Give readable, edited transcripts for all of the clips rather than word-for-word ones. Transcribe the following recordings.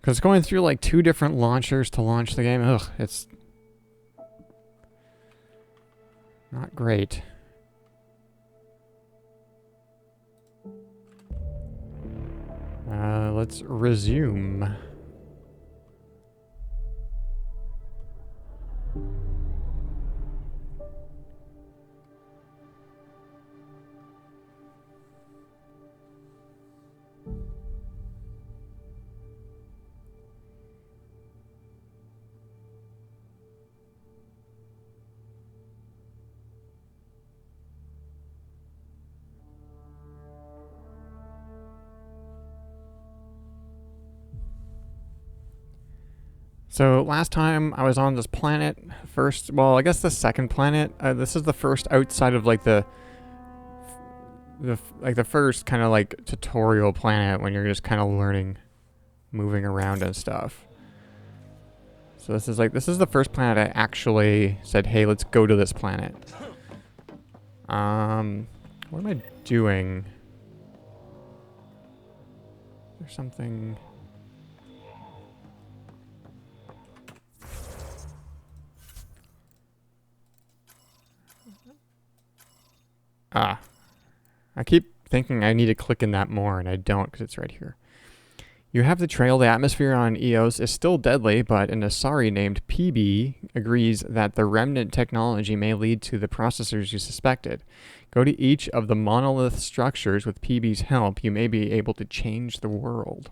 Because going through like 2 different launchers to launch the game, ugh, it's not great. Let's resume. So last time I was on this planet, I guess the second planet. This is the first outside of like the first kind of like tutorial planet when you're just kind of learning, moving around and stuff. So this is the first planet I actually said, hey, let's go to this planet. What am I doing? There's something. I keep thinking I need to click in that more, and I don't because it's right here. You have the trail. The atmosphere on Eos is still deadly, but an Asari named PB agrees that the remnant technology may lead to the processors you suspected. Go to each of the monolith structures with PB's help. You may be able to change the world.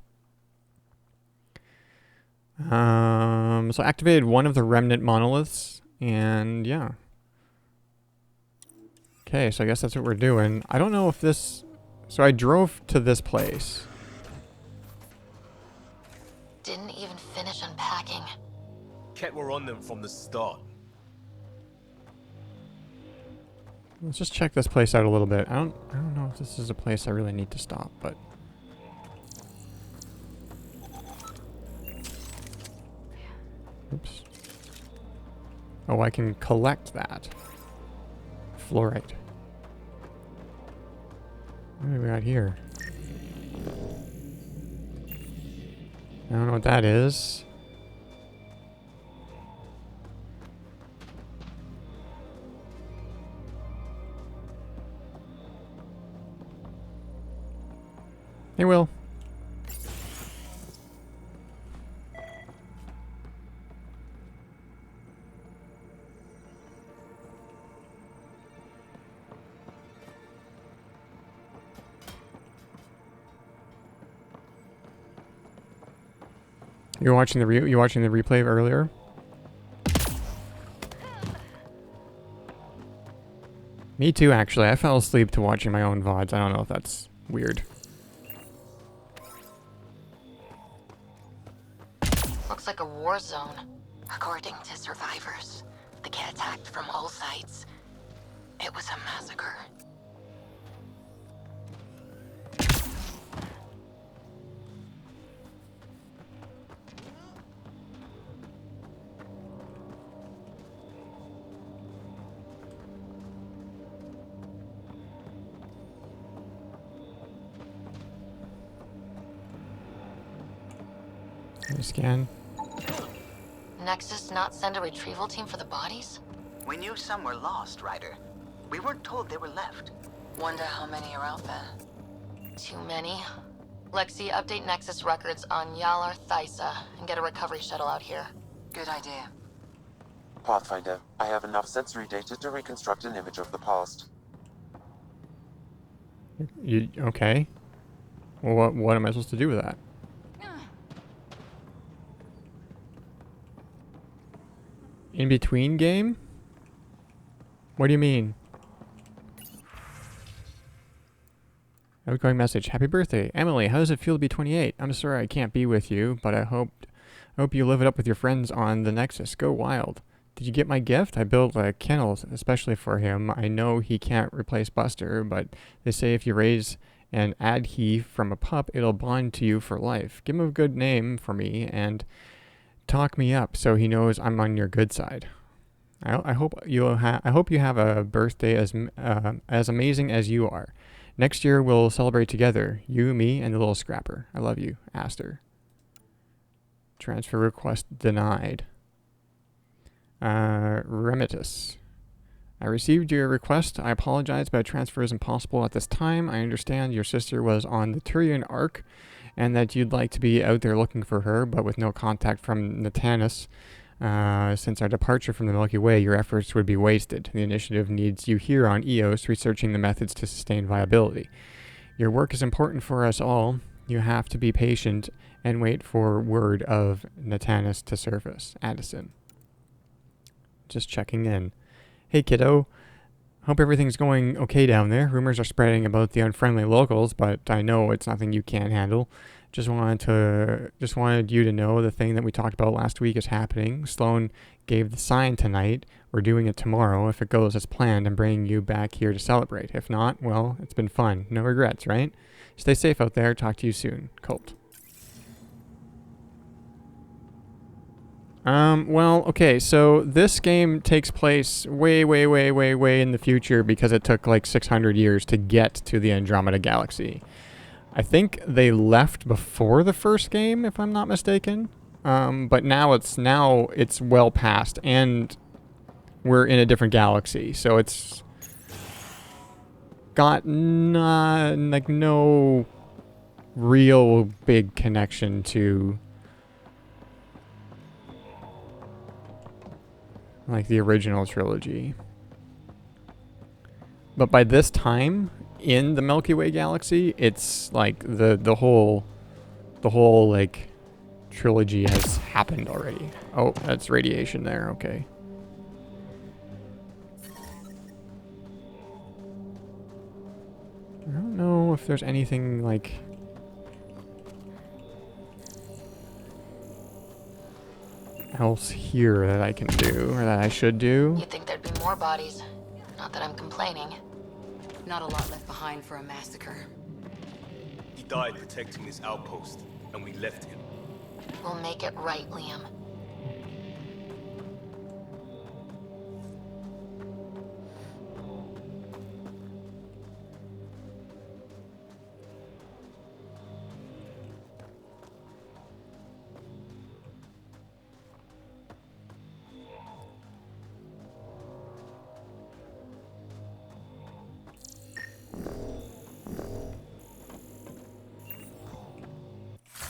So I activated one of the remnant monoliths, and yeah. Okay, so I guess that's what we're doing. I don't know if this... So I drove to this place. Didn't even finish unpacking. Kept were on them from the start. Let's just check this place out a little bit. I don't know if this is a place I really need to stop, but... Oops. Oh, I can collect that. Fluorite. What do we got here? I don't know what that is. Hey, Will. You watching the replay of earlier? Me too, actually. I fell asleep to watching my own VODs. I don't know if that's weird. Looks like a war zone. According to survivors, they get attacked from all sides. It was a massacre. Let me scan. Nexus not send a retrieval team for the bodies? We knew some were lost, Ryder. We weren't told they were left. Wonder how many are out there. Too many. Lexi, update Nexus records on Yalar Thysa and get a recovery shuttle out here. Good idea. Pathfinder, I have enough sensory data to reconstruct an image of the past. You okay? Well, what am I supposed to do with that? In between game? What do you mean? Outgoing message. Happy birthday. Emily, how does it feel to be 28? I'm sorry I can't be with you, but I hope you live it up with your friends on the Nexus. Go wild. Did you get my gift? I built a kennel especially for him. I know he can't replace Buster, but they say if you raise an adhe from a pup, it'll bond to you for life. Give him a good name for me and talk me up so he knows I'm on your good side. I hope you have a birthday as amazing as you are. Next year we'll celebrate together. You, me, and the little scrapper. I love you, Aster. Transfer request denied. Remitus. I received your request. I apologize, but a transfer is impossible at this time. I understand your sister was on the Turian Ark and that you'd like to be out there looking for her, but with no contact from Natanus. Since our departure from the Milky Way, your efforts would be wasted. The initiative needs you here on Eos, researching the methods to sustain viability. Your work is important for us all. You have to be patient and wait for word of Natanus to surface. Addison. Just checking in. Hey kiddo, hope everything's going okay down there. Rumors are spreading about the unfriendly locals, but I know it's nothing you can't handle. Just wanted you to know the thing that we talked about last week is happening. Sloan gave the sign tonight. We're doing it tomorrow if it goes as planned and bringing you back here to celebrate. If not, well, it's been fun. No regrets, right? Stay safe out there. Talk to you soon. Colt. Well, okay, so this game takes place way in the future because it took like 600 years to get to the Andromeda Galaxy. I think they left before the first game, if I'm not mistaken. But now it's well past, and we're in a different galaxy, so it's got no real big connection to like the original trilogy. But by this time in the Milky Way galaxy, it's like the whole like trilogy has happened already. Oh, that's radiation there. Okay. I don't know if there's anything like else here that I can do or that I should do. You'd think there'd be more bodies. Not that I'm complaining. Not a lot left behind for a massacre. He died protecting this outpost, and we left him. We'll make it right, Liam.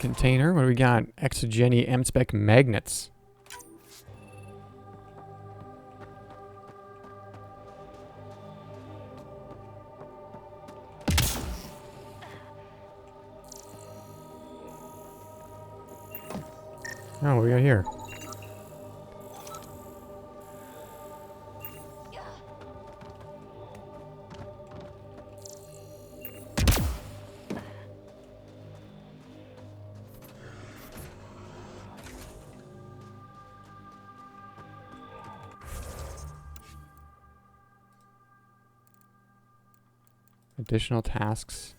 Container, what do we got? Exogeny M-spec magnets. Oh, what do we got here? Additional tasks.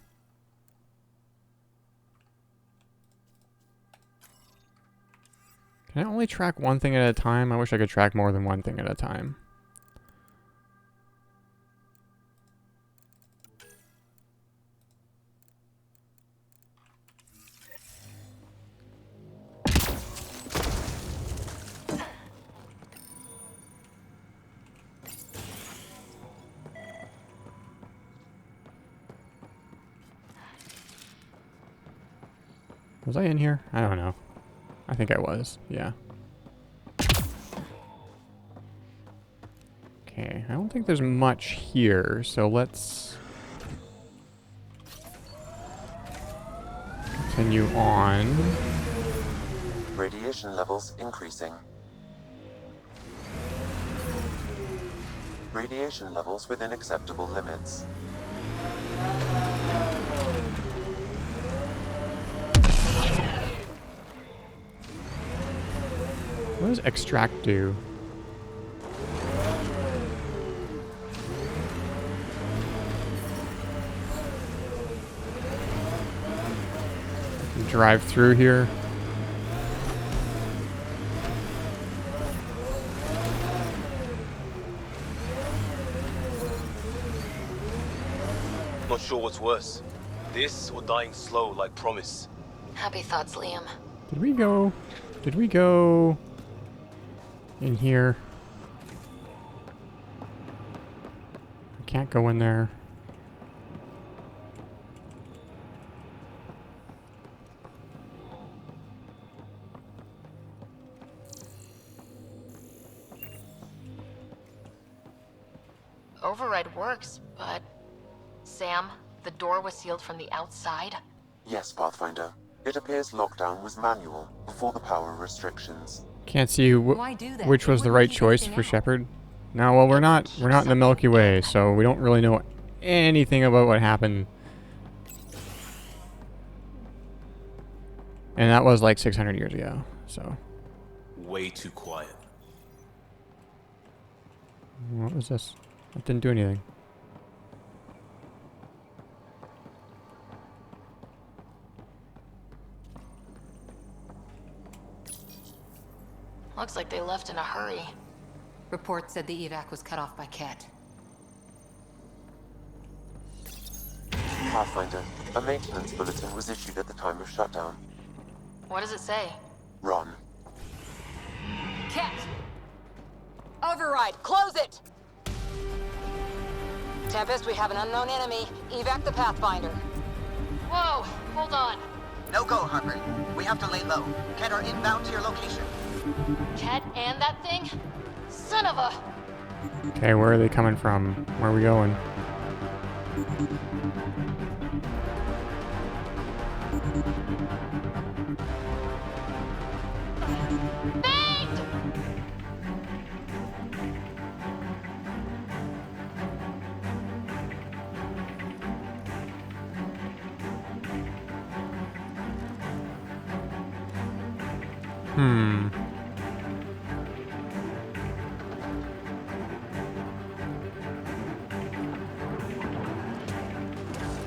Can I only track one thing at a time? I wish I could track more than one thing at a time. Was I in here? I don't know. I think I was. Yeah. Okay. I don't think there's much here, so let's continue on. Radiation levels increasing. Radiation levels within acceptable limits. What does extract do? Drive through here. Not sure what's worse. This or dying slow like Promise. Happy thoughts, Liam. Did we go? Did we go in here? I can't go in there. Override works, but... Sam, the door was sealed from the outside? Yes, Pathfinder. It appears lockdown was manual before the power restrictions. Can't see Why do that? which They was the wouldn't right keep choice anything for out. Shepard. No, well, we're not in the Milky Way, so we don't really know anything about what happened. And that was like 600 years ago, so. Way too quiet. What was this? That didn't do anything. Looks like they left in a hurry. Report said the evac was cut off by Ket. Pathfinder, a maintenance bulletin was issued at the time of shutdown. What does it say? Run. Ket! Override, close it! Tempest, we have an unknown enemy. Evac the Pathfinder. Whoa, hold on. No go, Harper. We have to lay low. Ket are inbound to your location. Ket and that thing? Son of a... Okay, where are they coming from? Where are we going? Banged! Hmm.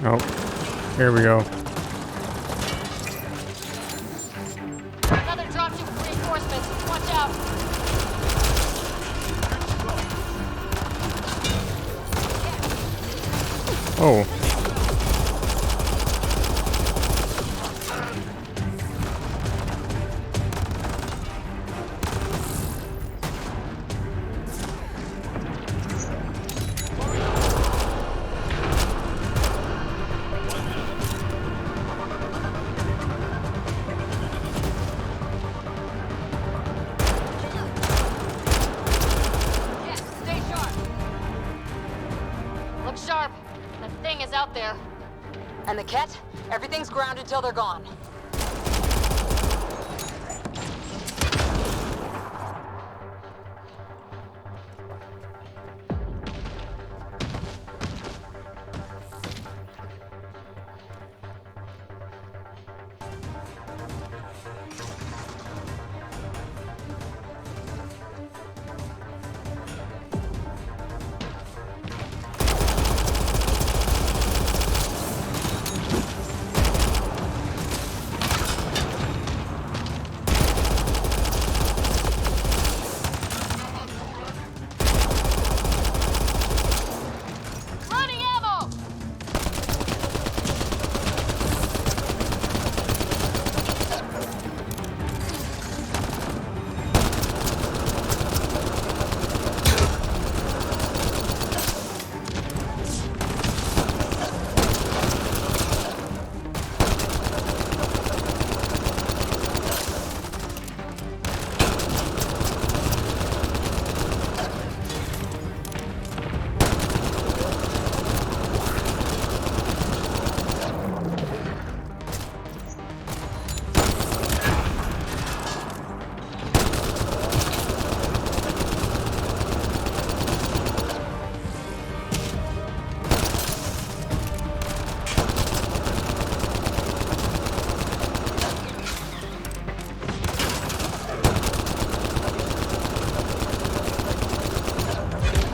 Oh, here we go. Another dropship of reinforcements. Watch out. Oh. Stay sharp. Look sharp. That thing is out there. And the Ket? Everything's grounded till they're gone. Loading ammo!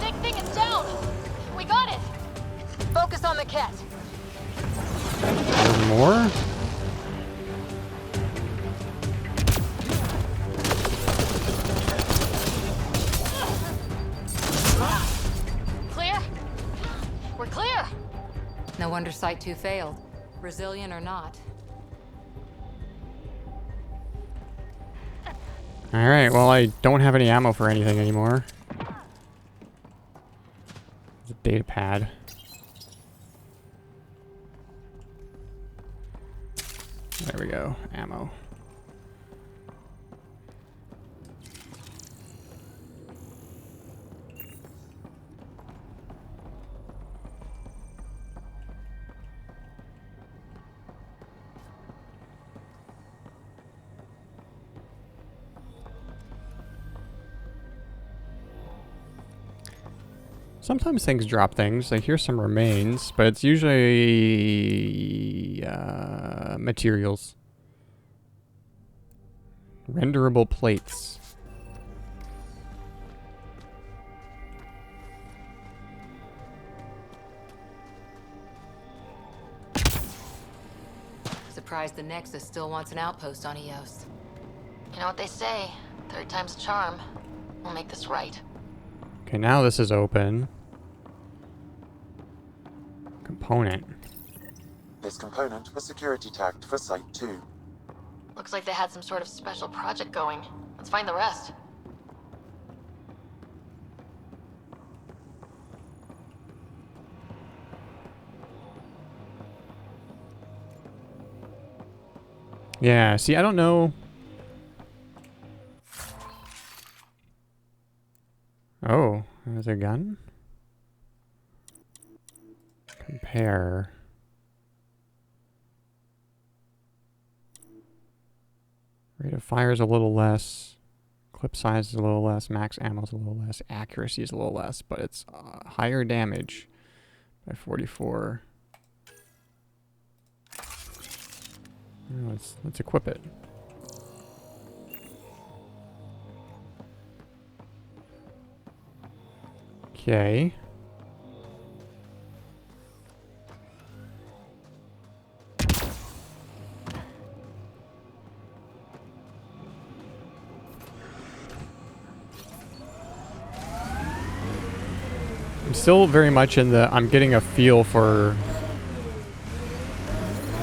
Big thing is down. We got it. Focus on the Ket. There's more? Clear? We're clear. No wonder Site 2 failed. Resilient or not. Alright, well, I don't have any ammo for anything anymore. There's a data pad. There we go. Ammo. Sometimes things drop things. Like here's some remains, but it's usually materials. Renderable plates. Surprised the Nexus still wants an outpost on Eos. You know what they say, third time's a charm. We'll make this right. Okay, now this is open. Component. This component was security tagged for Site 2. Looks like they had some sort of special project going. Let's find the rest. Yeah, see, I don't know. Oh, there's a gun? Compare. Rate of fire is a little less. Clip size is a little less. Max ammo is a little less. Accuracy is a little less, but it's higher damage by 44. Let's equip it. Okay. I'm still very much in the I'm getting a feel for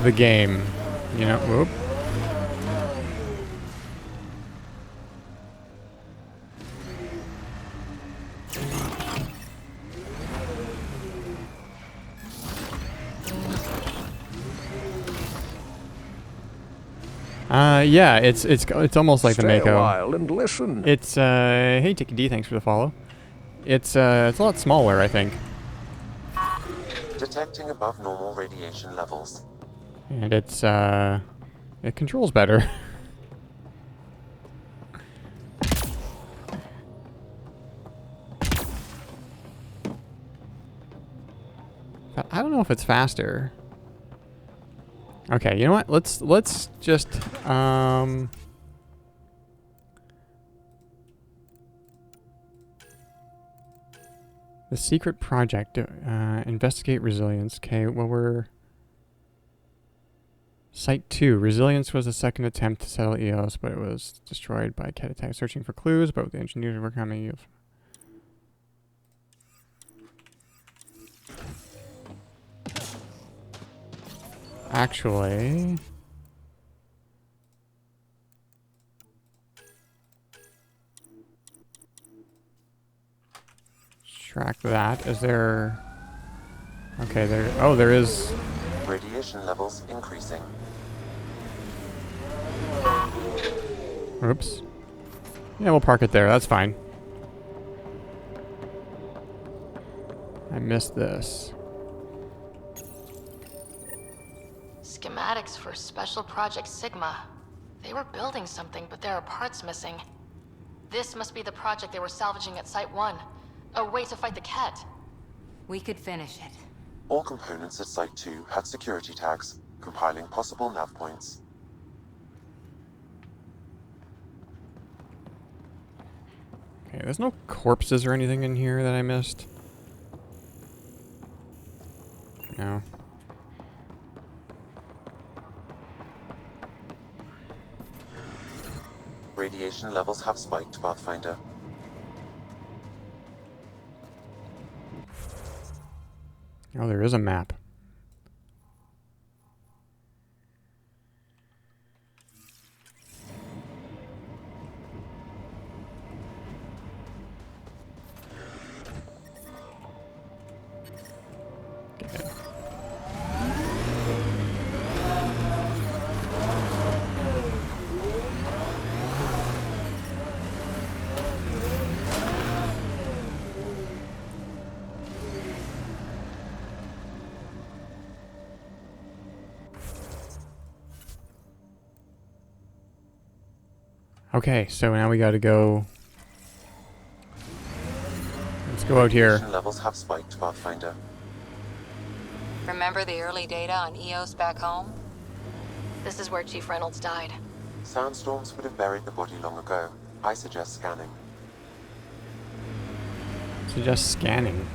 the game. You know, whoop. Yeah, it's almost like the Stay Mako. a while and listen. It's hey Tiki D, thanks for the follow. It's a lot smaller, I think. Detecting above normal radiation levels. And it's it controls better. But I don't know if it's faster. Okay, you know what? Let's just the secret project, investigate resilience. Okay, well we're Site 2. Resilience was the second attempt to settle Eos, but it was destroyed by cat attack. Searching for clues, but the engineers were coming. Actually, track that. Is there? Okay, there. Oh, there is. Radiation levels increasing. Oops. Yeah, we'll park it there. That's fine. I missed this. Schematics for Special Project Sigma. They were building something, but there are parts missing. This must be the project they were salvaging at Site 1. A way to fight the Ket. We could finish it. All components at Site 2 had security tags, compiling possible nav points. Okay, there's no corpses or anything in here that I missed. No. Radiation levels have spiked, Pathfinder. Oh, there is a map. Okay, so now we gotta go. Let's go out here. Radiation levels have spiked, Pathfinder. Remember the early data on EOS back home? This is where Chief Reynolds died. Sandstorms would have buried the body long ago. I suggest scanning. Suggest scanning.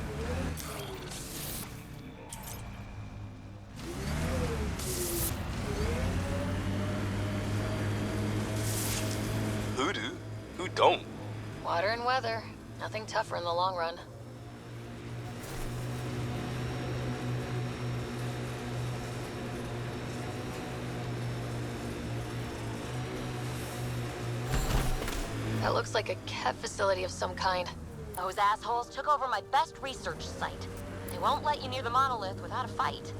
Who do? Who don't? Water and weather. Nothing tougher in the long run. That looks like a Ket facility of some kind. Those assholes took over my best research site. They won't let you near the monolith without a fight.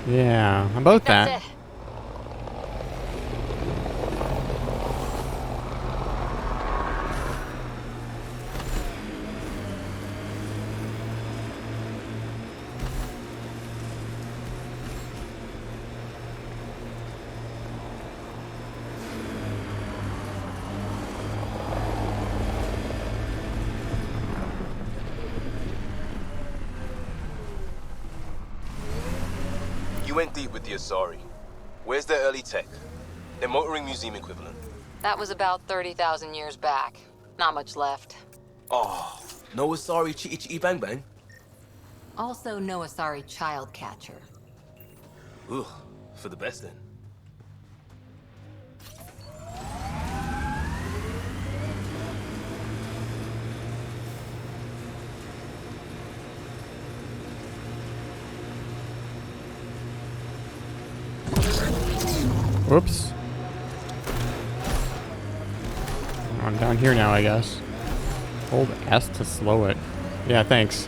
Yeah, about that. That's it. You went deep with the Asari. Where's their early tech? Their motoring museum equivalent. That was about 30,000 years back. Not much left. Oh, no Asari chitty chitty bang bang? Also no Asari child catcher. Ugh, for the best then. Whoops. I'm down here now, I guess. Hold S to slow it. Yeah, thanks.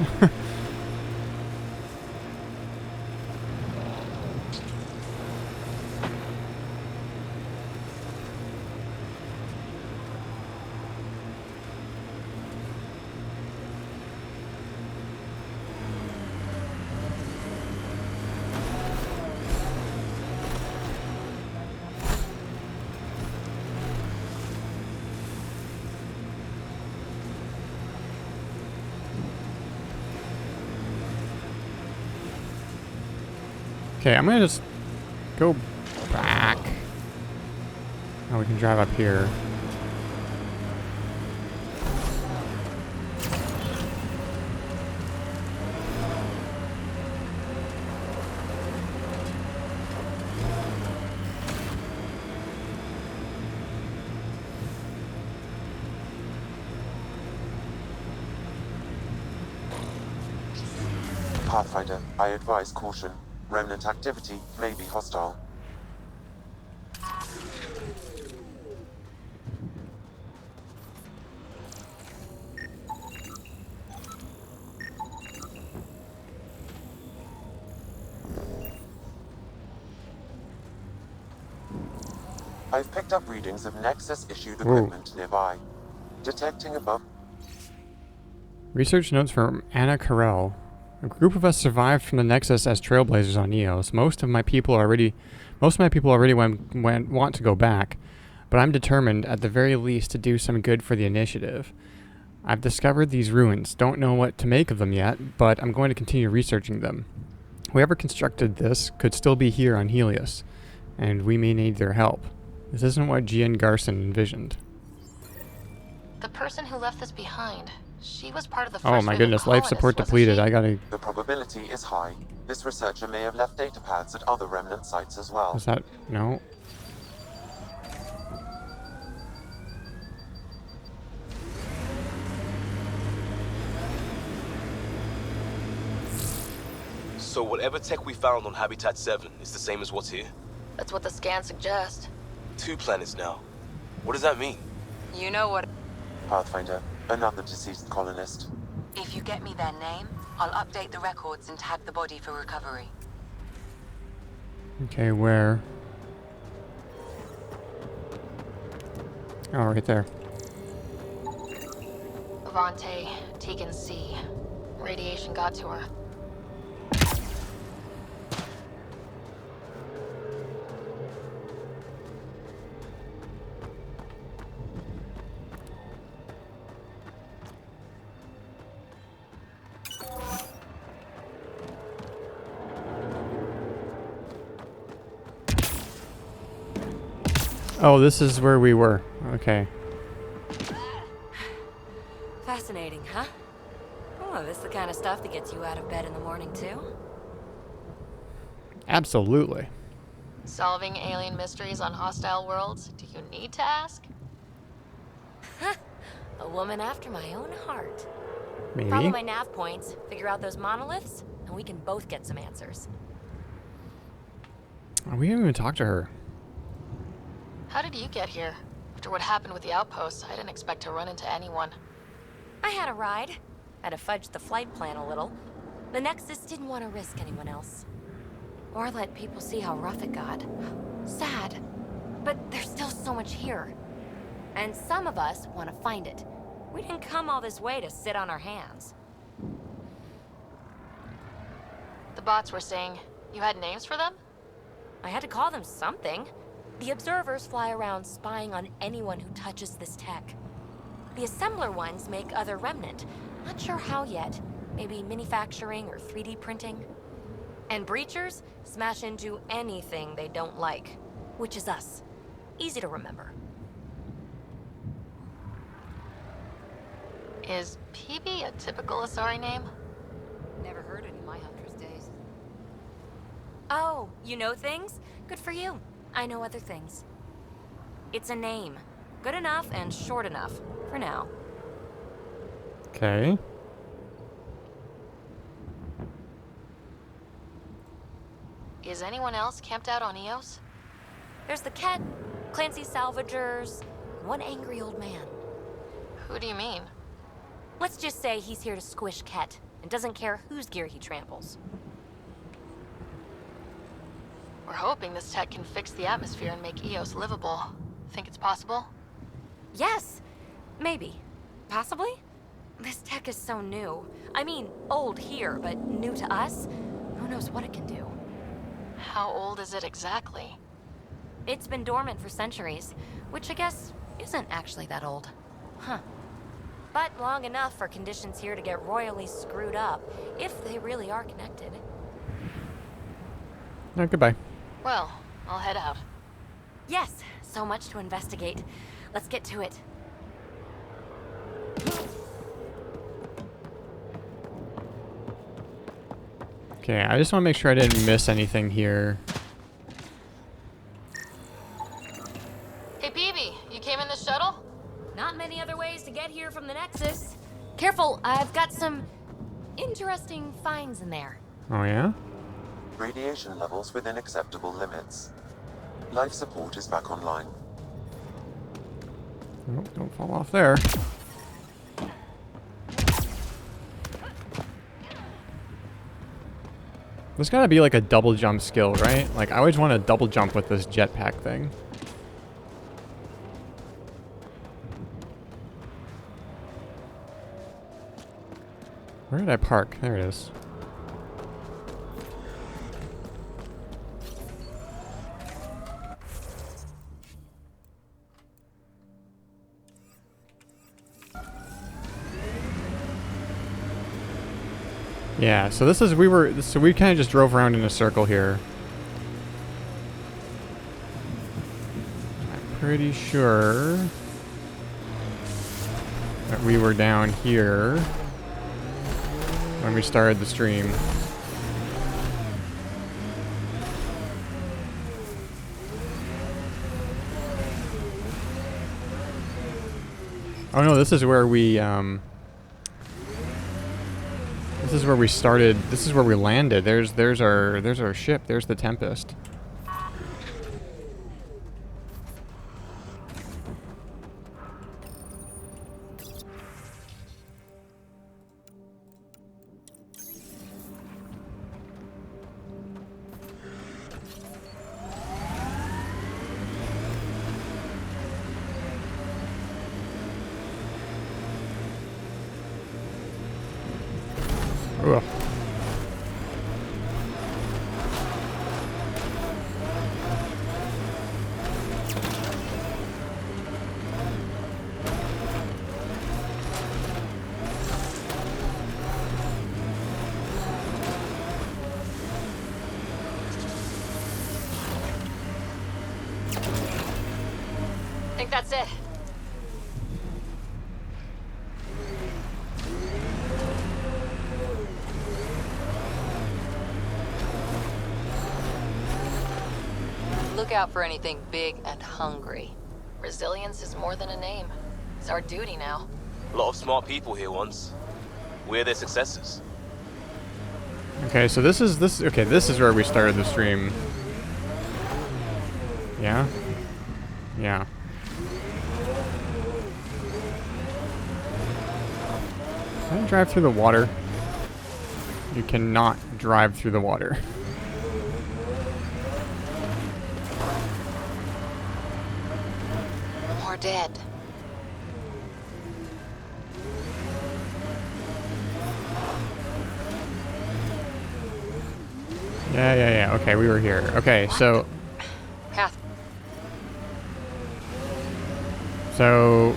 Okay, I'm gonna just go back. Now we can drive up here. Pathfinder, I advise caution. Remnant activity may be hostile. I've picked up readings of Nexus-issued equipment nearby. Detecting above. Research notes from Anna Carell. A group of us survived from the Nexus as trailblazers on Eos. Most of my people already want to go back, but I'm determined, at the very least, to do some good for the initiative. I've discovered these ruins. Don't know what to make of them yet, but I'm going to continue researching them. Whoever constructed this could still be here on Helios, and we may need their help. This isn't what Gian Garson envisioned. The person who left this behind. She was part of the first Oh wave my of goodness, life support colonists, depleted. wasn't I gotta... The probability is high. This researcher may have left data pads at other remnant sites as well. Is that... No. So whatever tech we found on Habitat 7 is the same as what's here? That's what the scans suggest. 2 planets now. What does that mean? You know what? Pathfinder, another deceased colonist. If you get me their name, I'll update the records and tag the body for recovery. Okay, where? Oh, right there. Avante, Tegan C. Radiation got to her. Oh, this is where we were. Okay. Fascinating, huh? Oh, this is the kind of stuff that gets you out of bed in the morning, too? Absolutely. Solving alien mysteries on hostile worlds? Do you need to ask? A woman after my own heart. Maybe. Follow my nav points, figure out those monoliths, and we can both get some answers. Oh, we haven't even talked to her. How did you get here? After what happened with the outpost, I didn't expect to run into anyone. I had a ride. Had to fudge the flight plan a little. The Nexus didn't want to risk anyone else. Or let people see how rough it got. Sad. But there's still so much here. And some of us want to find it. We didn't come all this way to sit on our hands. The bots were saying you had names for them? I had to call them something. The observers fly around spying on anyone who touches this tech. The assembler ones make other remnant. Not sure how yet. Maybe manufacturing or 3D printing. And breachers smash into anything they don't like. Which is us. Easy to remember. Is PB a typical Asari name? Never heard it in my Hunter's days. Oh, you know things? Good for you. I know other things. It's a name. Good enough and short enough. For now. Okay. Is anyone else camped out on Eos? There's the Ket, Clancy Salvagers, one angry old man. Who do you mean? Let's just say he's here to squish Ket and doesn't care whose gear he tramples. We're hoping this tech can fix the atmosphere and make Eos livable. Think it's possible? Yes, maybe. Possibly? This tech is so new. I mean, old here, but new to us? Who knows what it can do? How old is it exactly? It's been dormant for centuries, which I guess isn't actually that old. Huh. But long enough for conditions here to get royally screwed up, if they really are connected. No, goodbye. Well, I'll head out. Yes, so much to investigate. Let's get to it. Okay, I just want to make sure I didn't miss anything here. Hey, Peavy, you came in the shuttle? Not many other ways to get here from the Nexus. Careful, I've got some interesting finds in there. Oh, yeah? Radiation levels within acceptable limits. Life support is back online. Oh, don't fall off there. There's gotta be like a double jump skill, right? Like, I always want to double jump with this jetpack thing. Where did I park? There it is. Yeah, so this is, we kind of just drove around in a circle here. I'm pretty sure that we were down here when we started the stream. Oh no, this is where we, this This is where we started. This is where we landed. There's our ship. There's the Tempest. Ugh. I think that's it. Look out for anything big and hungry. Resilience is more than a name. It's our duty now. A lot of smart people here once. We're their successors. Okay, so this is where we started the stream. Yeah? Yeah. Can I drive through the water? You cannot drive through the water. More dead. Yeah. Okay, we were here. Okay, so... Path. So...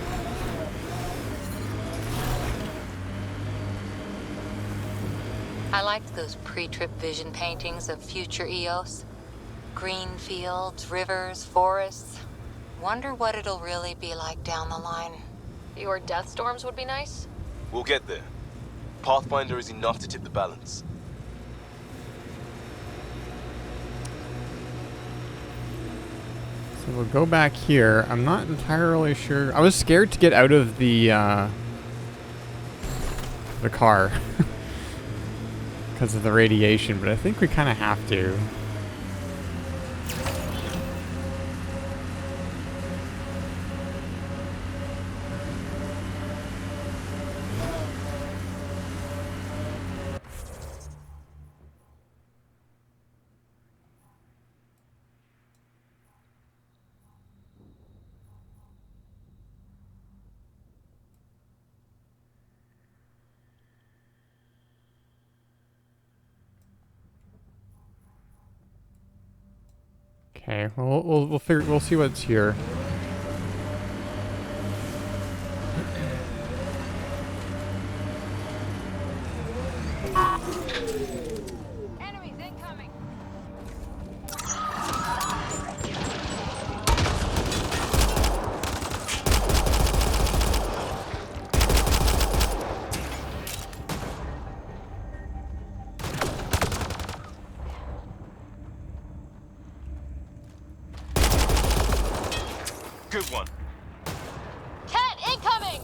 I liked those pre-trip vision paintings of future Eos. Green fields, rivers, forests. Wonder what it'll really be like down the line. Fewer death storms would be nice. We'll get there. Pathfinder is enough to tip the balance. So we'll go back here. I'm not entirely sure. I was scared to get out of the car because of the radiation, but I think we kind of have to. Okay, well, we'll see what's here. Enemies incoming. Good one. Cat incoming!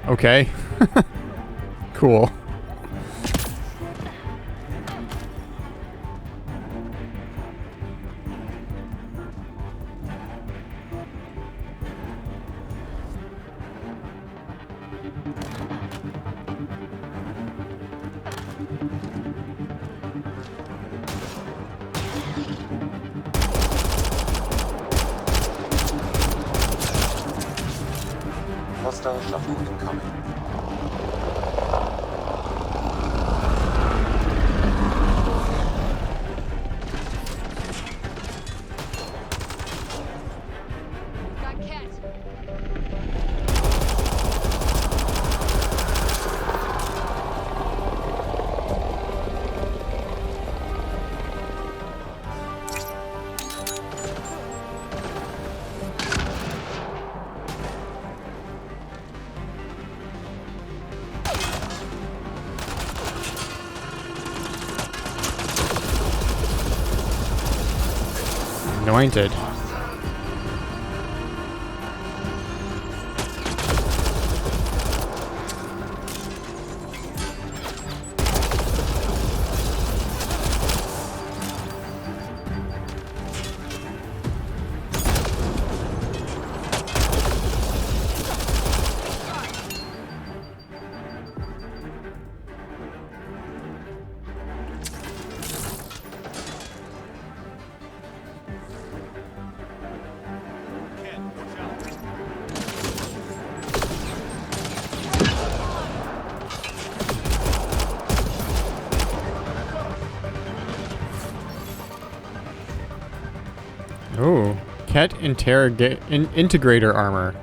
Okay. Cool. Hostile shuttle incoming. Got Cat. Anointed. Ooh, Ket integrator armor.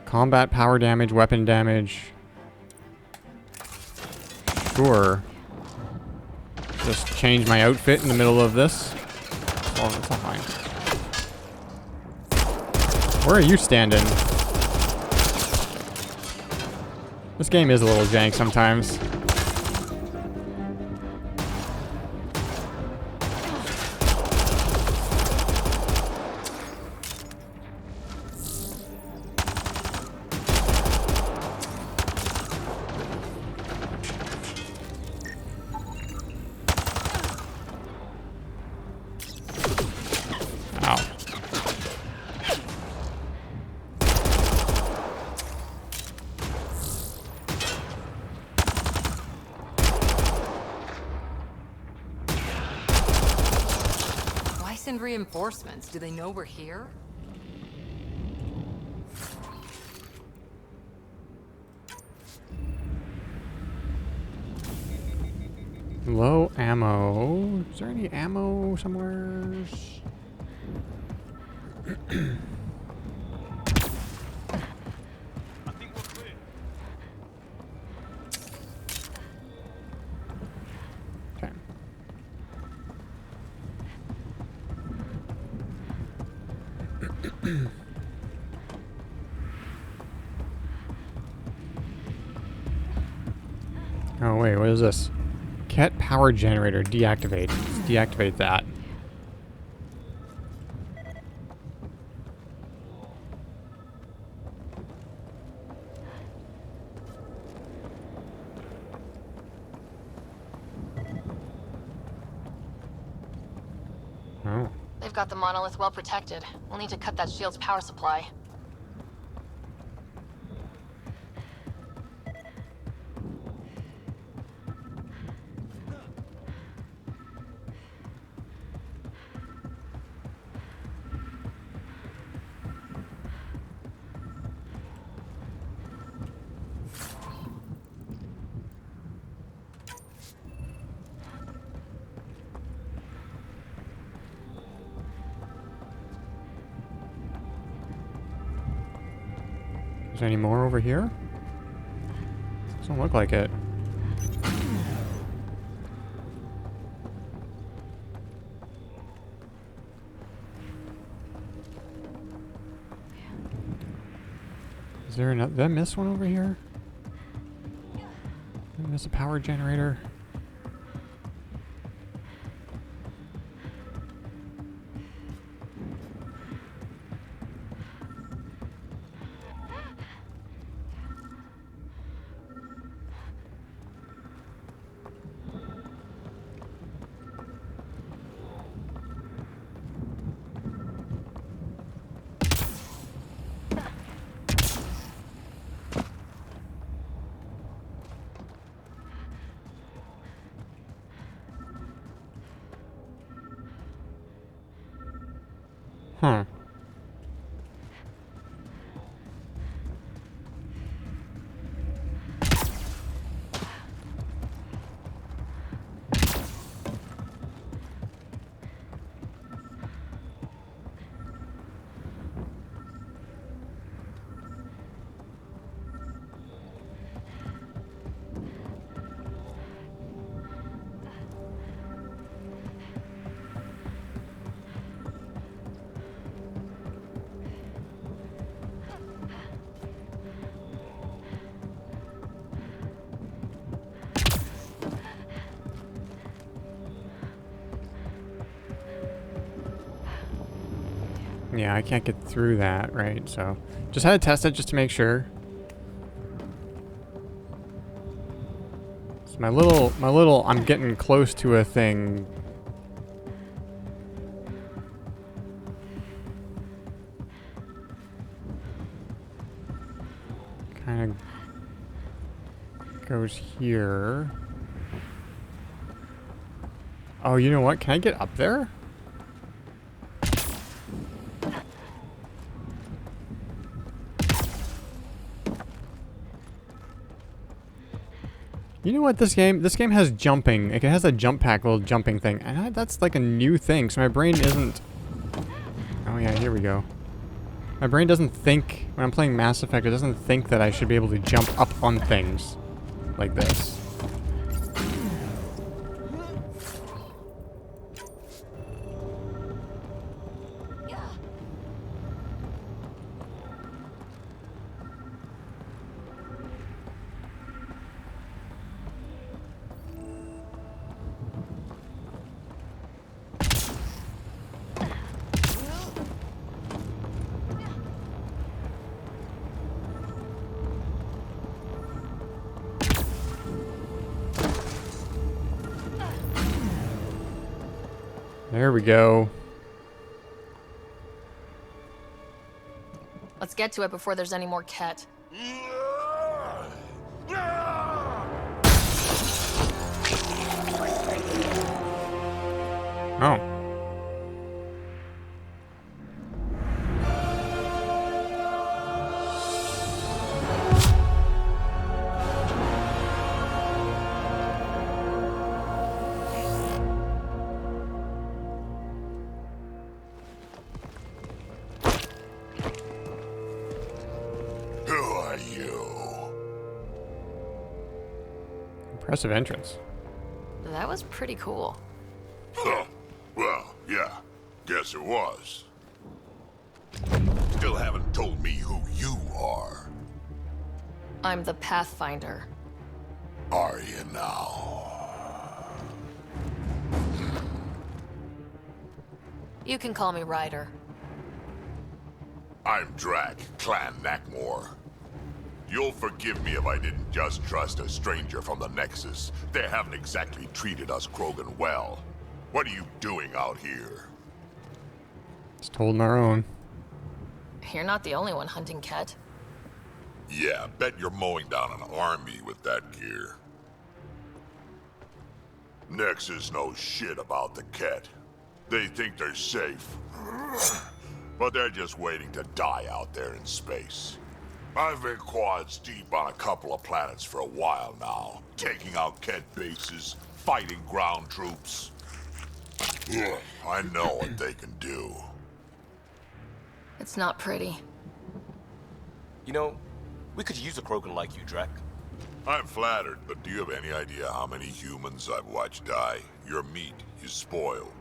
Combat power damage, weapon damage. Sure. Just change my outfit in the middle of this. Oh, that's not fine. Where are you standing? This game is a little jank sometimes. Ow. Why send reinforcements? Do they know we're here? Low ammo. Is there any ammo somewhere? Okay. Oh wait, what is this? Ket power generator deactivate. Deactivate that. Oh. They've got the monolith well protected. We'll need to cut that shield's power supply. Is there any more over here? Doesn't look like it. Is there another? Did I miss one over here? Did I miss a power generator? Huh. Yeah, I can't get through that, right? So, just had to test it just to make sure. So my little, I'm getting close to a thing. Kind of goes here. Oh, you know what? Can I get up there? You know what? This game has jumping. Like, it has a jump pack, little jumping thing, and that's like a new thing. So my brain isn't. Oh yeah, here we go. My brain doesn't think when I'm playing Mass Effect. It doesn't think that I should be able to jump up on things like this. There we go. Let's get to it before there's any more Ket. Oh. Who are you? Impressive entrance. That was pretty cool. Huh. Well, yeah. Guess it was. Still haven't told me who you are. I'm the Pathfinder. Are you now? You can call me Ryder. I'm Drac, Clan Nakmor. You'll forgive me if I didn't just trust a stranger from the Nexus. They haven't exactly treated us Krogan well. What are you doing out here? Just holding our own. You're not the only one hunting Ket. Yeah, bet you're mowing down an army with that gear. Nexus knows shit about the Ket. They think they're safe. But they're just waiting to die out there in space. I've been quads deep on a couple of planets for a while now, taking out Ket bases, fighting ground troops. Ugh, I know what they can do. It's not pretty. You know, we could use a Krogan like you, Drac. I'm flattered, but do you have any idea how many humans I've watched die? Your meat is spoiled.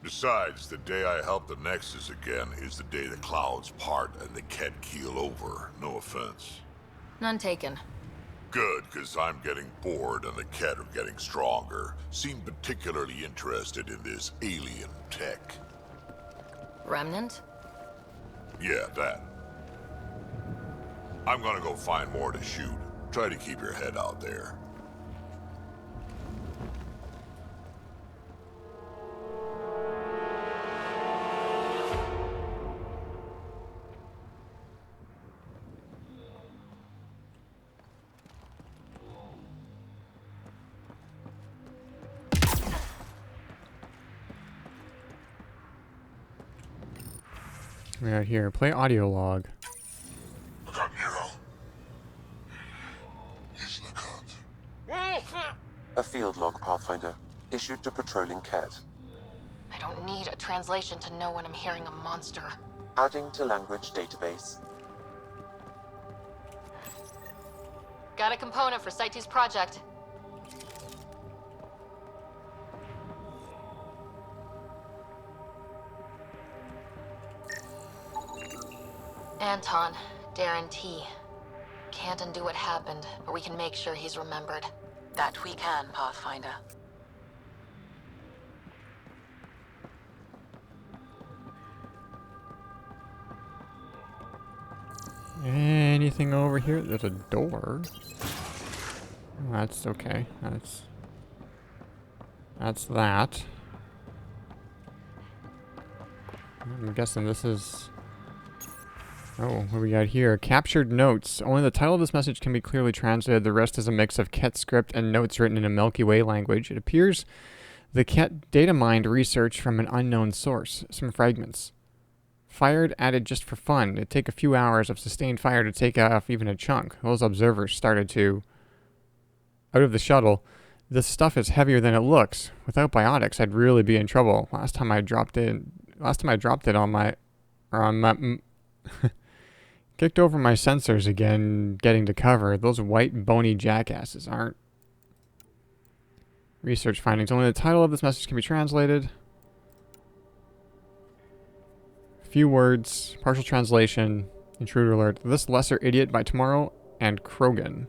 Besides, the day I help the Nexus again is the day the clouds part and the Ket keel over. No offense. None taken. Good, because I'm getting bored and the Ket are getting stronger. Seem particularly interested in this alien tech. Remnant? Yeah, that. I'm gonna go find more to shoot. Try to keep your head out there. Right here. Play audio log. Come here. He's the cut. A field log, Pathfinder. Issued to patrolling Ket. I don't need a translation to know when I'm hearing a monster. Adding to language database. Got a component for Site 2's project. Anton, Darren T. Can't undo what happened, but we can make sure he's remembered. That we can, Pathfinder. Anything over here? There's a door. Oh, that's okay. That's that. I'm guessing this is... Oh, what do we got here? Captured notes. Only the title of this message can be clearly translated. The rest is a mix of Ket script and notes written in a Milky Way language. It appears the Ket data mined research from an unknown source. Some fragments. Fired added just for fun. It'd take a few hours of sustained fire to take off even a chunk. Those observers started to... Out of the shuttle. This stuff is heavier than it looks. Without biotics, I'd really be in trouble. Last time I dropped it on my... Kicked over my sensors again, getting to cover. Those white, bony jackasses aren't... Research findings. Only the title of this message can be translated. Few words. Partial translation. Intruder alert. This lesser idiot by tomorrow and Krogan.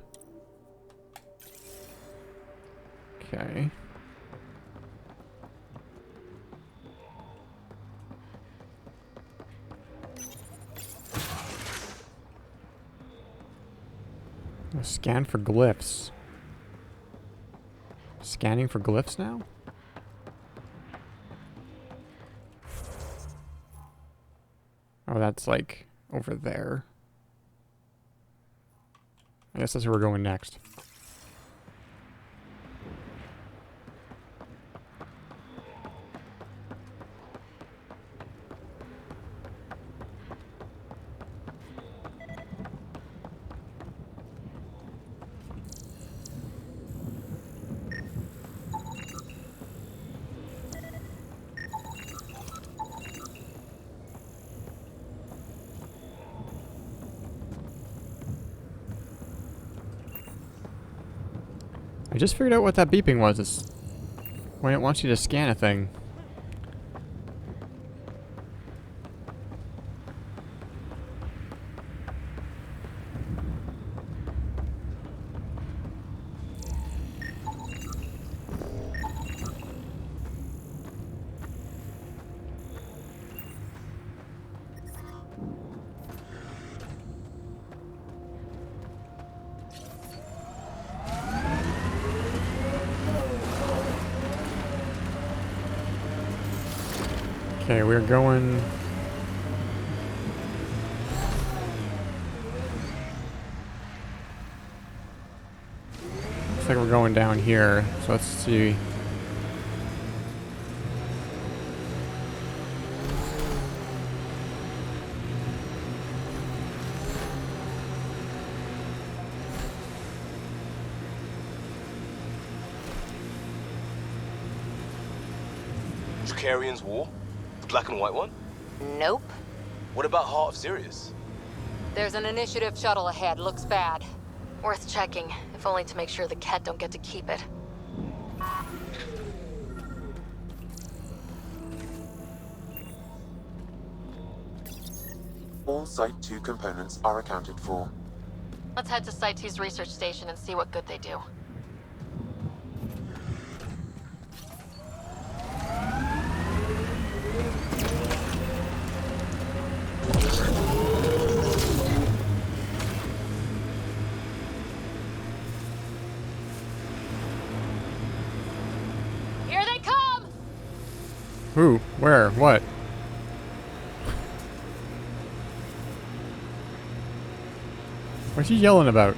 Okay. Scan for glyphs. Scanning for glyphs now? Oh, that's like over there. I guess that's where we're going next. I just figured out what that beeping was. It's when it wants you to scan a thing. Okay, we're going... Looks like we're going down here, so let's see. Dracarian's War? The black and white one? Nope. What about Heart of Sirius? There's an initiative shuttle ahead. Looks bad. Worth checking, if only to make sure the Ket don't get to keep it. All Site 2 components are accounted for. Let's head to Site 2's research station and see what good they do. Here they come! Who? Where? What? What's he yelling about?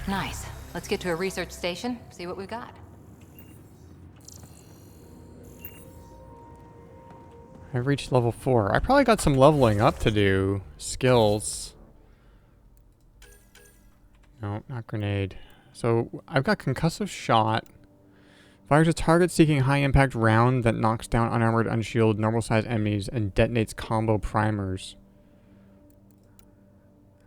Nice. Let's get to a research station, see what we've got. I've reached level 4. I probably got some leveling up to do. Skills. No, not grenade. So, I've got concussive shot. Fires a target-seeking high-impact round that knocks down unarmored, unshielded, normal-sized enemies and detonates combo primers.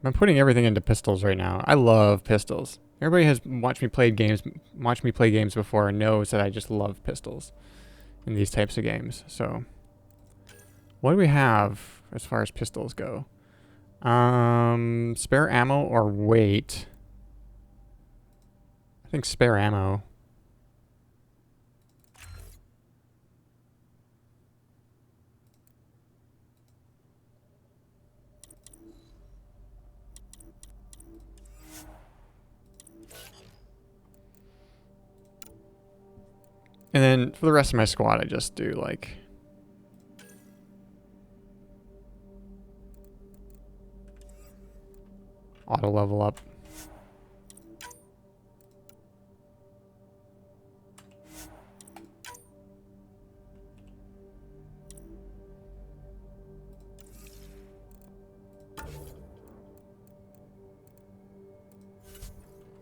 I'm putting everything into pistols right now. I love pistols. Everybody has watched me play games before and knows that I just love pistols in these types of games. So, what do we have as far as pistols go? Spare ammo or weight? I think spare ammo. And then for the rest of my squad, I just do like auto level up.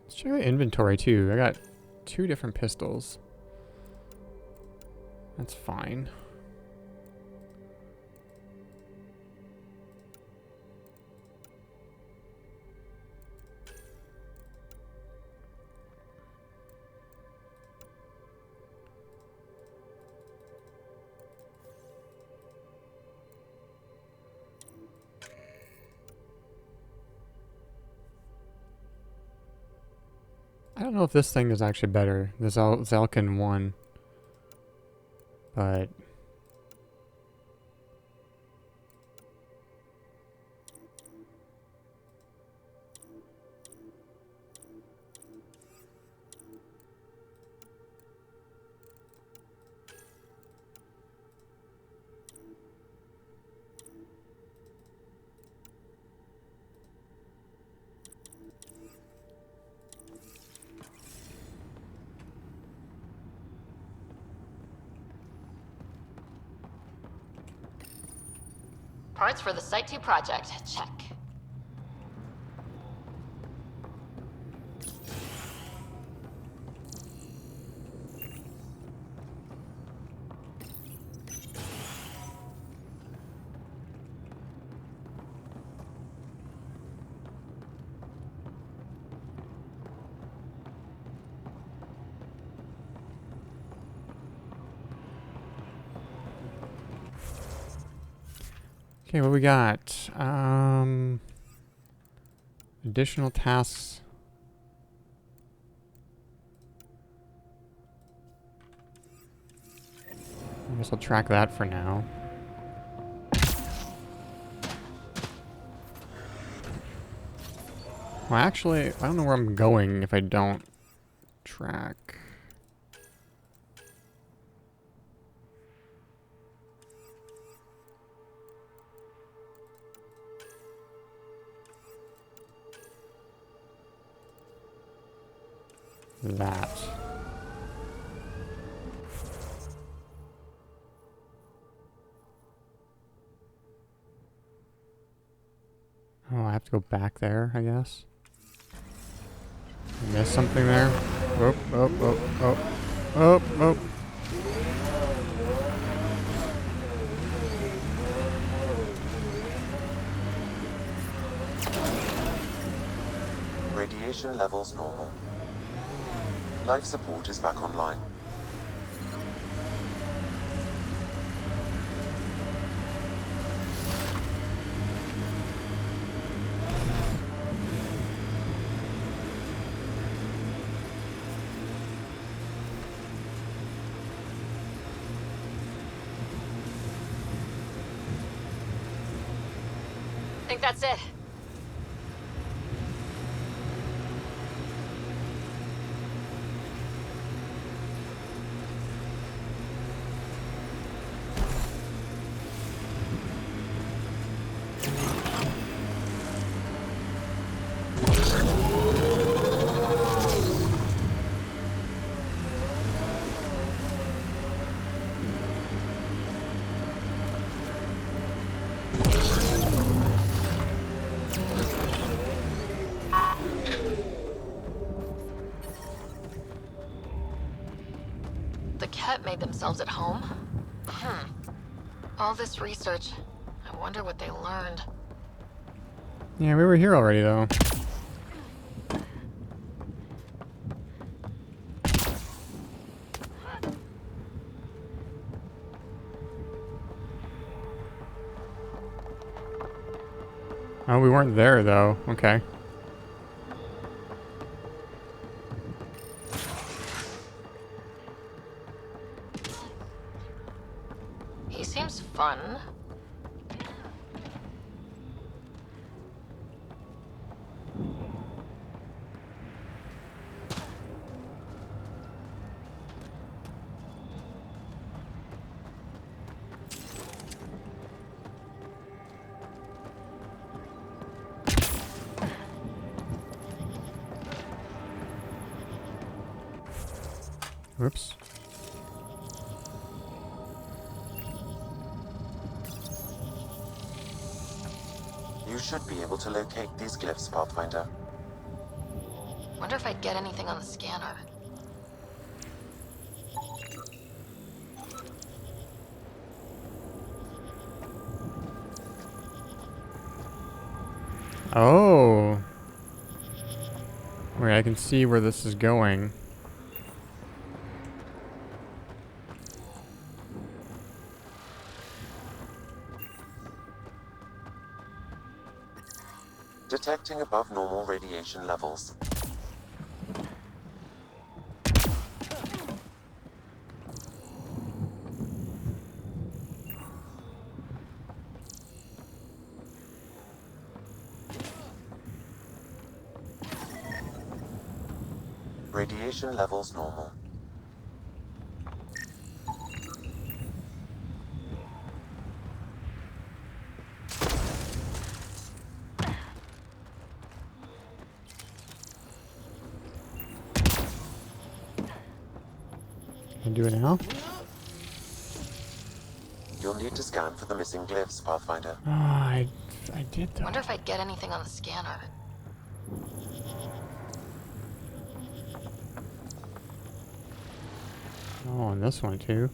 Let's check the inventory too. I got 2 different pistols. That's fine. I don't know if this thing is actually better, the Zalkin 1, but Parts for the Site 2 project. Check. okay, what we got? Additional tasks. I guess I'll track that for now. Well, actually, I don't know where I'm going if I don't track. That. Oh, I have to go back there, I guess. Missed something there. Oh, oh, oh, oh. Oh, oh. Radiation levels normal. Life support is back online. I think that's it. The Ket made themselves at home? All this research. I wonder what they learned. Yeah, we were here already, though. Oh, we weren't there, though. Okay. He seems fun. Whoops. You should be able to locate these glyphs, Pathfinder. Wonder if I'd get anything on the scanner. Oh. Wait, I can see where this is going. Detecting above normal radiation levels. Radiation levels normal. Can I do it now? You'll need to scan for the missing glyphs, Pathfinder. Oh, I did though. Wonder if I'd get anything on the scanner. Oh, and this one too.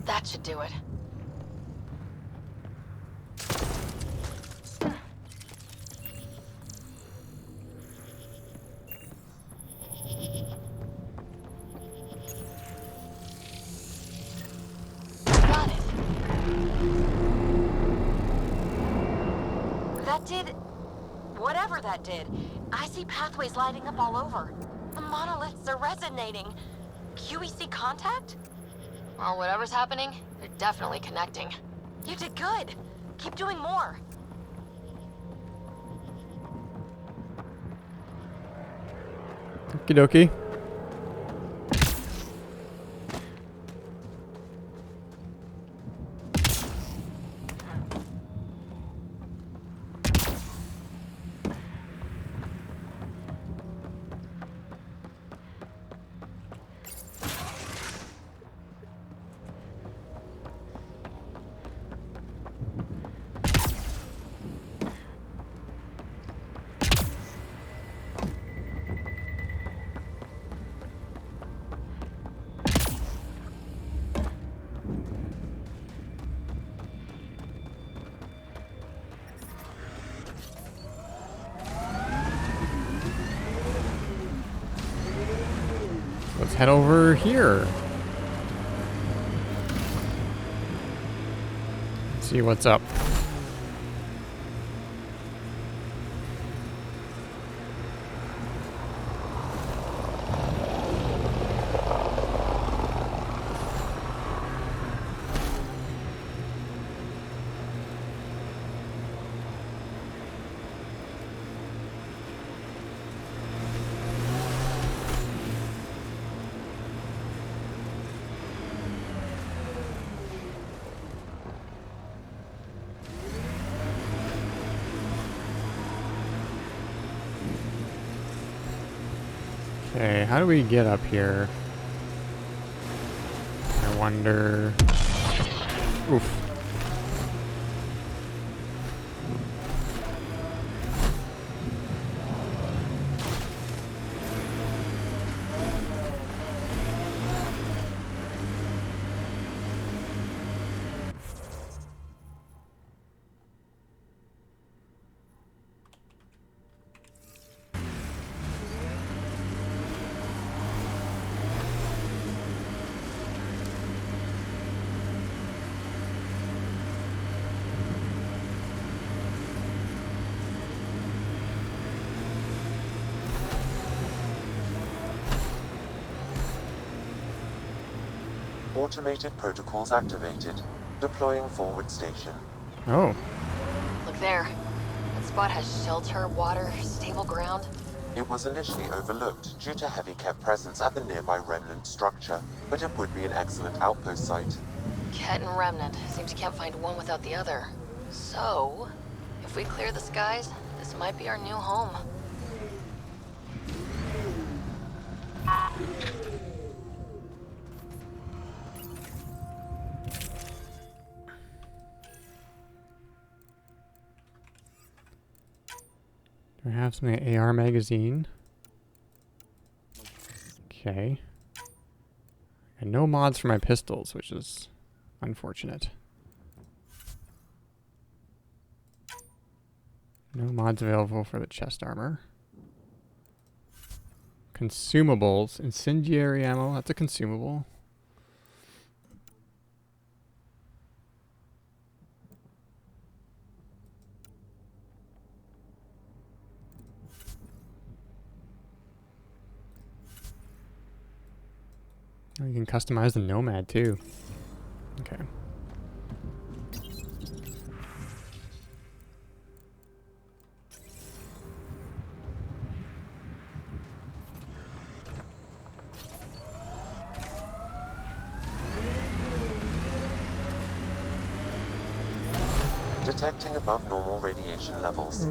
That should do it. Got it. That did... whatever that did. I see pathways lighting up all over. The monoliths are resonating. QEC contact? Well, whatever's happening, they're definitely connecting. You did good. Keep doing more. Okie dokie. Let's head over here. See what's up. Okay, how do we get up here? wonder... Oof. Automated protocols activated. Deploying forward station. Oh. Look there. That spot has shelter, water, stable ground. It was initially overlooked due to heavy Ket presence at the nearby remnant structure, but it would be an excellent outpost site. Ket and Remnant. Seems you can't find one without the other. So, if we clear the skies, this might be our new home. Do I have something AR magazine? Okay. And no mods for my pistols, which is unfortunate. No mods available for the chest armor. Consumables. Incendiary ammo. That's a consumable. Oh, you can customize the Nomad too. Okay. Detecting above normal radiation levels.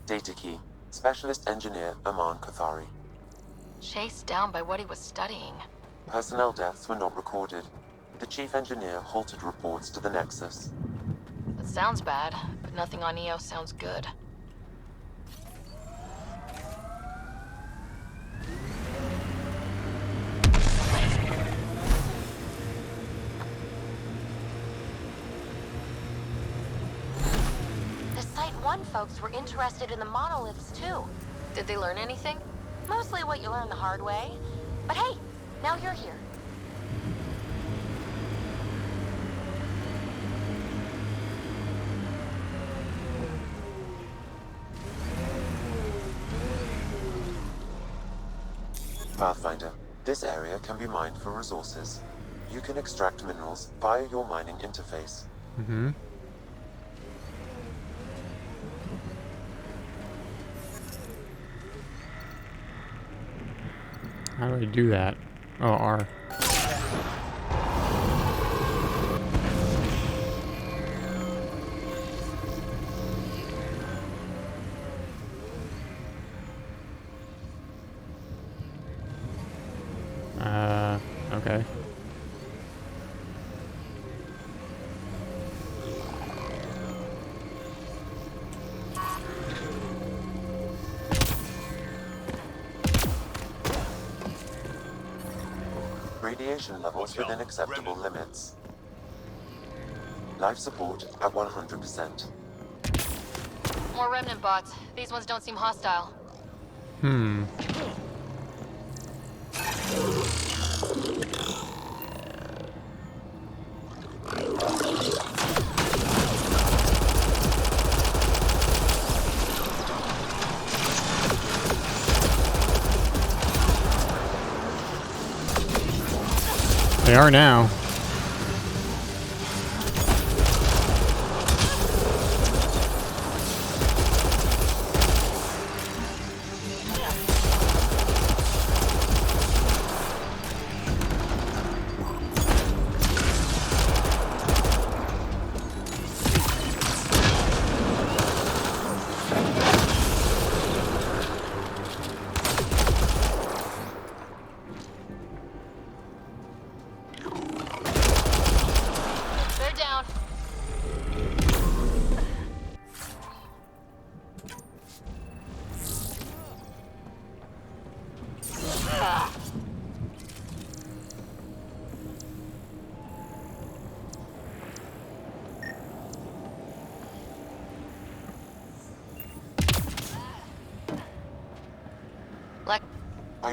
Data key. Specialist engineer Aman Kathari. Chased down by what he was studying. Personnel deaths were not recorded. The chief engineer halted reports to the Nexus. That sounds bad, but nothing on EO sounds good. The Site 1 folks were interested in the monoliths too. Did they learn anything? Mostly what you learn the hard way. But hey, now you're here. Pathfinder. This area can be mined for resources. You can extract minerals via your mining interface. Mm-hmm. How do I do that? Oh, R. Okay. Radiation levels Watch out. within acceptable Remnant. limits. Life support at 100%. More Remnant bots. These ones don't seem hostile. Hmm. They are now.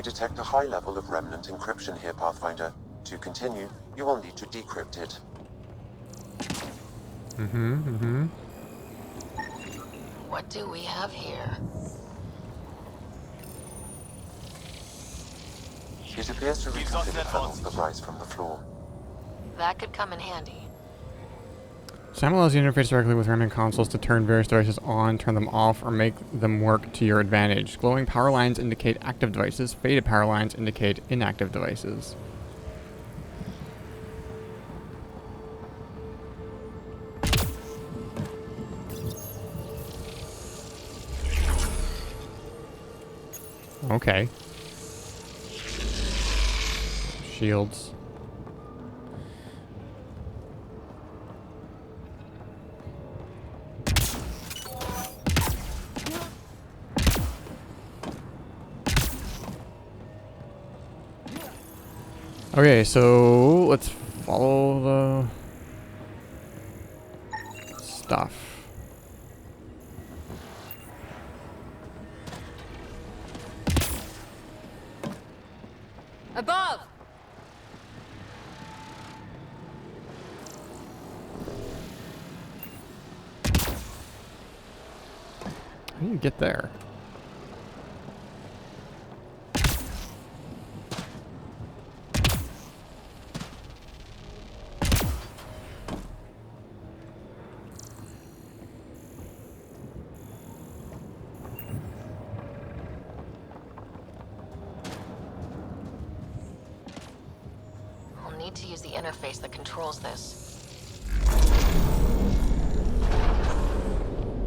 I detect a high level of remnant encryption here, Pathfinder. To continue, you will need to decrypt it. What do we have here? It appears to Gives us an reconfigure funnels advantage. that rise from the floor. That could come in handy. SAM allows you to interface directly with remnant consoles to turn various devices on, turn them off, or make them work to your advantage. Glowing power lines indicate active devices. Faded power lines indicate inactive devices. Okay. Shields. Okay, so let's follow the stuff. Above! How do you get there? I'll need to use the interface that controls this.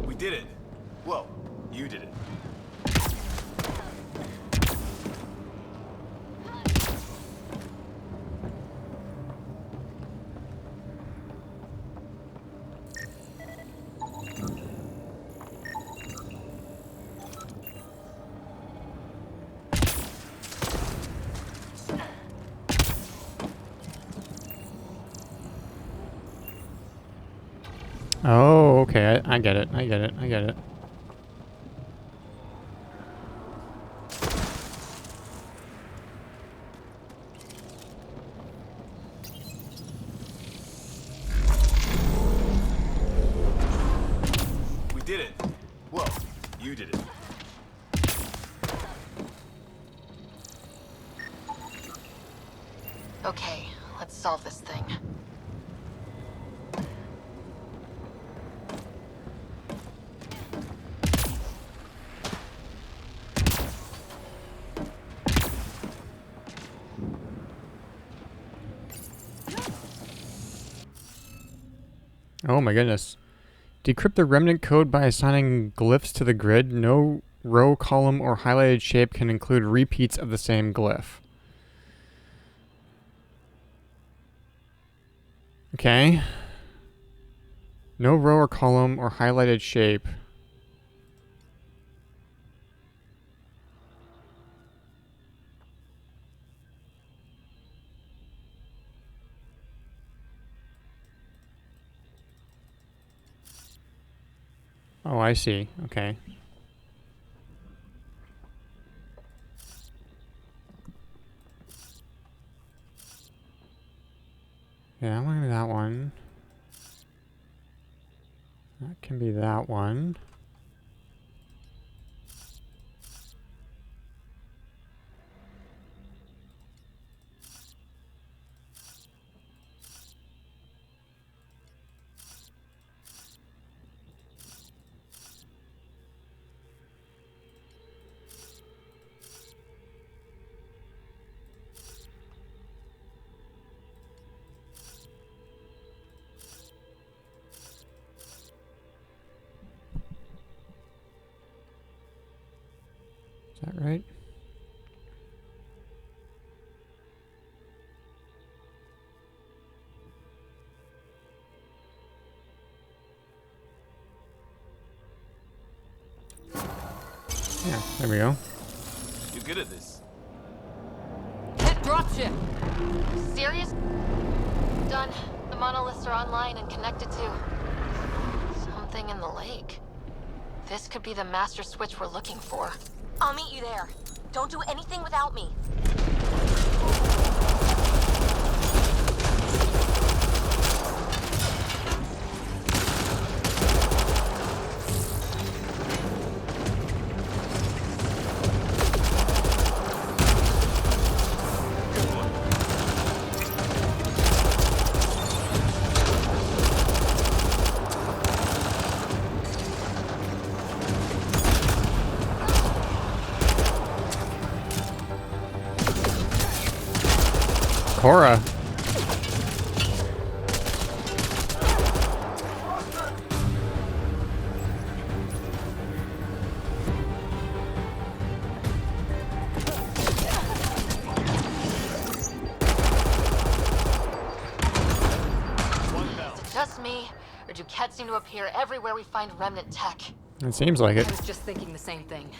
We did it. Well, you did it. Oh, okay. I get it. I get it. I get it. We did it. Well, you did it. Okay, let's solve this thing. Oh my goodness. Decrypt the remnant code by assigning glyphs to the grid. No row, column, or highlighted shape can include repeats of the same glyph. Okay. No row or column or highlighted shape. Oh, I see. Okay. Yeah, I want to be that one. That can be that one. Is that right? Yeah, there we go. You're good at this. Hit dropship! Serious? Done. The monoliths are online and connected to something in the lake. This could be the master switch we're looking for. I'll meet you there. Don't do anything without me. Cora. Is it just me, or do Kett seem to appear everywhere we find remnant tech? It seems like I it. was just thinking the same thing.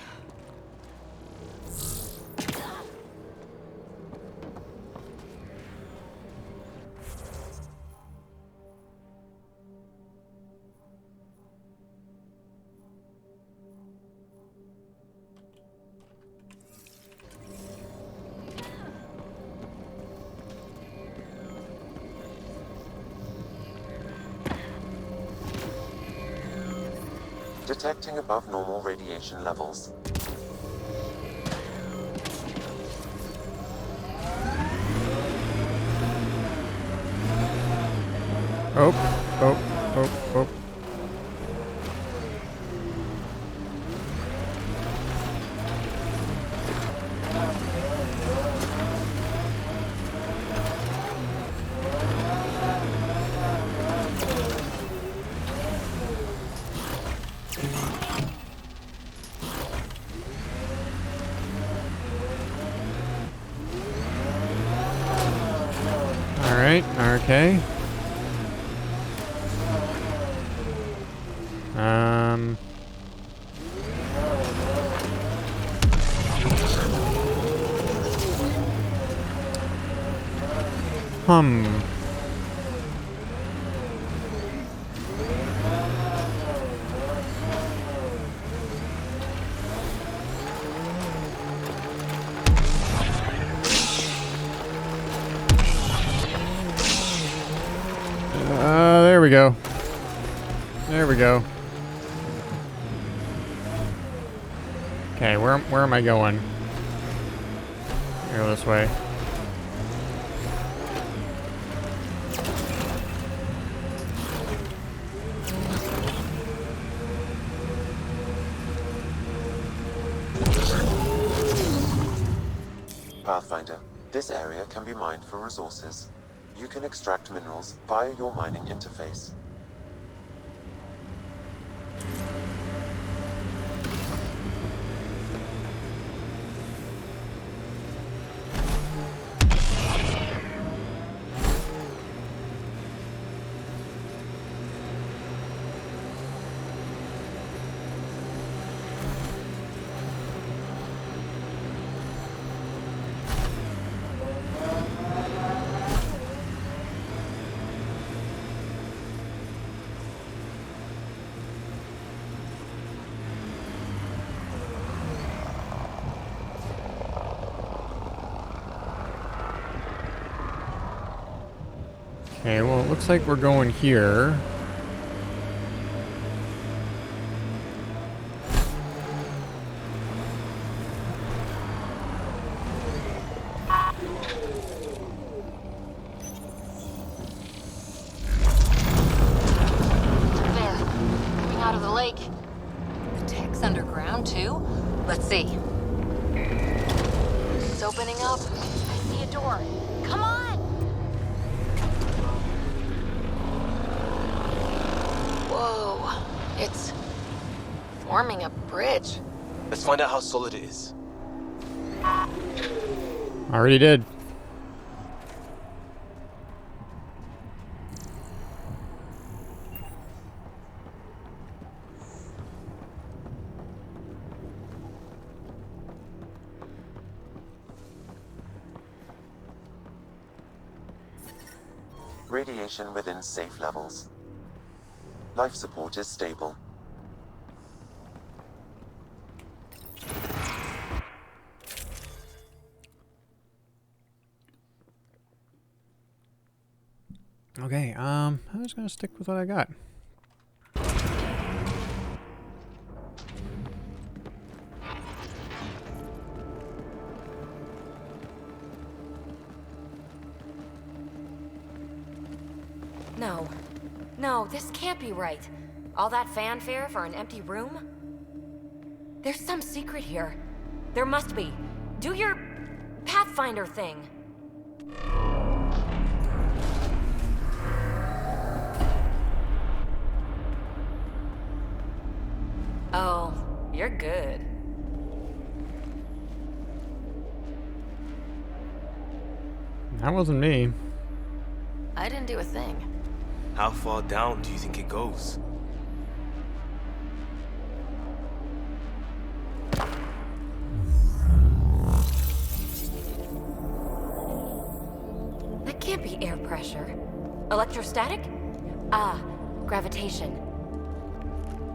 Detecting above normal radiation levels. Oh, oh, oh, oh. Alright, okay. Hmm. There we go. There we go. Okay, where am I going? Go this way. Pathfinder, this area can be mined for resources. You can extract minerals via your mining interface. Okay, well, it looks like we're going here. There, coming out of the lake. The tech's underground too? Let's see. It's opening up. I see a door. Come on! Whoa, it's forming a bridge. Let's find out how solid it is. Already did. Radiation within safe levels. Life support is stable. Okay, I'm just gonna stick with what I got. No. No, this can't be right. All that fanfare for an empty room? There's some secret here. There must be. Do your Pathfinder thing. Oh, you're good. That wasn't me. I didn't do a thing. How far down do you think it goes? That can't be air pressure. Electrostatic? Ah, gravitation.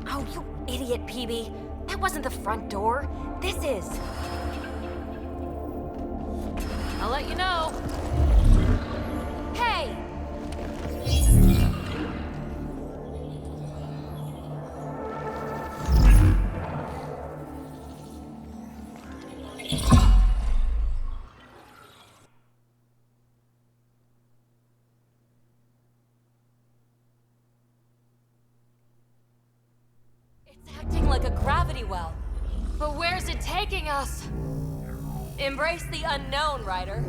Oh, you idiot, PB. That wasn't the front door. This is. I'll let you know. Hey! It's acting like a gravity well. But where's it taking us? Embrace the unknown, Ryder.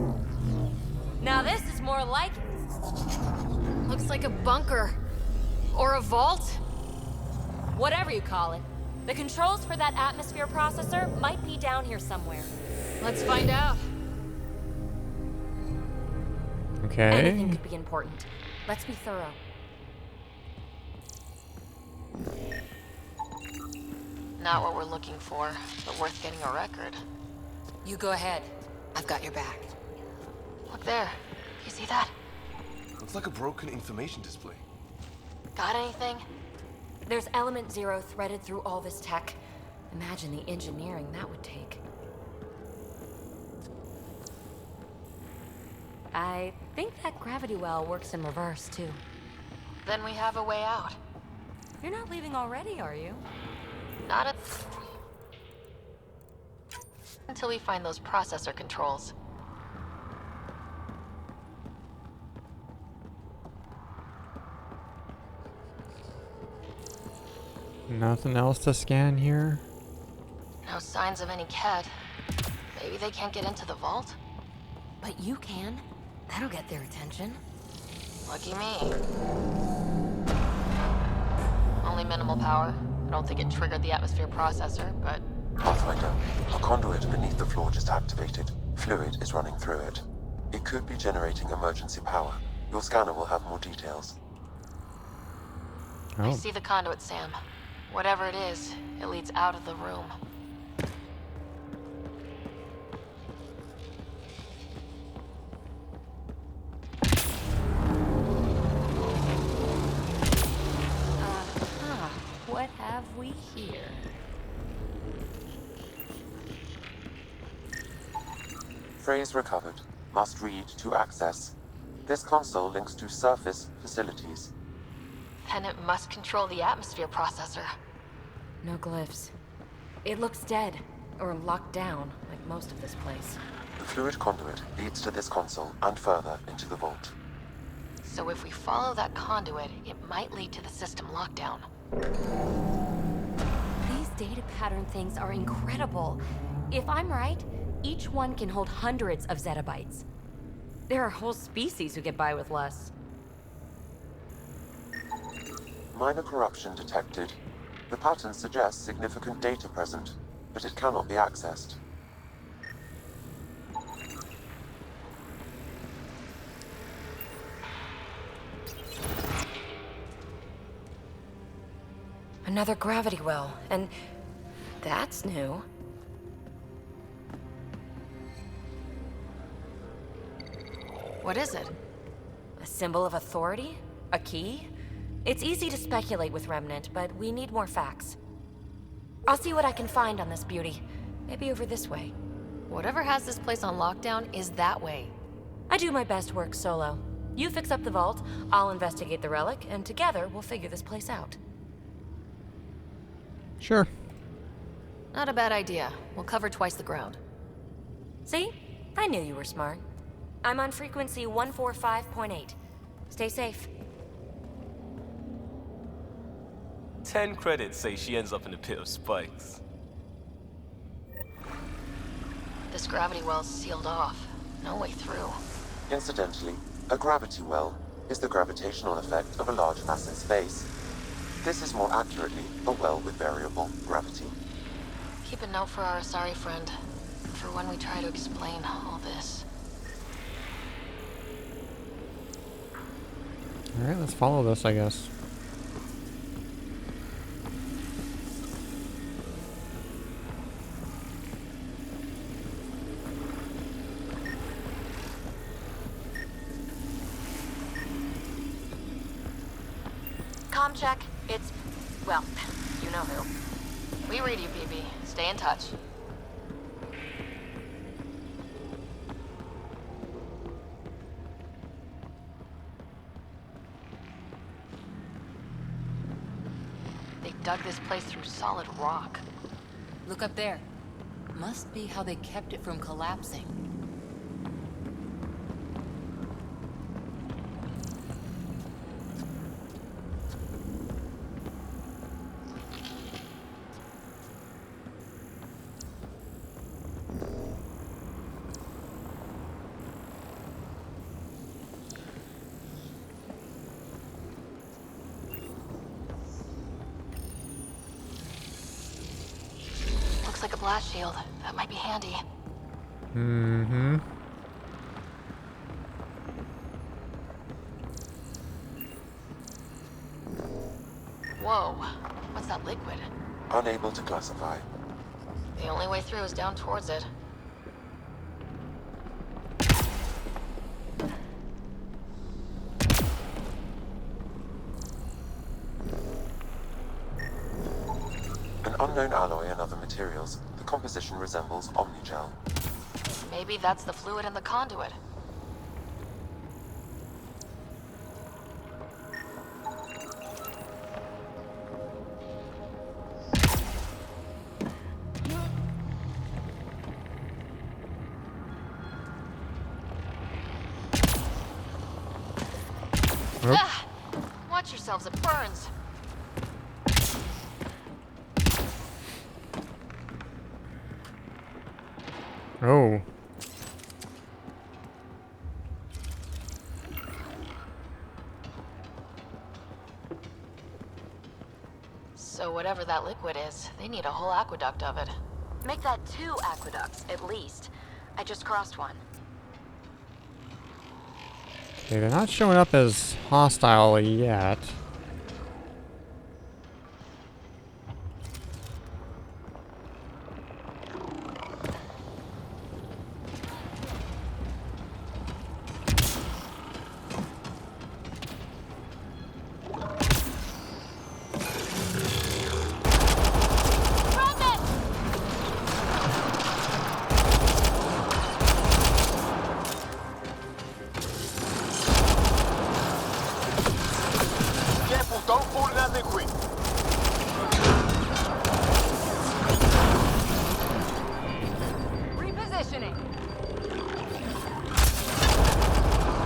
Now this is more like it. Looks like a bunker. Or a vault? Whatever you call it. The controls for that atmosphere processor might be down here somewhere. Let's find out. Anything Okay. could be important. Let's be thorough. Not what we're looking for, but worth getting a record. You go ahead. I've got your back. Look there. You see that? Looks like a broken information display. Got anything? There's element 0 threaded through all this tech. Imagine the engineering that would take. I think that gravity well works in reverse, too. Then we have a way out. You're not leaving already, are you? Not a... until we find those processor controls. Nothing else to scan here? No signs of any Ket. Maybe they can't get into the vault? But you can. That'll get their attention. Lucky me. Only minimal power. I don't think it triggered the atmosphere processor, but... Pathfinder, a conduit beneath the floor just activated. Fluid is running through it. It could be generating emergency power. Your scanner will have more details. I Oh. see the conduit, Sam. Whatever it is, it leads out of the room. What have we here? Phrase recovered. Must read to access. This console links to surface facilities. Then it must control the atmosphere processor. No glyphs. It looks dead, or locked down, like most of this place. The fluid conduit leads to this console and further into the vault. So if we follow that conduit, it might lead to the system lockdown. These data pattern things are incredible. If I'm right, each one can hold hundreds of zettabytes. There are whole species who get by with less. Minor corruption detected. The pattern suggests significant data present, but it cannot be accessed. Another gravity well, and that's new. What is it? A symbol of authority? A key? It's easy to speculate with Remnant, but we need more facts. I'll see what I can find on this beauty. Maybe over this way. Whatever has this place on lockdown is that way. I do my best work solo. You fix up the vault, I'll investigate the relic, and together we'll figure this place out. Sure. Not a bad idea. We'll cover twice the ground. See? I knew you were smart. I'm on frequency 145.8. Stay safe. 10 credits say she ends up in a pit of spikes. This gravity well's sealed off. No way through. Incidentally, a gravity well is the gravitational effect of a large mass in space. This is more accurately a well with variable gravity. Keep a note for our Asari friend, for when we try to explain all this. Alright, let's follow this, I guess. Comm check. It's... well, you know who. We read you, BB. Stay in touch. They dug this place through solid rock. Look up there. Must be how they kept it from collapsing. Looks like a blast shield. That might be handy. Mm-hmm. Whoa. What's that liquid? Unable to classify. The only way through is down towards it. An unknown alloy and other materials. The composition resembles omnigel. Maybe that's the fluid in the conduit. Nope. Ah! Watch yourselves, it burns. Oh. So whatever that liquid is, they need a whole aqueduct of it. Make that 2 aqueducts, at least. I just crossed one. Okay, they're not showing up as hostile yet. Careful, don't fall in that liquid. Repositioning.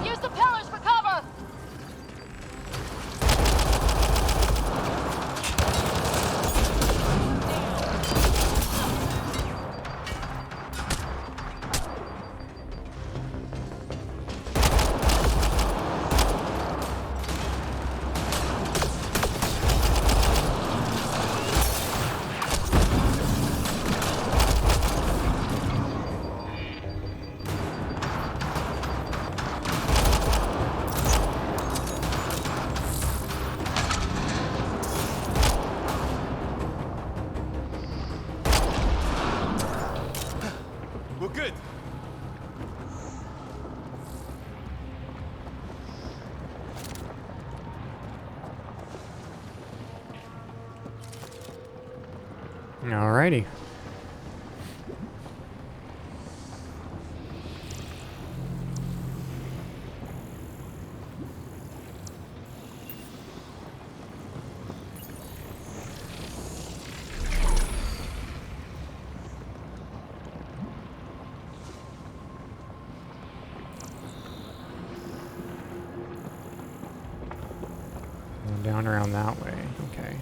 Use the pillars for cover! We're good. Alrighty. down around that way. Okay.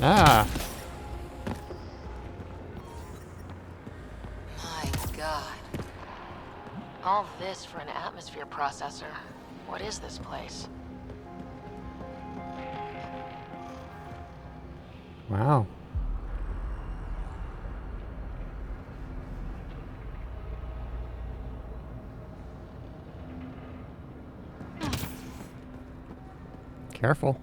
Ah! My God. All this for an atmosphere processor. What is this place? Wow. Careful.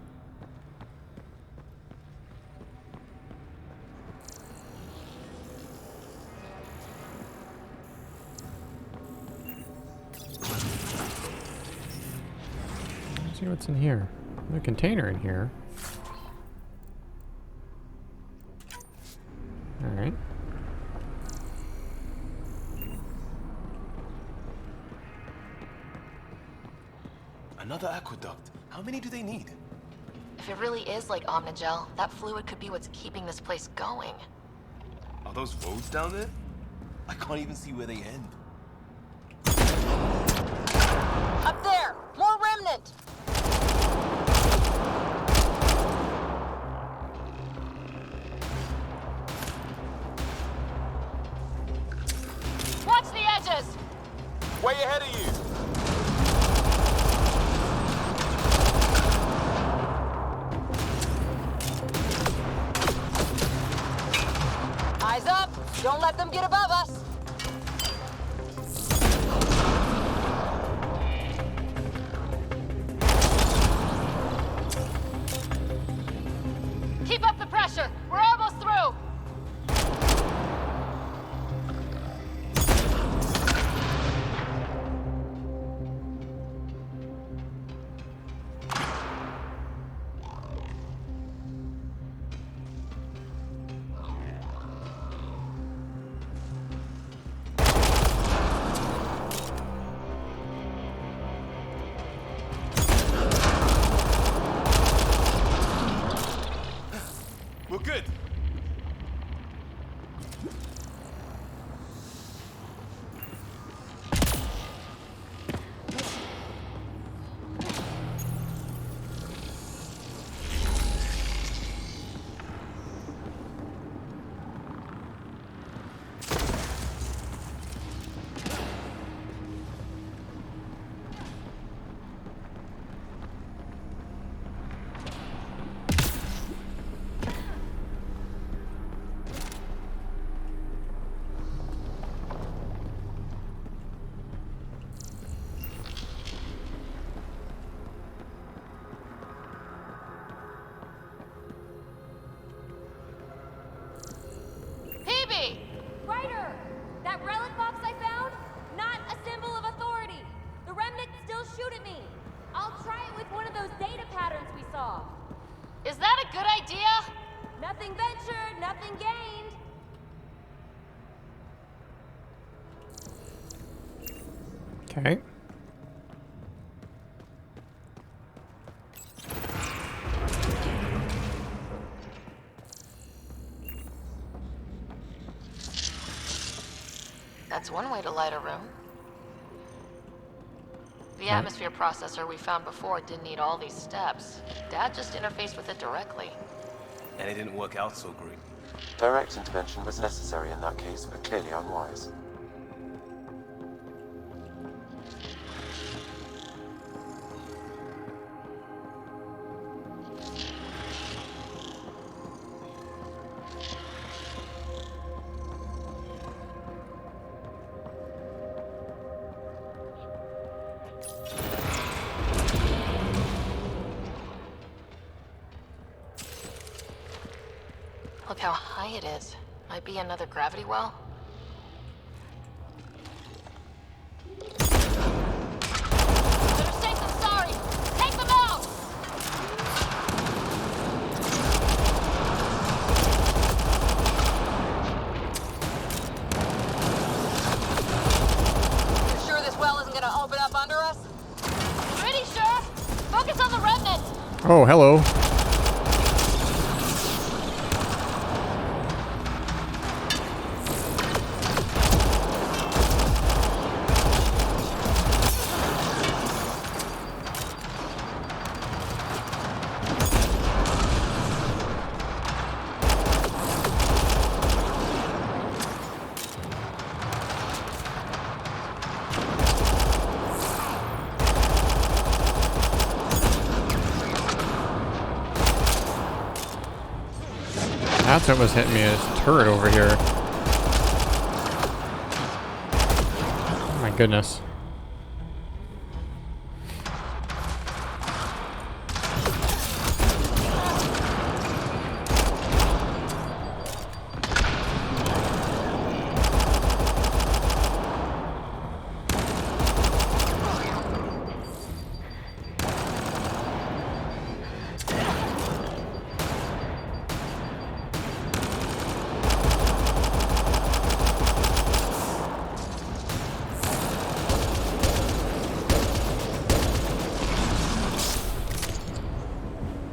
Let's see what's in here. There's a container in here. Alright. Another aqueduct. How many do they need? If it really is like Omnigel, that fluid could be what's keeping this place going. Are those roads down there? I can't even see where they end. Up there! More remnant! Watch the edges! Way ahead of you! Eyes up! Don't let them get above us! Keep up the pressure! We're almost through! We're good. Ryder! That relic box I found? Not a symbol of authority. The remnants still shoot at me. I'll try it with one of those data patterns we saw. Is that a good idea? Nothing ventured, nothing gained. Okay. That's one way to light a room. The atmosphere processor we found before didn't need all these steps. Dad just interfaced with it directly. And it didn't work out so great. Direct intervention was necessary in that case, but clearly unwise. Look how high it is. Might be another gravity well. Better safe than sorry! Take them out! Oh, hello. That's what was hitting me, this turret over here. Oh my goodness.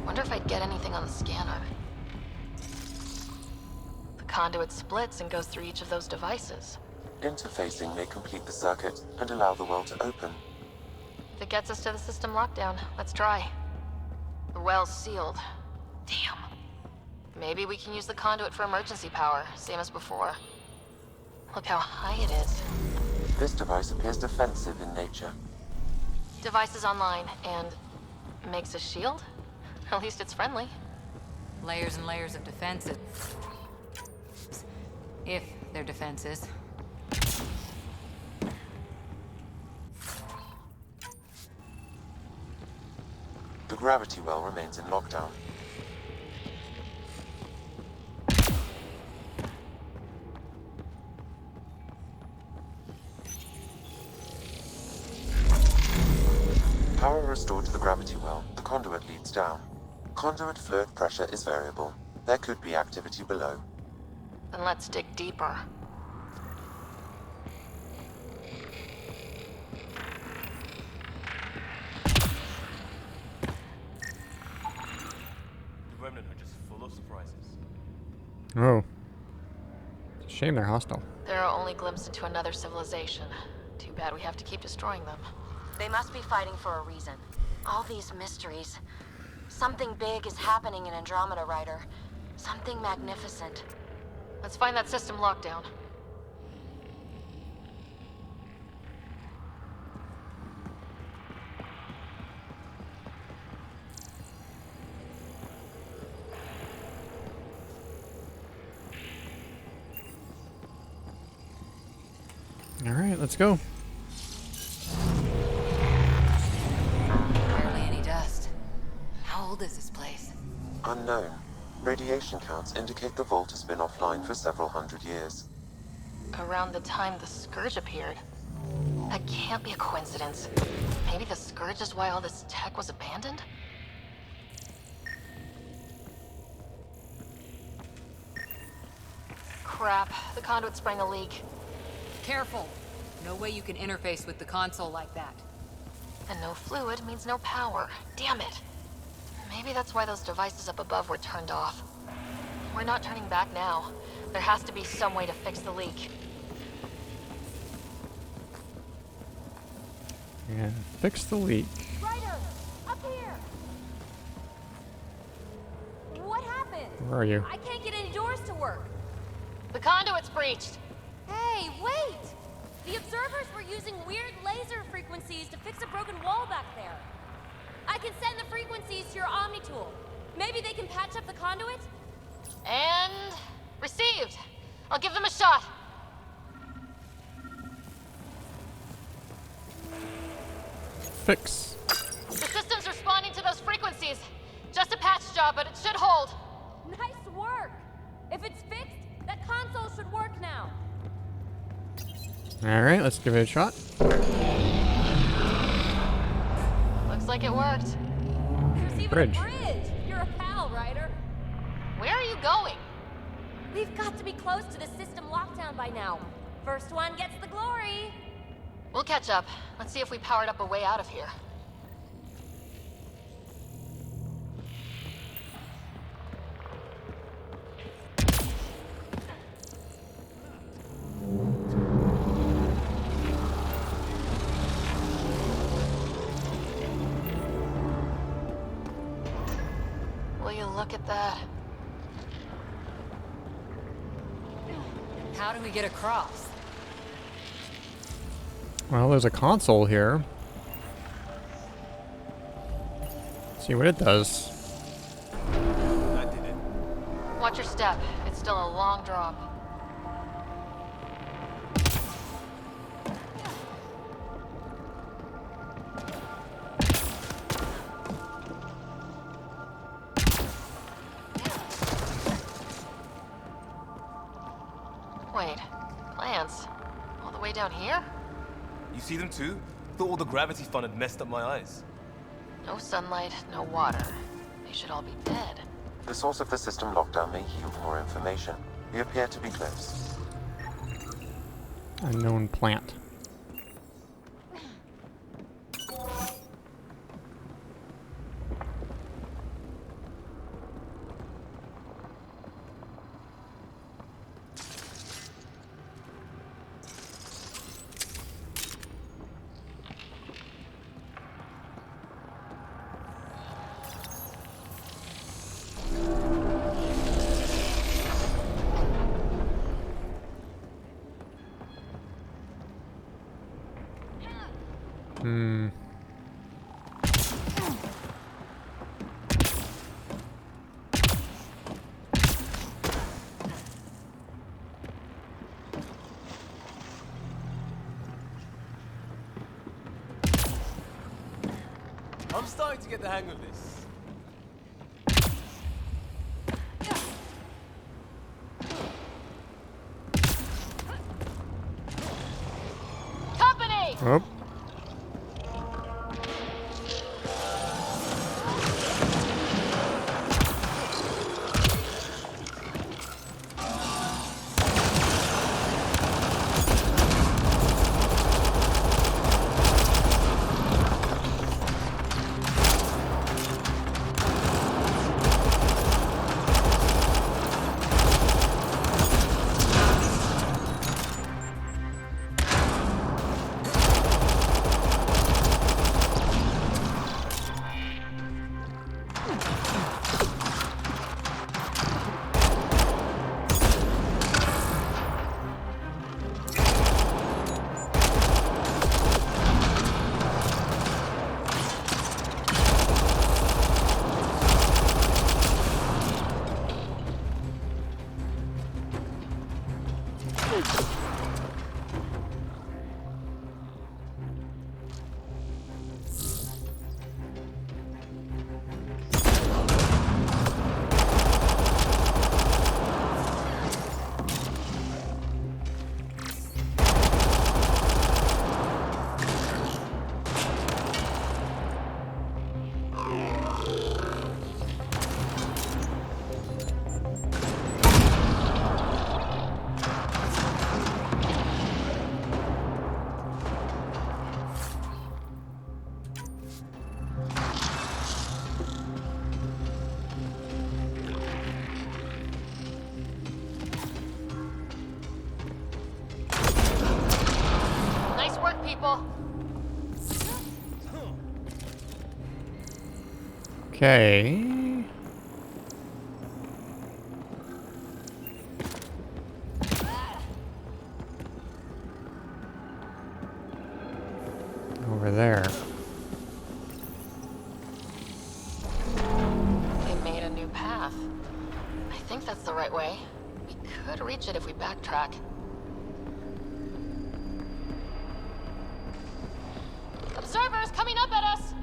Wonder if I'd get anything on the scanner. The conduit splits and goes through each of those devices. Interfacing may complete the circuit and allow the well to open. If it gets us to the system lockdown, let's try. The well's sealed. Damn. Maybe we can use the conduit for emergency power, same as before. Look how high it is. This device appears defensive in nature. Device is online, and makes a shield? At least it's friendly. Layers and layers of defenses. If they're defenses. The gravity well remains in lockdown. Power restored to the gravity well. The conduit leads down. Conduit fluid pressure is variable. There could be activity below. Then let's dig deeper. The Remnant are just full of surprises. Oh. It's a shame they're hostile. They're our only glimpse into another civilization. Too bad we have to keep destroying them. They must be fighting for a reason. All these mysteries. Something big is happening in Andromeda, Ryder. Something magnificent. Let's find that system lockdown. Alright, let's go. Barely any dust. How old is this place? Unknown. Radiation counts indicate the vault has been offline for several hundred years. Around the time the Scourge appeared. That can't be a coincidence. Maybe the Scourge is why all this tech was abandoned? Crap, the conduit sprang a leak. Careful. No way you can interface with the console like that. And no fluid means no power. Damn it. Maybe that's why those devices up above were turned off. We're not turning back now. There has to be some way to fix the leak. Yeah, fix the leak. Ryder! Up here! What happened? Where are you? I can't get any doors to work. The conduit's breached. Hey, wait! The observers were using weird laser frequencies to fix a broken wall back there. I can send the frequencies to your Omni tool. Maybe they can patch up the conduit? And received. I'll give them a shot. Fix. The system's responding to those frequencies. Just a patch job, but it should hold. Nice work! If it's fixed, that console should work now. Alright, let's give it a shot. Looks like it worked. There's even Bridge. a bridge! You're a pal, Ryder. Where are you going? We've got to be close to the system lockdown by now. First one gets the glory. We'll catch up. Let's see if we powered up a way out of here. you look at that? How do we get across? Well, there's a console here. Let's see what it does. That did it. Watch your step. It's still a long drop. Wait, plants? All the way down here? You see them too? Thought all the gravity fun had messed up my eyes. No sunlight, no water. They should all be dead. The source of the system lockdown may yield more information. We appear to be close. Unknown plant. Hmm. I'm starting to get the hang of this. Company! Oh. Nice work, people. Okay. Over there. They made a new path. I think that's the right way. We could reach it if we backtrack. Observers coming up at us!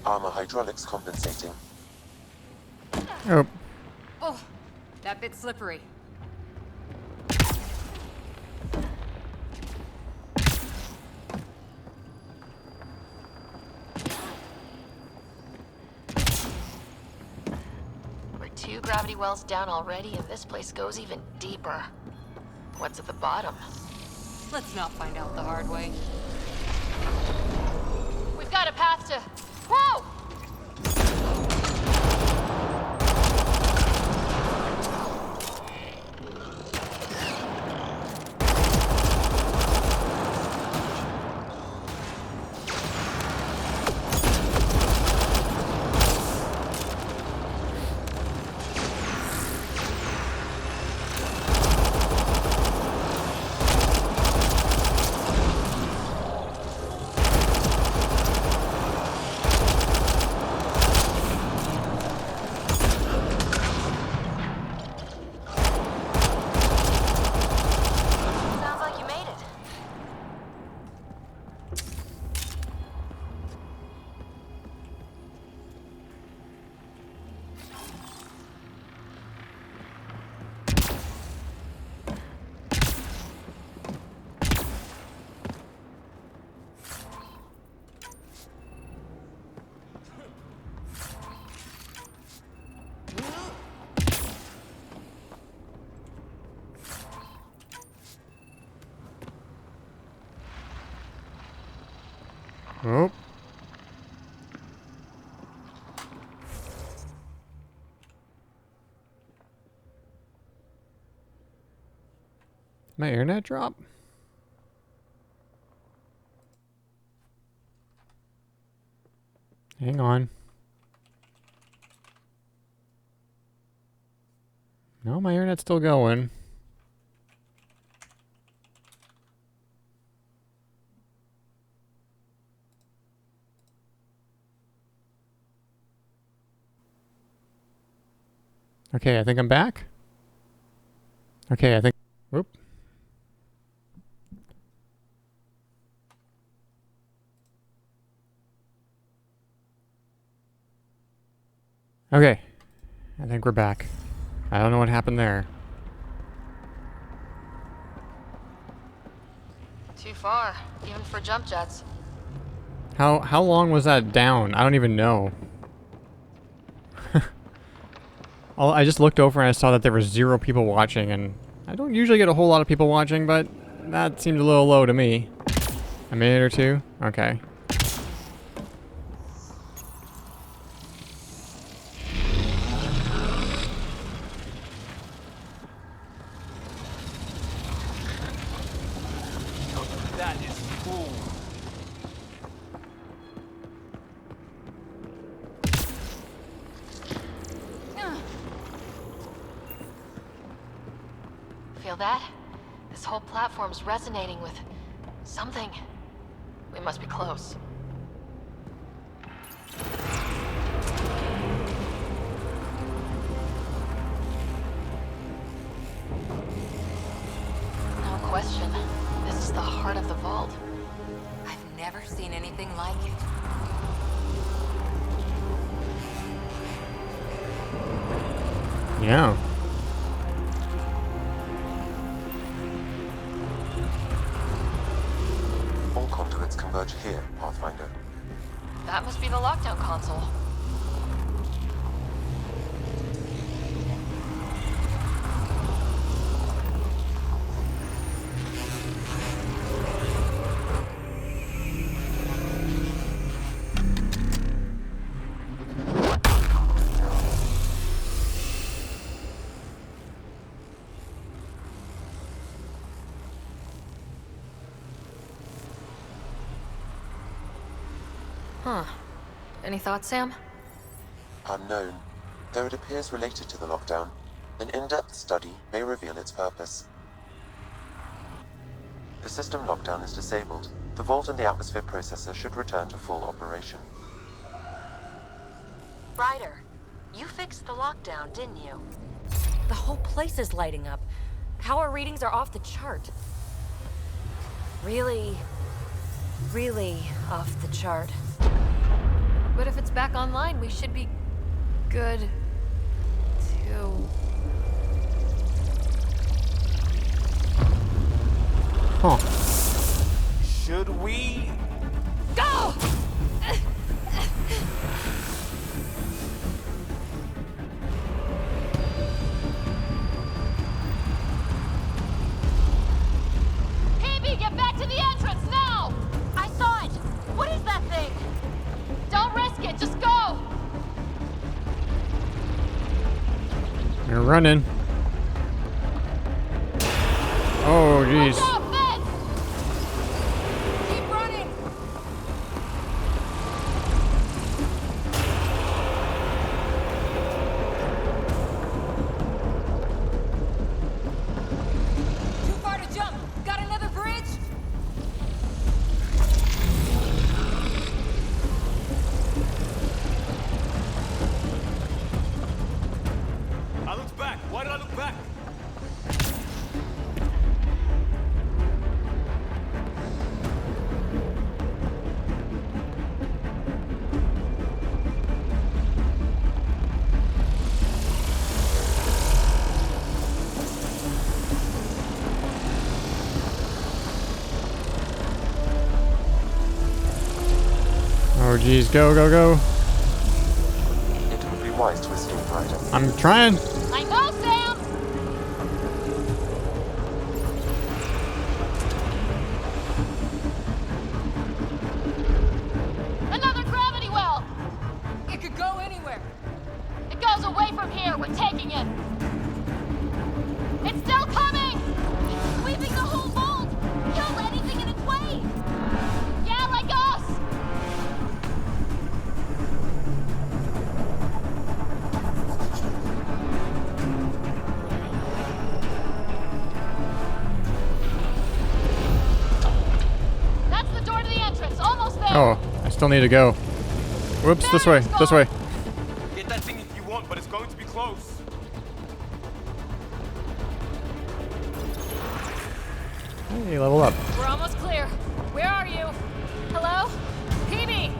Armor hydraulics compensating. Oh. Oh, that bit's slippery. We're 2 gravity wells down already, and this place goes even deeper. What's at the bottom? Let's not find out the hard way. We've got a path to... Whoa! Sounds like you made it. Oh. My internet drop? Hang on. No, my internet's still going. Okay, I think I'm back. Okay, I think... Whoop. Okay, I think we're back. I don't know what happened there. Too far, even for jump jets. How long was that down? I don't even know. I just looked over and I saw that there were 0 people watching, and I don't usually get a whole lot of people watching, but that seemed a little low to me. A minute or 2? Okay. That is cool. Feel that? This whole platform's resonating with something. We must be close. No question. This is the heart of the vault. I've never seen anything like it. Yeah. All conduits converge here, Pathfinder. That must be the lockdown console. Huh. Any thoughts, Sam? Unknown. Though it appears related to the lockdown, an in-depth study may reveal its purpose. The system lockdown is disabled. The vault and the atmosphere processor should return to full operation. Ryder, you fixed the lockdown, didn't you? The whole place is lighting up. Power readings are off the chart. Really off the chart. But if it's back online, we should be good too. Huh. Should we? Go! Phoebe, get back to the entrance now! I saw it! What is that thing? Don't risk it, just go! You're running. Oh, jeez. Watch out, Finn! Keep running! Too far to jump. Got another bridge? I looked back. Why did I look back? Oh, jeez. Go, go, go. It would be wise to escape, Ryder. I'm trying. I know, Sam! Another gravity well! It could go anywhere. It goes away from here. We're taking it. It's still coming! It's sweeping the whole vault! Kill anything in its way! Yeah, like us! That's the door to the entrance. Almost there! Oh, I still need to go. Whoops, this way, this way. Get that thing if you want, but it's going to be close. Hey, level up. We're almost clear. Where are you? Hello? Phoebe!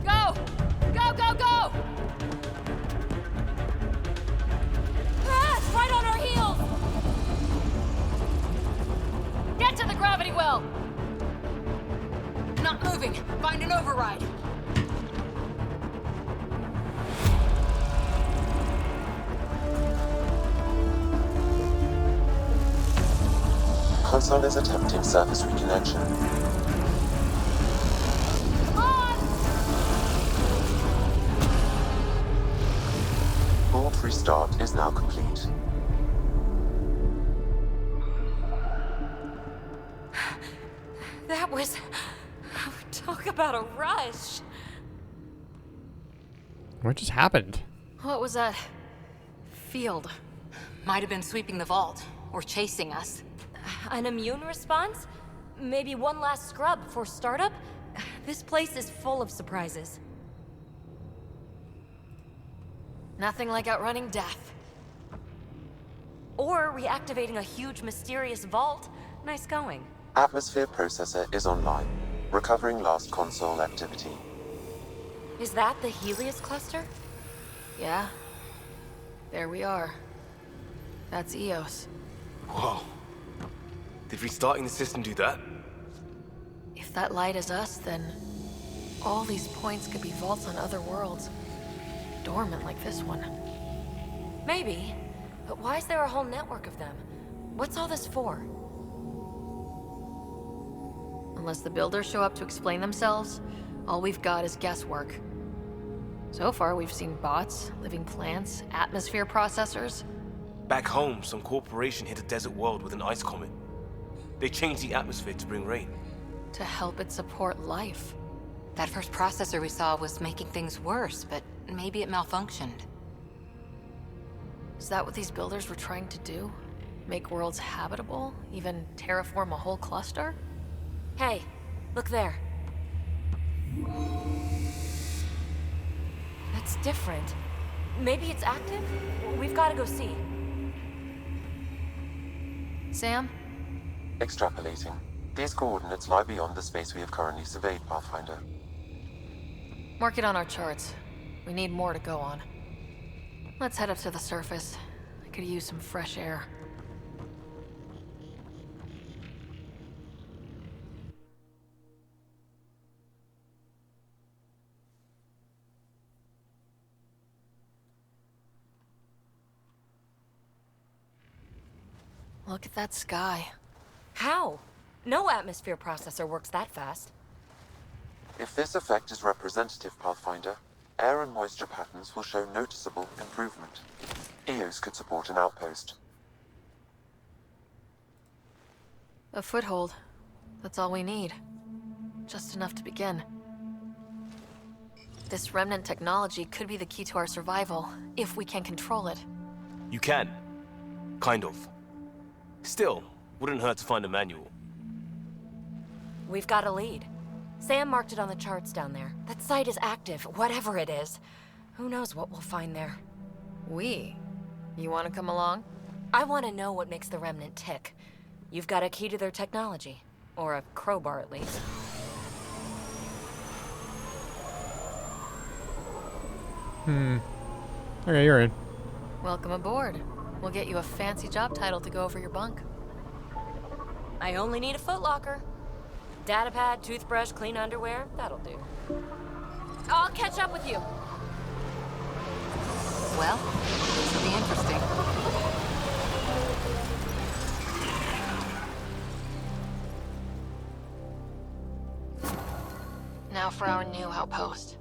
Go! Go, go, go! Ah, it's right on our heels! Get to the gravity well! Not moving. Find an override. Console is attempting surface reconnection. Come on! Vault restart is now complete. That was... Talk about a rush. What just happened? What was that? Field. Might have been sweeping the vault. Or chasing us. An immune response? Maybe one last scrub for startup? This place is full of surprises. Nothing like outrunning death. Or reactivating a huge mysterious vault. Nice going. Atmosphere processor is online. Recovering last console activity. Is that the Helios cluster? Yeah. There we are. That's Eos. Whoa. Did restarting the system do that? If that light is us, then all these points could be vaults on other worlds. Dormant like this one. Maybe. But why is there a whole network of them? What's all this for? Unless the builders show up to explain themselves, all we've got is guesswork. So far, we've seen bots, living plants, atmosphere processors. Back home, some corporation hit a desert world with an ice comet. They changed the atmosphere to bring rain. To help it support life. That first processor we saw was making things worse, but maybe it malfunctioned. Is that what these builders were trying to do? Make worlds habitable? Even terraform a whole cluster? Hey, look there. That's different. Maybe it's active? We've got to go see. Sam? Extrapolating. These coordinates lie beyond the space we have currently surveyed, Pathfinder. Mark it on our charts. We need more to go on. Let's head up to the surface. I could use some fresh air. Look at that sky. How? No atmosphere processor works that fast. If this effect is representative, Pathfinder, air and moisture patterns will show noticeable improvement. Eos could support an outpost. A foothold. That's all we need. Just enough to begin. This remnant technology could be the key to our survival, if we can control it. You can. Kind of. Still, wouldn't hurt to find a manual. We've got a lead. Sam marked it on the charts down there. That site is active, whatever it is. Who knows what we'll find there. We? You want to come along? I want to know what makes the remnant tick. You've got a key to their technology. Or a crowbar, at least. Okay, you're in. Welcome aboard. We'll get you a fancy job title to go over your bunk. I only need a footlocker. Datapad, toothbrush, clean underwear, that'll do. I'll catch up with you. Well, this will be interesting. Now for our new outpost.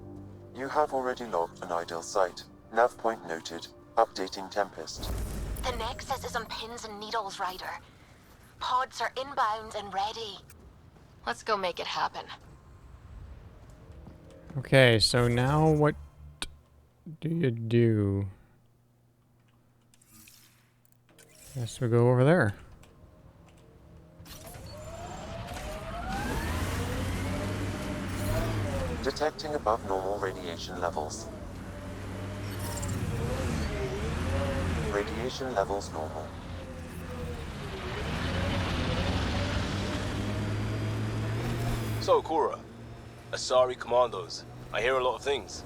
You have already logged an ideal site. Nav point noted. Updating Tempest. The Nexus is on pins and needles, Ryder. Pods are inbound and ready. Let's go make it happen. Okay, so now what do you do? Guess we go over there. Detecting above normal radiation levels. Radiation levels normal. So, Cora, Asari Commandos. I hear a lot of things.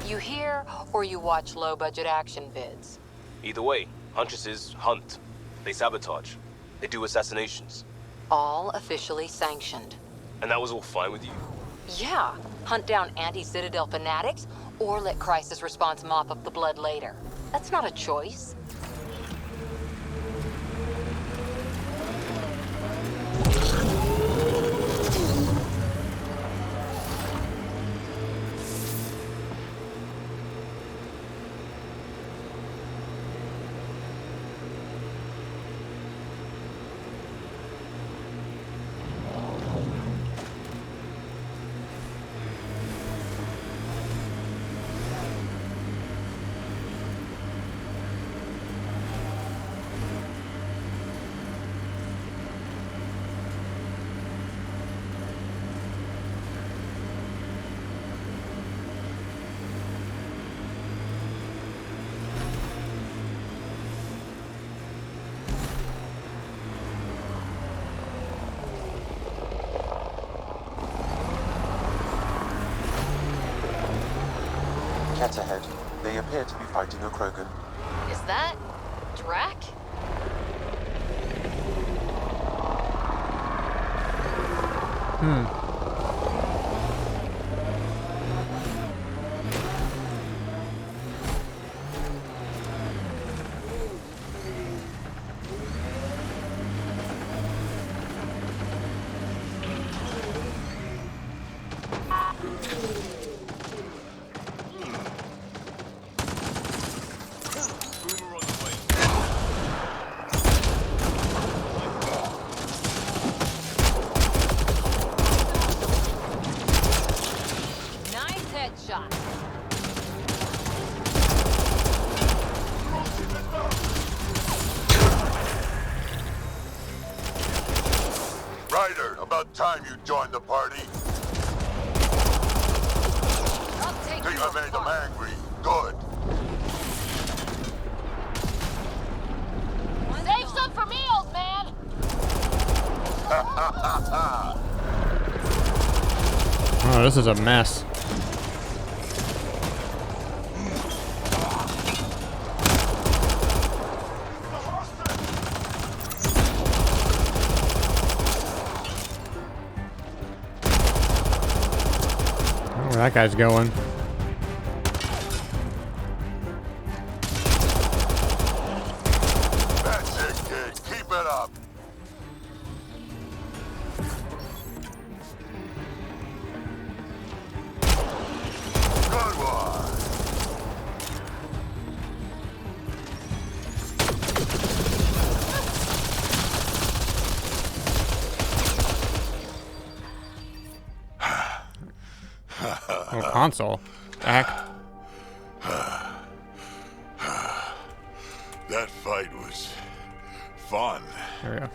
You hear or you watch low-budget action vids? Either way, Huntresses hunt. They sabotage. They do assassinations. All officially sanctioned. And that was all fine with you? Yeah, hunt down anti-Citadel fanatics, or let crisis response mop up the blood later. That's not a choice. Cat ahead. They appear to be fighting a Krogan. Is that Drac? Nice headshot. Ryder, about time you joined the party. I'll take Think you I made them apart. angry. Good. Save some for me, old man! Oh, this is a mess. Where that guy's going. That's it, kid. Keep it up. Good one. Oh, console. Back. That fight was fun. There we go.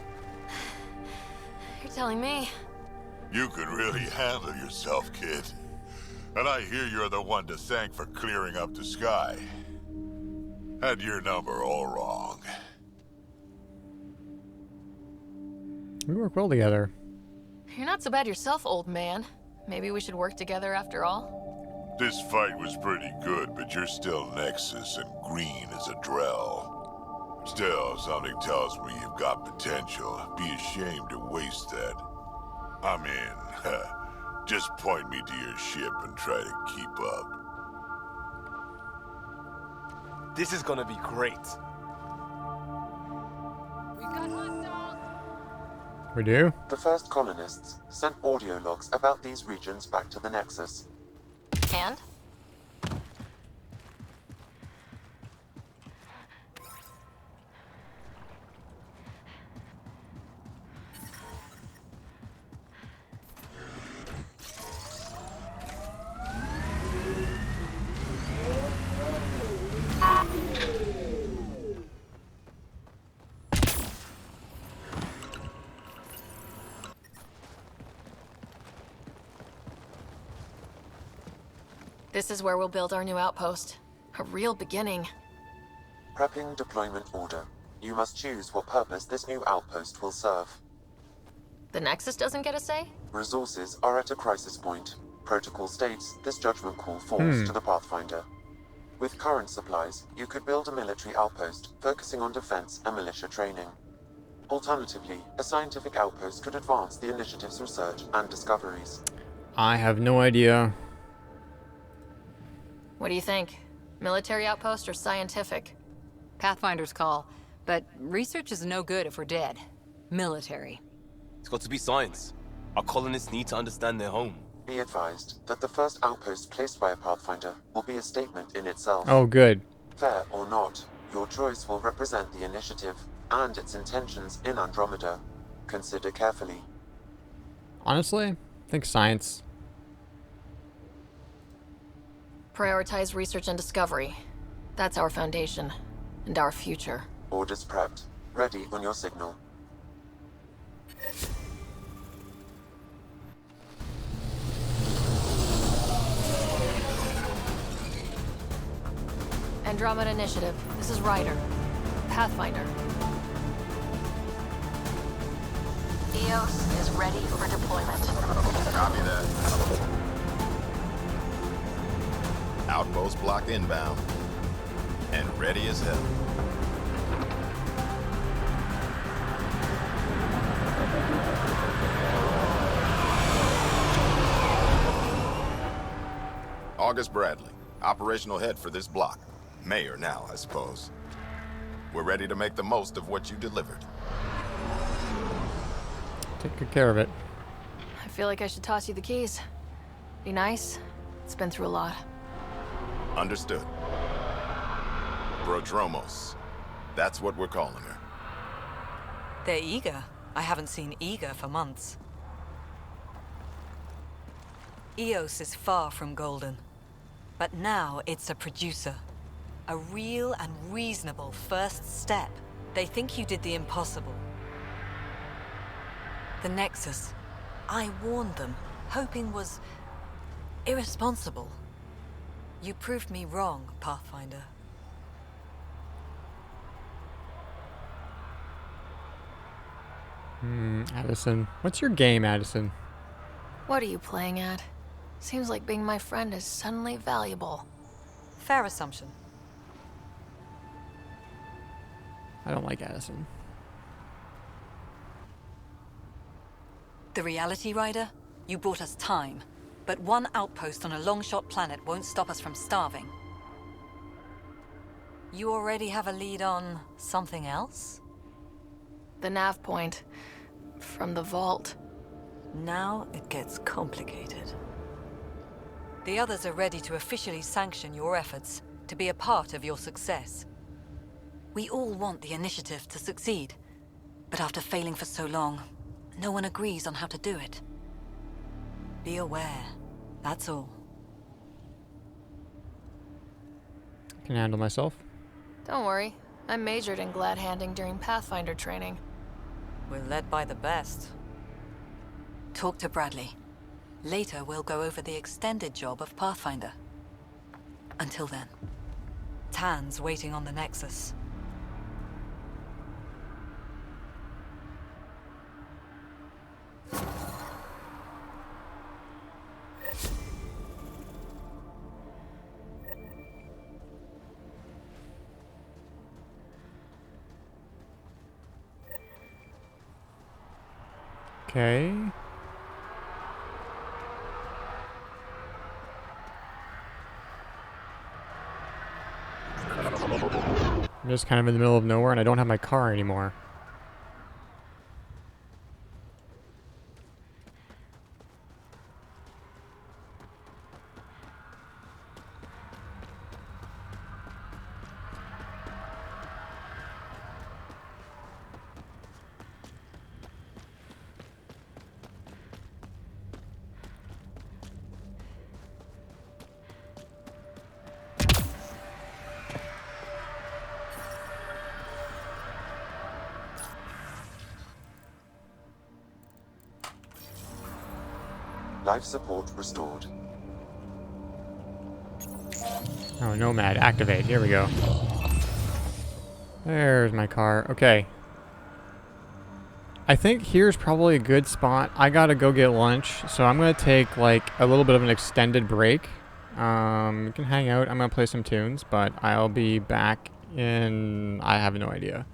You're telling me. You can really handle yourself, kid. And I hear you're the one to thank for clearing up the sky. Had your number all wrong. We work well together. You're not so bad yourself, old man. Maybe we should work together after all? This fight was pretty good, but you're still Nexus and green as a Drell. Still, something tells me you've got potential. Be ashamed to waste that. I mean, just point me to your ship and try to keep up. This is gonna be great. We do? The first colonists sent audio logs about these regions back to the Nexus. And? This is where we'll build our new outpost. A real beginning. Prepping deployment order. You must choose what purpose this new outpost will serve. The Nexus doesn't get a say? Resources are at a crisis point. Protocol states this judgment call falls to the Pathfinder. With current supplies, you could build a military outpost, focusing on defense and militia training. Alternatively, a scientific outpost could advance the initiative's research and discoveries. I have no idea. What do you think? Military outpost or scientific? Pathfinder's call. But research is no good if we're dead. Military. It's got to be science. Our colonists need to understand their home. Be advised that the first outpost placed by a Pathfinder will be a statement in itself. Oh, good. Fair or not, your choice will represent the initiative and its intentions in Andromeda. Consider carefully. Honestly, I think science. Prioritize research and discovery. That's our foundation. And our future. Orders prepped. Ready on your signal. Andromeda Initiative. This is Ryder. Pathfinder. EOS is ready for deployment. Copy that. Outpost block inbound. And ready as hell. August Bradley, operational head for this block. Mayor now, I suppose. We're ready to make the most of what you delivered. Take good care of it. I feel like I should toss you the keys. Be nice. It's been through a lot. Understood. Prodromos. That's what we're calling her. They're eager. I haven't seen eager for months. EOS is far from golden. But now it's a producer. A real and reasonable first step. They think you did the impossible. The Nexus. I warned them, hoping was irresponsible. You proved me wrong, Pathfinder. Addison. What's your game, Addison? What are you playing at? Seems like being my friend is suddenly valuable. Fair assumption. I don't like Addison. The reality rider? You bought us time. But one outpost on a long-shot planet won't stop us from starving. You already have a lead on something else? The nav point. From the vault. Now it gets complicated. The others are ready to officially sanction your efforts, to be a part of your success. We all want the initiative to succeed, but after failing for so long, no one agrees on how to do it. Be aware, that's all. Can handle myself. Don't worry, I majored in glad handing during Pathfinder training. We're led by the best. Talk to Bradley. Later, we'll go over the extended job of Pathfinder. Until then, Tan's waiting on the Nexus. Okay. I'm just kind of in the middle of nowhere and I don't have my car anymore. Life support restored. Oh, Nomad, activate. Here we go. There's my car. Okay. I think here's probably a good spot. I gotta go get lunch, so I'm gonna take like a little bit of an extended break. You can hang out. I'm gonna play some tunes, but I'll be back in, I have no idea,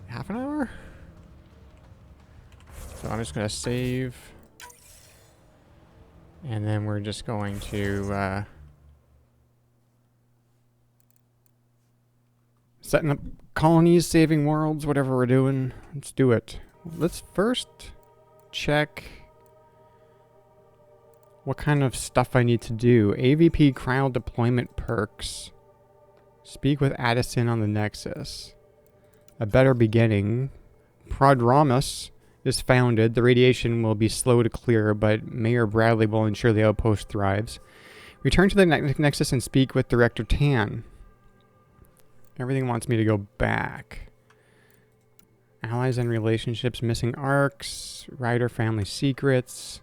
half an hour? So I'm just gonna save. And then we're just going to setting up colonies, saving worlds, whatever we're doing. Let's do it. Let's first check what kind of stuff I need to do. AVP cryo deployment perks. Speak with Addison on the Nexus. A better beginning. Prodromus is founded. The radiation will be slow to clear, but Mayor Bradley will ensure the outpost thrives. Return to the Nexus and speak with Director Tan. Everything wants me to go back. Allies and relationships, missing arcs, Ryder family secrets.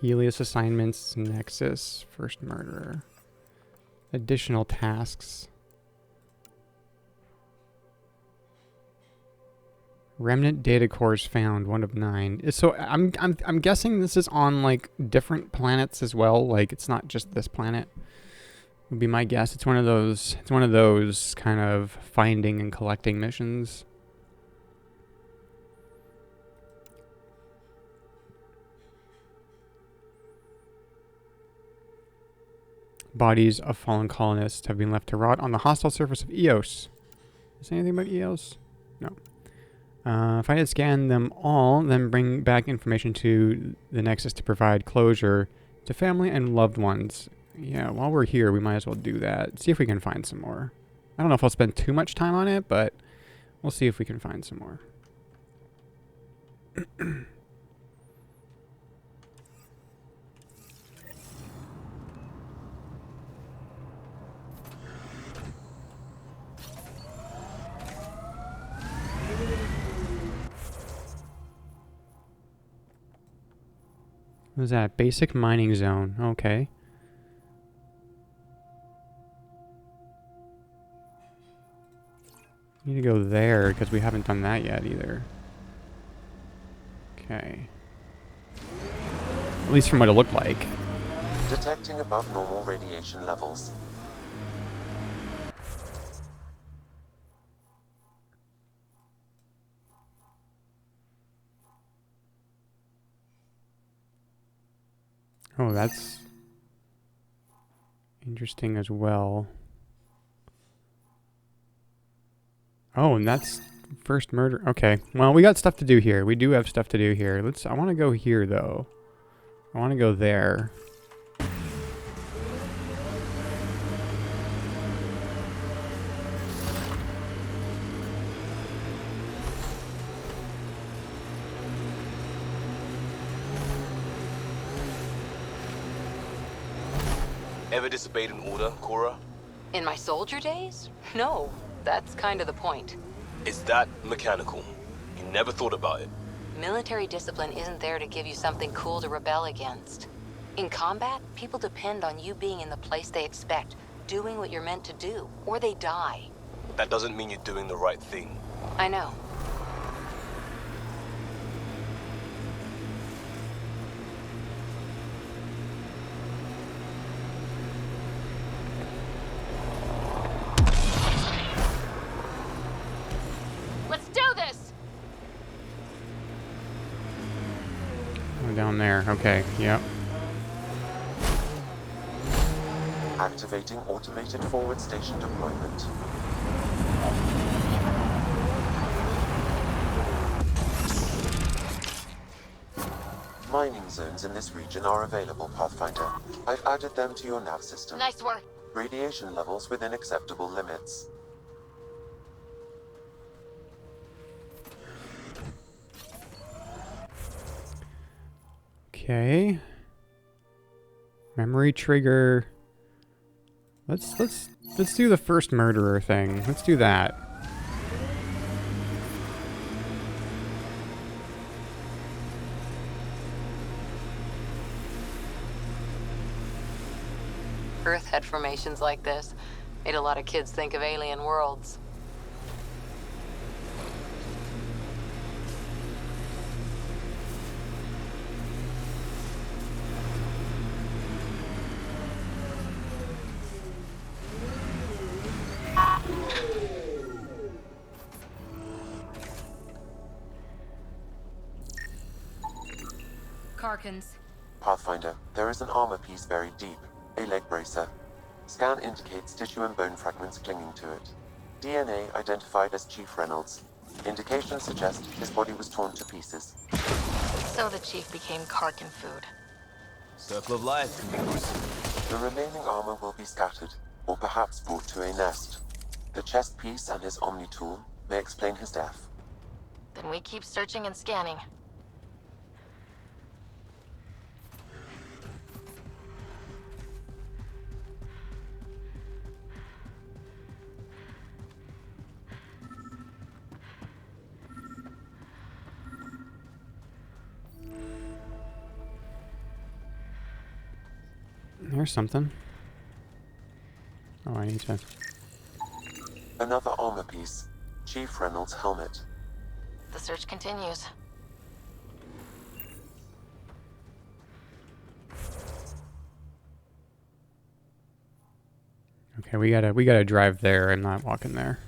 Helios assignments, Nexus, first murderer. Additional tasks. Remnant data cores found, 1 of 9. So I'm guessing this is on like different planets as well. Like it's not just this planet. Would be my guess. It's one of those. It's one of those kind of finding and collecting missions. Bodies of fallen colonists have been left to rot on the hostile surface of Eos. Is there anything about Eos? No. Find and scan them all, then bring back information to the Nexus to provide closure to family and loved ones. Yeah, while we're here, we might as well do that. See if we can find some more. I don't know if I'll spend too much time on it, but we'll see if we can find some more. What is that? Basic mining zone. Okay. Need to go there because we haven't done that yet either. Okay. At least from what it looked like. Detecting above normal radiation levels. Oh, that's interesting as well. Oh, and that's first murder. Okay. Well, we got stuff to do here. We do have stuff to do here. I want to go here though. I want to go there. Ever disobeyed an order, Cora? In my soldier days? No, that's kind of the point. It's that mechanical. You never thought about it. Military discipline isn't there to give you something cool to rebel against. In combat, people depend on you being in the place they expect, doing what you're meant to do, or they die. That doesn't mean you're doing the right thing. I know. Let's do this! Oh, down there. Okay. Yep. Activating automated forward station deployment. Mining zones in this region are available, Pathfinder. I've added them to your nav system. Nice work. Radiation levels within acceptable limits. Okay. Memory trigger. Let's do the first murderer thing. Let's do that. Earth had formations like this. Made a lot of kids think of alien worlds. Karkins. Pathfinder, there is an armor piece buried deep. A leg bracer. Scan indicates tissue and bone fragments clinging to it. DNA identified as Chief Reynolds. Indications suggest his body was torn to pieces. So the chief became Karkin food. Circle of life can be gruesome. The remaining armor will be scattered, or perhaps brought to a nest. The chest piece and his Omni tool may explain his death. Then we keep searching and scanning. Here's something. Oh, I need to... Another armor piece. Chief Reynolds' helmet. The search continues. Okay, we gotta drive there. I'm not walking there.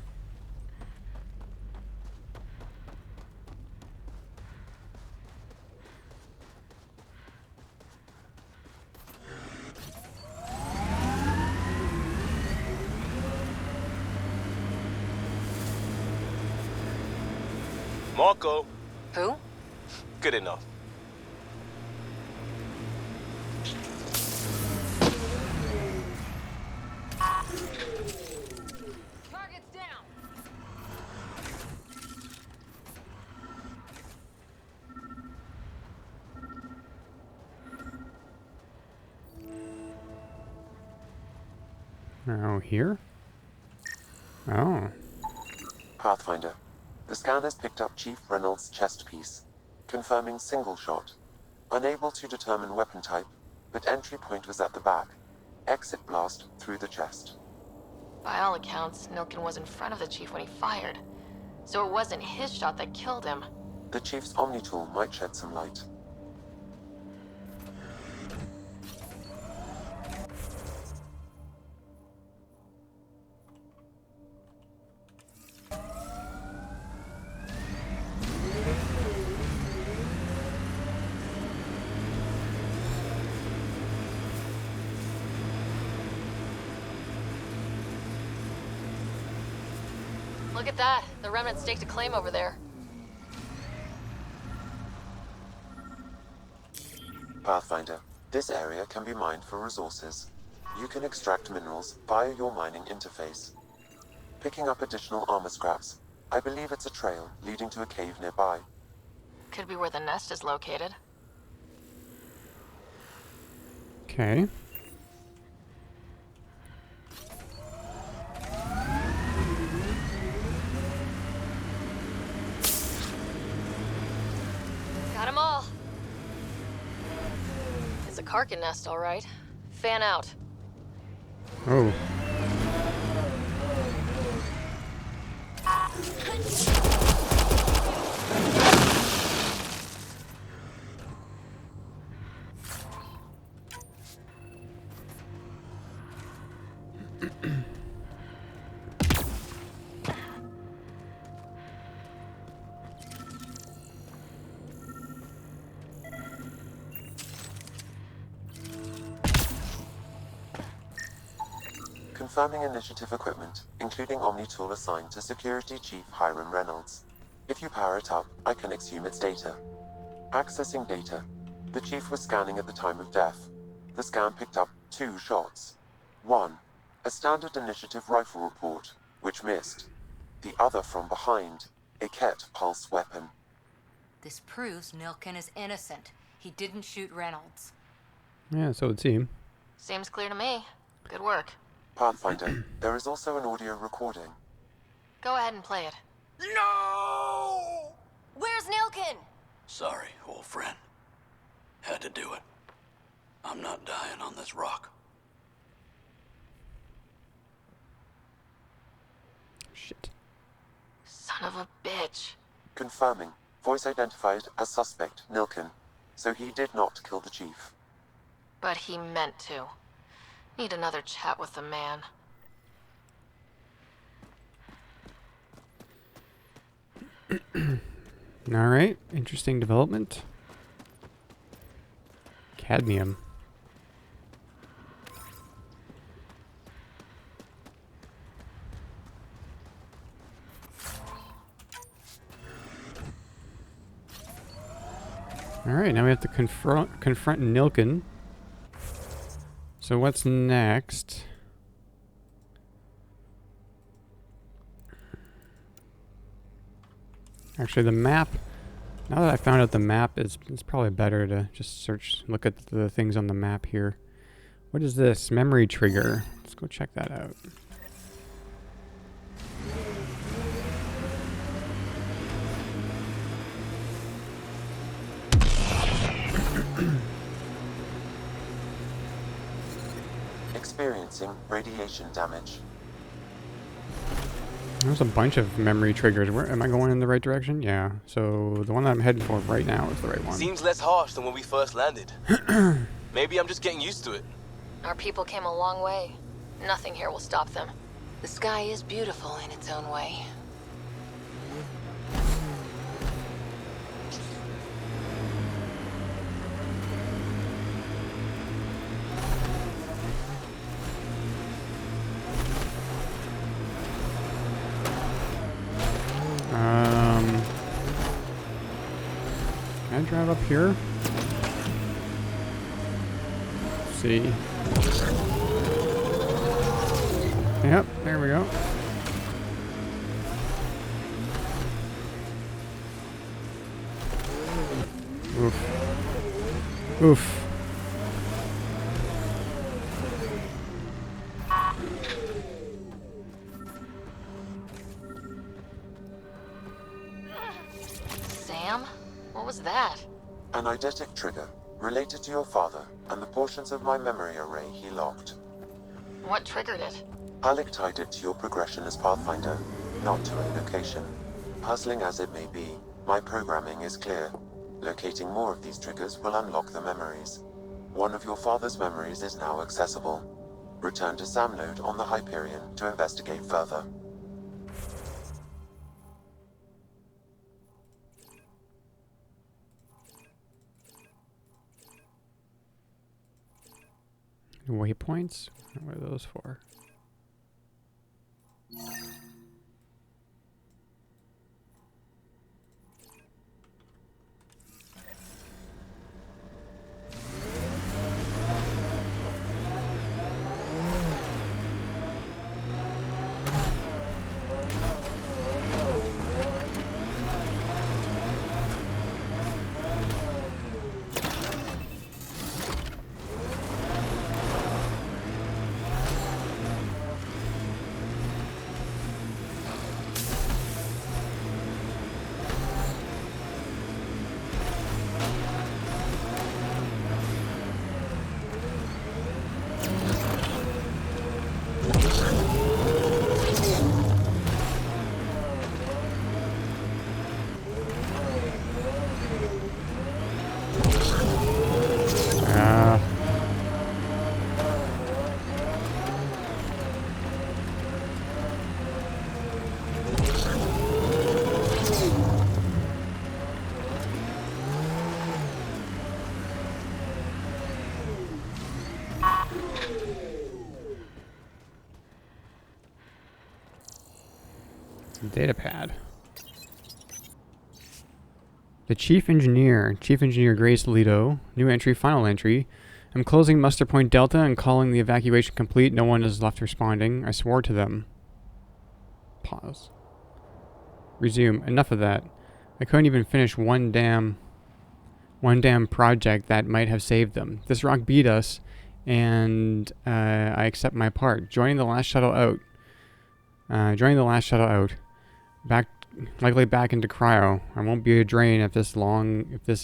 Marco, Who? good enough. Target's down. Oh, here? Oh. Pathfinder. The scanners picked up Chief Reynolds' chest piece, confirming single shot. Unable to determine weapon type, but entry point was at the back. Exit blast through the chest. By all accounts, Nilken was in front of the chief when he fired. So it wasn't his shot that killed him. The Chief's Omni tool might shed some light. Look at that. The Remnant staked a claim over there. Pathfinder, this area can be mined for resources. You can extract minerals via your mining interface. Picking up additional armor scraps. I believe it's a trail leading to a cave nearby. Could be where the nest is located. Okay. Got 'em all. It's a Karkin nest, all right. Fan out. Oh. Confirming initiative equipment, including Omni tool assigned to Security Chief Hiram Reynolds. If you power it up, I can exhume its data. Accessing data. The Chief was scanning at the time of death. The scan picked up 2 shots. 1. A standard initiative rifle report, which missed. The other from behind, a Ket pulse weapon. This proves Nilken is innocent. He didn't shoot Reynolds. Yeah, so it would seem. Seems clear to me. Good work. Pathfinder, there is also an audio recording. Go ahead and play it. No! Where's Nilken? Sorry, old friend. Had to do it. I'm not dying on this rock. Shit. Son of a bitch. Confirming. Voice identified as suspect, Nilken. So he did not kill the Chief. But he meant to. Need another chat with the man. Alright, interesting development. Cadmium. Alright, now we have to confront Nilken. So what's next? Actually, the map. Now that I found out the map, it's probably better to just look at the things on the map here. What is this? Memory trigger. Let's go check that out. Experiencing radiation damage. There's a bunch of memory triggers. Where am I going in the right direction? Yeah. So the one that I'm heading for right now is the right one. Seems less harsh than when we first landed. Maybe I'm just getting used to it. Our people came a long way. Nothing here will stop them. The sky is beautiful in its own way. Can I drive up here? Let's see. Yep, there we go. Oof. Oof. Sam? What was that? An eidetic trigger, related to your father, and the portions of my memory array he locked. What triggered it? Halleck tied it to your progression as Pathfinder, not to a location. Puzzling as it may be, my programming is clear. Locating more of these triggers will unlock the memories. One of your father's memories is now accessible. Return to Sam Node on the Hyperion to investigate further. Waypoints? What are those for? Data pad. The Chief Engineer Grace Leto. New entry, final entry. I'm closing muster point Delta and calling the evacuation complete. No one is left responding. I swore to them. Pause. Resume. Enough of that. I couldn't even finish one damn project that might have saved them. This rock beat us, and I accept my part. Joining the last shuttle out. Likely back into cryo. I won't be a drain if this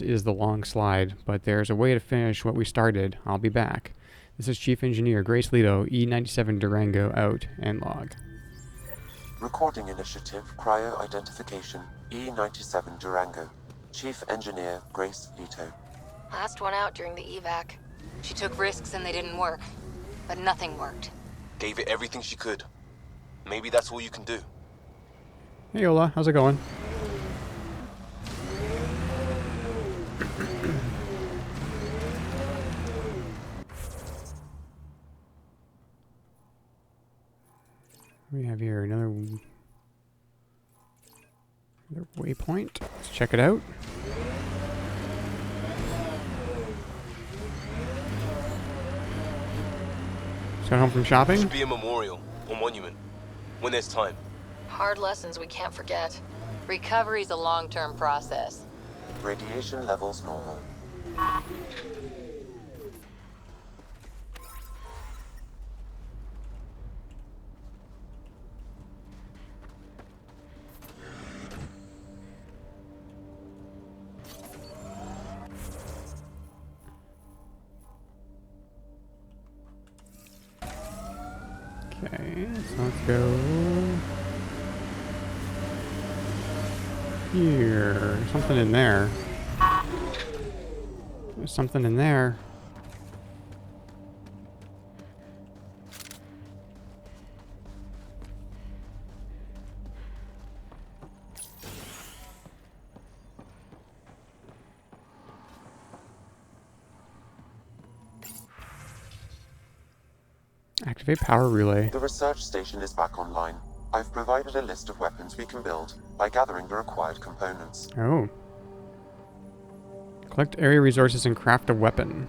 is the long slide, but there's a way to finish what we started. I'll be back. This is Chief Engineer Grace Leto, E97 Durango, out and log. Recording initiative, cryo identification, E97 Durango. Chief Engineer Grace Leto. Last one out during the evac. She took risks and they didn't work. But nothing worked. Gave it everything she could. Maybe that's all you can do. Hey Ola, how's it going? We have here another waypoint. Let's check it out. Just got home from shopping. Should be a memorial or monument when there's time. Hard lessons we can't forget. Recovery's a long-term process. Radiation levels normal. Okay, so let's go here. Something in there. There's something in there. Activate power relay. The research station is back online. I've provided a list of weapons we can build by gathering the required components. Oh. Collect area resources and craft a weapon.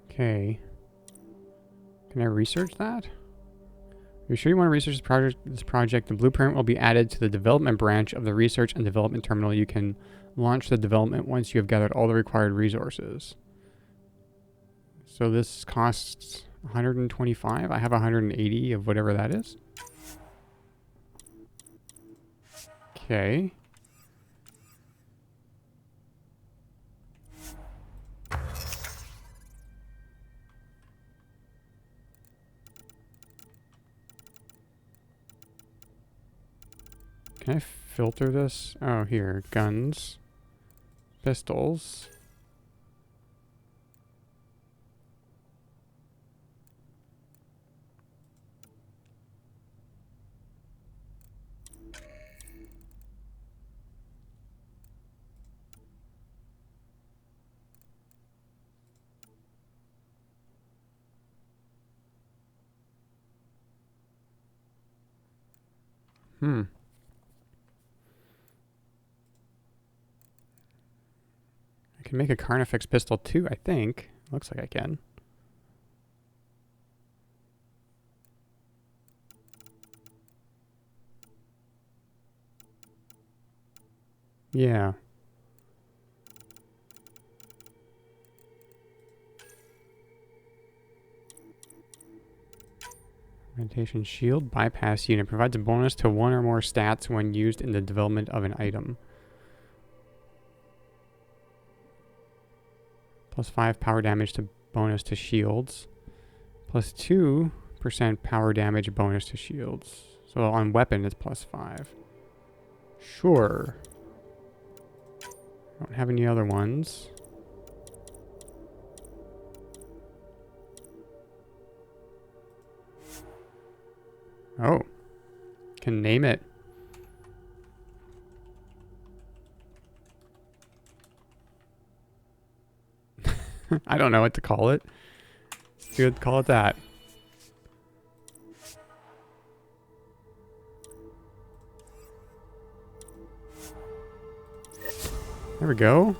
Okay. Can I research that? Are you sure you want to research this project? The blueprint will be added to the development branch of the research and development terminal. You can launch the development once you have gathered all the required resources. So this costs 125. I have 180 of whatever that is. Okay. Can I filter this? Oh, here. Guns. Pistols. Hmm. I can make a Carnifex pistol too, I think. Looks like I can. Yeah. Augmentation shield bypass unit provides a bonus to one or more stats when used in the development of an item. Plus 5 power damage to bonus to shields. Plus 2% power damage bonus to shields. So on weapon it's plus 5. Sure. I don't have any other ones. Oh. Can name it. I don't know what to call it. Let's do it, call it that. There we go.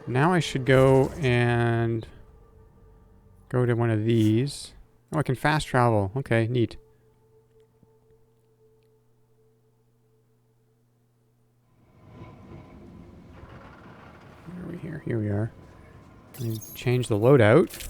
Now I should go and go to one of these. Oh, I can fast travel. Okay, neat. Where are we here? Here we are. Change the loadout.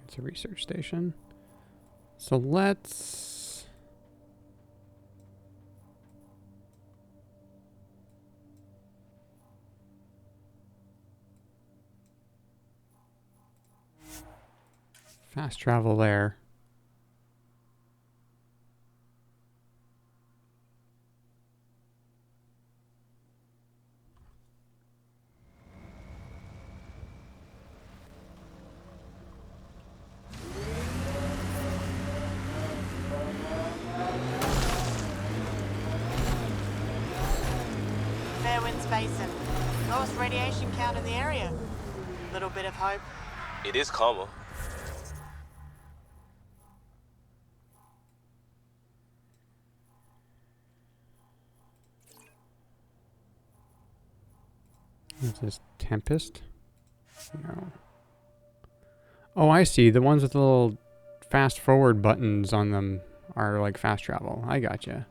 It's a research station. So let's... fast travel there. Basin. Lowest radiation count in the area. Little bit of hope. It is calmer. What's this? Tempest? No. Oh, I see. The ones with the little fast forward buttons on them are like fast travel. I gotcha.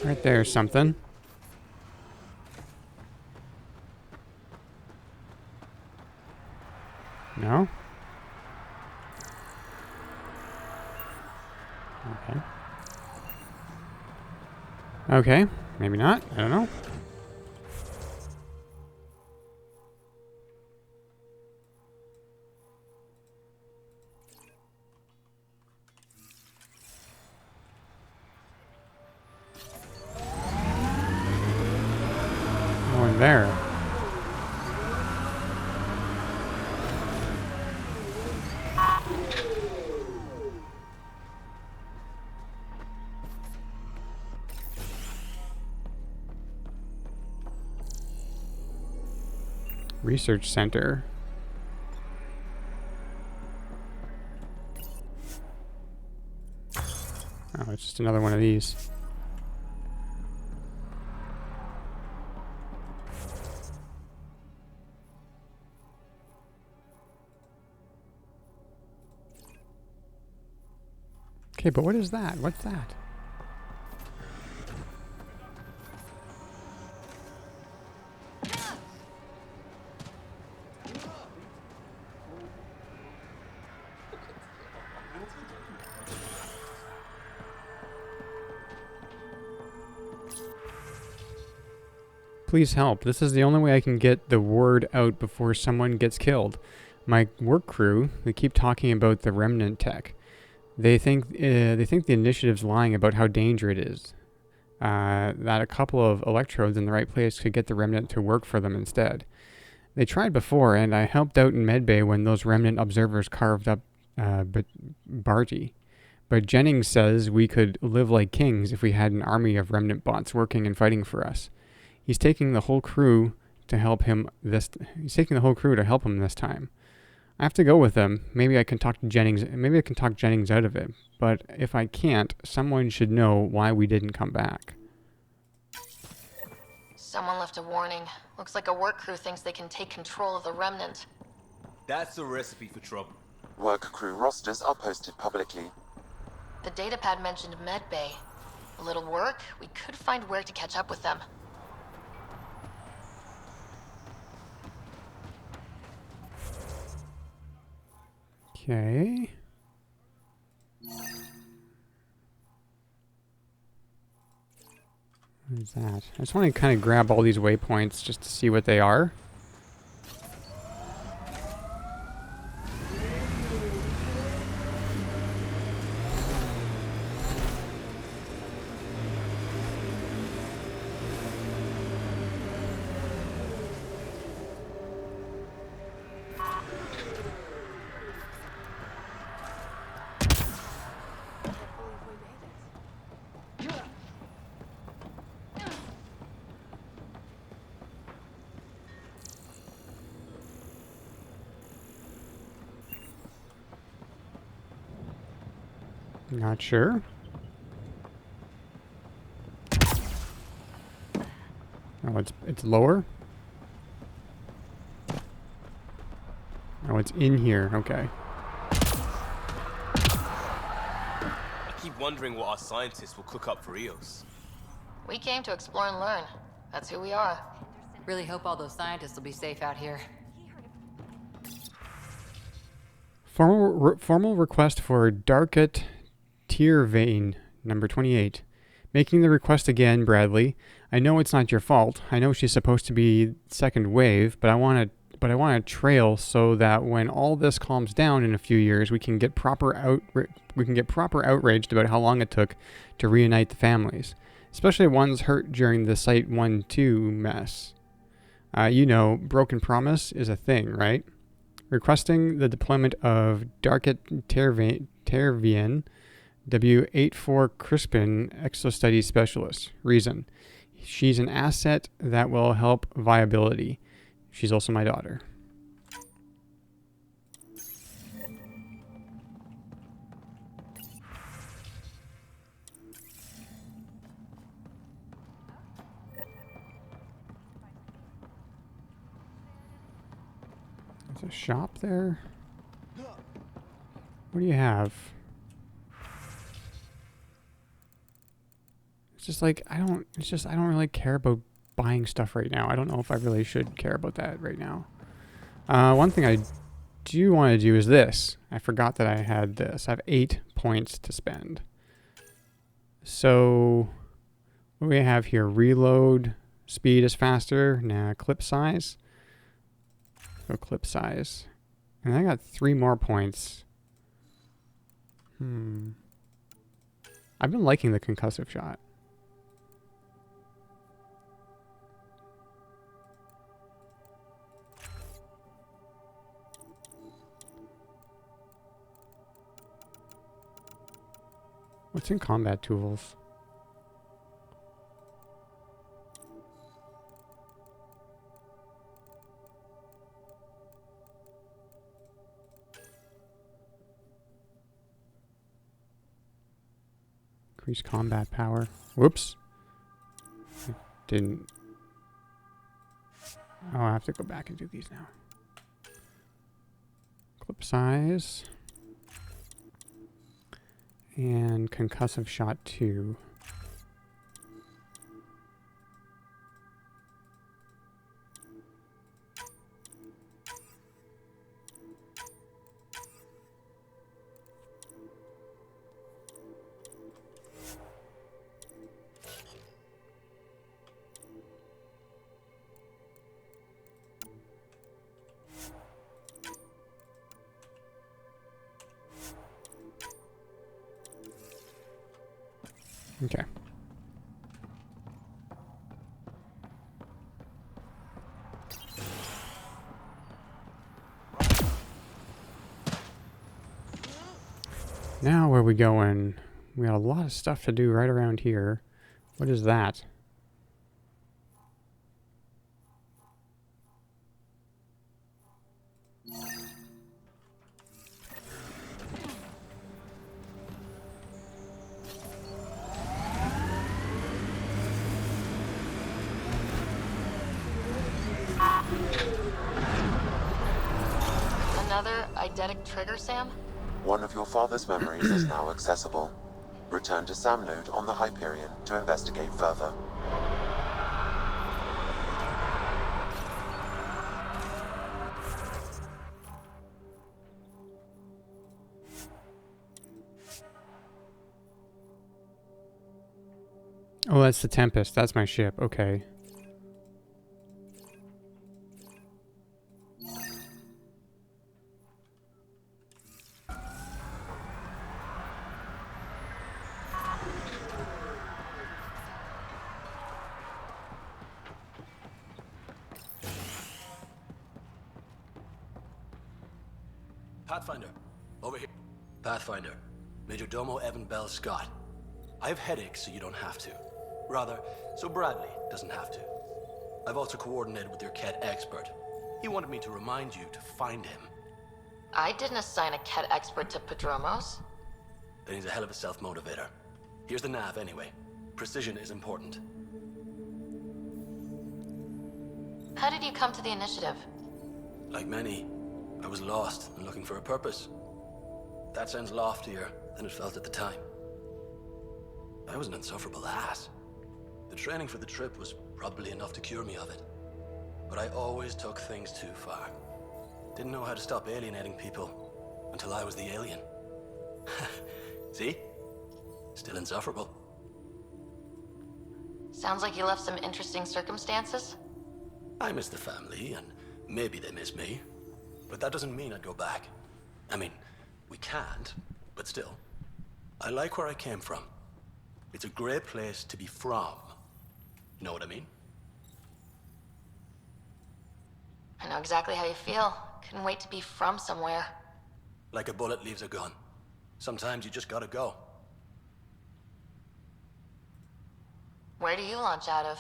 Right there's something. No? Okay. Okay, maybe not. I don't know. Oh, in there. Research center. Oh, it's just another one of these. Okay, but what is that? What's that? Please help. This is the only way I can get the word out before someone gets killed. My work crew, they keep talking about the remnant tech. They think the initiative's lying about how dangerous it is. That a couple of electrodes in the right place could get the remnant to work for them instead. They tried before, and I helped out in medbay when those remnant observers carved up Barty. But Jennings says we could live like kings if we had an army of remnant bots working and fighting for us. He's taking the whole crew to help him this time. I have to go with him. Maybe I can talk Jennings out of it. But if I can't, someone should know why we didn't come back. Someone left a warning. Looks like a work crew thinks they can take control of the remnant. That's a recipe for trouble. Work crew rosters are posted publicly. The datapad mentioned medbay. A little work, we could find where to catch up with them. Okay. What is that? I just want to kind of grab all these waypoints just to see what they are. Not sure. Oh, it's lower. Oh, it's in here. Okay. I keep wondering what our scientists will cook up for Eos. We came to explore and learn. That's who we are. Really hope all those scientists will be safe out here. Formal request for Darket Tier Vein, number 28. Making the request again, Bradley. I know it's not your fault. I know she's supposed to be second wave, but I want a trail so that when all this calms down in a few years, we can get proper outraged about how long it took to reunite the families, especially ones hurt during the Site 1-2 mess. Broken promise is a thing, right? Requesting the deployment of Darket Tervian W84 Crispin Exostudies Specialist. Reason: she's an asset that will help viability. She's also my daughter. There's a shop there. What do you have? It's just like, I don't really care about buying stuff right now. I don't know if I really should care about that right now. One thing I do want to do is this. I forgot that I had this. I have 8 points to spend. So, What do we have here? Reload speed is faster. Nah, clip size. Go clip size. And I got 3 more points. I've been liking the concussive shot. What's in combat tools? Increase combat power. Whoops. I didn't. Oh, I have to go back and do these now. Clip size. And concussive shot 2. Okay. Now where we going? We got a lot of stuff to do right around here. What is that? Another eidetic trigger, Sam? One of your father's memories is now accessible. Return to Sam node on the Hyperion to investigate further. Oh, that's the Tempest. That's my ship. Okay. Pathfinder, over here. Pathfinder, Major Domo Evan Bell Scott. I have headaches, so you don't have to. Rather, so Bradley doesn't have to. I've also coordinated with your Ket expert. He wanted me to remind you to find him. I didn't assign a Ket expert to Padromos. Then he's a hell of a self-motivator. Here's the nav anyway. Precision is important. How did you come to the initiative? Like many, I was lost and looking for a purpose. That sounds loftier than it felt at the time. I was an insufferable ass. The training for the trip was probably enough to cure me of it. But I always took things too far. Didn't know how to stop alienating people until I was the alien. See? Still insufferable. Sounds like you left some interesting circumstances. I miss the family, and maybe they miss me. But that doesn't mean I'd go back. I mean, we can't, but still. I like where I came from. It's a great place to be from. You know what I mean? I know exactly how you feel. Couldn't wait to be from somewhere. Like a bullet leaves a gun. Sometimes you just gotta go. Where do you launch out of?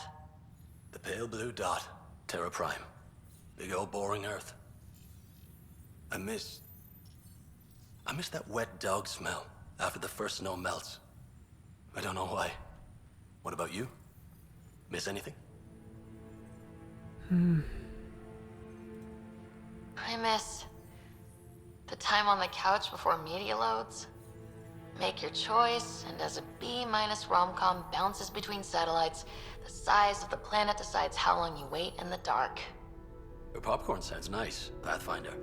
The pale blue dot, Terra Prime. Big old boring Earth. I miss that wet dog smell after the first snow melts. I don't know why. What about you? Miss anything? I miss the time on the couch before media loads. Make your choice, and as a B- rom-com bounces between satellites, the size of the planet decides how long you wait in the dark. Your popcorn sounds nice, Pathfinder.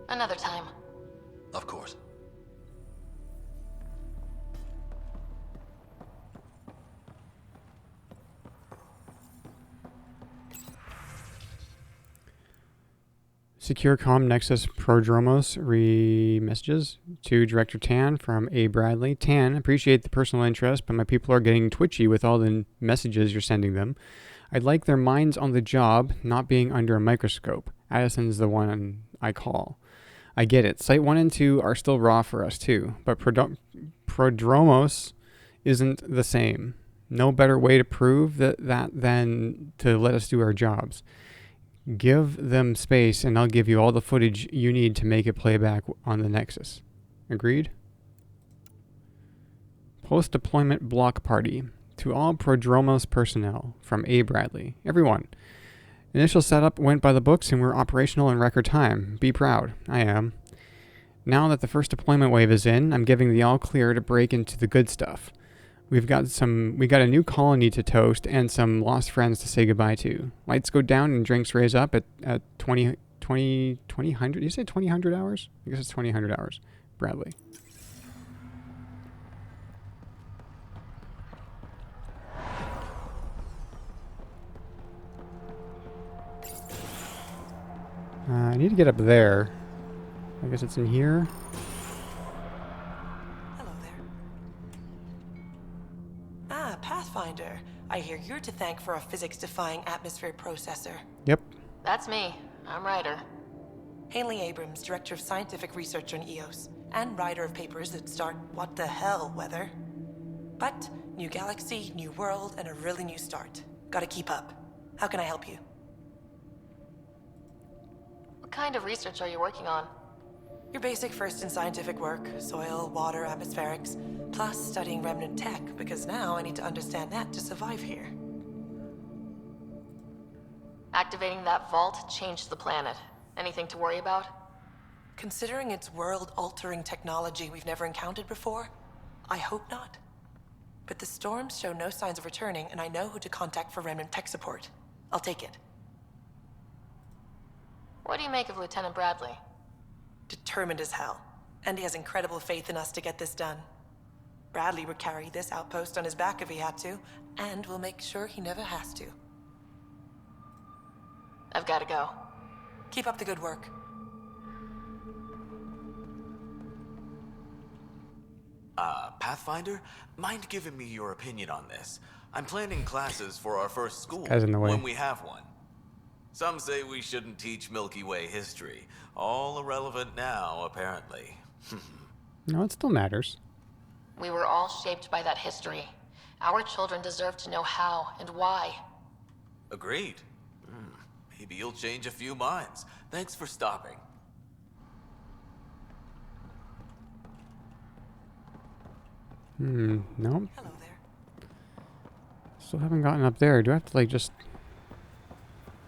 Another time. Of course. Secure Comm Nexus Prodromos messages to Director Tan from A. Bradley. Tan, appreciate the personal interest, but my people are getting twitchy with all the messages you're sending them. I'd like their minds on the job, not being under a microscope. Addison's the one I call. I get it. Site 1 and 2 are still raw for us too, but Prodromos isn't the same. No better way to prove that than to let us do our jobs. Give them space and I'll give you all the footage you need to make it play back on the Nexus. Agreed? Post-deployment block party. To all Prodromos personnel from A. Bradley. Everyone. Initial setup went by the books and we're operational in record time. Be proud. I am. Now that the first deployment wave is in, I'm giving the all clear to break into the good stuff. We got a new colony to toast and some lost friends to say goodbye to. Lights go down and drinks raise up at 2000. Did you say 2000 hours? I guess it's 2000 hours. Bradley. I need to get up there. I guess it's in here. Pathfinder. I hear you're to thank for a physics-defying atmosphere processor. Yep. That's me. I'm Ryder. Haley Abrams, Director of Scientific Research on EOS, and writer of papers that start what the hell weather. But, new galaxy, new world, and a really new start. Gotta keep up. How can I help you? What kind of research are you working on? Your basic first in scientific work, soil, water, atmospherics, plus studying remnant tech, because now I need to understand that to survive here. Activating that vault changed the planet. Anything to worry about? Considering it's world-altering technology we've never encountered before, I hope not. But the storms show no signs of returning, and I know who to contact for remnant tech support. I'll take it. What do you make of Lieutenant Bradley? Determined as hell. And he has incredible faith in us to get this done. Bradley would carry this outpost on his back if he had to, and we'll make sure he never has to. I've got to go. Keep up the good work. Pathfinder, mind giving me your opinion on this? I'm planning classes for our first school Guy's in the way. when we have one. Some say we shouldn't teach Milky Way history. All irrelevant now, apparently. No, it still matters. We were all shaped by that history. Our children deserve to know how and why. Agreed. Maybe you'll change a few minds. Thanks for stopping. Nope. Hello there. Still haven't gotten up there. Do I have to, like, just...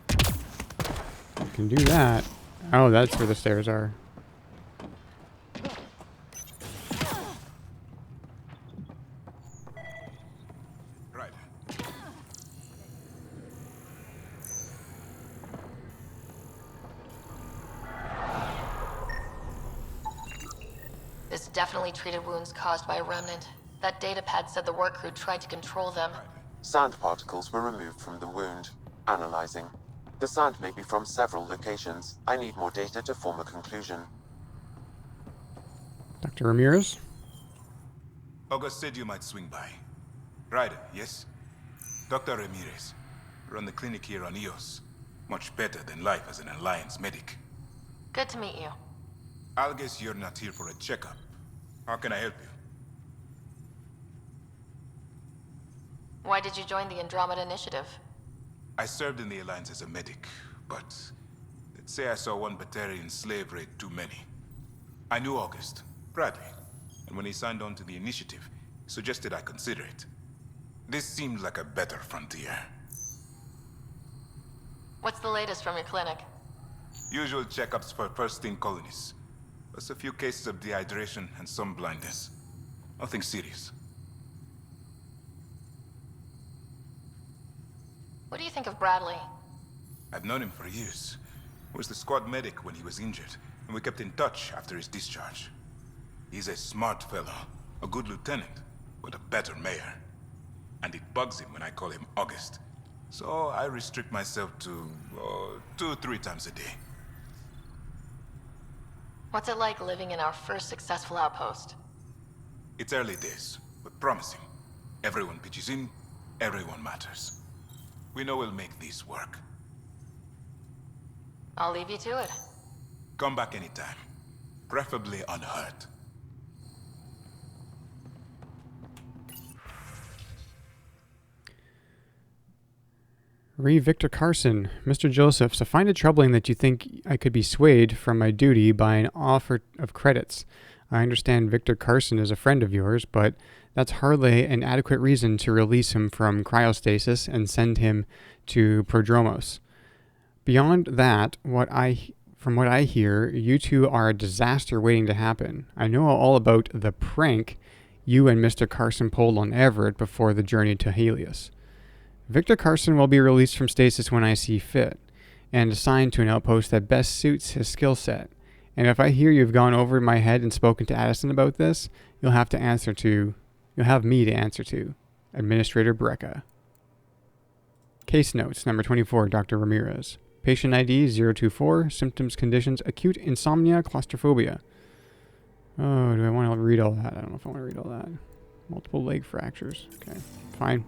I can do that. Oh, that's where the stairs are. Right. This definitely treated wounds caused by a remnant. That datapad said the work crew tried to control them. Sand particles were removed from the wound. Analyzing. The sand may be from several locations. I need more data to form a conclusion. Dr. Ramirez? August said you might swing by. Ryder, yes? Dr. Ramirez. Run the clinic here on EOS. Much better than life as an Alliance medic. Good to meet you. I'll guess you're not here for a checkup. How can I help you? Why did you join the Andromeda Initiative? I served in the Alliance as a medic, but let's say I saw one Batarian slave raid too many. I knew August, Bradley, and when he signed on to the initiative, he suggested I consider it. This seemed like a better frontier. What's the latest from your clinic? Usual checkups for first-in colonies. Plus a few cases of dehydration and some blindness. Nothing serious. What do you think of Bradley? I've known him for years. He was the squad medic when he was injured, and we kept in touch after his discharge. He's a smart fellow, a good lieutenant, but a better mayor. And it bugs him when I call him August. So I restrict myself to 2-3 times a day. What's it like living in our first successful outpost? It's early days, but promising. Everyone pitches in, everyone matters. We know we'll make this work. I'll leave you to it. Come back anytime. Preferably unhurt. Re Victor Carson, Mr. Josephs, I find it troubling that you think I could be swayed from my duty by an offer of credits. I understand Victor Carson is a friend of yours, but that's hardly an adequate reason to release him from cryostasis and send him to Prodromos. Beyond that, from what I hear, you two are a disaster waiting to happen. I know all about the prank you and Mr. Carson pulled on Everett before the journey to Helios. Victor Carson will be released from stasis when I see fit, and assigned to an outpost that best suits his skill set. And if I hear you've gone over my head and spoken to Addison about this, you'll have me to answer to. Administrator Brecca. Case notes, number 24, Dr. Ramirez. Patient ID 024, symptoms, conditions, acute insomnia, claustrophobia. Oh, do I want to read all that? I don't know if I want to read all that. Multiple leg fractures. Okay, fine.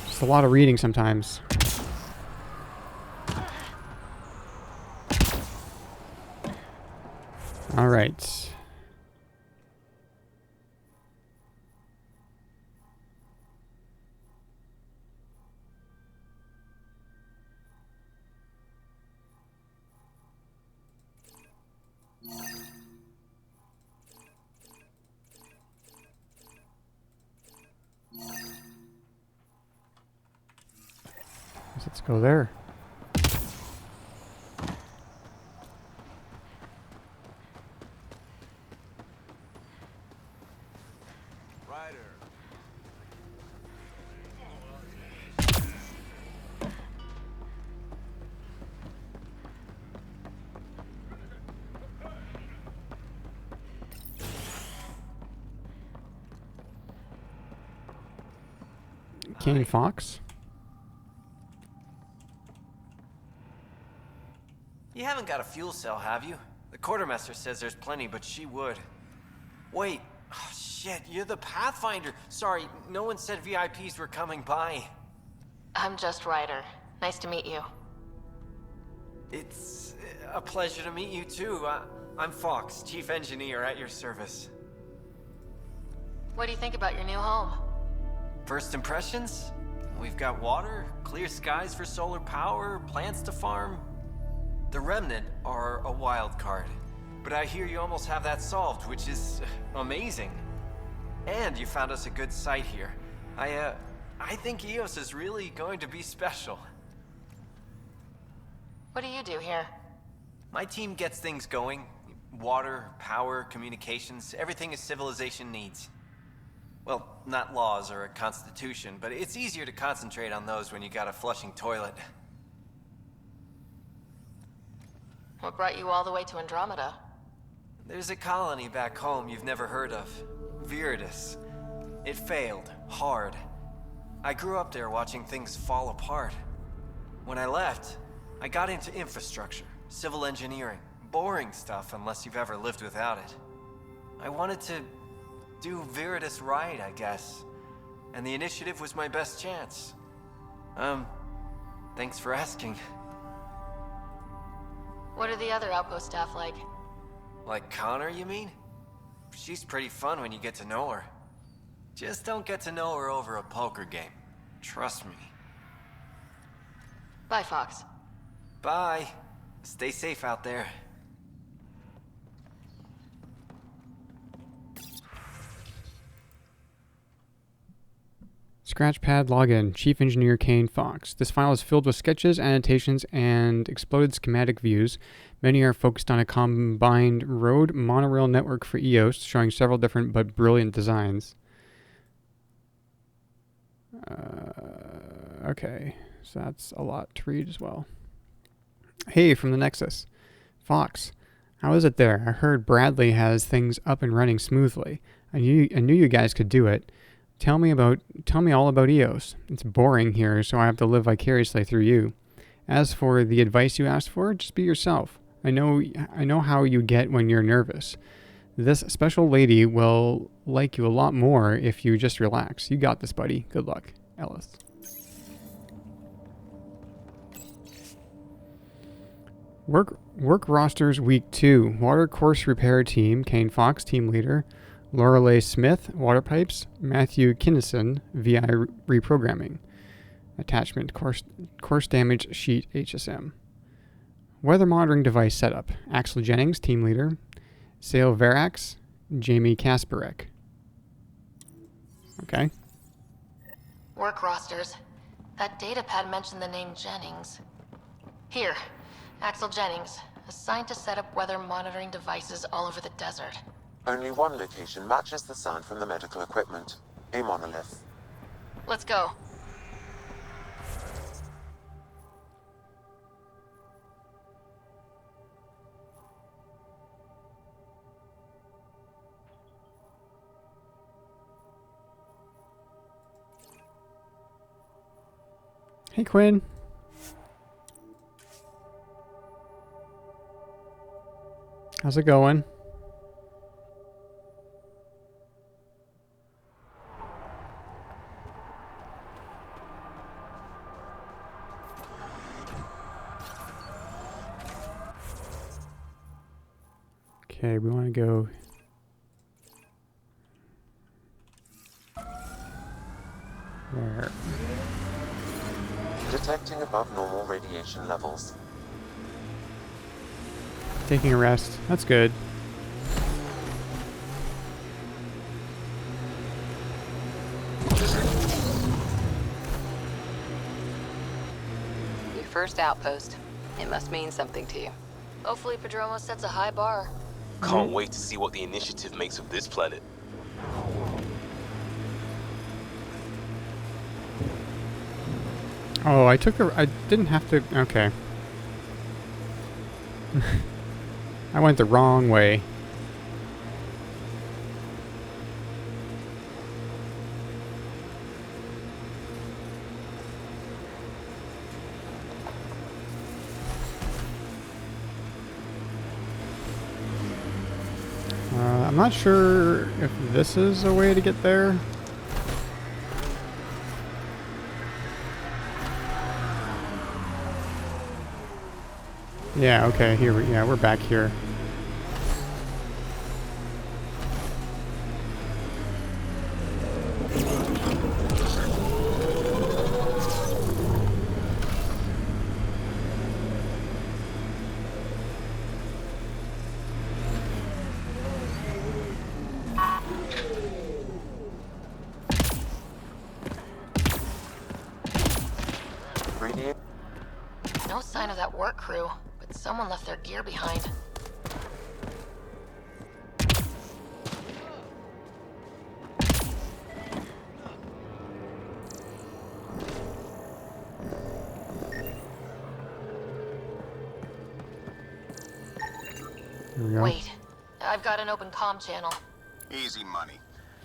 It's a lot of reading sometimes. All right. Let's go there. Kane Fox. You haven't got a fuel cell, have you? The quartermaster says there's plenty, but she would. Wait. Oh, shit, you're the Pathfinder. Sorry, no one said VIPs were coming by. I'm just Ryder. Nice to meet you. It's a pleasure to meet you, too. I'm Fox, chief engineer at your service. What do you think about your new home? First impressions? We've got water, clear skies for solar power, plants to farm. The Remnant are a wild card, but I hear you almost have that solved, which is amazing. And you found us a good site here. I think EOS is really going to be special. What do you do here? My team gets things going. Water, power, communications, everything a civilization needs. Well, not laws or a constitution, but it's easier to concentrate on those when you got a flushing toilet. What brought you all the way to Andromeda? There's a colony back home you've never heard of. Viridis. It failed, hard. I grew up there watching things fall apart. When I left, I got into infrastructure, civil engineering. Boring stuff unless you've ever lived without it. I wanted to do Viridis right, I guess. And the initiative was my best chance. Thanks for asking. What are the other outpost staff like? Like Connor, you mean? She's pretty fun when you get to know her. Just don't get to know her over a poker game. Trust me. Bye, Fox. Bye. Stay safe out there. Scratchpad login, Chief Engineer Kane Fox. This file is filled with sketches, annotations, and exploded schematic views. Many are focused on a combined road monorail network for EOS, showing several different but brilliant designs. Okay, so that's a lot to read as well. Hey, from the Nexus. Fox, how is it there? I heard Bradley has things up and running smoothly. I knew you guys could do it. Tell me all about EOS. It's boring here, so I have to live vicariously through you. As for the advice you asked for, just be yourself. I know how you get when you're nervous. This special lady will like you a lot more if you just relax. You got this, buddy. Good luck, Ellis. Work rosters week 2. Water course repair team, Kane Fox, team leader. Lorelei Smith, water pipes. Matthew Kinnison, VI reprogramming. Attachment, course damage sheet HSM. Weather monitoring device setup. Axel Jennings, team leader. Sale Verax, Jamie Kasparek. Okay. Work rosters. That datapad mentioned the name Jennings. Here, Axel Jennings, assigned to set up weather monitoring devices all over the desert. Only one location matches the sound from the medical equipment. A monolith. Let's go. Hey, Quinn. How's it going? Okay, we want to go... Where? Detecting above normal radiation levels. Taking a rest. That's good. Your first outpost. It must mean something to you. Hopefully Padromo sets a high bar. Can't wait to see what the initiative makes of this planet. Oh, I didn't have to... Okay. I went the wrong way. I'm not sure if this is a way to get there. Yeah, okay, we're back here. No sign of that work crew, but someone left their gear behind. Here we go. Wait, I've got an open comm channel. Easy money.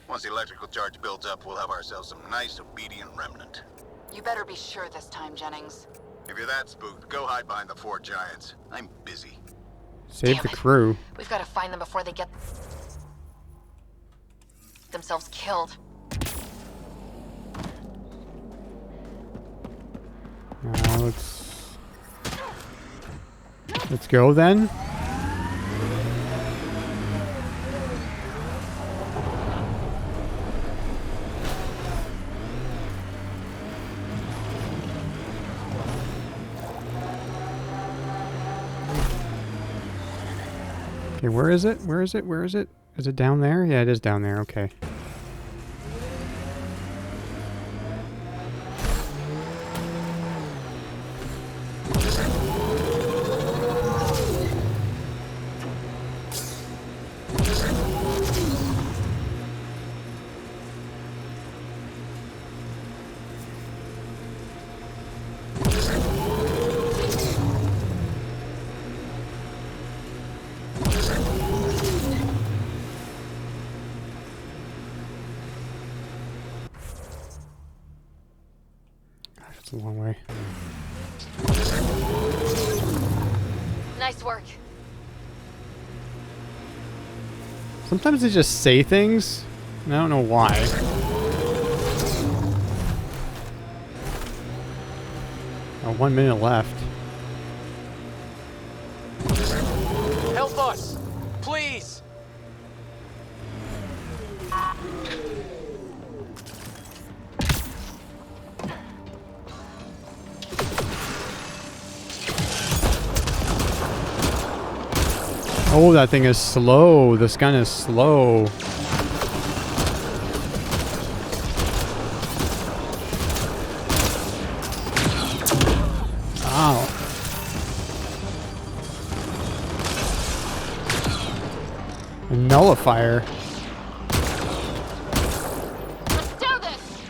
Once the electrical charge builds up, we'll have ourselves some nice, obedient remnant. You better be sure this time, Jennings. If you're that spooked, go hide behind the 4 giants. I'm busy. Save the crew. We've got to find them before they get themselves killed. Let's go then. Okay, where is it? Where is it? Where is it? Is it down there? Yeah, it is down there. Okay. That's a long way. Nice work. Sometimes they just say things, and I don't know why. Oh, 1 minute left. Help us! Please! Oh, that thing is slow. This gun is slow. Ow. A nullifier. Let's do this!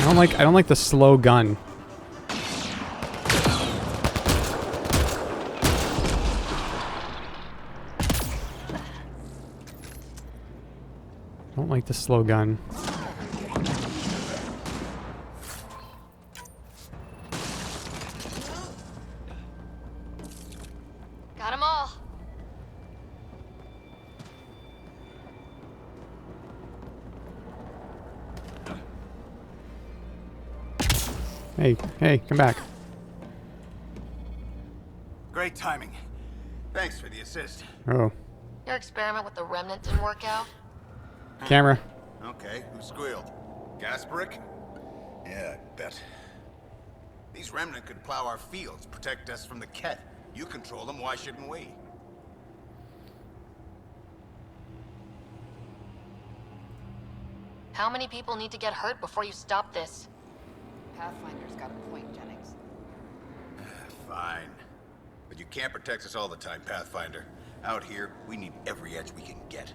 I don't like the slow gun. Don't like the slow gun. Got 'em all. Hey, come back. Great timing. Thanks for the assist. Oh, Your experiment with the remnant didn't work out. camera. Okay, who squealed? Gasparic? Yeah, I bet. These remnant could plow our fields, protect us from the Ket. You control them, why shouldn't we? How many people need to get hurt before you stop this? Pathfinder's got a point, Jennings. Fine. But you can't protect us all the time, Pathfinder. Out here, we need every edge we can get.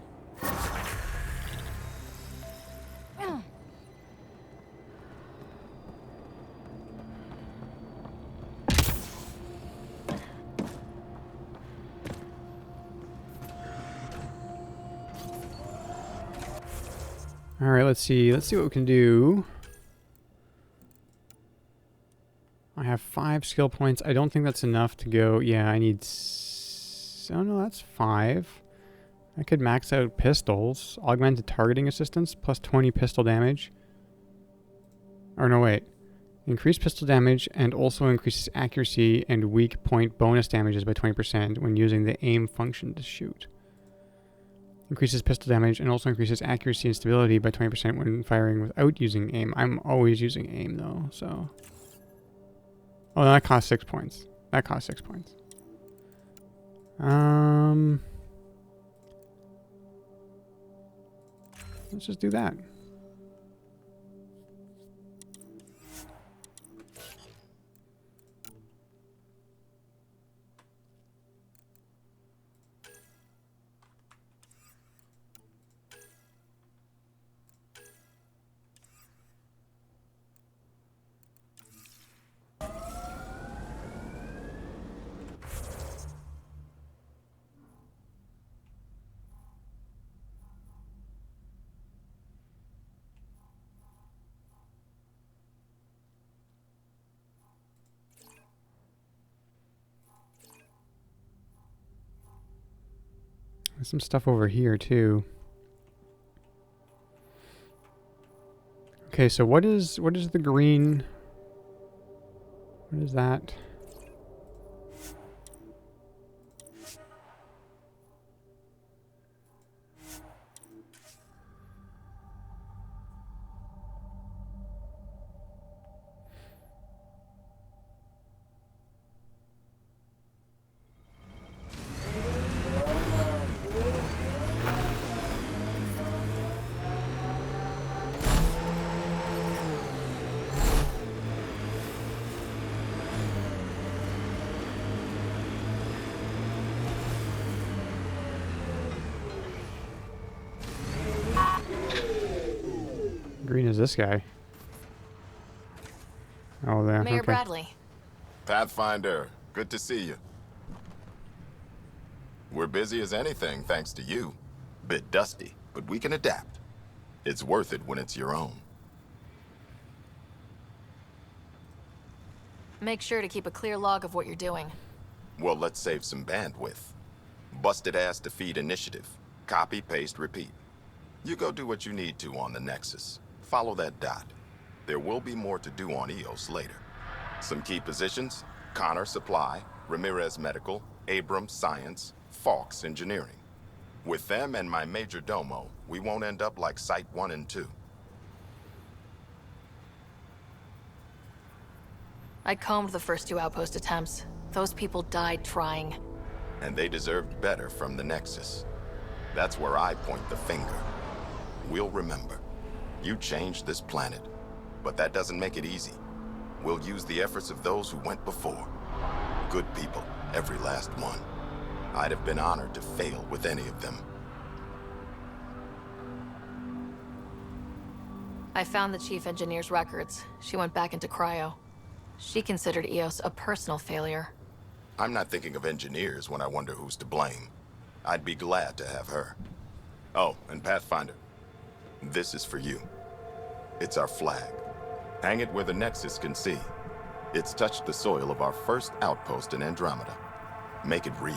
All right, let's see. Let's see what we can do. I have 5 skill points. I don't think that's enough to go. Yeah, I need... Oh, no, that's 5. I could max out pistols. Augmented targeting assistance, plus 20 pistol damage. Or no, wait. Increase pistol damage and also increases accuracy and weak point bonus damages by 20% when using the aim function to shoot. Increases pistol damage and also increases accuracy and stability by 20% when firing without using aim. I'm always using aim though, so... Oh, that costs 6 points. That costs 6 points. Let's just do that. There's some stuff over here too. Okay, so what is the green? What is that? Green is this guy. Oh, there. Mayor Okay. Bradley, Pathfinder, good to see you. We're busy as anything, thanks to you. Bit dusty, but we can adapt. It's worth it when it's your own. Make sure to keep a clear log of what you're doing. Well, let's save some bandwidth. Busted ass defeat initiative. Copy, paste, repeat. You go do what you need to on the Nexus. Follow that dot. There will be more to do on EOS later. Some key positions: Connor Supply, Ramirez Medical, Abrams Science, Fawkes Engineering. With them and my major domo, we won't end up like Site 1 and 2. I combed the first 2 outpost attempts. Those people died trying. And they deserved better from the Nexus. That's where I point the finger. We'll remember. You changed this planet, but that doesn't make it easy. We'll use the efforts of those who went before. Good people, every last one. I'd have been honored to fail with any of them. I found the chief engineer's records. She went back into cryo. She considered EOS a personal failure. I'm not thinking of engineers when I wonder who's to blame. I'd be glad to have her. Oh, and Pathfinder, this is for you. It's our flag. Hang it where the Nexus can see. It's touched the soil of our first outpost in Andromeda. Make it real.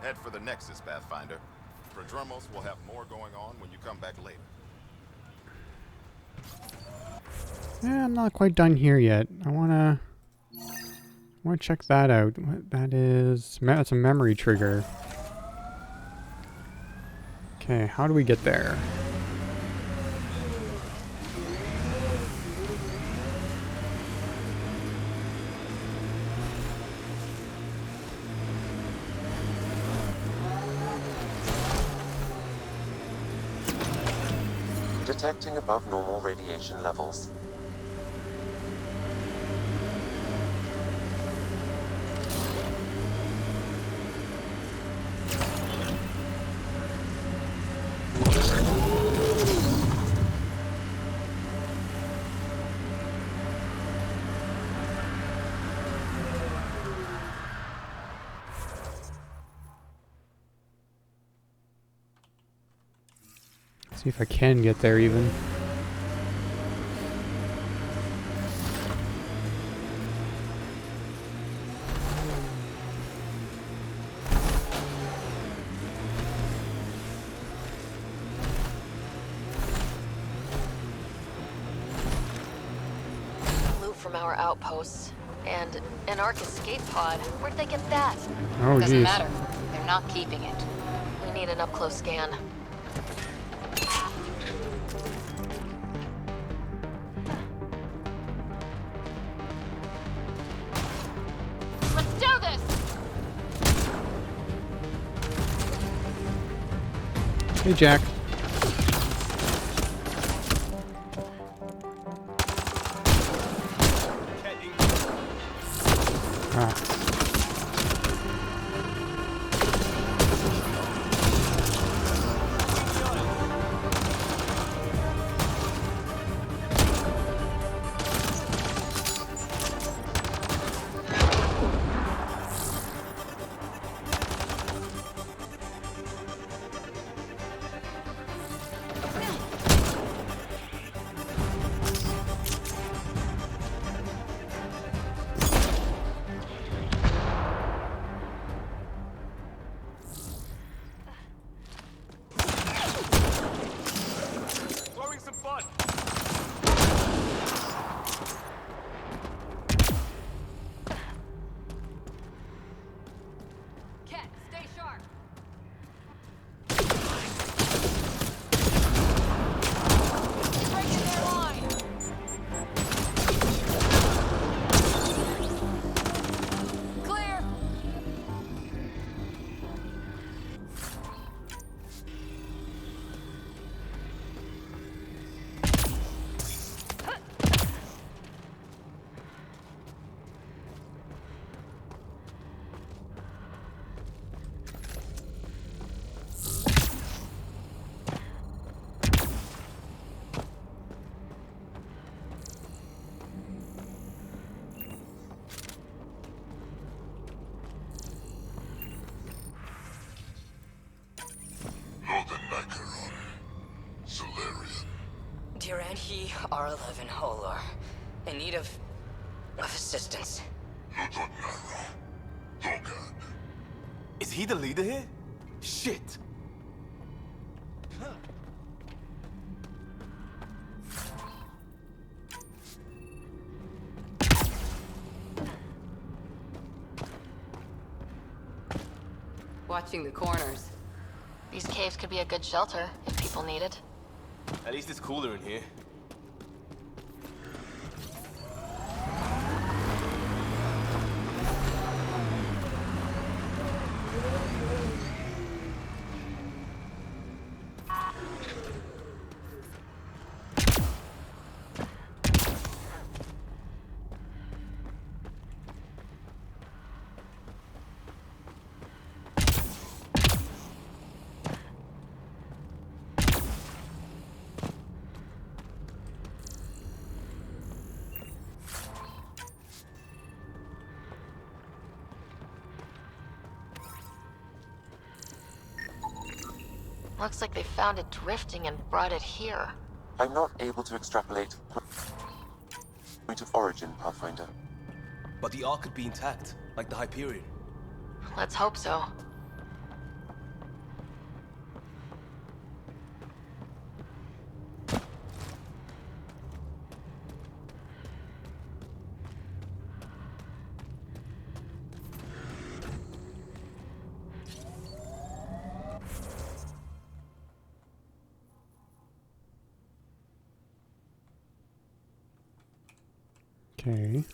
Head for the Nexus, Pathfinder. Prodromos will have more going on when you come back later. Yeah, I'm not quite done here yet. I wanna check that out. What that is? That's a memory trigger. Okay, how do we get there? Detecting above normal radiation levels. See if I can get there even. Loot from our outposts. And an Ark escape pod. Where'd they get that? Oh, Doesn't geez. matter. They're not keeping it. We need an up-close scan. Let's do this! Hey, Jack. Ah. Tyr and he are alive and whole, or in need of assistance. Is he the leader here? Shit! Watching the corners. These caves could be a good shelter if people need it. At least it's cooler in here. Looks like they found it drifting and brought it here. I'm not able to extrapolate point of origin, Pathfinder. But the Ark could be intact, like the Hyperion. Let's hope so. Okay.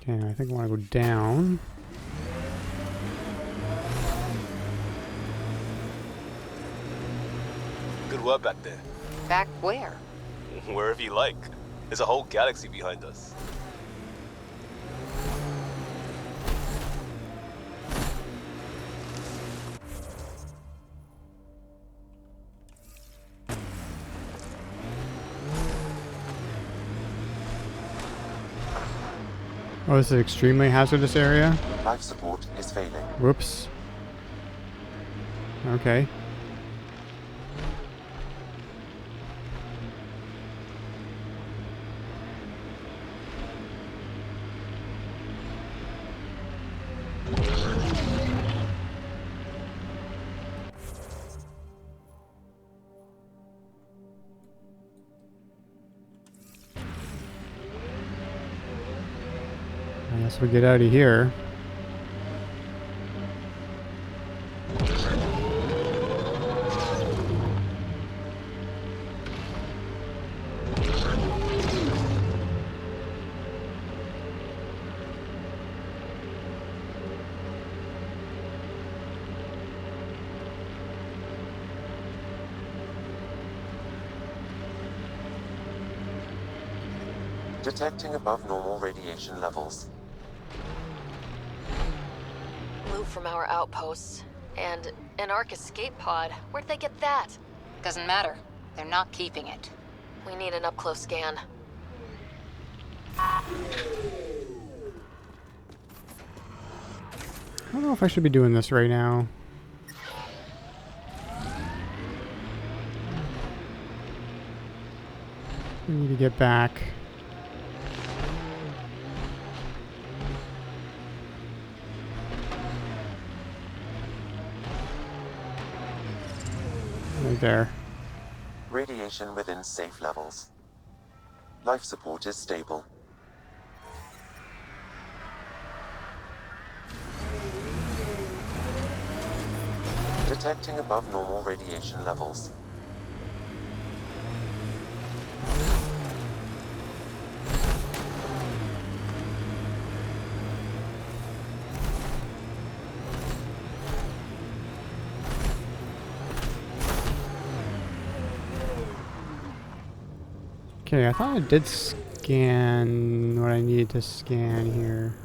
Okay, I think I want to go down. Good work back there. Back where? Wherever you like. There's a whole galaxy behind us. Oh, this is an extremely hazardous area? Life support is failing. Whoops. Okay. I guess we get out of here. Detecting above normal radiation levels. Loot from our outposts. And an Ark escape pod. Where'd they get that? Doesn't matter. They're not keeping it. We need an up-close scan. I don't know if I should be doing this right now. We need to get back. Right there. Radiation within safe levels. Life support is stable. Detecting above normal radiation levels. Okay, I thought I did scan what I needed to scan here.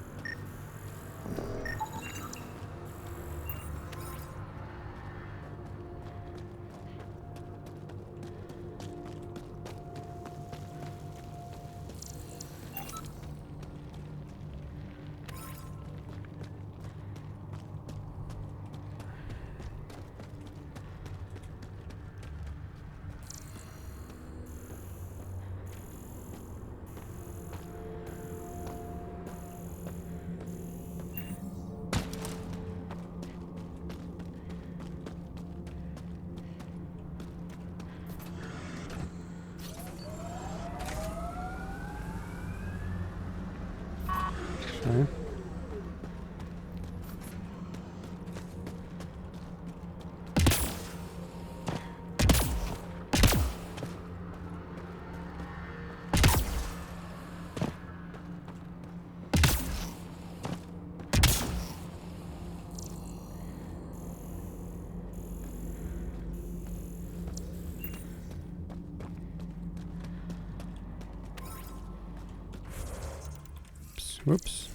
Oops, whoops.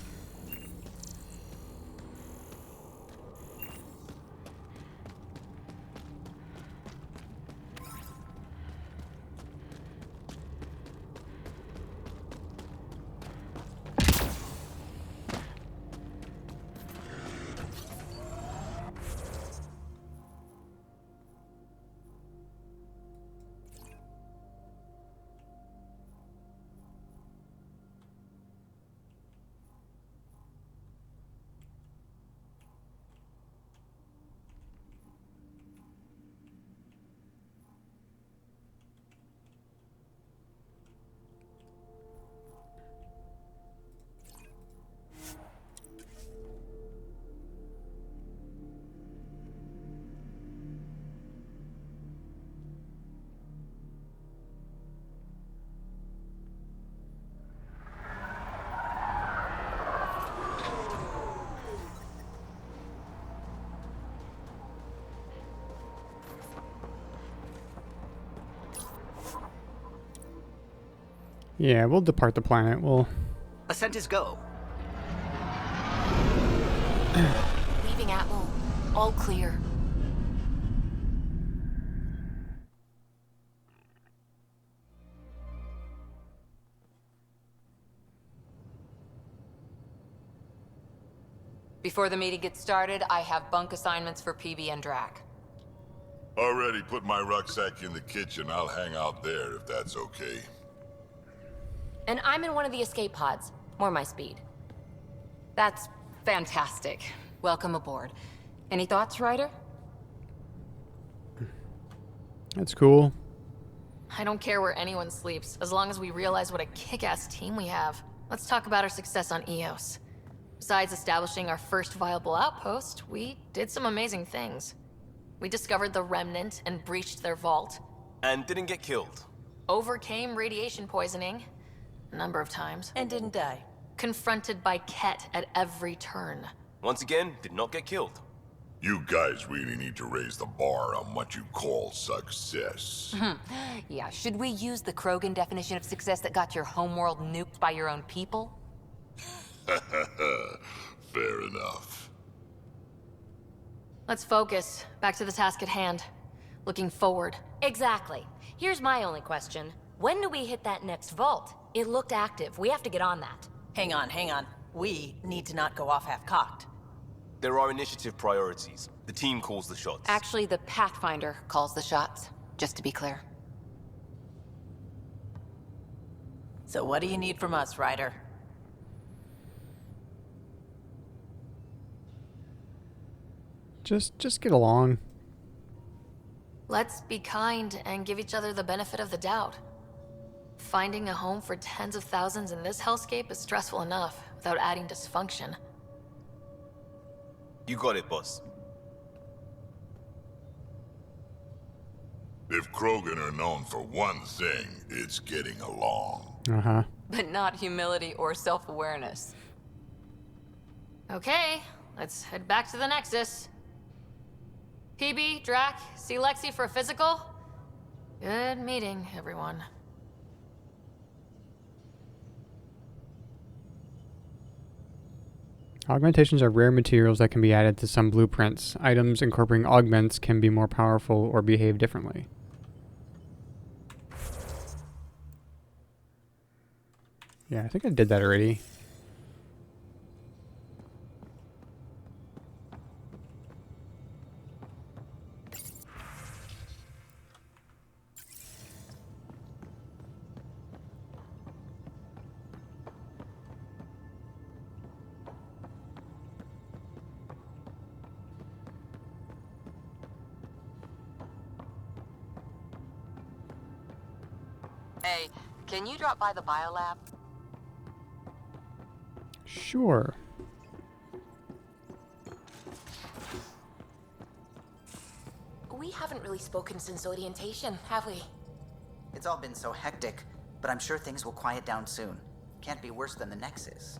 Yeah, we'll depart the planet. We'll... Ascent is go. Leaving Atmo. All clear. Before the meeting gets started, I have bunk assignments for PB and Drac. Already put my rucksack in the kitchen. I'll hang out there if that's okay. And I'm in one of the escape pods. More my speed. That's fantastic. Welcome aboard. Any thoughts, Ryder? That's cool. I don't care where anyone sleeps, as long as we realize what a kick-ass team we have. Let's talk about our success on Eos. Besides establishing our first viable outpost, we did some amazing things. We discovered the Remnant and breached their vault. And didn't get killed. Overcame radiation poisoning. A number of times. And didn't die. Confronted by Ket at every turn. Once again, did not get killed. You guys really need to raise the bar on what you call success. Yeah, should we use the Krogan definition of success that got your homeworld nuked by your own people? Fair enough. Let's focus. Back to the task at hand. Looking forward. Exactly. Here's my only question. When do we hit that next vault? It looked active. We have to get on that. Hang on, hang on. We need to not go off half-cocked. There are initiative priorities. The team calls the shots. Actually, the Pathfinder calls the shots, just to be clear. So what do you need from us, Ryder? Just get along. Let's be kind and give each other the benefit of the doubt. Finding a home for tens of thousands in this hellscape is stressful enough, without adding dysfunction. You got it, boss. If Krogan are known for one thing, it's getting along. Uh-huh. But not humility or self-awareness. Okay, let's head back to the Nexus. PB, Drac, see Lexi for a physical? Good meeting, everyone. Augmentations are rare materials that can be added to some blueprints. Items incorporating augments can be more powerful or behave differently. Yeah, I think I did that already. Hey, can you drop by the biolab? Sure. We haven't really spoken since orientation, have we? It's all been so hectic, but I'm sure things will quiet down soon. Can't be worse than the Nexus.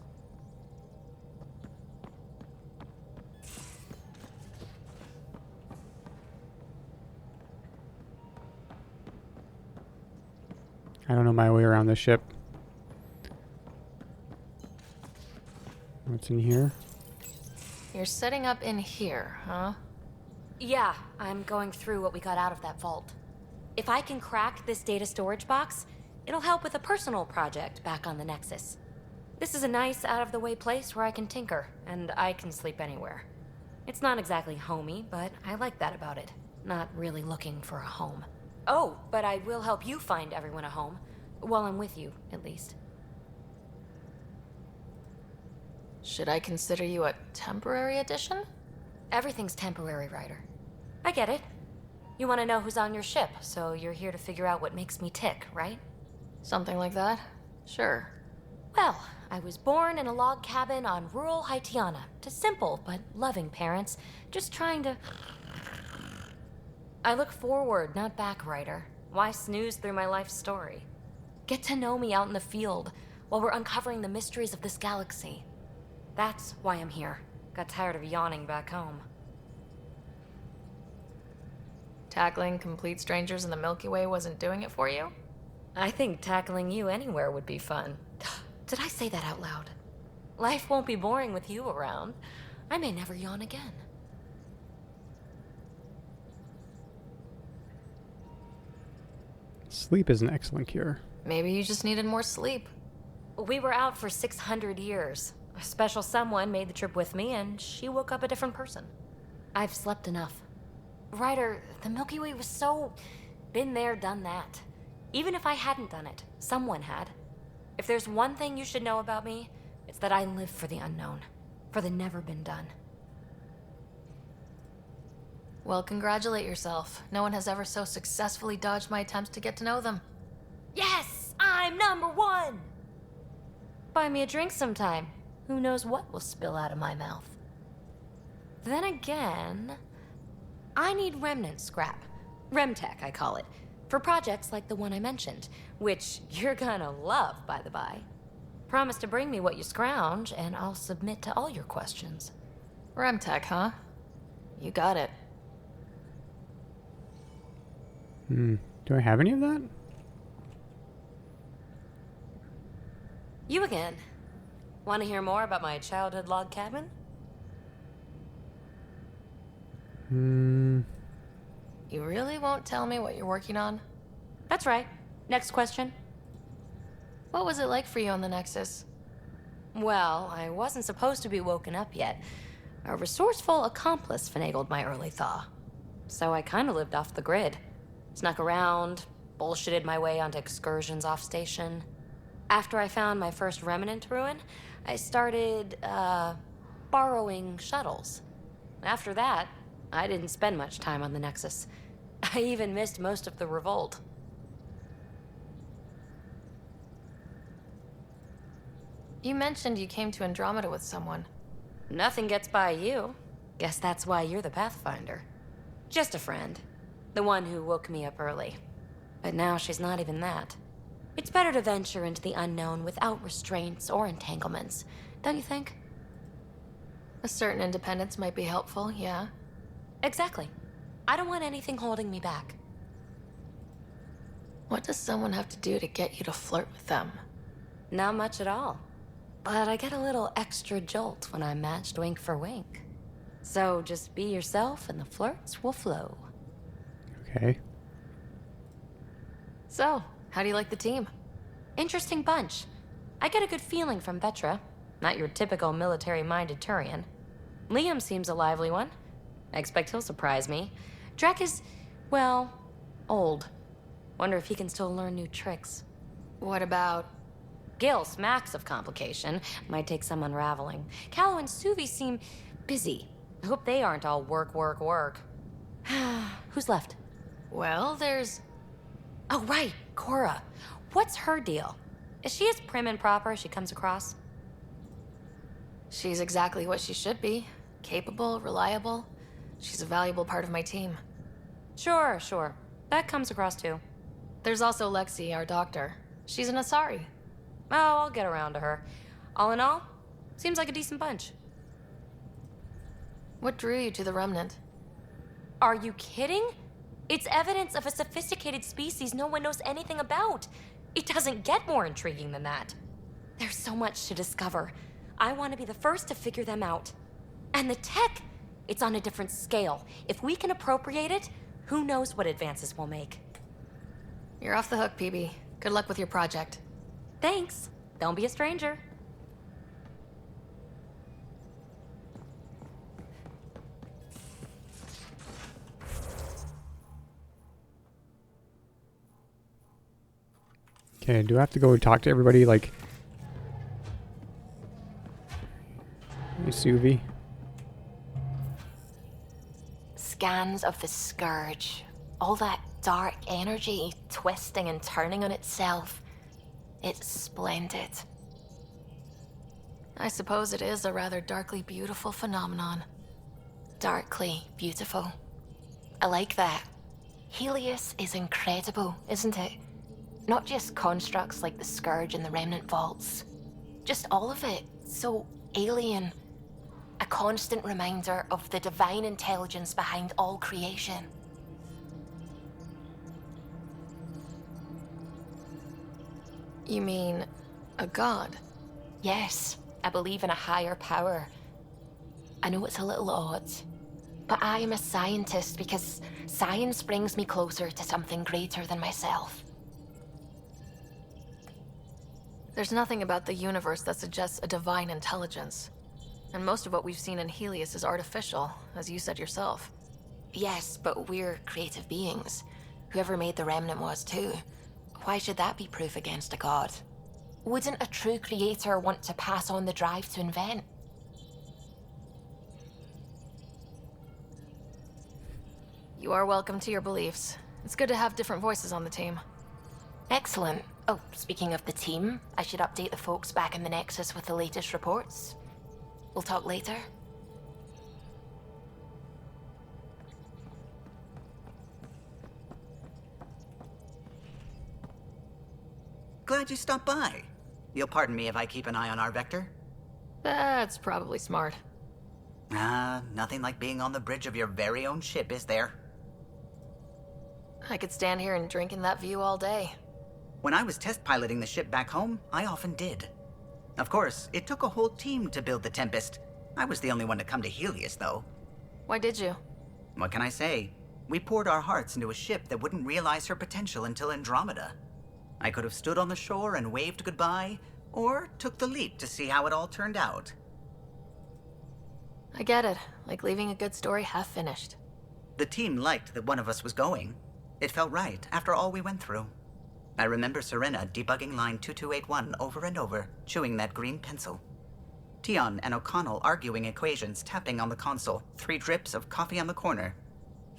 I don't know my way around this ship. What's in here? You're setting up in here, huh? Yeah, I'm going through what we got out of that vault. If I can crack this data storage box, it'll help with a personal project back on the Nexus. This is a nice, out-of-the-way place where I can tinker, and I can sleep anywhere. It's not exactly homey, but I like that about it. Not really looking for a home. Oh, but I will help you find everyone a home. While I'm with you, at least. Should I consider you a temporary addition? Everything's temporary, Ryder. I get it. You want to know who's on your ship, so you're here to figure out what makes me tick, right? Something like that? Sure. Well, I was born in a log cabin on rural Haitiana to simple but loving parents, just trying to... I look forward, not back, Ryder. Why snooze through my life story? Get to know me out in the field while we're uncovering the mysteries of this galaxy. That's why I'm here. Got tired of yawning back home. Tackling complete strangers in the Milky Way wasn't doing it for you? I think tackling you anywhere would be fun. Did I say that out loud? Life won't be boring with you around. I may never yawn again. Sleep is an excellent cure. Maybe you just needed more sleep. We were out for 600 years. A special someone made the trip with me, and she woke up a different person. I've slept enough. Ryder, the Milky Way was so... been there, done that. Even if I hadn't done it, someone had. If there's one thing you should know about me, it's that I live for the unknown. For the never been done. Well, congratulate yourself. No one has ever so successfully dodged my attempts to get to know them. Yes! I'm #1! Buy me a drink sometime. Who knows what will spill out of my mouth. Then again... I need remnant scrap. Remtech, I call it. For projects like the one I mentioned. Which you're gonna love, by the by. Promise to bring me what you scrounge, and I'll submit to all your questions. Remtech, huh? You got it. Do I have any of that? You again. Want to hear more about my childhood log cabin? You really won't tell me what you're working on? That's right. Next question. What was it like for you on the Nexus? Well, I wasn't supposed to be woken up yet. A resourceful accomplice finagled my early thaw. So I kind of lived off the grid. Snuck around, bullshitted my way onto excursions off station. After I found my first remnant ruin, I started, borrowing shuttles. After that, I didn't spend much time on the Nexus. I even missed most of the revolt. You mentioned you came to Andromeda with someone. Nothing gets by you. Guess that's why you're the Pathfinder. Just a friend. The one who woke me up early. But now she's not even that. It's better to venture into the unknown without restraints or entanglements, don't you think? A certain independence might be helpful, yeah. Exactly. I don't want anything holding me back. What does someone have to do to get you to flirt with them? Not much at all. But I get a little extra jolt when I'm matched wink for wink. So just be yourself and the flirts will flow. Okay. So, how do you like the team? Interesting bunch. I get a good feeling from Vetra. Not your typical military-minded Turian. Liam seems a lively one. I expect he'll surprise me. Drek is, well, old. Wonder if he can still learn new tricks. What about... Gil smacks of complication. Might take some unraveling. Callow and Suvi seem busy. I hope they aren't all work, work, work. Who's left? Well, there's... Oh, right, Cora. What's her deal? Is she as prim and proper as she comes across? She's exactly what she should be. Capable, reliable. She's a valuable part of my team. Sure. That comes across too. There's also Lexi, our doctor. She's an Asari. Oh, I'll get around to her. All in all, seems like a decent bunch. What drew you to the Remnant? Are you kidding? It's evidence of a sophisticated species no one knows anything about. It doesn't get more intriguing than that. There's so much to discover. I want to be the first to figure them out. And the tech, it's on a different scale. If we can appropriate it, who knows what advances we'll make. You're off the hook, PB. Good luck with your project. Thanks. Don't be a stranger. Okay, do I have to go talk to everybody like... Hey, Suvi. Scans of the Scourge. All that dark energy twisting and turning on itself. It's splendid. I suppose it is a rather darkly beautiful phenomenon. Darkly beautiful. I like that. Helios is incredible, isn't it? Not just constructs like the Scourge and the Remnant Vaults. Just all of it. So alien. A constant reminder of the divine intelligence behind all creation. You mean a god? Yes, I believe in a higher power. I know it's a little odd, but I am a scientist because science brings me closer to something greater than myself. There's nothing about the universe that suggests a divine intelligence. And most of what we've seen in Helios is artificial, as you said yourself. Yes, but we're creative beings. Whoever made the Remnant was too. Why should that be proof against a god? Wouldn't a true creator want to pass on the drive to invent? You are welcome to your beliefs. It's good to have different voices on the team. Excellent. Oh, speaking of the team, I should update the folks back in the Nexus with the latest reports. We'll talk later. Glad you stopped by. You'll pardon me if I keep an eye on our vector? That's probably smart. Nothing like being on the bridge of your very own ship, is there? I could stand here and drink in that view all day. When I was test piloting the ship back home, I often did. Of course, it took a whole team to build the Tempest. I was the only one to come to Helios, though. Why did you? What can I say? We poured our hearts into a ship that wouldn't realize her potential until Andromeda. I could have stood on the shore and waved goodbye, or took the leap to see how it all turned out. I get it. Like leaving a good story half finished. The team liked that one of us was going. It felt right after all we went through. I remember Serena debugging line 2281 over and over, chewing that green pencil. Tion and O'Connell arguing equations, tapping on the console, 3 drips of coffee on the corner.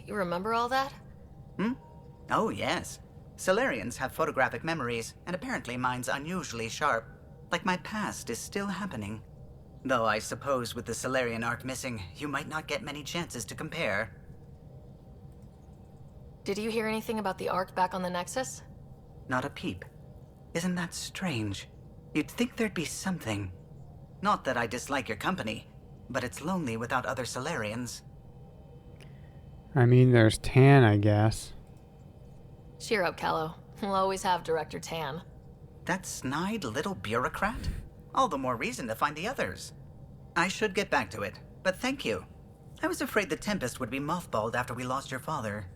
You remember all that? Oh, yes. Solarians have photographic memories, and apparently mine's unusually sharp. Like my past is still happening. Though I suppose with the Solarian arc missing, you might not get many chances to compare. Did you hear anything about the Ark back on the Nexus? Not a peep. Isn't that strange? You'd think there'd be something. Not that I dislike your company, but it's lonely without other Solarians. I mean, there's Tan, I guess. Cheer up, Callow. We'll always have Director Tan. That snide little bureaucrat? All the more reason to find the others. I should get back to it, but thank you. I was afraid the Tempest would be mothballed after we lost your father.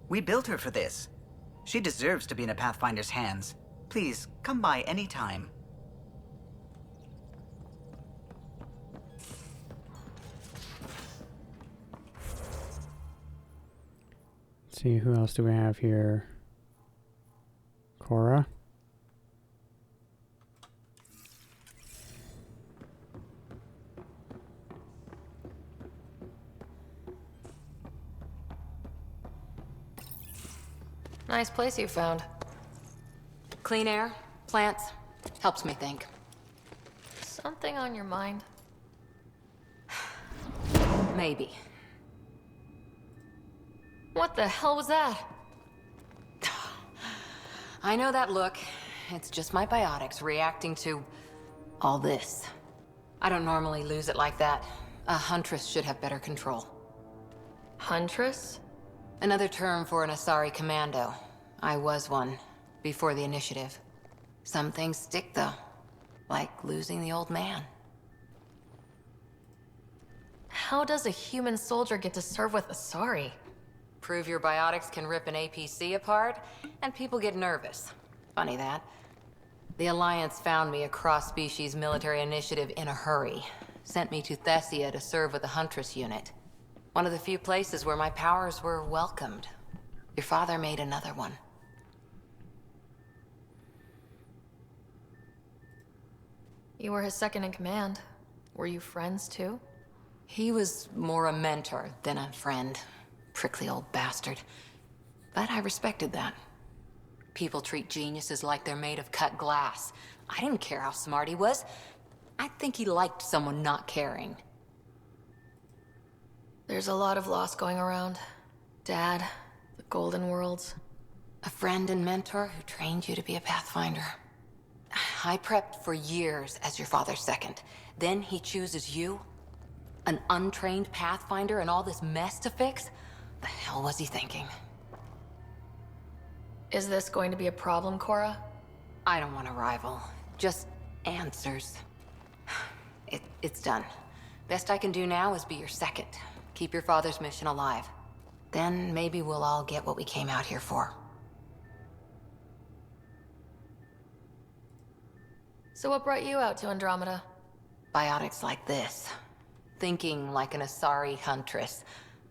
We built her for this. She deserves to be in a Pathfinder's hands. Please, come by any time. Let's see, who else do we have here? Cora? Nice place you found. Clean air, plants, helps me think. Something on your mind? Maybe. What the hell was that? I know that look. It's just my biotics reacting to all this. I don't normally lose it like that. A huntress should have better control. Huntress? Another term for an Asari commando. I was one, before the initiative. Some things stick, though. Like losing the old man. how does a human soldier get to serve with Asari? Prove your biotics can rip an APC apart, and people get nervous. Funny that. The Alliance found me a cross-species military initiative in a hurry. Sent me to Thessia to serve with the Huntress unit. One of the few places where my powers were welcomed. Your father made another one. You were his second in command. Were you friends too? He was more a mentor than a friend. Prickly old bastard. But I respected that. People treat geniuses like they're made of cut glass. I didn't care how smart he was. I think he liked someone not caring. There's a lot of loss going around. Dad, the Golden Worlds. A friend and mentor who trained you to be a Pathfinder. I prepped for years as your father's second. Then he chooses you? An untrained Pathfinder and all this mess to fix? The hell was he thinking? Is this going to be a problem, Cora? I don't want a rival. Just answers. It's done. Best I can do now is be your second. Keep your father's mission alive. Then maybe we'll all get what we came out here for. So what brought you out to Andromeda? Biotics like this. Thinking like an Asari huntress.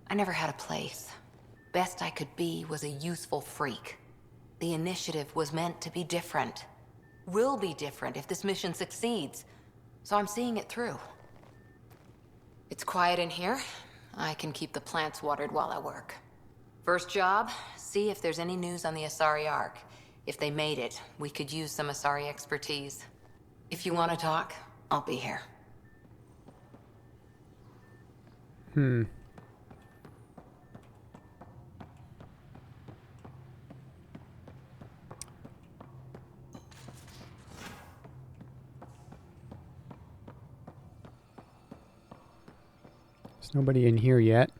I never had a place. Best I could be was a useful freak. The initiative was meant to be different. Will be different if this mission succeeds. So I'm seeing it through. It's quiet in here. I can keep the plants watered while I work. First job, see if there's any news on the Asari Ark. If they made it, we could use some Asari expertise. If you want to talk, I'll be here. There's nobody in here yet.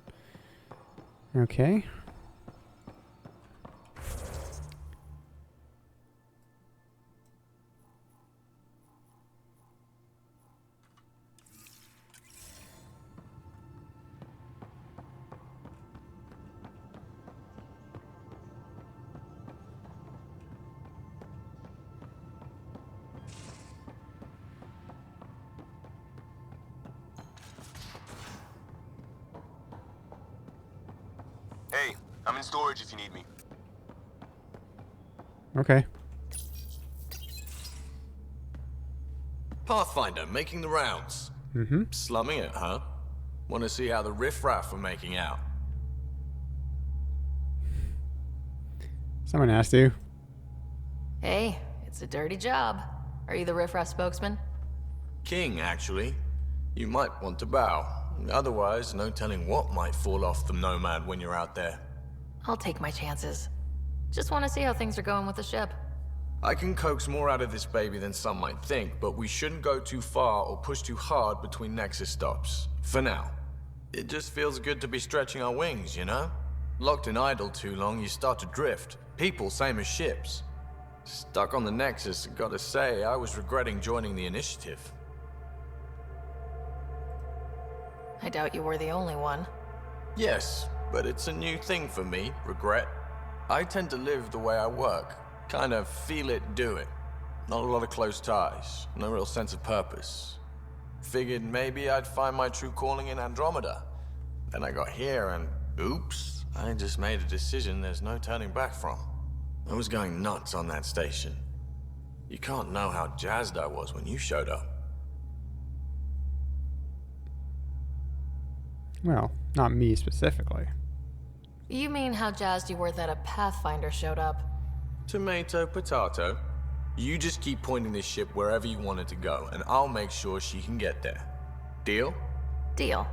Okay. Hey, I'm in storage if you need me. Okay. Pathfinder, making the rounds. Slumming it, huh? Want to see how the riffraff are making out? Someone has to. Hey, it's a dirty job. Are you the riffraff spokesman? King, actually. You might want to bow. Otherwise, no telling what might fall off the Nomad when you're out there. I'll take my chances. Just want to see how things are going with the ship. I can coax more out of this baby than some might think, but we shouldn't go too far or push too hard between Nexus stops. For now. It just feels good to be stretching our wings, you know? Locked in idle too long, you start to drift. People, same as ships. Stuck on the Nexus, gotta say, I was regretting joining the Initiative. I doubt you were the only one. Yes, but it's a new thing for me, regret. I tend to live the way I work. Kind of feel it, do it. Not a lot of close ties, no real sense of purpose. Figured maybe I'd find my true calling in Andromeda. Then I got here and, oops, I just made a decision there's no turning back from. I was going nuts on that station. You can't know how jazzed I was when you showed up. Well, not me specifically. You mean how jazzed you were that a Pathfinder showed up? Tomato, potato. You just keep pointing this ship wherever you want it to go, and I'll make sure she can get there. Deal? Deal.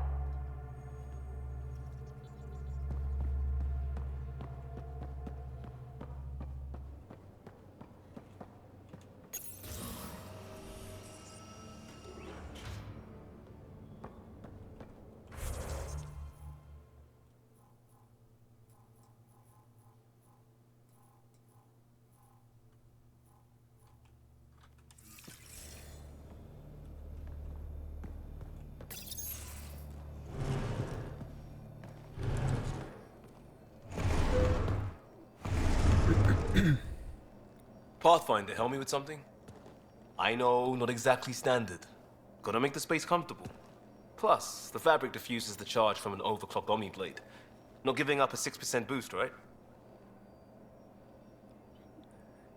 Pathfinder, help me with something? I know, not exactly standard. Gotta make the space comfortable. Plus, the fabric diffuses the charge from an overclocked Omni blade. Not giving up a 6% boost, right?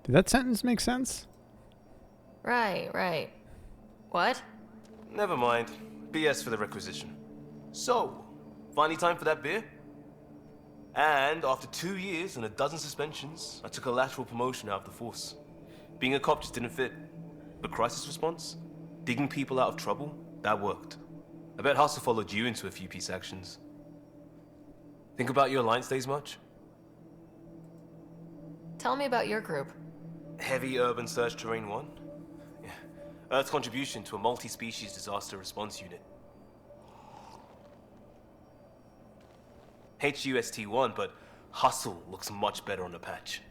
Did that sentence make sense? Right. What? Never mind. BS for the requisition. So, finally time for that beer? And after 2 years and a dozen suspensions, I took a lateral promotion out of the force. Being a cop just didn't fit. But crisis response? Digging people out of trouble? That worked. I bet Hustle followed you into a few peace actions. Think about your Alliance days much? Tell me about your group. Heavy Urban Search Terrain 1? Yeah. Earth's contribution to a multi-species disaster response unit. HUST-1, but Hustle looks much better on the patch.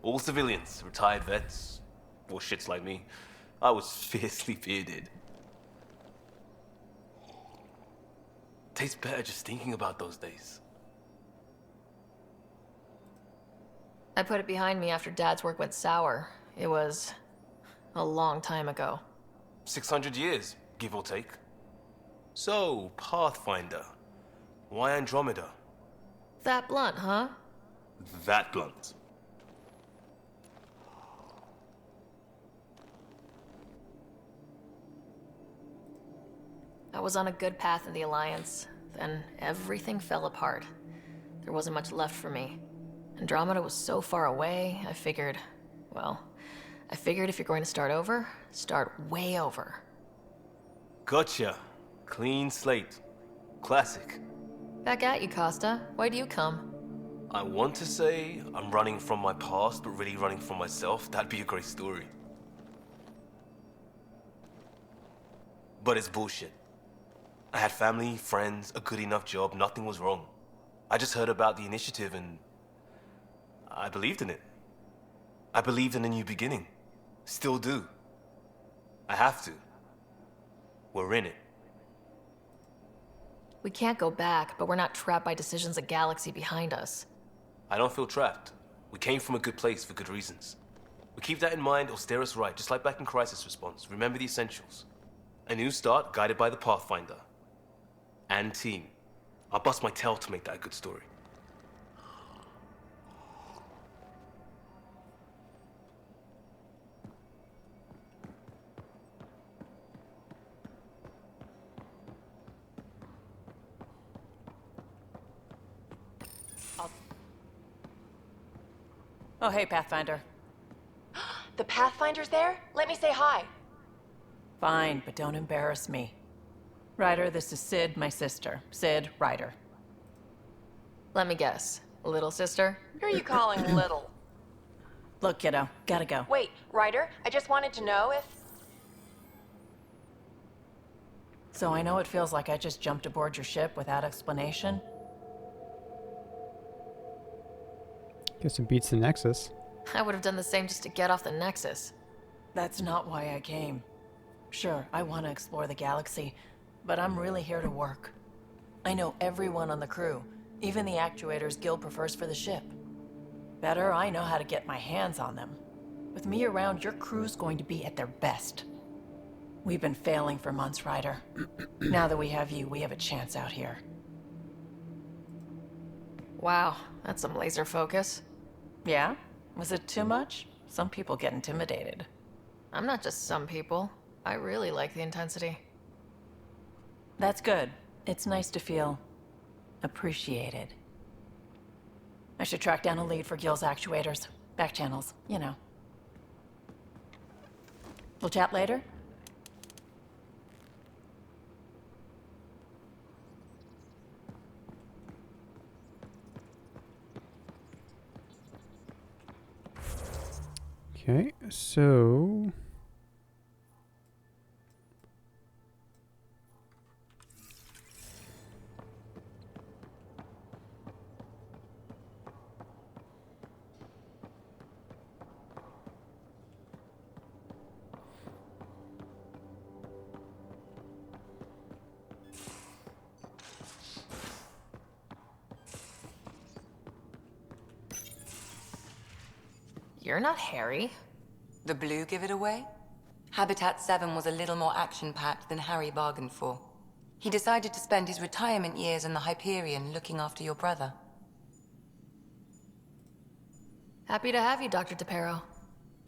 All civilians, retired vets, or shits like me. I was fiercely bearded. Tastes better just thinking about those days. I put it behind me after Dad's work went sour. It was a long time ago. 600 years, give or take. So, Pathfinder. Why Andromeda? That blunt, huh? That blunt. I was on a good path in the Alliance. Then everything fell apart. There wasn't much left for me. Andromeda was so far away, I figured if you're going to start over, start way over. Gotcha. Clean slate. Classic. Back at you, Costa. Why'd you come? I want to say I'm running from my past, but really running from myself. That'd be a great story. But it's bullshit. I had family, friends, a good enough job, nothing was wrong. I just heard about the initiative and I believed in it. I believed in a new beginning. Still do. I have to. We're in it. We can't go back, but we're not trapped by decisions a galaxy behind us. I don't feel trapped. We came from a good place for good reasons. We keep that in mind, it'll steer us right, just like back in Crisis Response. Remember the essentials. A new start guided by the Pathfinder. And team. I'll bust my tail to make that a good story. Oh, hey, Pathfinder. The Pathfinder's there? Let me say hi. Fine, but don't embarrass me. Ryder, this is Sid, my sister. Sid, Ryder. Let me guess. Little sister? Who are you calling little? Look, kiddo, gotta go. Wait, Ryder, I just wanted to know if... So I know it feels like I just jumped aboard your ship without explanation. Guess it beats the Nexus. I would have done the same just to get off the Nexus. That's not why I came. Sure, I want to explore the galaxy, but I'm really here to work. I know everyone on the crew, even the actuators Gil prefers for the ship. Better, I know how to get my hands on them. With me around, your crew's going to be at their best. We've been failing for months, Ryder. Now that we have you, we have a chance out here. Wow, that's some laser focus. Yeah? Was it too much? Some people get intimidated. I'm not just some people. I really like the intensity. That's good. It's nice to feel appreciated. I should track down a lead for Gil's actuators. Back channels, you know. We'll chat later? Okay, so... You're not Harry. The blue give it away? Habitat 7 was a little more action-packed than Harry bargained for. He decided to spend his retirement years in the Hyperion looking after your brother. Happy to have you, Dr. DePero.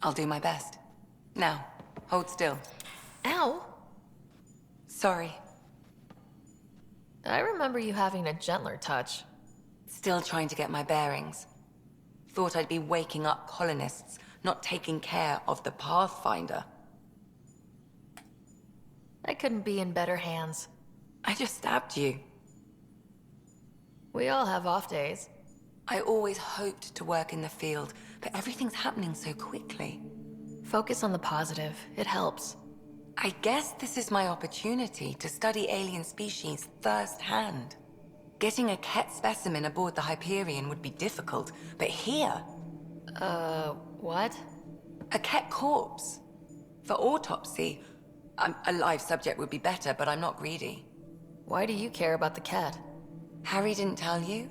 I'll do my best. Now, hold still. Ow! Sorry. I remember you having a gentler touch. Still trying to get my bearings. Thought I'd be waking up colonists, not taking care of the Pathfinder. I couldn't be in better hands. I just stabbed you. We all have off days. I always hoped to work in the field, but everything's happening so quickly. Focus on the positive. It helps. I guess this is my opportunity to study alien species firsthand. Getting a Ket specimen aboard the Hyperion would be difficult, but here... what? A Ket corpse. For autopsy, a live subject would be better, but I'm not greedy. Why do you care about the cat? Harry didn't tell you?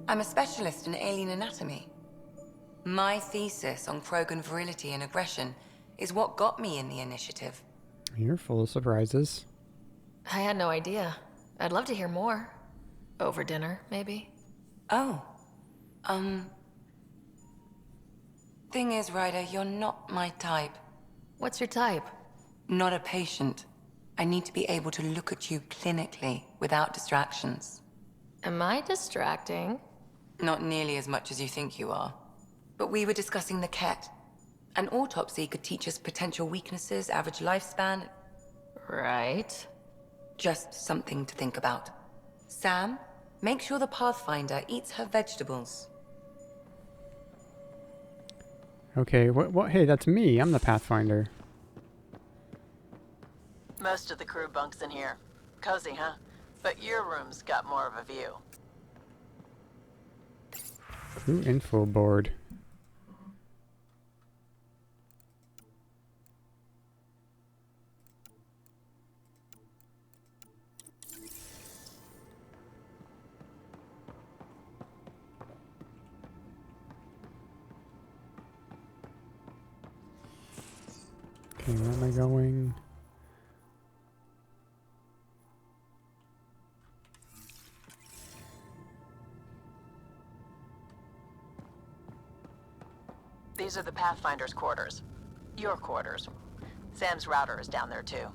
I'm a specialist in alien anatomy. My thesis on Krogan virility and aggression is what got me in the initiative. You're full of surprises. I had no idea. I'd love to hear more. Over dinner, maybe? Oh. Thing is, Ryder, you're not my type. What's your type? Not a patient. I need to be able to look at you clinically without distractions. Am I distracting? Not nearly as much as you think you are. But we were discussing the Ket. An autopsy could teach us potential weaknesses, average lifespan. Right. Just something to think about. Sam, make sure the Pathfinder eats her vegetables. Okay, what? Hey, that's me. I'm the Pathfinder. Most of the crew bunks in here. Cozy, huh? But your room's got more of a view. Crew info board. Okay, where am I going? These are the Pathfinder's quarters. Your quarters. Sam's router is down there too.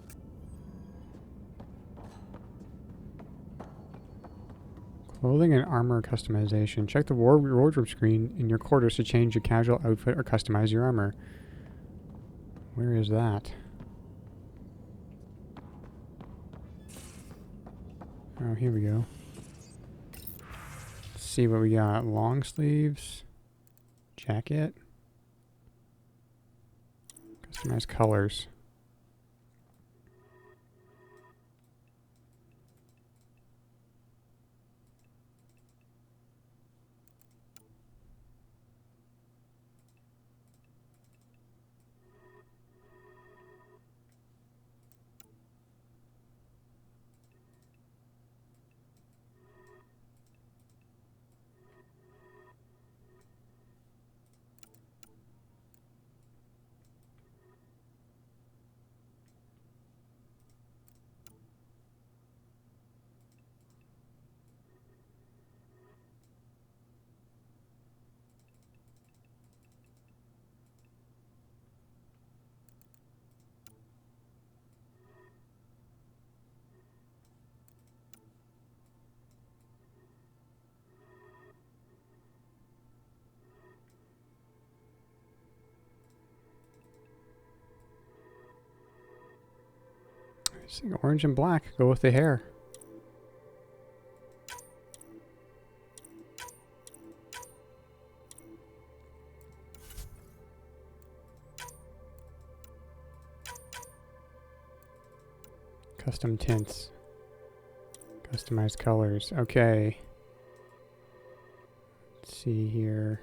Clothing and armor customization. Check the wardrobe screen in your quarters to change your casual outfit or customize your armor. Where is that? Oh, here we go. Let's see what we got. Long sleeves. Jacket. Customize colors. I think orange and black go with the hair. Custom tints. Customized colors. Okay. Let's see here.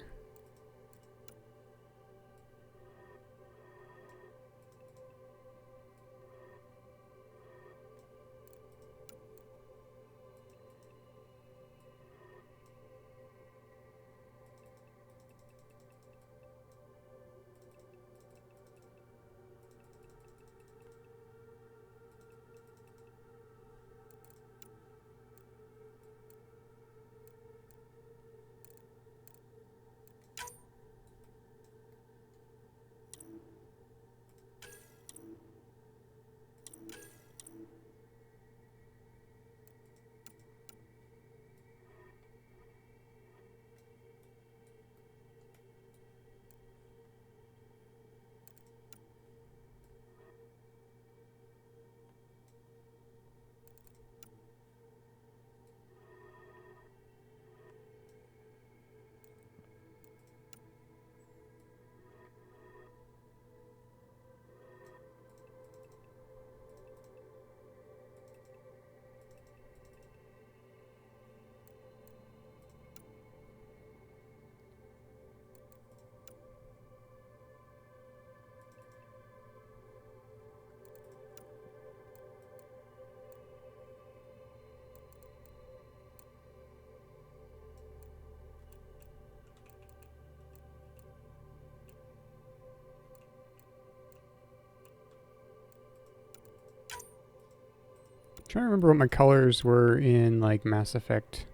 trying to remember what my colors were in like Mass Effect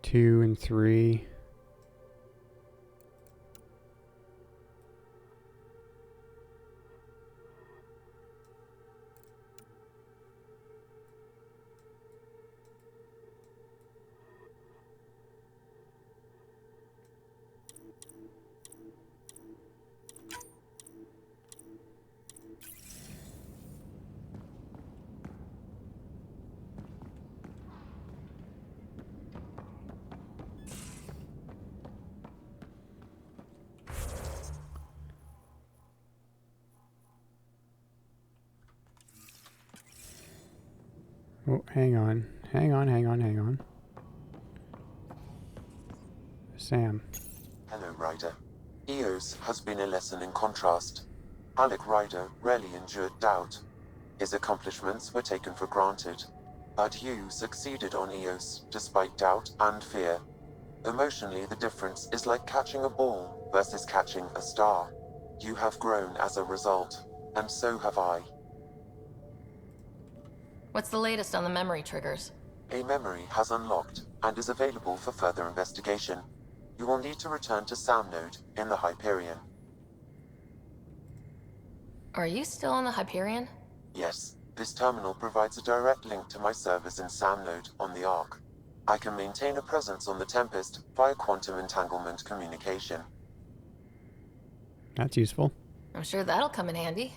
2 and 3. Oh, hang on. Hang on. Sam. Hello, Ryder. Eos has been a lesson in contrast. Alec Ryder rarely endured doubt. His accomplishments were taken for granted. But you succeeded on Eos, despite doubt and fear. Emotionally, the difference is like catching a ball versus catching a star. You have grown as a result, and so have I. What's the latest on the memory triggers? A memory has unlocked and is available for further investigation. You will need to return to Sam Node in the Hyperion. Are you still on the Hyperion? Yes, this terminal provides a direct link to my servers in Sam Node on the Ark. I can maintain a presence on the Tempest via quantum entanglement communication. That's useful. I'm sure that'll come in handy.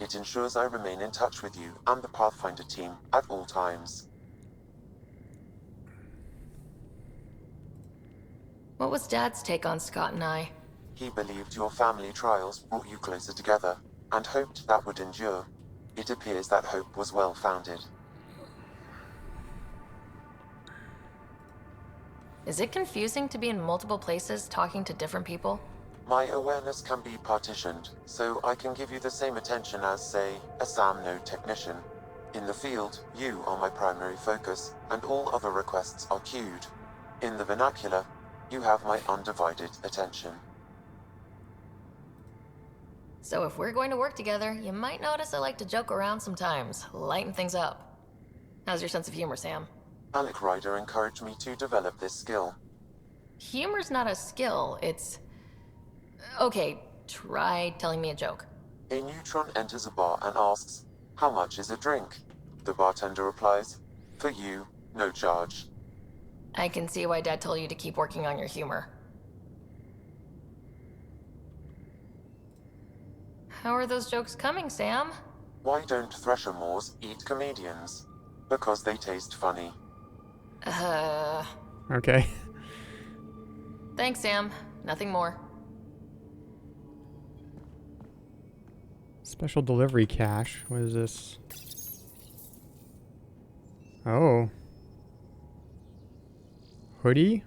It ensures I remain in touch with you and the Pathfinder team at all times. What was Dad's take on Scott and I? He believed your family trials brought you closer together, and hoped that would endure. It appears that hope was well-founded. Is it confusing to be in multiple places talking to different people? My awareness can be partitioned, so I can give you the same attention as, say, a SAM node technician. In the field, you are my primary focus, and all other requests are queued. In the vernacular, you have my undivided attention. So if we're going to work together, you might notice I like to joke around sometimes, lighten things up. How's your sense of humor, Sam? Alec Ryder encouraged me to develop this skill. Humor's not a skill, it's... Okay, try telling me a joke. A neutron enters a bar and asks, "How much is a drink?" The bartender replies, "For you, no charge." I can see why Dad told you to keep working on your humor. How are those jokes coming, Sam? Why don't Thresher Moors eat comedians? Because they taste funny. Okay. Thanks, Sam. Nothing more. Special delivery cache. What is this? Oh. Hoodie?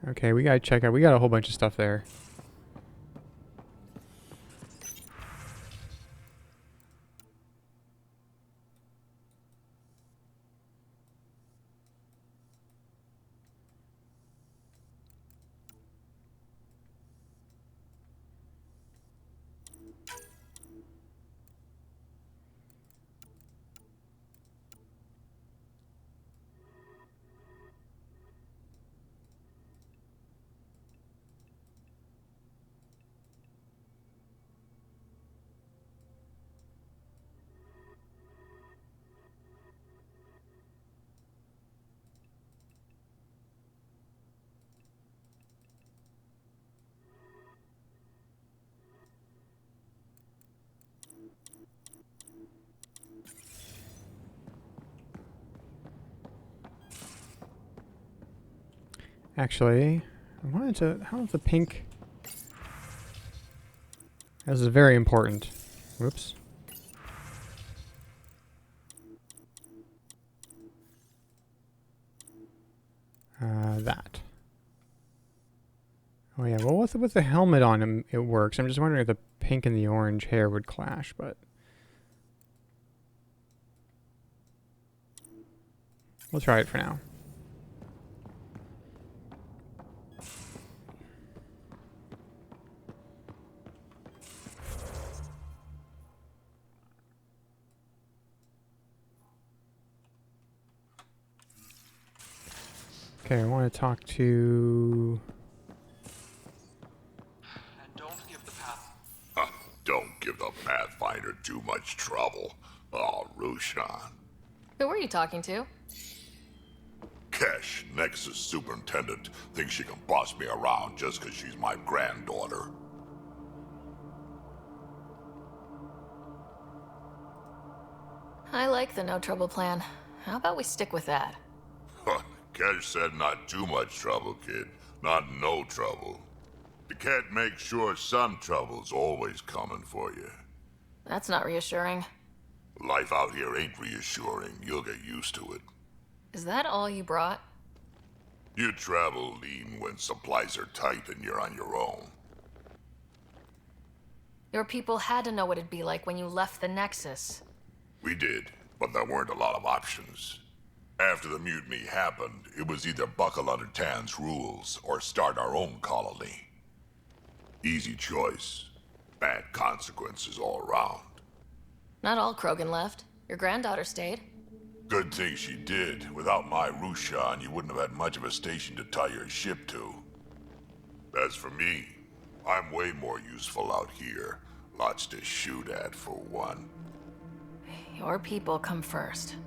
Okay, we gotta check out. We got a whole bunch of stuff there. Actually, I wanted to... How's the pink... This is very important. Whoops. That. Oh yeah, well with the helmet on him, it works. I'm just wondering if the pink and the orange hair would clash, but... We'll try it for now. Okay, I want to talk to... Don't give the Pathfinder too much trouble. Oh, Rushan. Who were you talking to? Kesh, Nexus Superintendent, thinks she can boss me around just because she's my granddaughter. I like the no trouble plan. How about we stick with that? Kesh said not too much trouble, kid. Not no trouble. You can't make sure some trouble's always coming for you. That's not reassuring. Life out here ain't reassuring. You'll get used to it. Is that all you brought? You travel lean when supplies are tight and you're on your own. Your people had to know what it'd be like when you left the Nexus. We did, but there weren't a lot of options. After the mutiny happened, it was either buckle under Tan's rules or start our own colony. Easy choice. Bad consequences all around. Not all Krogan left. Your granddaughter stayed. Good thing she did. Without my Rushan, you wouldn't have had much of a station to tie your ship to. As for me, I'm way more useful out here. Lots to shoot at, for one. Your people come first.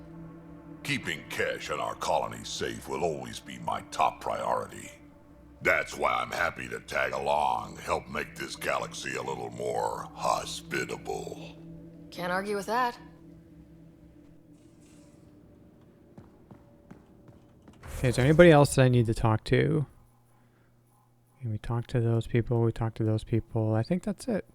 Keeping Kesh and our colony safe will always be my top priority. That's why I'm happy to tag along, help make this galaxy a little more hospitable. Can't argue with that. Okay, is there anybody else that I need to talk to? Okay, we talked to those people, we talked to those people. I think that's it.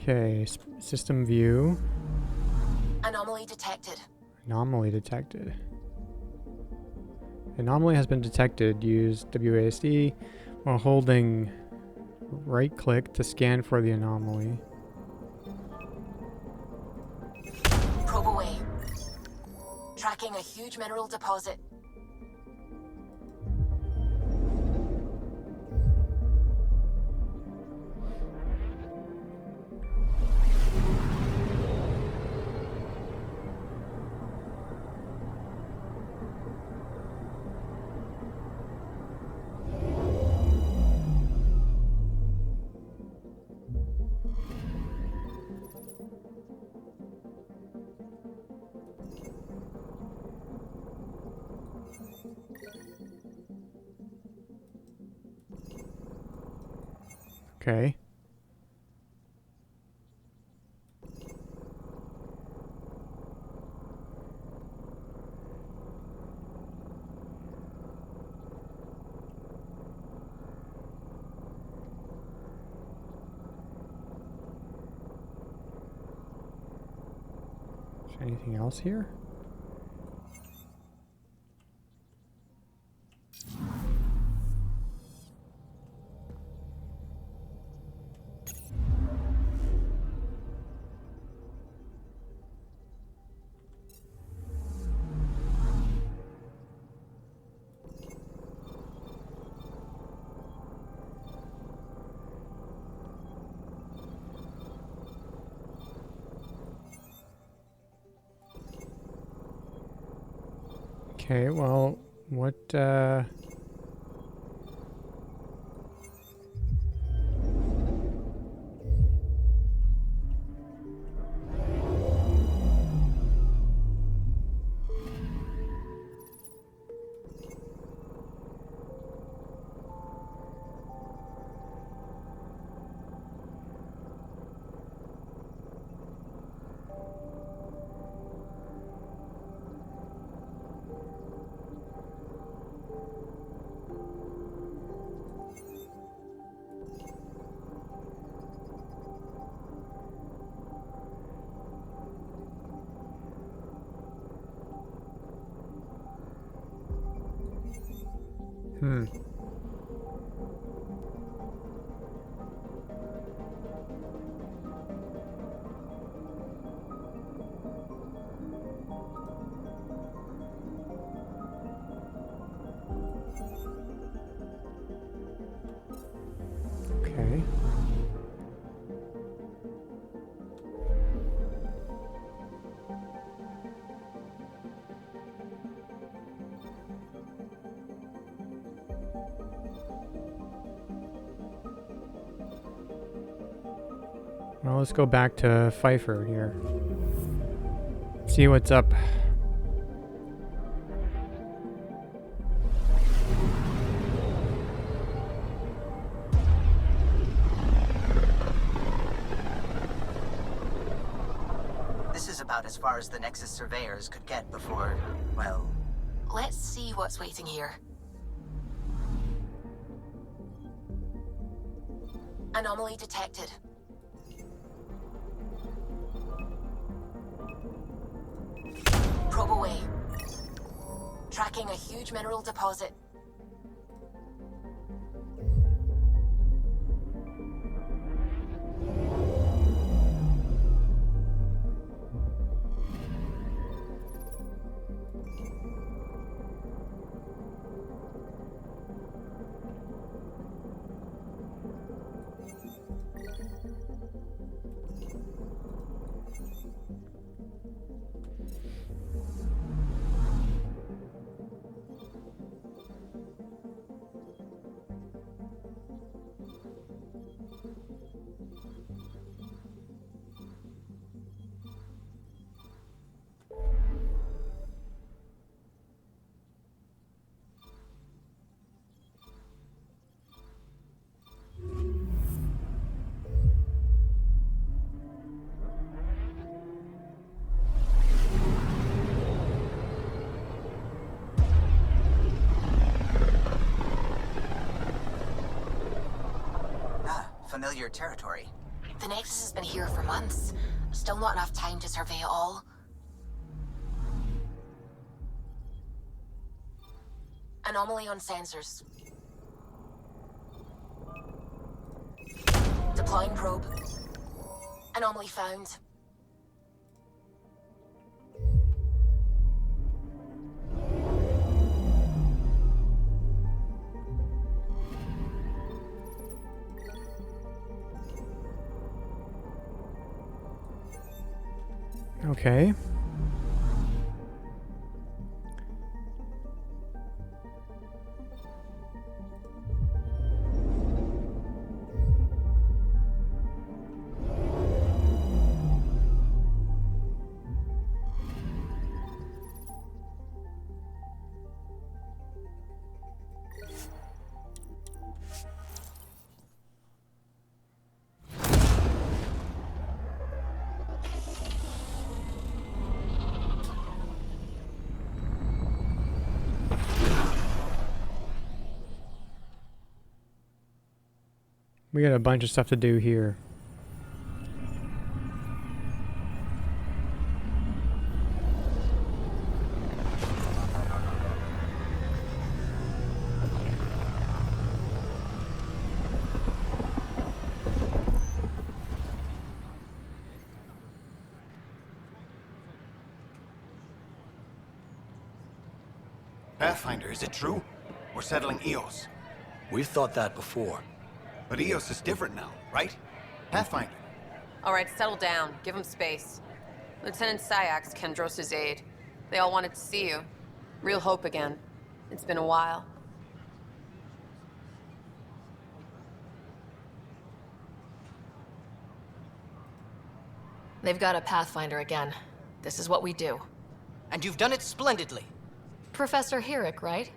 Okay, system view. Anomaly detected. Anomaly detected. Anomaly has been detected. Use WASD while holding right click to scan for the anomaly. Probe away. Tracking a huge mineral deposit. Okay. Is there anything else here? Okay, well, what, Okay. Well, let's go back to Pfeiffer here. See what's up. This is about as far as the Nexus surveyors could get before, well... Let's see what's waiting here. Anomaly detected. Probe away. Tracking a huge mineral deposit. Familiar territory. The Nexus has been here for months. Still not enough time to survey it all. Anomaly on sensors. Deploying probe. Anomaly found. Okay. We got a bunch of stuff to do here. Pathfinder, is it true? We're settling Eos. We've thought that before. But Eos is different now, right? Pathfinder. All right, settle down. Give him space. Lieutenant Syax, Kendros' aide. They all wanted to see you. Real hope again. It's been a while. They've got a Pathfinder again. This is what we do. And you've done it splendidly. Professor Herrick, right?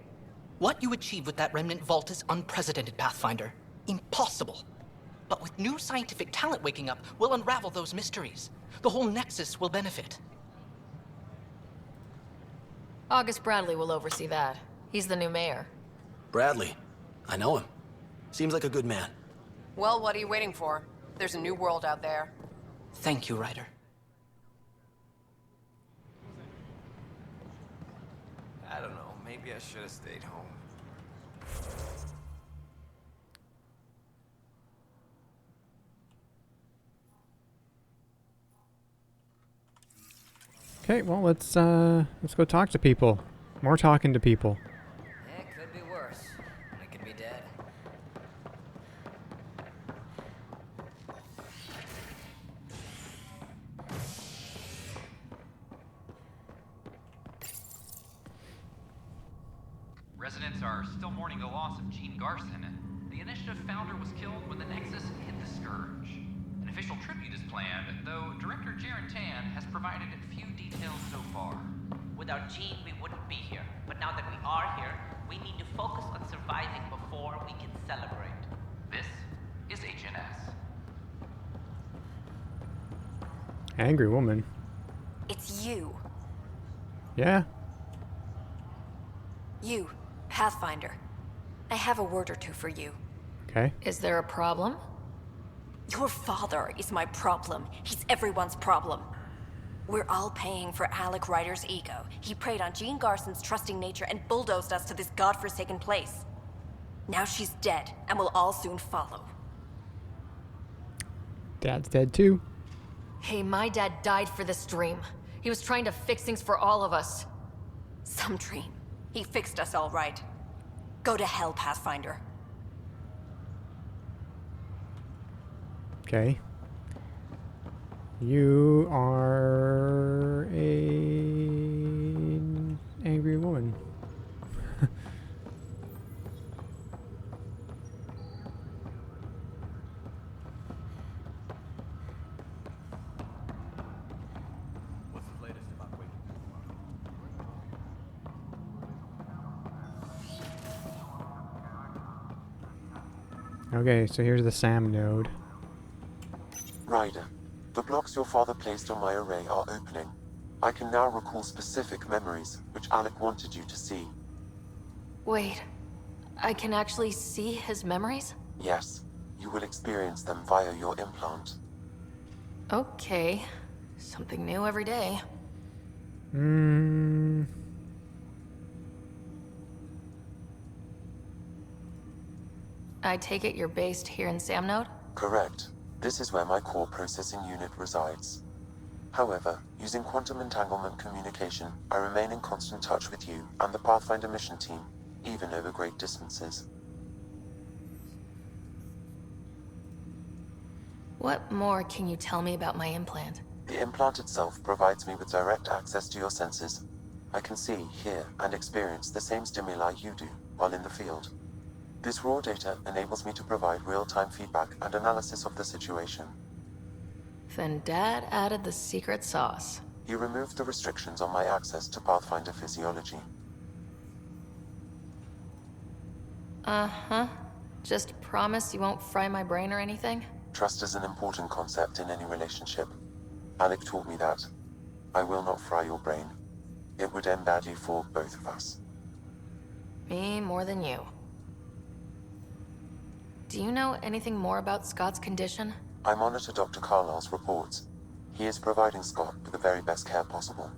What you achieved with that remnant vault is unprecedented, Pathfinder. Impossible. But with new scientific talent waking up, we'll unravel those mysteries. The whole Nexus will benefit. August Bradley will oversee that. He's the new mayor. Bradley. I know him. Seems like a good man. Well, what are you waiting for? There's a new world out there. Thank you, Ryder. I don't know. Maybe I should have stayed home. Okay, well, let's go talk to people. More talking to people. It could be worse. We could be dead. Residents are still mourning the loss of Gene Garson. The Initiative founder was killed when the Nexus hit the Scourge. An official tribute is planned, though Director Jaren Tan has provided few details so far. Without Gene, we wouldn't be here. But now that we are here, we need to focus on surviving before we can celebrate. This is HNS. Angry woman. It's you. Yeah. You, Pathfinder. I have a word or two for you. Okay. Is there a problem? Your father is my problem. He's everyone's problem. We're all paying for Alec Ryder's ego. He preyed on Jean Garson's trusting nature and bulldozed us to this godforsaken place. Now she's dead, and we'll all soon follow. Dad's dead too. Hey, my dad died for this dream. He was trying to fix things for all of us. Some dream. He fixed us all right. Go to hell, Pathfinder. Okay. You are an angry woman. What's the latest about Wake? Okay, so here's the SAM node. Ryder, the blocks your father placed on my array are opening. I can now recall specific memories, which Alec wanted you to see. Wait, I can actually see his memories? Yes, you will experience them via your implant. Okay. Something new every day. I take it you're based here in Sam Node? Correct. This is where my core processing unit resides. However, using quantum entanglement communication, I remain in constant touch with you and the Pathfinder mission team, even over great distances. What more can you tell me about my implant? The implant itself provides me with direct access to your senses. I can see, hear, and experience the same stimuli you do while in the field. This raw data enables me to provide real-time feedback and analysis of the situation. Then Dad added the secret sauce. He removed the restrictions on my access to Pathfinder physiology. Uh-huh. Just promise you won't fry my brain or anything? Trust is an important concept in any relationship. Alec taught me that. I will not fry your brain. It would end badly for both of us. Me more than you. Do you know anything more about Scott's condition? I monitor Dr. Carlisle's reports. He is providing Scott with the very best care possible.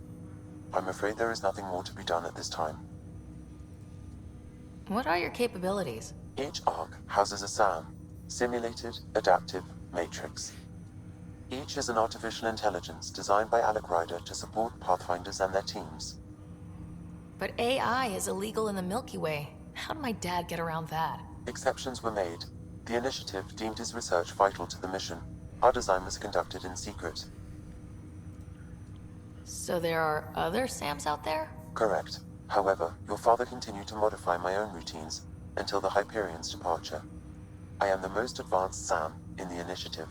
I'm afraid there is nothing more to be done at this time. What are your capabilities? Each arc houses a SAM, Simulated Adaptive Matrix. Each is an artificial intelligence designed by Alec Ryder to support Pathfinders and their teams. But AI is illegal in the Milky Way. How did my dad get around that? Exceptions were made. The initiative deemed his research vital to the mission. Our design was conducted in secret. So there are other SAMs out there? Correct. However, your father continued to modify my own routines until the Hyperion's departure. I am the most advanced SAM in the initiative.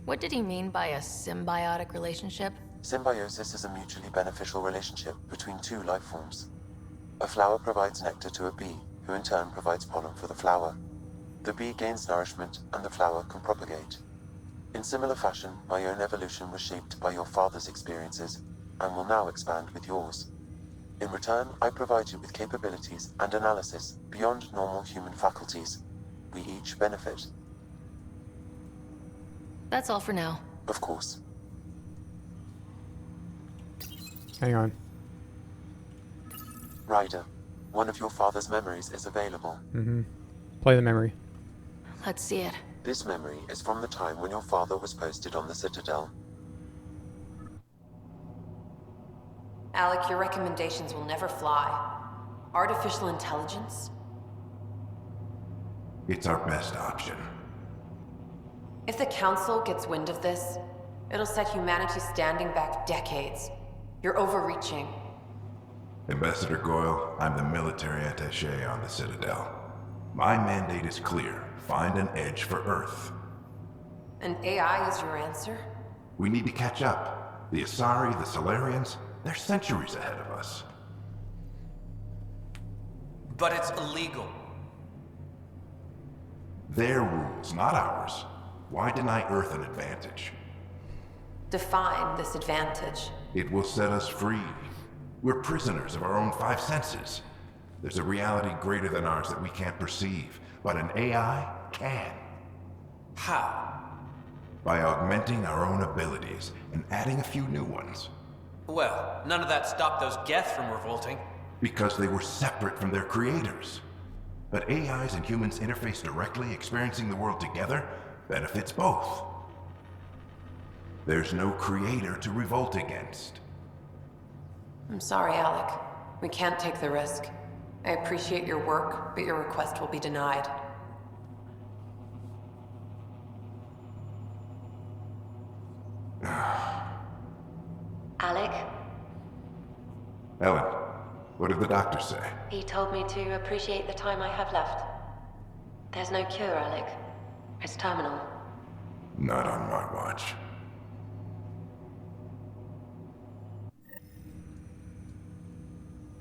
What did he mean by a symbiotic relationship? Symbiosis is a mutually beneficial relationship between two life forms. A flower provides nectar to a bee, who in turn provides pollen for the flower. The bee gains nourishment, and the flower can propagate. In similar fashion, my own evolution was shaped by your father's experiences, and will now expand with yours. In return, I provide you with capabilities and analysis beyond normal human faculties. We each benefit. That's all for now. Of course. Hang on. Ryder, one of your father's memories is available. Play the memory. Let's see it. This memory is from the time when your father was posted on the Citadel. Alec, your recommendations will never fly. Artificial intelligence? It's our best option. If the Council gets wind of this, it'll set humanity standing back decades. You're overreaching. Ambassador Goyle, I'm the military attaché on the Citadel. My mandate is clear. Find an edge for Earth. And AI is your answer? We need to catch up. The Asari, the Solarians, they're centuries ahead of us. But it's illegal. Their rules, not ours. Why deny Earth an advantage? Define this advantage. It will set us free. We're prisoners of our own five senses. There's a reality greater than ours that we can't perceive, but an AI can. How? By augmenting our own abilities and adding a few new ones. Well, none of that stopped those Geth from revolting. Because they were separate from their creators. But AIs and humans interface directly, experiencing the world together, benefits both. There's no creator to revolt against. I'm sorry, Alec. We can't take the risk. I appreciate your work, but your request will be denied. Alec? Ellen, what did the doctor say? He told me to appreciate the time I have left. There's no cure, Alec. It's terminal. Not on my watch.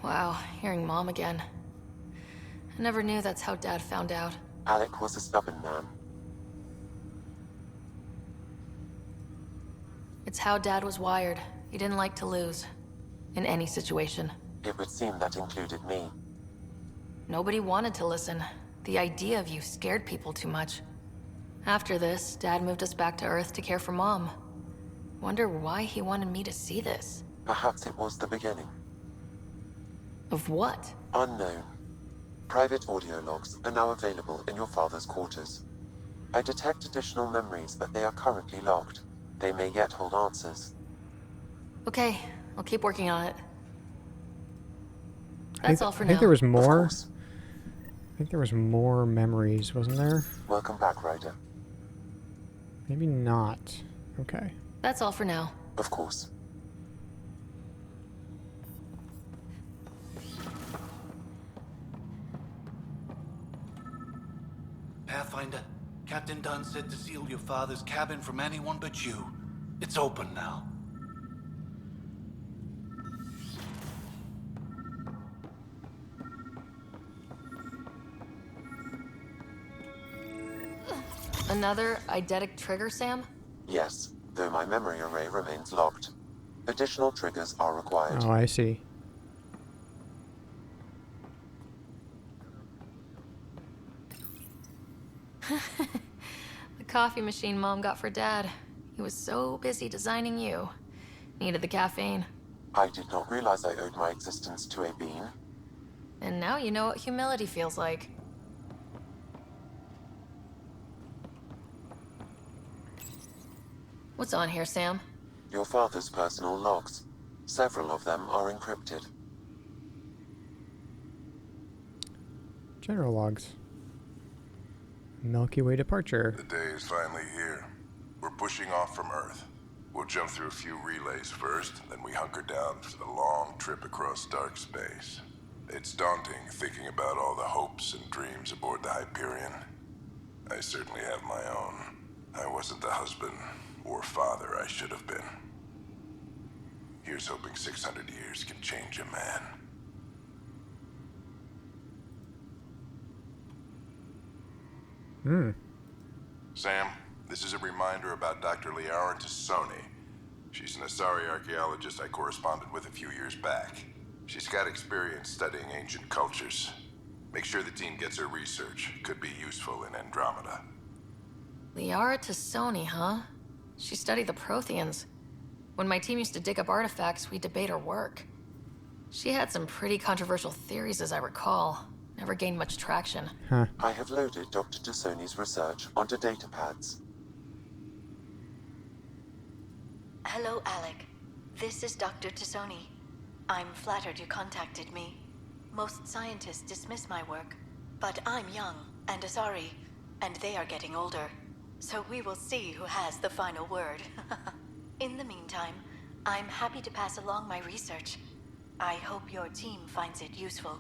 Wow, hearing Mom again. I never knew that's how Dad found out. Alec was a stubborn man. It's how Dad was wired. He didn't like to lose. In any situation. It would seem that included me. Nobody wanted to listen. The idea of you scared people too much. After this, Dad moved us back to Earth to care for Mom. Wonder why he wanted me to see this. Perhaps it was the beginning. Of what? Unknown. Private audio logs are now available in your father's quarters. I detect additional memories, but they are currently logged. They may yet hold answers. Okay, I'll keep working on it. That's all for now. I think there was more. I think there was more memories, wasn't there? Welcome back, Ryder. Maybe not. Okay. That's all for now. Of course. Pathfinder, Captain Dunn said to seal your father's cabin from anyone but you. It's open now. Another eidetic trigger, Sam? Yes, though my memory array remains locked. Additional triggers are required. Oh, I see. The coffee machine Mom got for Dad. He was so busy designing you. Needed the caffeine. I did not realize I owed my existence to a bean. And now you know what humility feels like. What's on here, Sam? Your father's personal logs. Several of them are encrypted. General logs. Milky Way departure. The day is finally here. We're pushing off from Earth. We'll jump through a few relays first, then we hunker down for the long trip across dark space. It's daunting thinking about all the hopes and dreams aboard the Hyperion. I certainly have my own. I wasn't the husband or father I should have been. Here's hoping 600 years can change a man. Sam, this is a reminder about Dr. Liara Tassoni. She's an Asari archaeologist I corresponded with a few years back. She's got experience studying ancient cultures. Make sure the team gets her research. Could be useful in Andromeda. Liara Tassoni, huh? She studied the Protheans. When my team used to dig up artifacts, we'd debate her work. She had some pretty controversial theories, as I recall. Never gained much traction. Huh. I have loaded Dr. Tassoni's research onto data pads. Hello, Alec. This is Dr. Tassoni. I'm flattered you contacted me. Most scientists dismiss my work, but I'm young and Asari, and they are getting older. So we will see who has the final word. In the meantime, I'm happy to pass along my research. I hope your team finds it useful.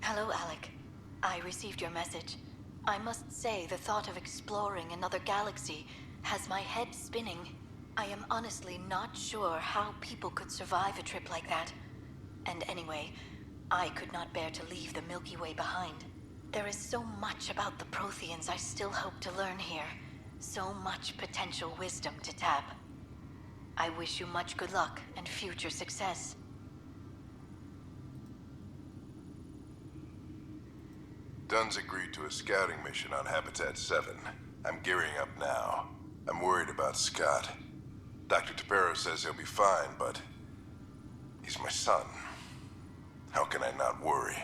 Hello, Alec. I received your message. I must say the thought of exploring another galaxy has my head spinning. I am honestly not sure how people could survive a trip like that. And anyway, I could not bear to leave the Milky Way behind. There is so much about the Protheans I still hope to learn here. So much potential wisdom to tap. I wish you much good luck and future success. Dunn's agreed to a scouting mission on Habitat 7. I'm gearing up now. I'm worried about Scott. Dr. Tapero says he'll be fine, but he's my son. How can I not worry?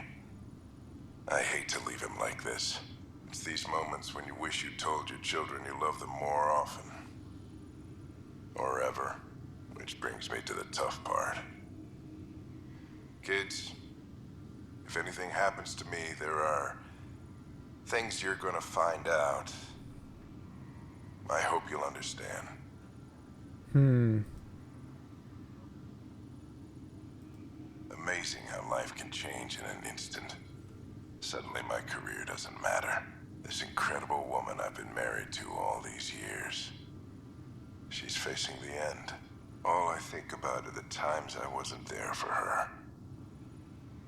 I hate to leave him like this. It's these moments when you wish you told your children you love them more often. Or ever. Which brings me to the tough part. Kids, if anything happens to me, there are things you're gonna find out. I hope you'll understand. Amazing how life can change in an instant. Suddenly my career doesn't matter. This incredible woman I've been married to all these years. She's facing the end. All I think about are the times I wasn't there for her.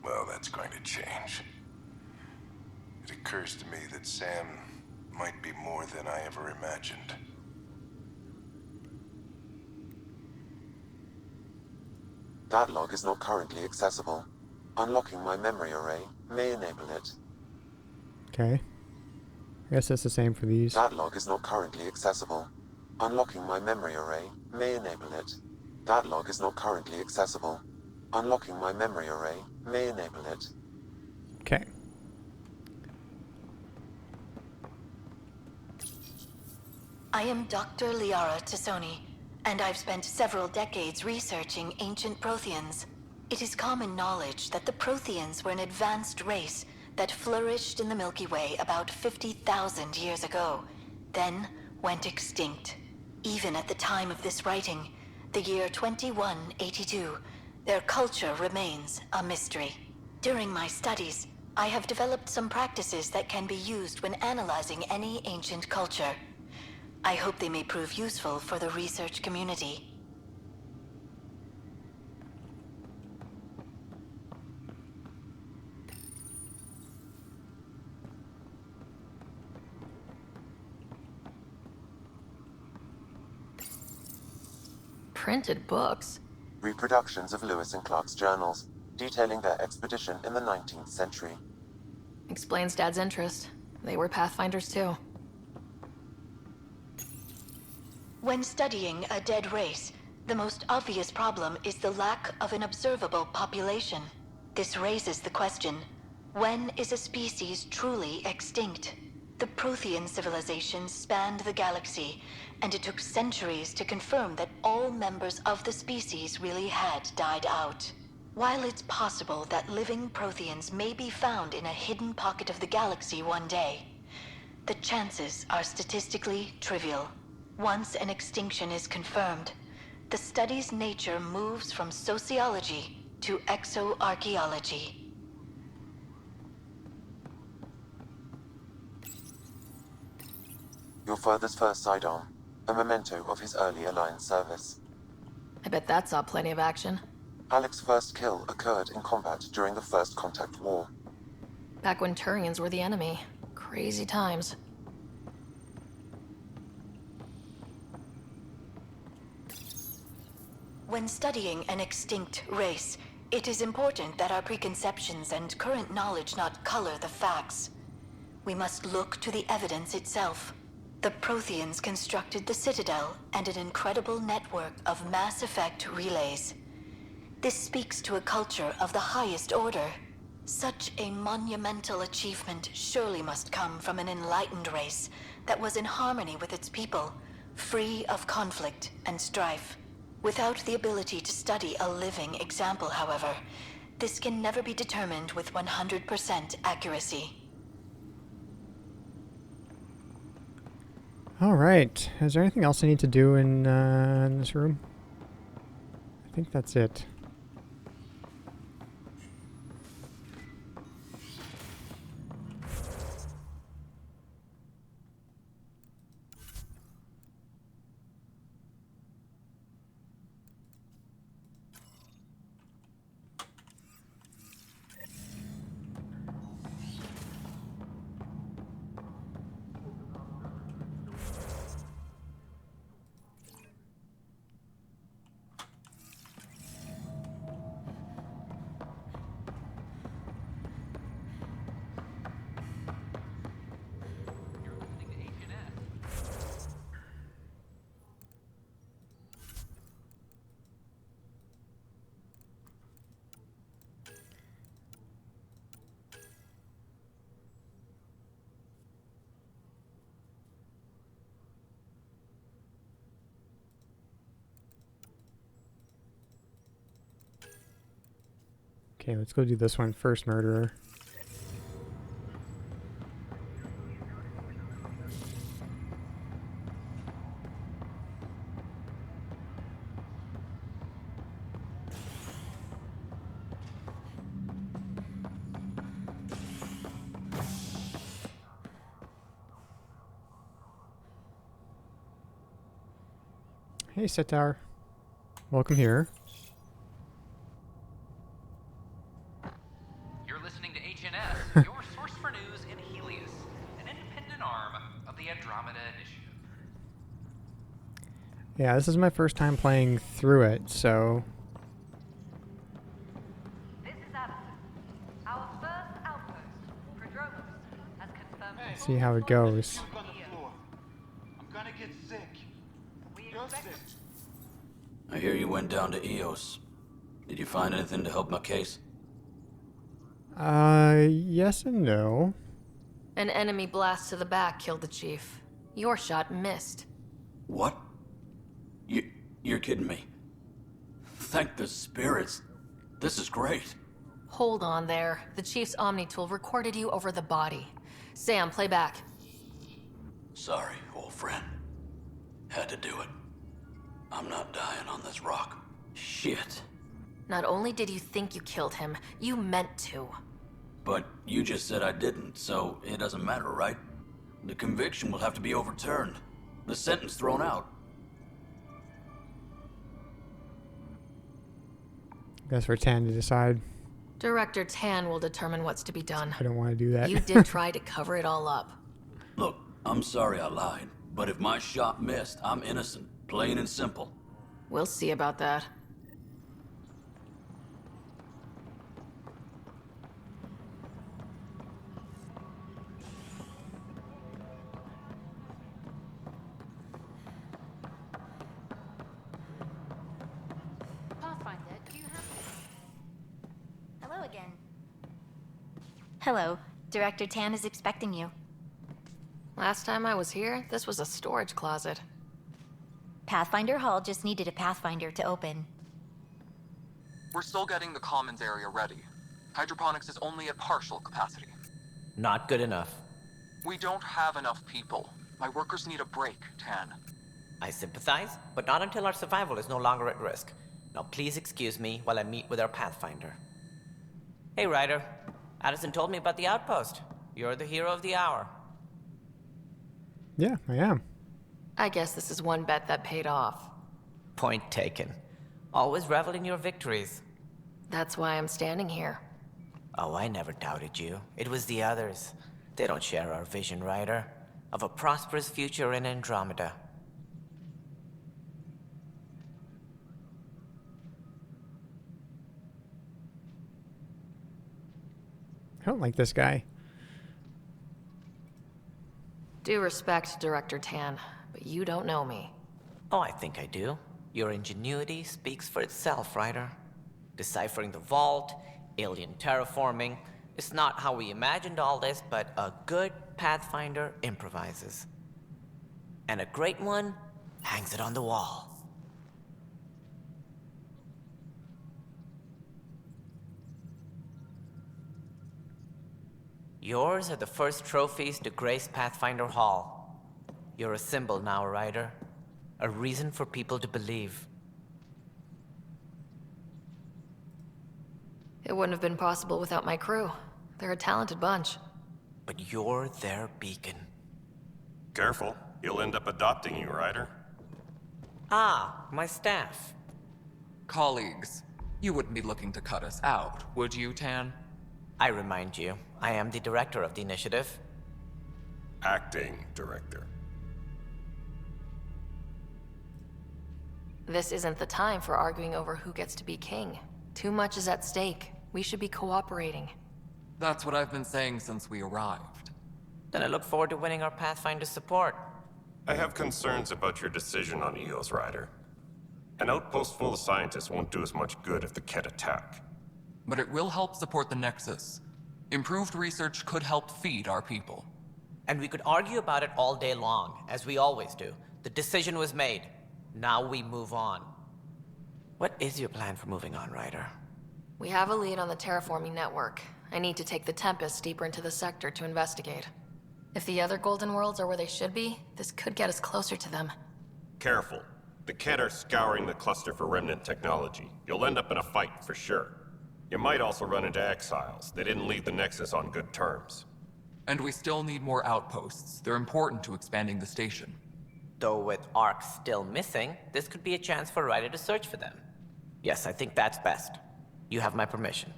Well, that's going to change. It occurs to me that Sam might be more than I ever imagined. That log is not currently accessible. Unlocking my memory array may enable it. Okay. I guess that's the same for these. That log is not currently accessible. Unlocking my memory array may enable it. That log is not currently accessible. Unlocking my memory array may enable it. Okay. I am Dr. Liara Tassoni, and I've spent several decades researching ancient Protheans. It is common knowledge that the Protheans were an advanced race that flourished in the Milky Way about 50,000 years ago, then went extinct. Even at the time of this writing, the year 2182, their culture remains a mystery. During my studies, I have developed some practices that can be used when analyzing any ancient culture. I hope they may prove useful for the research community. Printed books? Reproductions of Lewis and Clark's journals, detailing their expedition in the 19th century. Explains Dad's interest. They were Pathfinders too. When studying a dead race, the most obvious problem is the lack of an observable population. This raises the question, when is a species truly extinct? The Prothean civilization spanned the galaxy, and it took centuries to confirm that all members of the species really had died out. While it's possible that living Protheans may be found in a hidden pocket of the galaxy one day, the chances are statistically trivial. Once an extinction is confirmed, the study's nature moves from sociology to exoarchaeology. Your father's first sidearm, a memento of his early Alliance service. I bet that saw plenty of action. Alec's first kill occurred in combat during the First Contact War. Back when Turians were the enemy. Crazy times. When studying an extinct race, it is important that our preconceptions and current knowledge not color the facts. We must look to the evidence itself. The Protheans constructed the Citadel and an incredible network of mass effect relays. This speaks to a culture of the highest order. Such a monumental achievement surely must come from an enlightened race that was in harmony with its people, free of conflict and strife. Without the ability to study a living example, however, this can never be determined with 100% accuracy. All right. Is there anything else I need to do in this room? I think that's it. Okay, let's go do this one first, murderer. Hey, Sitar. Welcome here. You're listening to HNS, your source for news in Helios, an independent arm of the Andromeda Initiative. Yeah, this is my first time playing through it, so... This is Addison. Our first outpost, Prodromos, has confirmed... See how it goes. I'm gonna get sick. You're sick. I hear you went down to EOS. Did you find anything to help my case? Yes and no. An enemy blast to the back killed the chief. Your shot missed. What? You're kidding me. Thank the spirits. This is great. Hold on there. The chief's Omni tool recorded you over the body. Sam, play back. Sorry, old friend. Had to do it. I'm not dying on this rock. Shit. Not only did you think you killed him, you meant to. But you just said I didn't, so it doesn't matter, right? The conviction will have to be overturned. The sentence thrown out. That's for Tan to decide. Director Tan will determine what's to be done. I don't want to do that. You did try to cover it all up. Look, I'm sorry I lied, but if my shot missed, I'm innocent. Plain and simple. We'll see about that. Pathfinder, do you have... Hello again. Hello. Director Tan is expecting you. Last time I was here, this was a storage closet. Pathfinder Hall just needed a Pathfinder to open. We're still getting the commons area ready. Hydroponics is only at partial capacity. Not good enough. We don't have enough people. My workers need a break, Tan. I sympathize, but not until our survival is no longer at risk. Now please excuse me while I meet with our Pathfinder. Hey, Ryder. Addison told me about the outpost. You're the hero of the hour. Yeah, I am. I guess this is one bet that paid off. Point taken. Always revel in your victories. That's why I'm standing here. Oh, I never doubted you. It was the others. They don't share our vision, Ryder, of a prosperous future in Andromeda. I don't like this guy. Due respect, Director Tan, but you don't know me. Oh, I think I do. Your ingenuity speaks for itself, Ryder. Deciphering the vault, alien terraforming. It's not how we imagined all this, but a good Pathfinder improvises. And a great one hangs it on the wall. Yours are the first trophies to grace Pathfinder Hall. You're a symbol now, Ryder. A reason for people to believe. It wouldn't have been possible without my crew. They're a talented bunch. But you're their beacon. Careful, he'll end up adopting you, Ryder. Ah, my staff. Colleagues, you wouldn't be looking to cut us out, would you, Tan? I remind you, I am the director of the initiative. Acting director. This isn't the time for arguing over who gets to be king. Too much is at stake. We should be cooperating. That's what I've been saying since we arrived. Then I look forward to winning our Pathfinder support. I have concerns about your decision on Eos, Ryder. An outpost full of scientists won't do as much good if the Kett attack. But it will help support the Nexus. Improved research could help feed our people. And we could argue about it all day long, as we always do. The decision was made. Now we move on. What is your plan for moving on, Ryder? We have a lead on the terraforming network. I need to take the Tempest deeper into the sector to investigate. If the other Golden Worlds are where they should be, this could get us closer to them. Careful. The Kett are scouring the cluster for remnant technology. You'll end up in a fight for sure. You might also run into exiles. They didn't leave the Nexus on good terms. And we still need more outposts. They're important to expanding the station. Though with Ark still missing, this could be a chance for Ryder to search for them. Yes, I think that's best. You have my permission.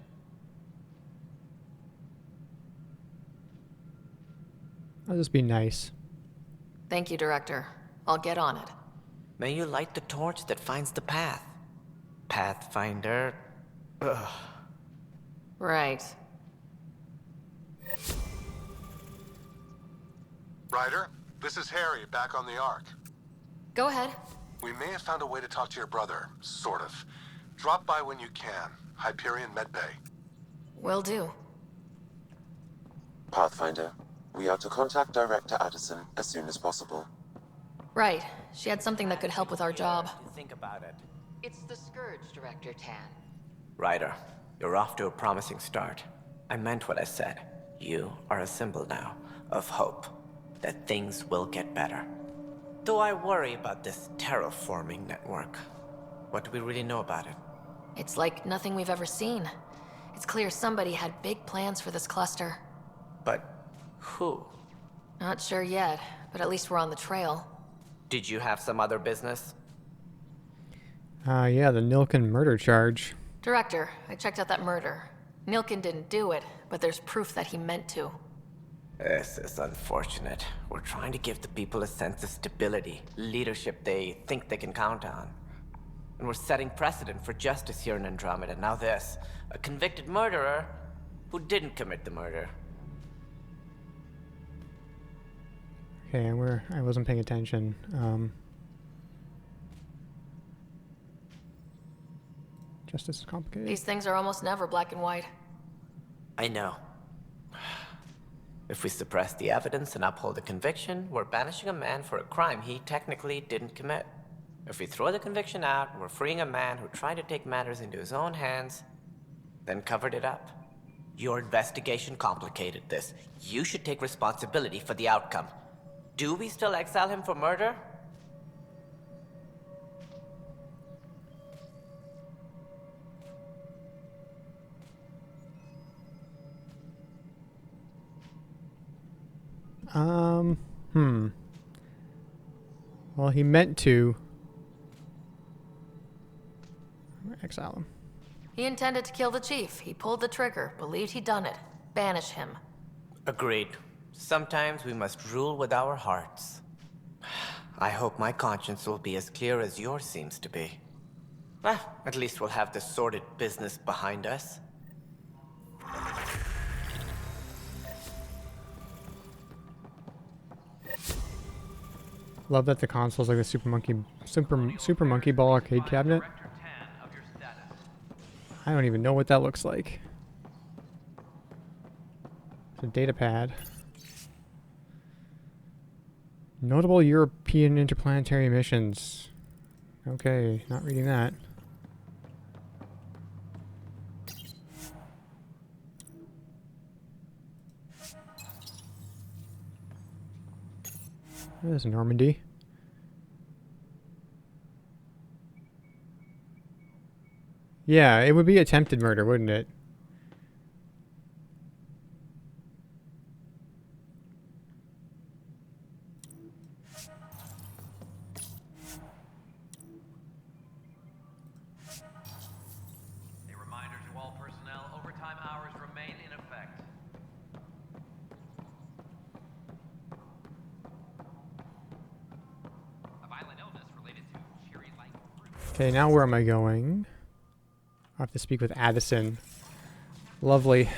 I'll just be nice. Thank you, Director. I'll get on it. May you light the torch that finds the path. Pathfinder. Ugh. Right. Ryder, this is Harry, back on the Ark. Go ahead. We may have found a way to talk to your brother, sort of. Drop by when you can. Hyperion Medbay. Will do. Pathfinder, we are to contact Director Addison as soon as possible. Right. She had something that could help with our job. Think about it. It's the Scourge, Director Tan. Ryder, you're off to a promising start. I meant what I said. You are a symbol now of hope that things will get better. Though I worry about this terraforming network. What do we really know about it? It's like nothing we've ever seen. It's clear somebody had big plans for this cluster. But who? Not sure yet, but at least we're on the trail. Did you have some other business? Yeah, the Nilken murder charge. Director, I checked out that murder. Nilken didn't do it, but there's proof that he meant to. This is unfortunate. We're trying to give the people a sense of stability, leadership they think they can count on. And we're setting precedent for justice here in Andromeda. Now this, a convicted murderer who didn't commit the murder. Okay, I wasn't paying attention. Justice is complicated. These things are almost never black and white. I know. If we suppress the evidence and uphold the conviction, we're banishing a man for a crime he technically didn't commit. If we throw the conviction out, we're freeing a man who tried to take matters into his own hands, then covered it up. Your investigation complicated this. You should take responsibility for the outcome. Do we still exile him for murder? Well, he meant to exile him. He intended to kill the chief. He pulled the trigger, believed he'd done it. Banish him. Agreed. Sometimes we must rule with our hearts. I hope my conscience will be as clear as yours seems to be. Well, at least we'll have the sordid business behind us. Love that the console's like a super monkey ball arcade cabinet. I don't even know what that looks like. It's a data pad. Notable European interplanetary missions. Okay, not reading that. There's Normandy. Yeah, it would be attempted murder, wouldn't it? A reminder to all personnel, overtime hours remain in effect. A violent illness related to cherry-like fruit. Okay, now where am I going? I have to speak with Addison. Lovely.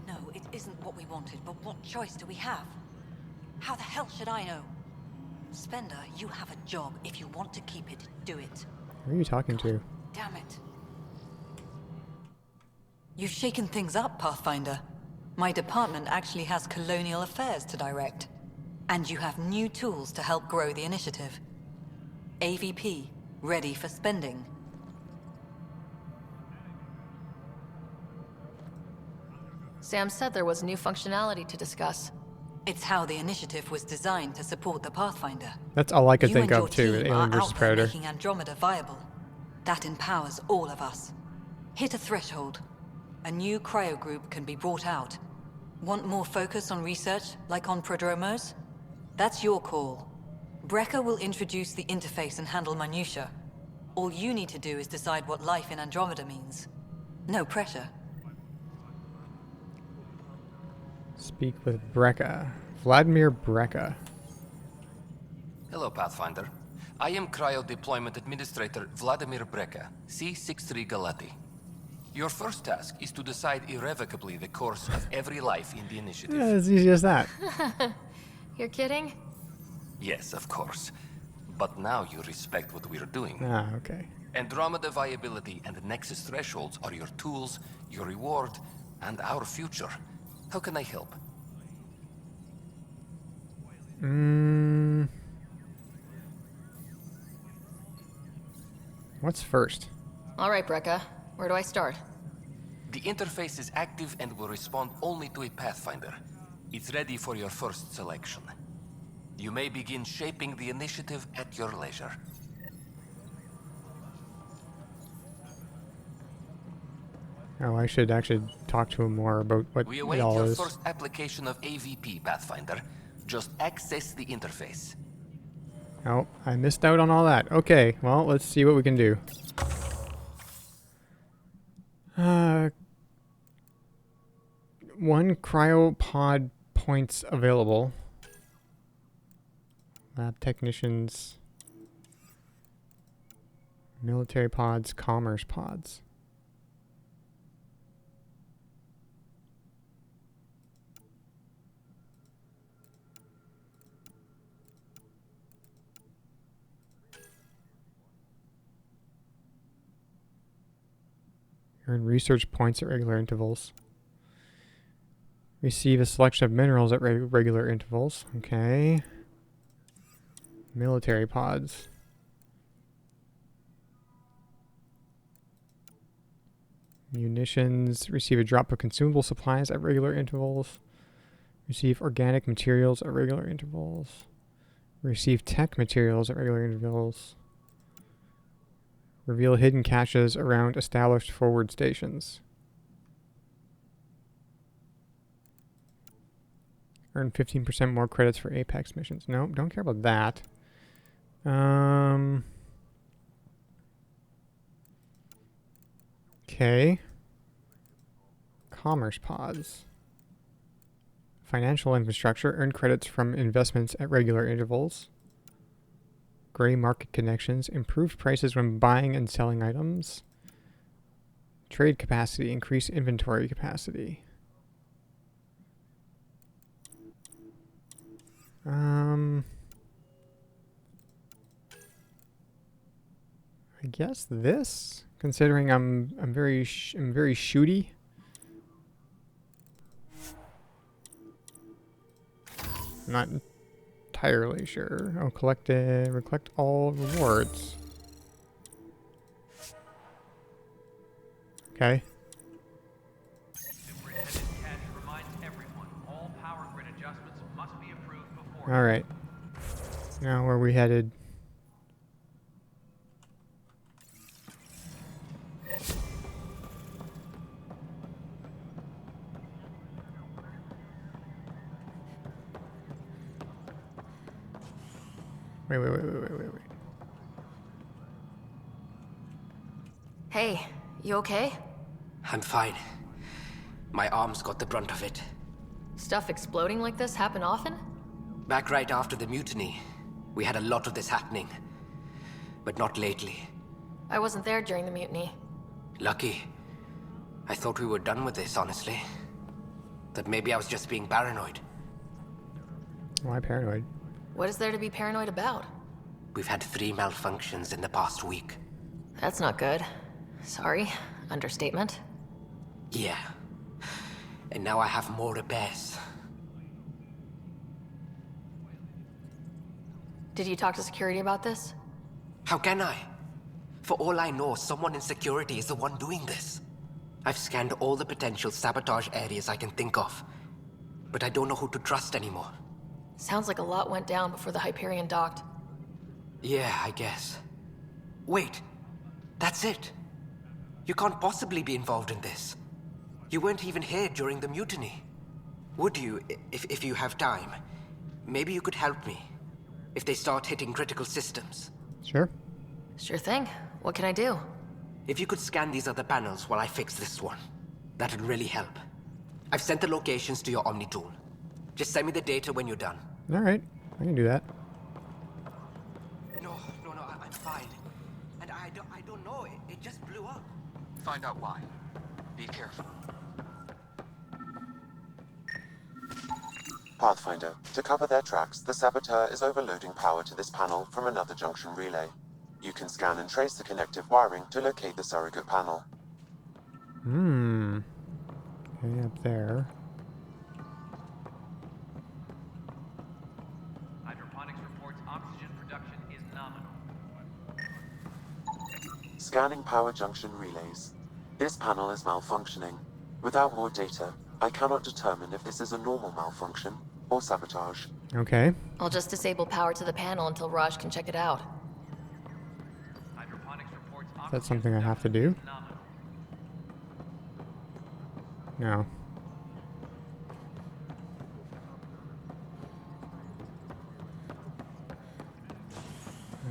No, it isn't what we wanted, but what choice do we have? How the hell should I know? Spender, you have a job. If you want to keep it, do it. Who are you talking to? Damn it. You've shaken things up, Pathfinder. My department actually has colonial affairs to direct. And you have new tools to help grow the initiative. AVP, ready for spending. Sam said there was new functionality to discuss. It's how the initiative was designed to support the Pathfinder. That's all I could think You and of too, your team Alien are vs. out there Predator. making Andromeda viable. That empowers all of us. Hit a threshold. A new cryo group can be brought out. Want more focus on research, like on Prodromos? That's your call. Brecker will introduce the interface and handle minutiae. All you need to do is decide what life in Andromeda means. No pressure. Speak with Brecca. Vladimir Brecca. Hello, Pathfinder. I am Cryo Deployment Administrator Vladimir Brecka, C-63 Galati. Your first task is to decide irrevocably the course of every life in the initiative. Yeah, as easy as that. You're kidding? Yes, of course. But now you respect what we're doing. Ah, okay. Andromeda viability and Nexus thresholds are your tools, your reward, and our future. How can I help? What's first? All right, Brecca. Where do I start? The interface is active and will respond only to a Pathfinder. It's ready for your first selection. You may begin shaping the initiative at your leisure. Oh, I should actually talk to him more about what We it await all your is. first application of AVP, Pathfinder. Just access the interface. Oh, I missed out on all that. Okay, well, let's see what we can do. One cryopod points available. Lab technicians. Military pods, commerce pods. Earn research points at regular intervals. Receive a selection of minerals at regular intervals. Okay. Military pods. Munitions. Receive a drop of consumable supplies at regular intervals. Receive organic materials at regular intervals. Receive tech materials at regular intervals. Reveal hidden caches around established forward stations. Earn 15% more credits for Apex missions. No, don't care about that. Okay. Commerce pods. Financial infrastructure. Earn credits from investments at regular intervals. gray market connections, improved prices when buying and selling items, trade capacity, increase inventory capacity. I guess this, considering I'm very shooty. Not entirely sure. Oh, collect all rewards. Okay. All right. Now where are we headed? Wait. Hey, you okay? I'm fine. My arms got the brunt of it. Stuff exploding like this happen often? Back right after the mutiny, we had a lot of this happening. But not lately. I wasn't there during the mutiny. Lucky. I thought we were done with this, honestly. That maybe I was just being paranoid. Why paranoid? What is there to be paranoid about? We've had 3 malfunctions in the past week. That's not good. Sorry. Understatement. Yeah. And now I have more repairs. Did you talk to security about this? How can I? For all I know, someone in security is the one doing this. I've scanned all the potential sabotage areas I can think of. But I don't know who to trust anymore. Sounds like a lot went down before the Hyperion docked. Yeah, I guess. Wait. That's it. You can't possibly be involved in this. You weren't even here during the mutiny. Would you, if you have time? Maybe you could help me. If they start hitting critical systems. Sure. Sure thing. What can I do? If you could scan these other panels while I fix this one, that'd really help. I've sent the locations to your Omni tool. Just send me the data when you're done. All right, I can do that. No, I'm fine. And I don't know, it just blew up. Find out why. Be careful. Pathfinder, to cover their tracks, the saboteur is overloading power to this panel from another junction relay. You can scan and trace the connective wiring to locate the surrogate panel. Okay, up there. Hydroponics reports oxygen production is nominal. Scanning power junction relays. This panel is malfunctioning. Without more data, I cannot determine if this is a normal malfunction or sabotage. Okay. I'll just disable power to the panel until Raj can check it out. Is that something I have to do? No.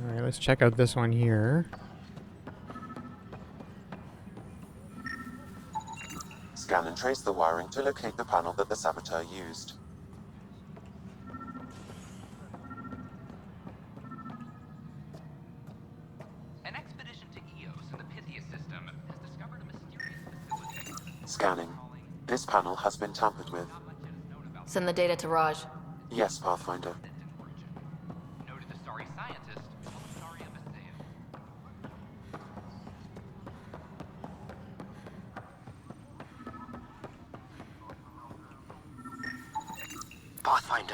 Alright, let's check out this one here. Scan and trace the wiring to locate the panel that the saboteur used. An expedition to Eos in the Pythia system has discovered a mysterious facility. Scanning. This panel has been tampered with. Send the data to Raj. Yes, Pathfinder. Noted the sorry scientist, sorry Amadeus. Pathfinder,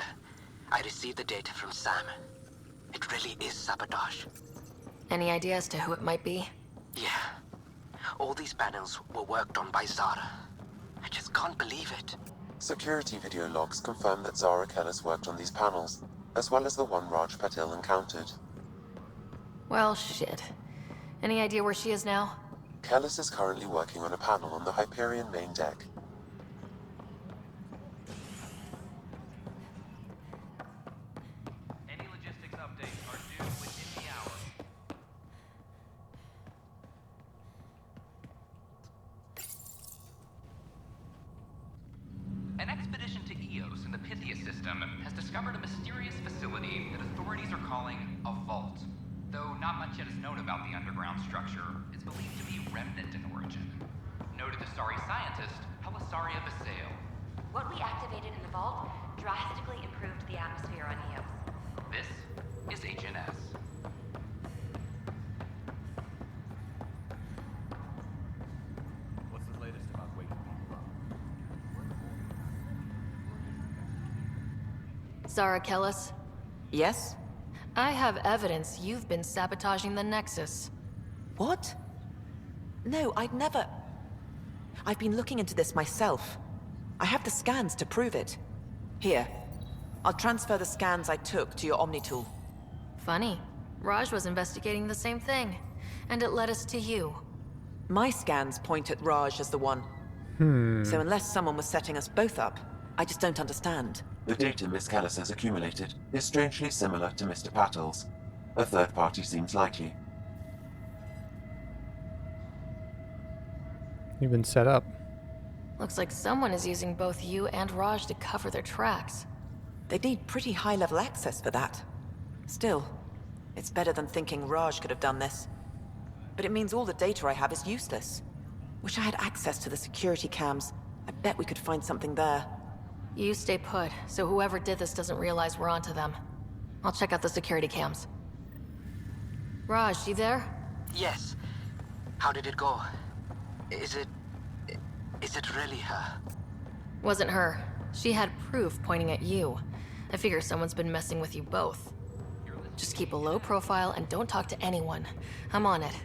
I received the data from Sam. It really is sabotage. Any idea as to who it might be? Yeah. All these panels were worked on by Zara. I just can't believe it. Security video logs confirm that Zara Kellis worked on these panels, as well as the one Raj Patil encountered. Well, shit. Any idea where she is now? Kellis is currently working on a panel on the Hyperion main deck. Any logistics updates are due within the hour. An expedition to Eos in the Pythia system has discovered a mysterious facility that authorities are calling a vault. Though not much yet is known about the underground structure, it's believed to be remnant in origin. Noted Asari scientist, Helisaria Basale. What we activated in the vault drastically improved the atmosphere on Eos. This is HNS. What's the latest about waking people up? Zara Kellis, Yes? I have evidence you've been sabotaging the Nexus. What? No, I'd never... I've been looking into this myself. I have the scans to prove it. Here. I'll transfer the scans I took to your Omni tool. Funny. Raj was investigating the same thing, and it led us to you. My scans point at Raj as the one. So unless someone was setting us both up, I just don't understand. The data Miss Kellis has accumulated is strangely similar to Mr. Patel's. A third party seems likely. You've been set up. Looks like someone is using both you and Raj to cover their tracks. They need pretty high-level access for that. Still, it's better than thinking Raj could have done this. But it means all the data I have is useless. Wish I had access to the security cams. I bet we could find something there. You stay put, so whoever did this doesn't realize we're onto them. I'll check out the security cams. Raj, you there? Yes. How did it go? Is it really her? Wasn't her. She had proof pointing at you. I figure someone's been messing with you both. Just keep a low profile and don't talk to anyone. I'm on it.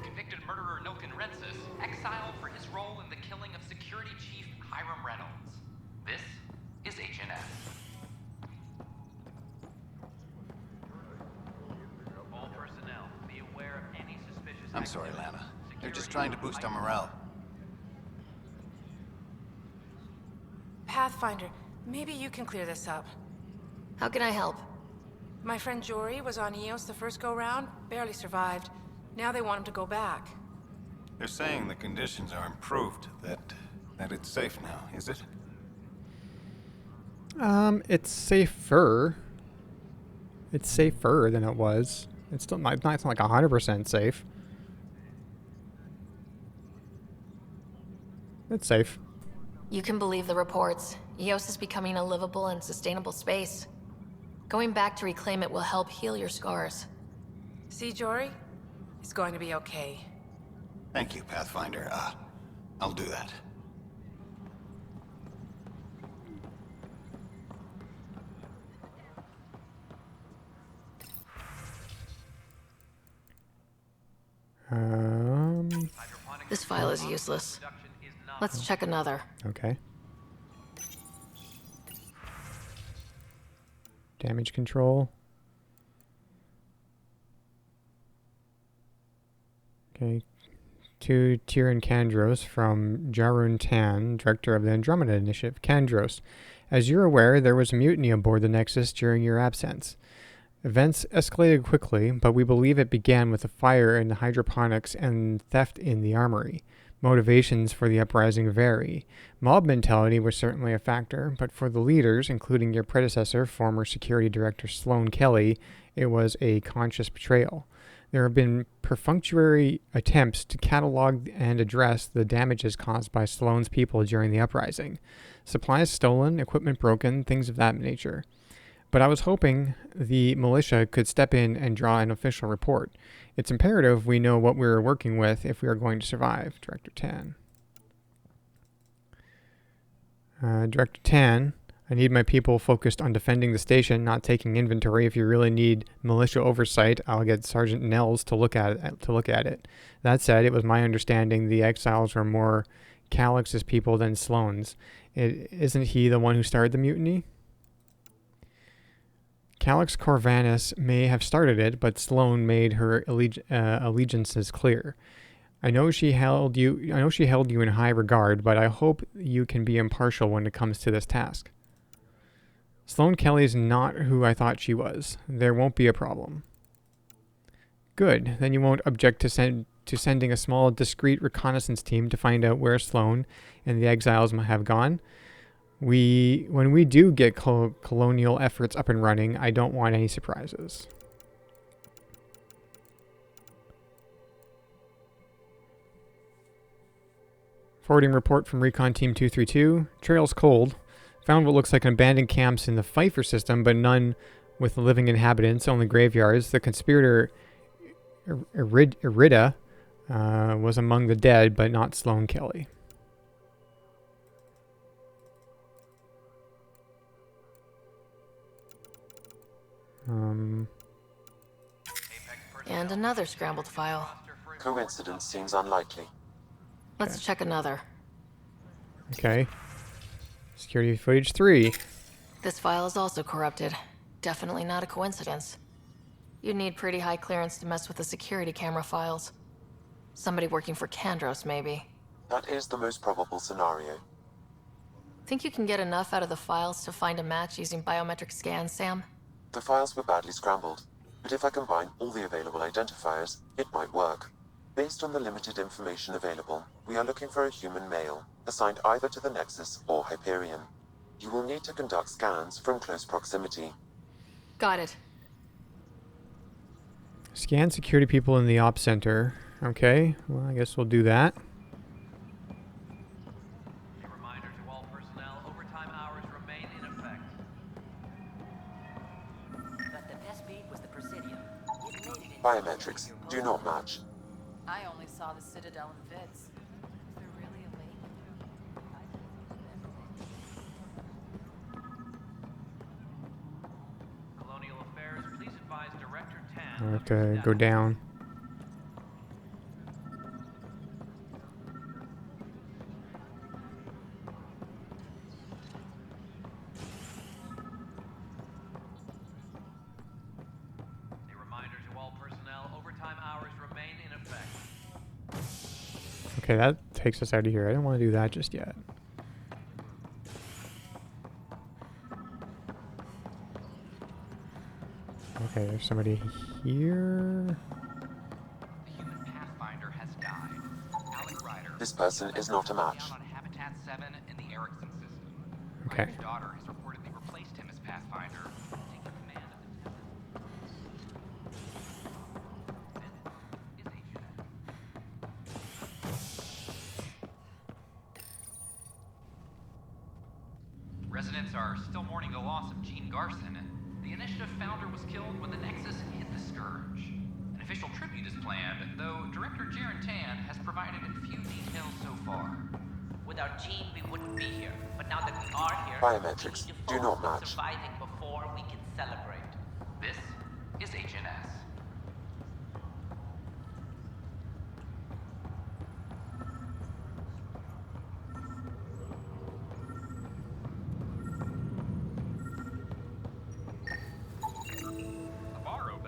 Convicted murderer Nilkin Rensis, exiled for his role in the killing of Security Chief Hiram Reynolds. This is HNS. All personnel, be aware of any suspicious I'm sorry, Lana. They're just trying to boost our morale. Pathfinder, maybe you can clear this up. How can I help? My friend Jory was on Eos the first go-round, barely survived. Now they want him to go back. They're saying the conditions are improved, that it's safe now, is it? It's safer. It's safer than it was. It's still not, it's not like 100% safe. It's safe. You can believe the reports. Eos is becoming a livable and sustainable space. Going back to reclaim it will help heal your scars. See, Jory? It's going to be okay. Thank you, Pathfinder. I'll do that. This file is useless. Let's check another. Okay. Damage control. Okay. To Tyrion Kandros from Jarun Tan, director of the Andromeda Initiative. Kandros, as you're aware, there was a mutiny aboard the Nexus during your absence. Events escalated quickly, but we believe it began with a fire in the hydroponics and theft in the armory. Motivations for the uprising vary. Mob mentality was certainly a factor, but for the leaders, including your predecessor, former security director Sloan Kelly, it was a conscious betrayal. There have been perfunctory attempts to catalog and address the damages caused by Sloan's people during the uprising. Supplies stolen, equipment broken, things of that nature. But I was hoping the militia could step in and draw an official report. It's imperative we know what we're working with if we are going to survive. Director Tan. Director Tan, I need my people focused on defending the station, not taking inventory. If you really need militia oversight, I'll get Sergeant Nels to look at it. That said, it was my understanding the exiles were more Calix's people than Sloan's. Isn't he the one who started the mutiny? Calix Corvanus may have started it, but Sloan made her allegiances clear. I know she held you in high regard, but I hope you can be impartial when it comes to this task. Sloane Kelly's not who I thought she was. There won't be a problem. Good. Then you won't object to sending a small, discreet reconnaissance team to find out where Sloane and the exiles might have gone. When we do get colonial efforts up and running, I don't want any surprises. Forwarding report from Recon Team 232. Trail's cold. Found what looks like abandoned camps in the Pfeiffer system, but none with living inhabitants, only graveyards. The conspirator Irida was among the dead, but not Sloane Kelly. And another scrambled file. Coincidence seems unlikely. Let's check another. Okay. Security footage 3. This file is also corrupted. Definitely not a coincidence. You'd need pretty high clearance to mess with the security camera files. Somebody working for Kandros, maybe. That is the most probable scenario. Think you can get enough out of the files to find a match using biometric scans, Sam? The files were badly scrambled, but if I combine all the available identifiers, it might work. Based on the limited information available, we are looking for a human male, assigned either to the Nexus or Hyperion. You will need to conduct scans from close proximity. Got it. Scan security people in the op center. Okay, well, I guess we'll do that. A reminder to all personnel, overtime hours remain in effect. But the best beat was the Presidium. It made it in. Biometrics do not match. I only saw the Citadel and Vids. They're really elite. Colonial Affairs, please advise Director I Tan. have to go down. A reminder to all personnel, overtime hours remain in effect. Okay, that takes us out of here. I don't want to do that just yet. Okay, there's somebody here. The human Pathfinder has died. Alec Ryder. This person is not a match. Down on Habitat 7 in the Erickson system. Okay. Ryder's daughter has reportedly replaced him as Pathfinder, taking command of the Residents are still mourning the loss of Gene Garson. The Initiative founder was killed when the Nexus hit the Scourge. An official tribute is planned, though Director Jaren Tan has provided few details so far. Without Gene, we wouldn't be here. But now that we are here, Biometrics we need to do focus not on match. surviving before we can celebrate. This is HNS.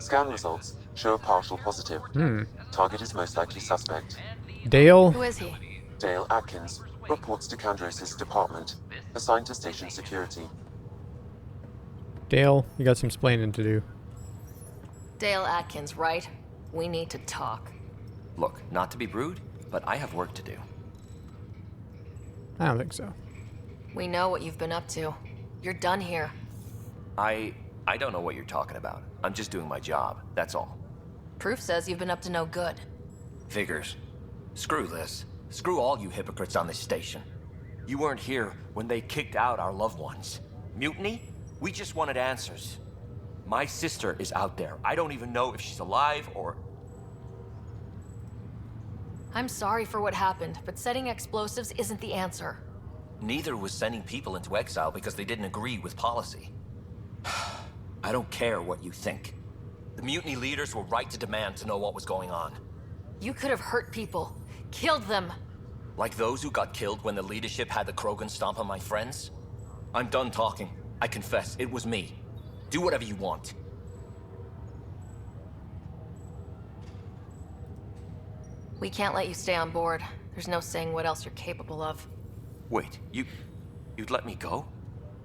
Scan results show a partial positive. Target is most likely suspect. Dale? Who is he? Dale Atkins reports to Kandros' department, assigned to station security. Dale, you got some splaining to do. Dale Atkins, right? We need to talk. Look, not to be rude, but I have work to do. I don't think so. We know what you've been up to. You're done here. I don't know what you're talking about. I'm just doing my job, that's all. Proof says you've been up to no good. Figures. Screw this. Screw all you hypocrites on this station. You weren't here when they kicked out our loved ones. Mutiny? We just wanted answers. My sister is out there. I don't even know if she's alive or... I'm sorry for what happened, but setting explosives isn't the answer. Neither was sending people into exile because they didn't agree with policy. I don't care what you think. The mutiny leaders were right to demand to know what was going on. You could have hurt people. Killed them. Like those who got killed when the leadership had the Krogan stomp on my friends? I'm done talking. I confess, it was me. Do whatever you want. We can't let you stay on board. There's no saying what else you're capable of. Wait, you'd let me go?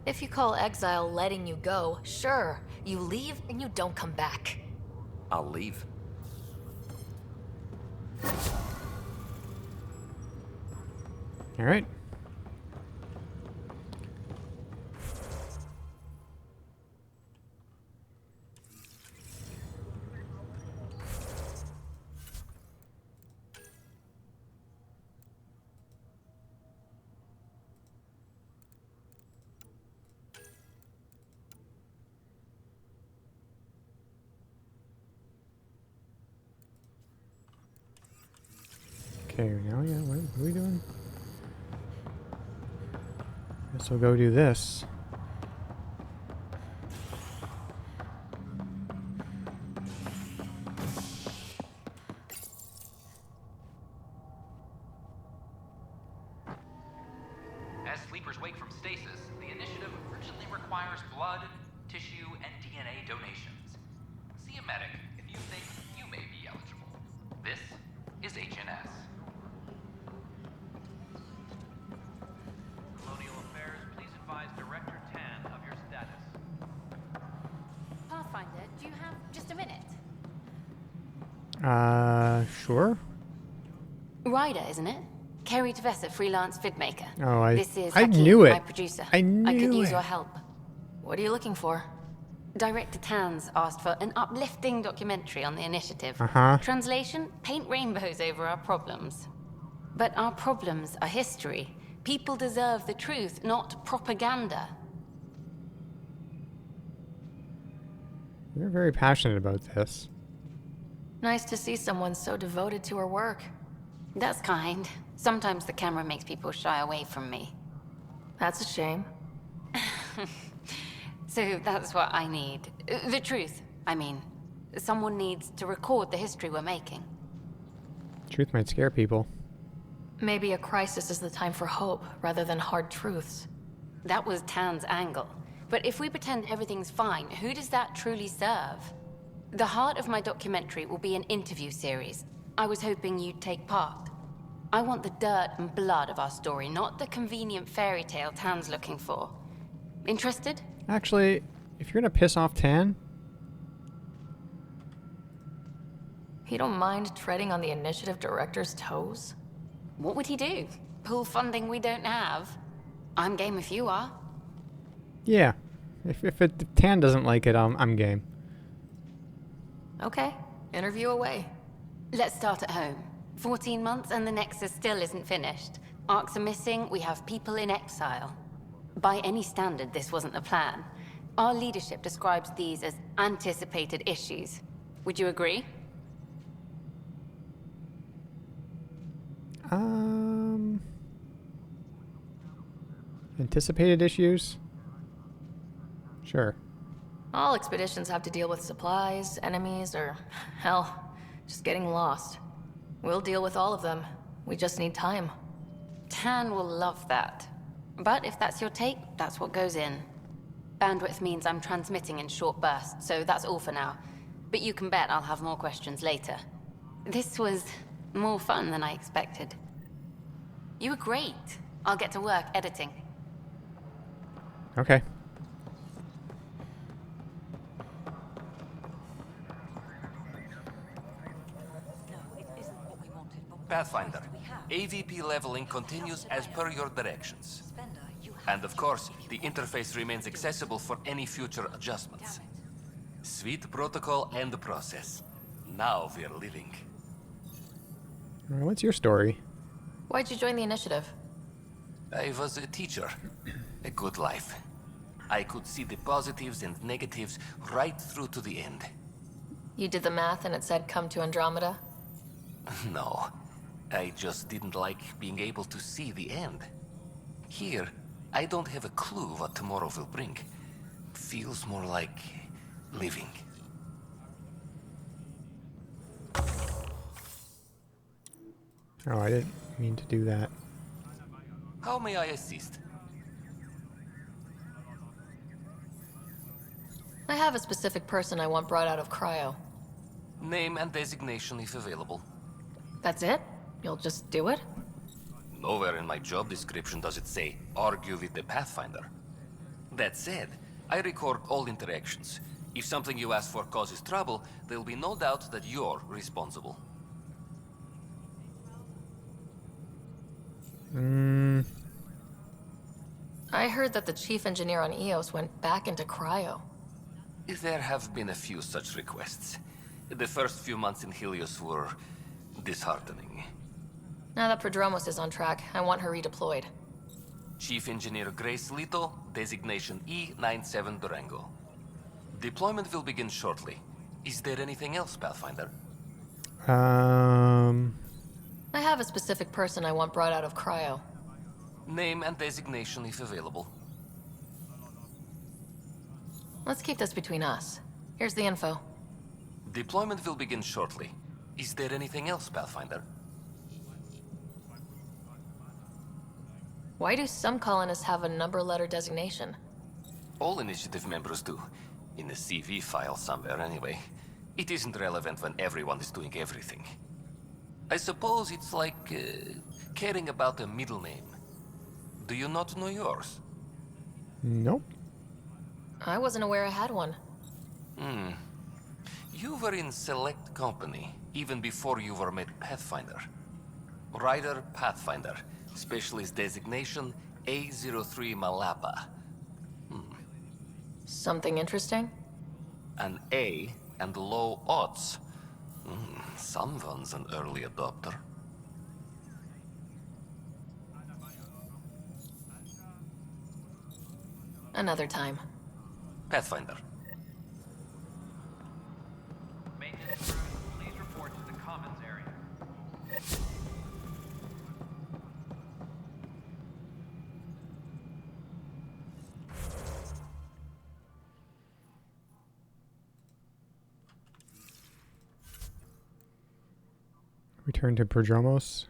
If you call exile letting you go, sure. You leave and you don't come back. I'll leave. All right. Okay, now yeah, what are we doing? Guess we'll go do this. As sleepers wake from stasis, the initiative urgently requires blood, tissue, and DNA donations. See a medic if you think you may be eligible. This is HNS. Colonial Affairs, please advise Director Tan of your status. Pathfinder, do you have just a minute? Sure. Ryder, isn't it? Kerry Tavessa, freelance vidmaker. Oh, This is I Hakeem, knew it. my producer. I knew I could use it. your help. What are you looking for? Director Tans asked for an uplifting documentary on the initiative. Uh-huh. Translation, paint rainbows over our problems. But our problems are history. People deserve the truth, not propaganda. You're very passionate about this. Nice to see someone so devoted to her work. That's kind. Sometimes the camera makes people shy away from me. That's a shame. So that's what I need. The truth, I mean. Someone needs to record the history we're making. Truth might scare people. Maybe a crisis is the time for hope, rather than hard truths. That was Tan's angle. But if we pretend everything's fine, who does that truly serve? The heart of my documentary will be an interview series. I was hoping you'd take part. I want the dirt and blood of our story, not the convenient fairy tale Tan's looking for. Interested? Actually, if you're gonna piss off Tan, You don't mind treading on the initiative director's toes? What would he do? Pull funding we don't have? I'm game if you are. yeah. If Tan doesn't like it, I'm game. Okay, interview away. Let's start at home. 14 months and the Nexus still isn't finished. Arcs are missing, we have people in exile. By any standard, this wasn't the plan. Our leadership describes these as anticipated issues. Would you agree? Anticipated issues? Sure. All expeditions have to deal with supplies, enemies, or, hell, just getting lost. We'll deal with all of them. We just need time. Tan will love that. But if that's your take, that's what goes in. Bandwidth means I'm transmitting in short bursts, so that's all for now. But you can bet I'll have more questions later. This was more fun than I expected. You were great. I'll get to work editing. Okay. Pathfinder, AVP leveling continues as per your directions. And of course, the interface remains accessible for any future adjustments. Sweet protocol and process. Now we're living. What's your story? Why'd you join the initiative? I was a teacher. A good life. I could see the positives and negatives right through to the end. You did the math and it said come to Andromeda? No. I just didn't like being able to see the end. Here, I don't have a clue what tomorrow will bring. Feels more like living. Oh, I didn't mean to do that. How may I assist? I have a specific person I want brought out of cryo. Name and designation if available. That's it? You'll just do it? Nowhere in my job description does it say, argue with the Pathfinder. That said, I record all interactions. If something you ask for causes trouble, there'll be no doubt that you're responsible. I heard that the chief engineer on Eos went back into cryo. There have been a few such requests. The first few months in Helios were disheartening. Now that Prodromos is on track, I want her redeployed. Chief Engineer Grace Lito, designation E97 Durango. Deployment will begin shortly. Is there anything else, Pathfinder? I have a specific person I want brought out of cryo. Name and designation if available. Let's keep this between us. Here's the info. Deployment will begin shortly. Is there anything else, Pathfinder? Why do some colonists have a number letter designation? All initiative members do. In the CV file somewhere, anyway. It isn't relevant when everyone is doing everything. I suppose it's like caring about a middle name. Do you not know yours? Nope. I wasn't aware I had one. You were in select company, even before you were made Pathfinder. Rider Pathfinder, specialist designation A03 Malapa. Something interesting? An A and low odds. Someone's an early adopter. Another time. Pathfinder. Maintenance crews, please report to the commons area. Return to Prodromos.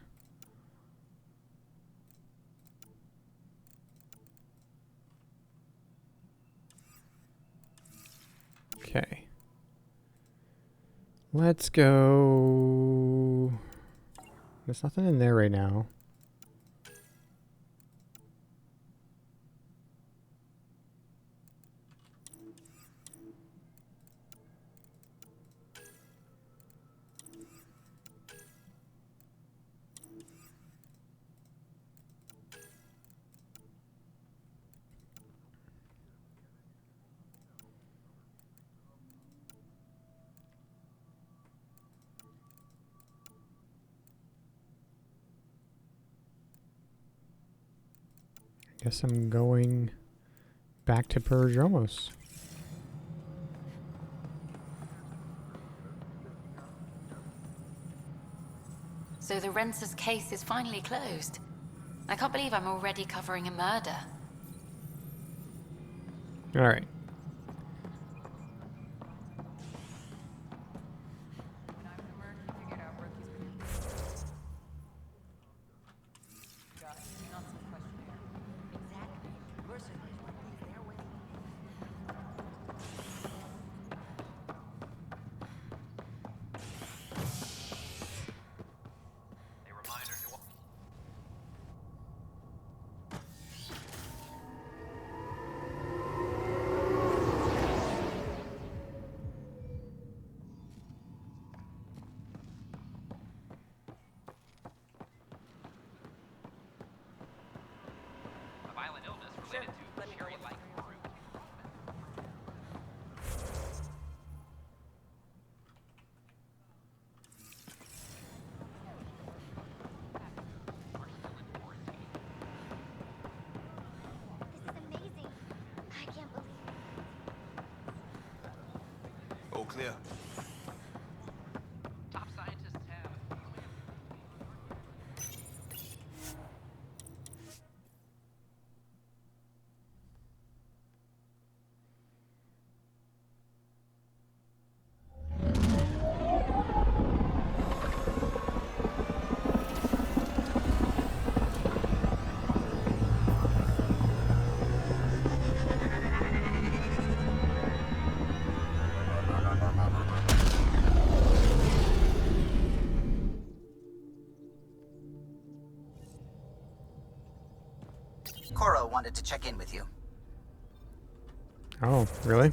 Okay. Let's go. There's nothing in there right now. Guess I'm going back to Prodromos. So the Renser's case is finally closed. I can't believe I'm already covering a murder. All right. All clear. Top scientists have. Coro wanted to check in with you. Oh, really?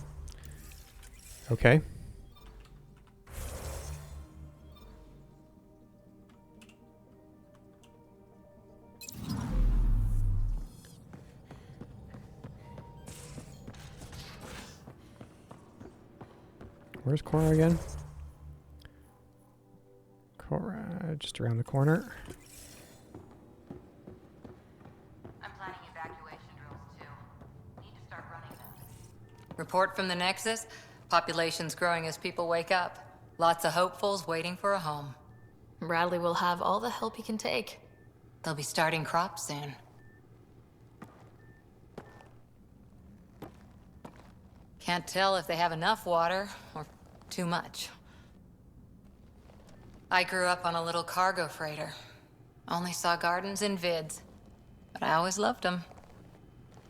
Okay. Where's Cora again? Cora, just around the corner. I'm planning evacuation drills too. Need to start running them. Report from the Nexus. Population's growing as people wake up. Lots of hopefuls waiting for a home. Bradley will have all the help he can take. They'll be starting crops soon. Can't tell if they have enough water or too much. I grew up on a little cargo freighter. Only saw gardens in vids, but I always loved them.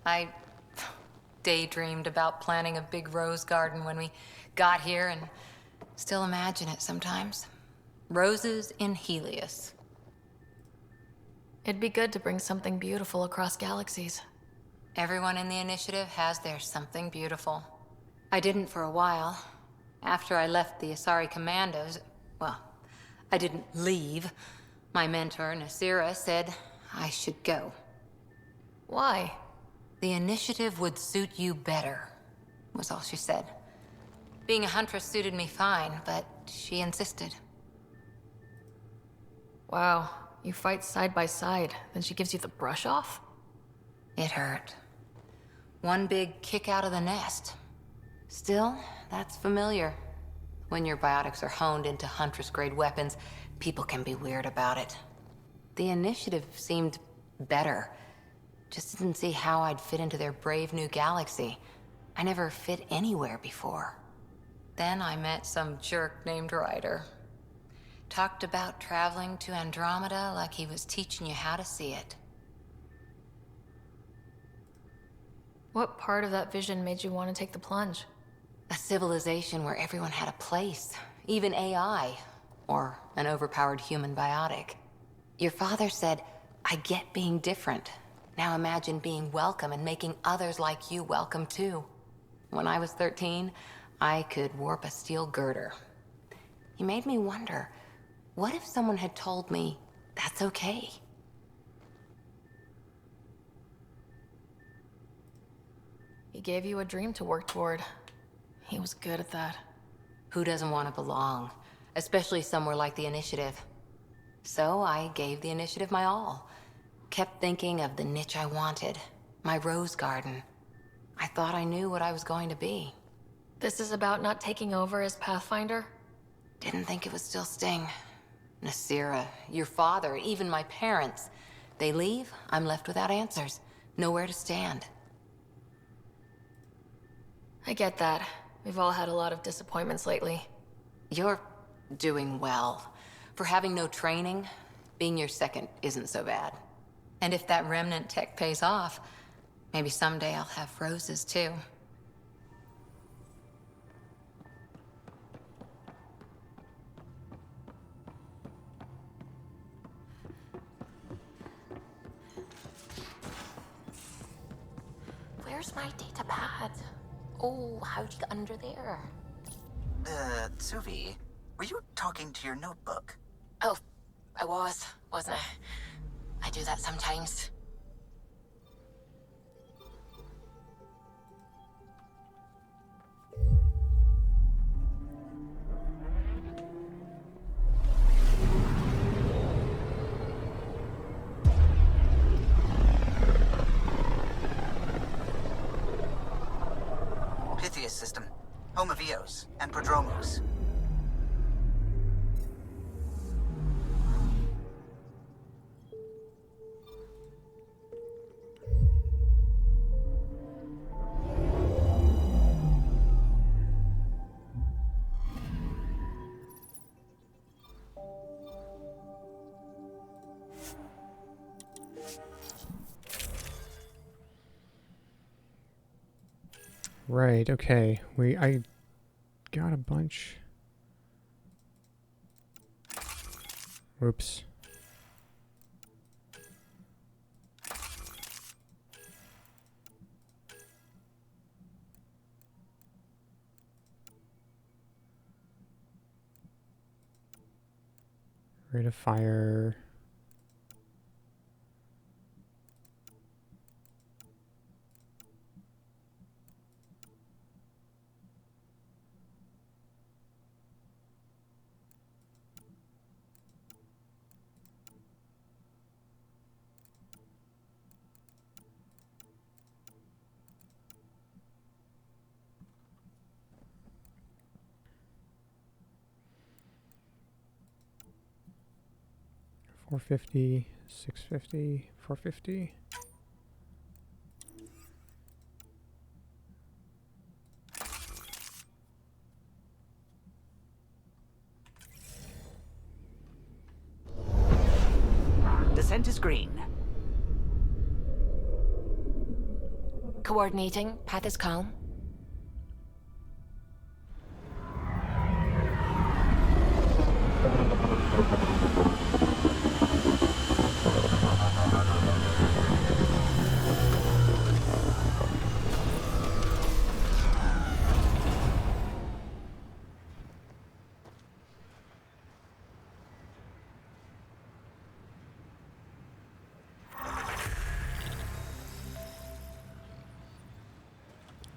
I daydreamed about planting a big rose garden when we got here and still imagine it sometimes. Roses in Helios. It'd be good to bring something beautiful across galaxies. Everyone in the initiative has their something beautiful. I didn't for a while. After I left the Asari Commandos, well, I didn't leave. My mentor, Nasira, said I should go. Why? The initiative would suit you better, was all she said. Being a huntress suited me fine, but she insisted. Wow, you fight side by side, then she gives you the brush off? It hurt. One big kick out of the nest. Still, that's familiar. When your biotics are honed into Huntress-grade weapons, people can be weird about it. The initiative seemed better. Just didn't see how I'd fit into their brave new galaxy. I never fit anywhere before. Then I met some jerk named Ryder. Talked about traveling to Andromeda like he was teaching you how to see it. What part of that vision made you want to take the plunge? A civilization where everyone had a place, even AI, or an overpowered human biotic. Your father said, I get being different. Now imagine being welcome and making others like you welcome too. When I was 13, I could warp a steel girder. He made me wonder, what if someone had told me that's okay? He gave you a dream to work toward. He was good at that. Who doesn't want to belong? Especially somewhere like the Initiative. So I gave the Initiative my all. Kept thinking of the niche I wanted. My rose garden. I thought I knew what I was going to be. This is about not taking over as Pathfinder? Didn't think it would still sting. Nasira, your father, even my parents. They leave, I'm left without answers. Nowhere to stand. I get that. We've all had a lot of disappointments lately. You're doing well. For having no training, being your second isn't so bad. And if that remnant tech pays off, maybe someday I'll have roses too. Where's my data pad? Oh, how'd you get under there? Suvi, were you talking to your notebook? Oh, I wasn't I? I do that sometimes. Pythias system, home of Eos and Prodromos. Right, okay. I got a bunch. Oops. Rate of fire. $450, $650, $450. Descent is green. Coordinating. Path is calm.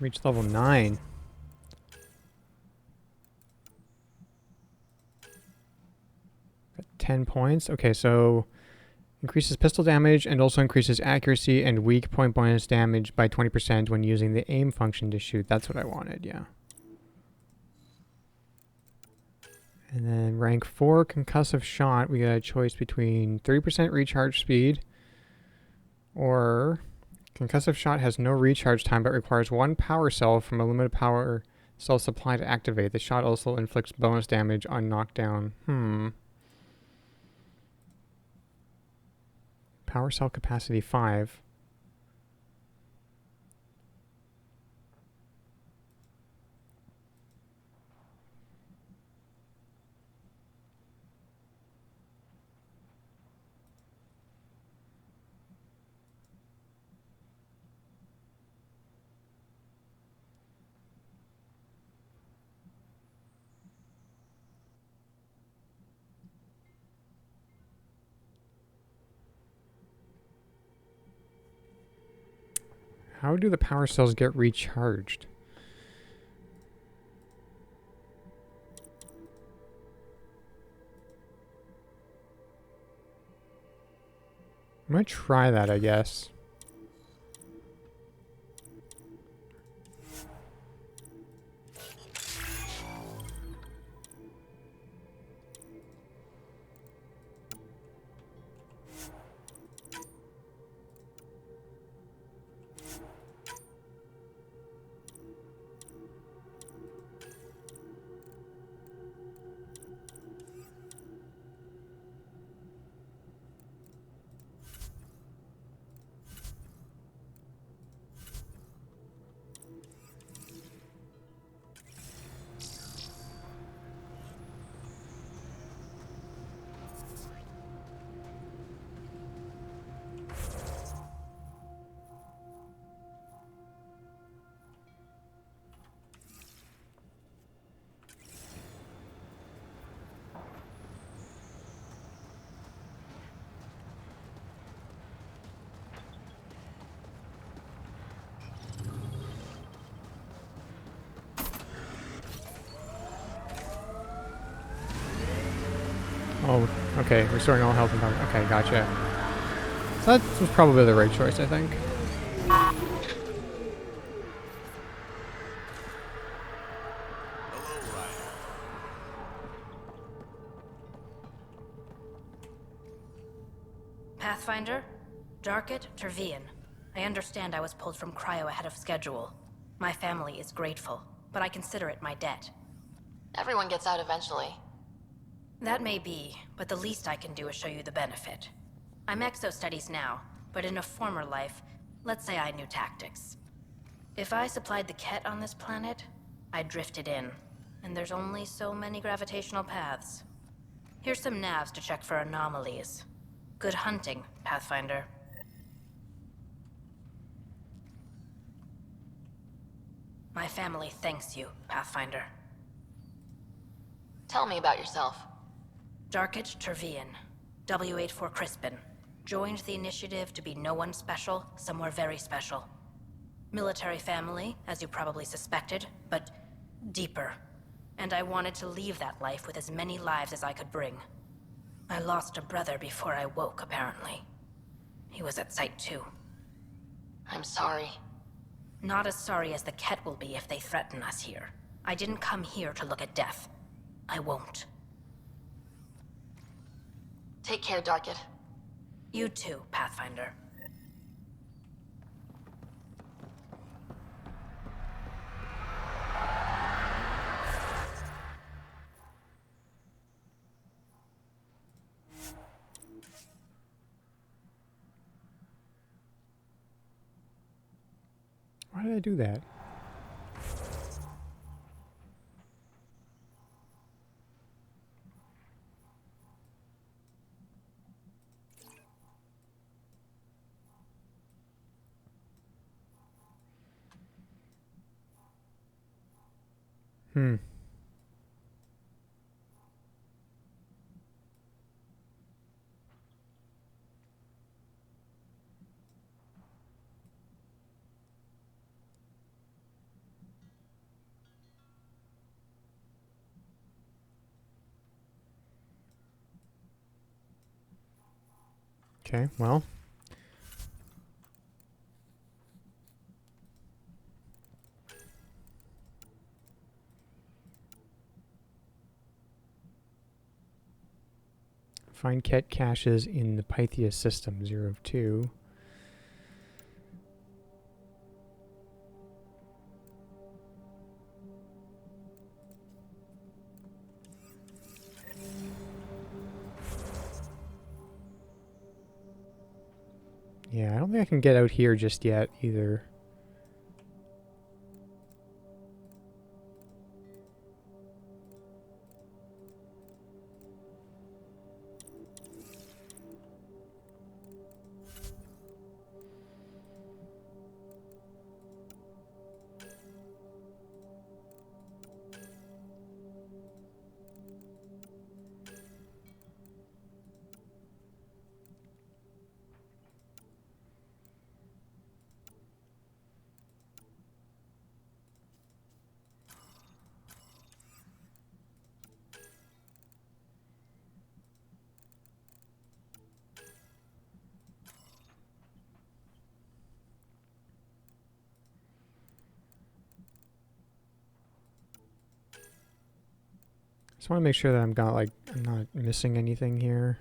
Reach level 9. Got 10 points. Okay, so increases pistol damage and also increases accuracy and weak point bonus damage by 20% when using the aim function to shoot. That's what I wanted, yeah. And then rank 4 concussive shot, we got a choice between 30% recharge speed or concussive shot has no recharge time but requires 1 power cell from a limited power cell supply to activate. The shot also inflicts bonus damage on knockdown. Power cell capacity 5. How do the power cells get recharged? I'm gonna try that, I guess. Oh, okay. Restoring all health and power. Okay, gotcha. So that was probably the right choice, I think. Pathfinder? Darket, Tervian. I understand I was pulled from Cryo ahead of schedule. My family is grateful, but I consider it my debt. Everyone gets out eventually. That may be, but the least I can do is show you the benefit. I'm exo-studies now, but in a former life, let's say I knew tactics. If I supplied the Ket on this planet, I drifted in, and there's only so many gravitational paths. Here's some navs to check for anomalies. Good hunting, Pathfinder. My family thanks you, Pathfinder. Tell me about yourself. Darkit Tervian, W84 Crispin. Joined the initiative to be no one special, somewhere very special. Military family, as you probably suspected, but deeper. And I wanted to leave that life with as many lives as I could bring. I lost a brother before I woke, apparently. He was at Site 2. I'm sorry. Not as sorry as the Ket will be if they threaten us here. I didn't come here to look at death. I won't. Take care, Darkit. You too, Pathfinder. Why did I do that? Okay, well. Find Ket caches in the Pythia system, 0 of 2. Yeah, I don't think I can get out here just yet either. Just want to make sure that I'm not missing anything here.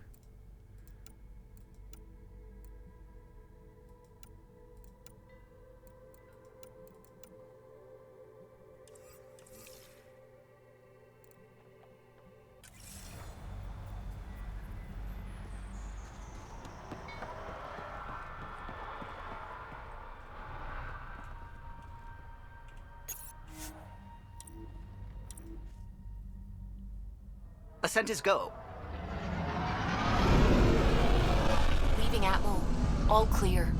Ascent is go. Leaving Atmo. All clear.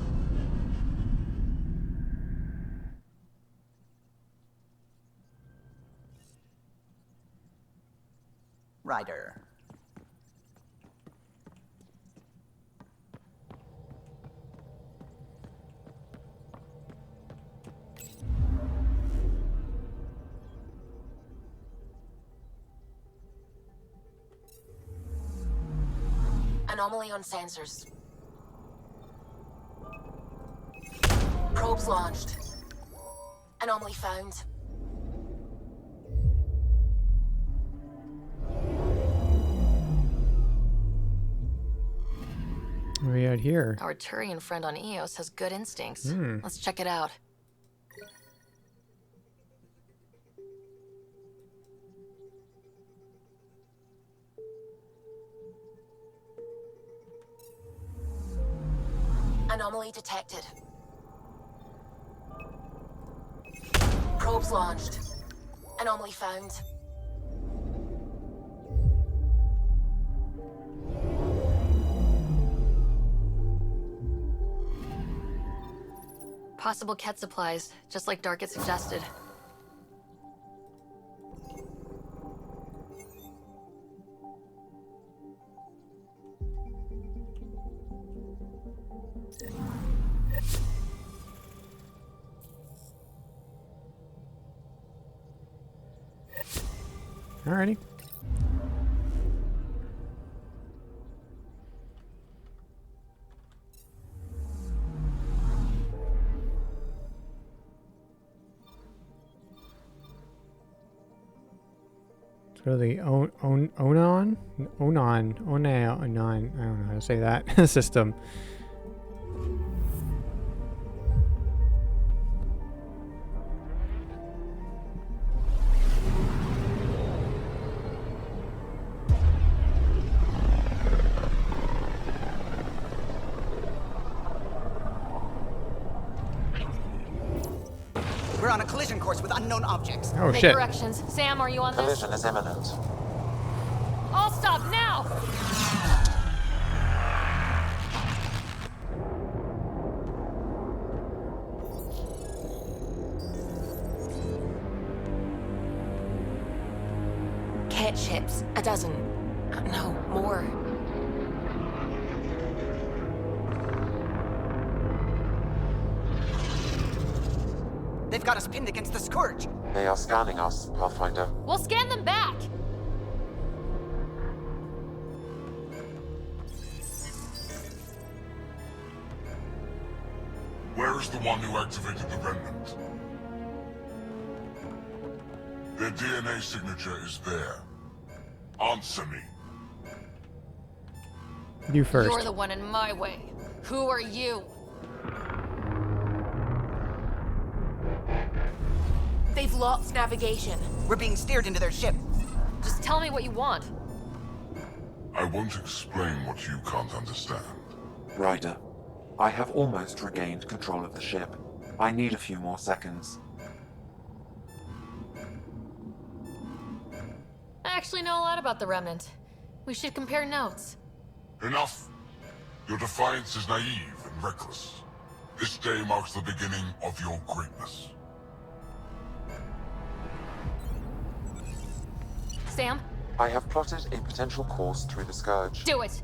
Ryder. Anomaly on sensors. Probes launched. Anomaly found. What are we out here? Our Turian friend on Eos has good instincts. Hmm. Let's check it out. Anomaly detected. Probes launched. Anomaly found. Possible Ket supplies, just like Darkit suggested. Alrighty. Let's go to the Onan, I don't know how to say that, system. We're on a collision course with unknown objects. Oh, Make shit. corrections. Sam, are you on this? Collision is imminent. All stop now! Cat ships. A dozen. No, more. They've got us pinned against the Scourge. They are scanning us, Pathfinder. We'll scan them back! Where is the one who activated the remnant? Their DNA signature is there. Answer me. You first. You're the one in my way. Who are you? They've lost navigation. We're being steered into their ship. Just tell me what you want. I won't explain what you can't understand. Ryder, I have almost regained control of the ship. I need a few more seconds. I actually know a lot about the Remnant. We should compare notes. Enough! Your defiance is naive and reckless. This day marks the beginning of your greatness. Sam? I have plotted a potential course through the Scourge. Do it!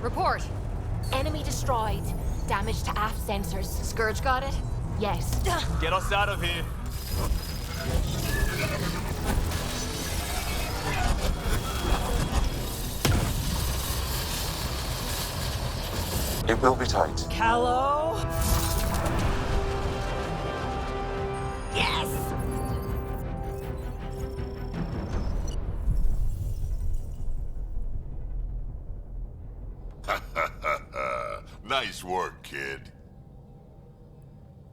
Report! Enemy destroyed. Damage to aft sensors. Scourge got it? Yes. Get us out of here. It will be tight. Callow? Yes! Nice work, kid.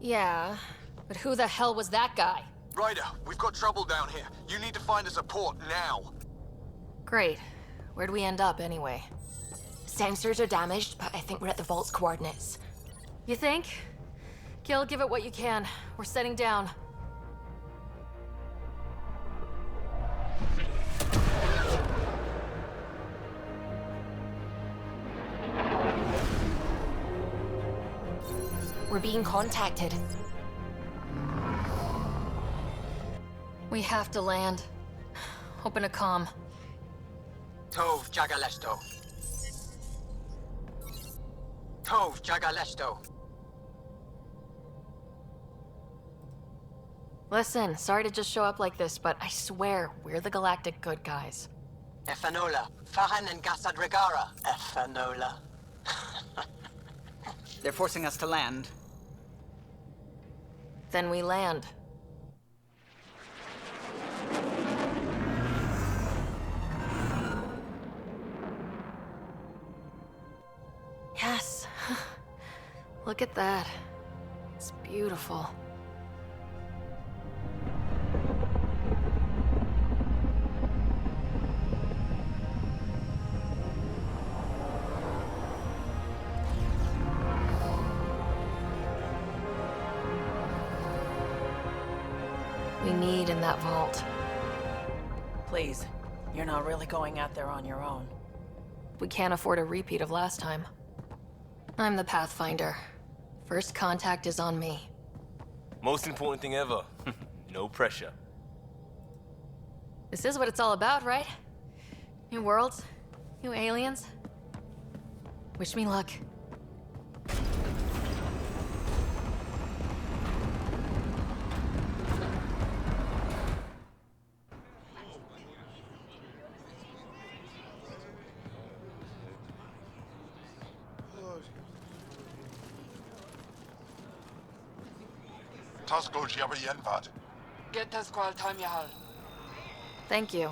Yeah, but who the hell was that guy? Ryder, we've got trouble down here. You need to find us a port now. Great. Where'd we end up anyway? Sensors are damaged, but I think we're at the vault's coordinates. You think? Gil, give it what you can. We're setting down. We're being contacted. We have to land. Open a comm. Tov Jagaleshto. Tov Jagaleshto. Listen, sorry to just show up like this, but I swear, we're the galactic good guys. Efanola. Fahan and Gassad Regara. Efanola. They're forcing us to land. Then we land. Yes. Look at that. It's beautiful. We need in that vault. Please, you're not really going out there on your own. We can't afford a repeat of last time. I'm the Pathfinder. First contact is on me. Most important thing ever. No pressure. This is what it's all about, right? New worlds, new aliens. Wish me luck. Get us qual time you have. Thank you.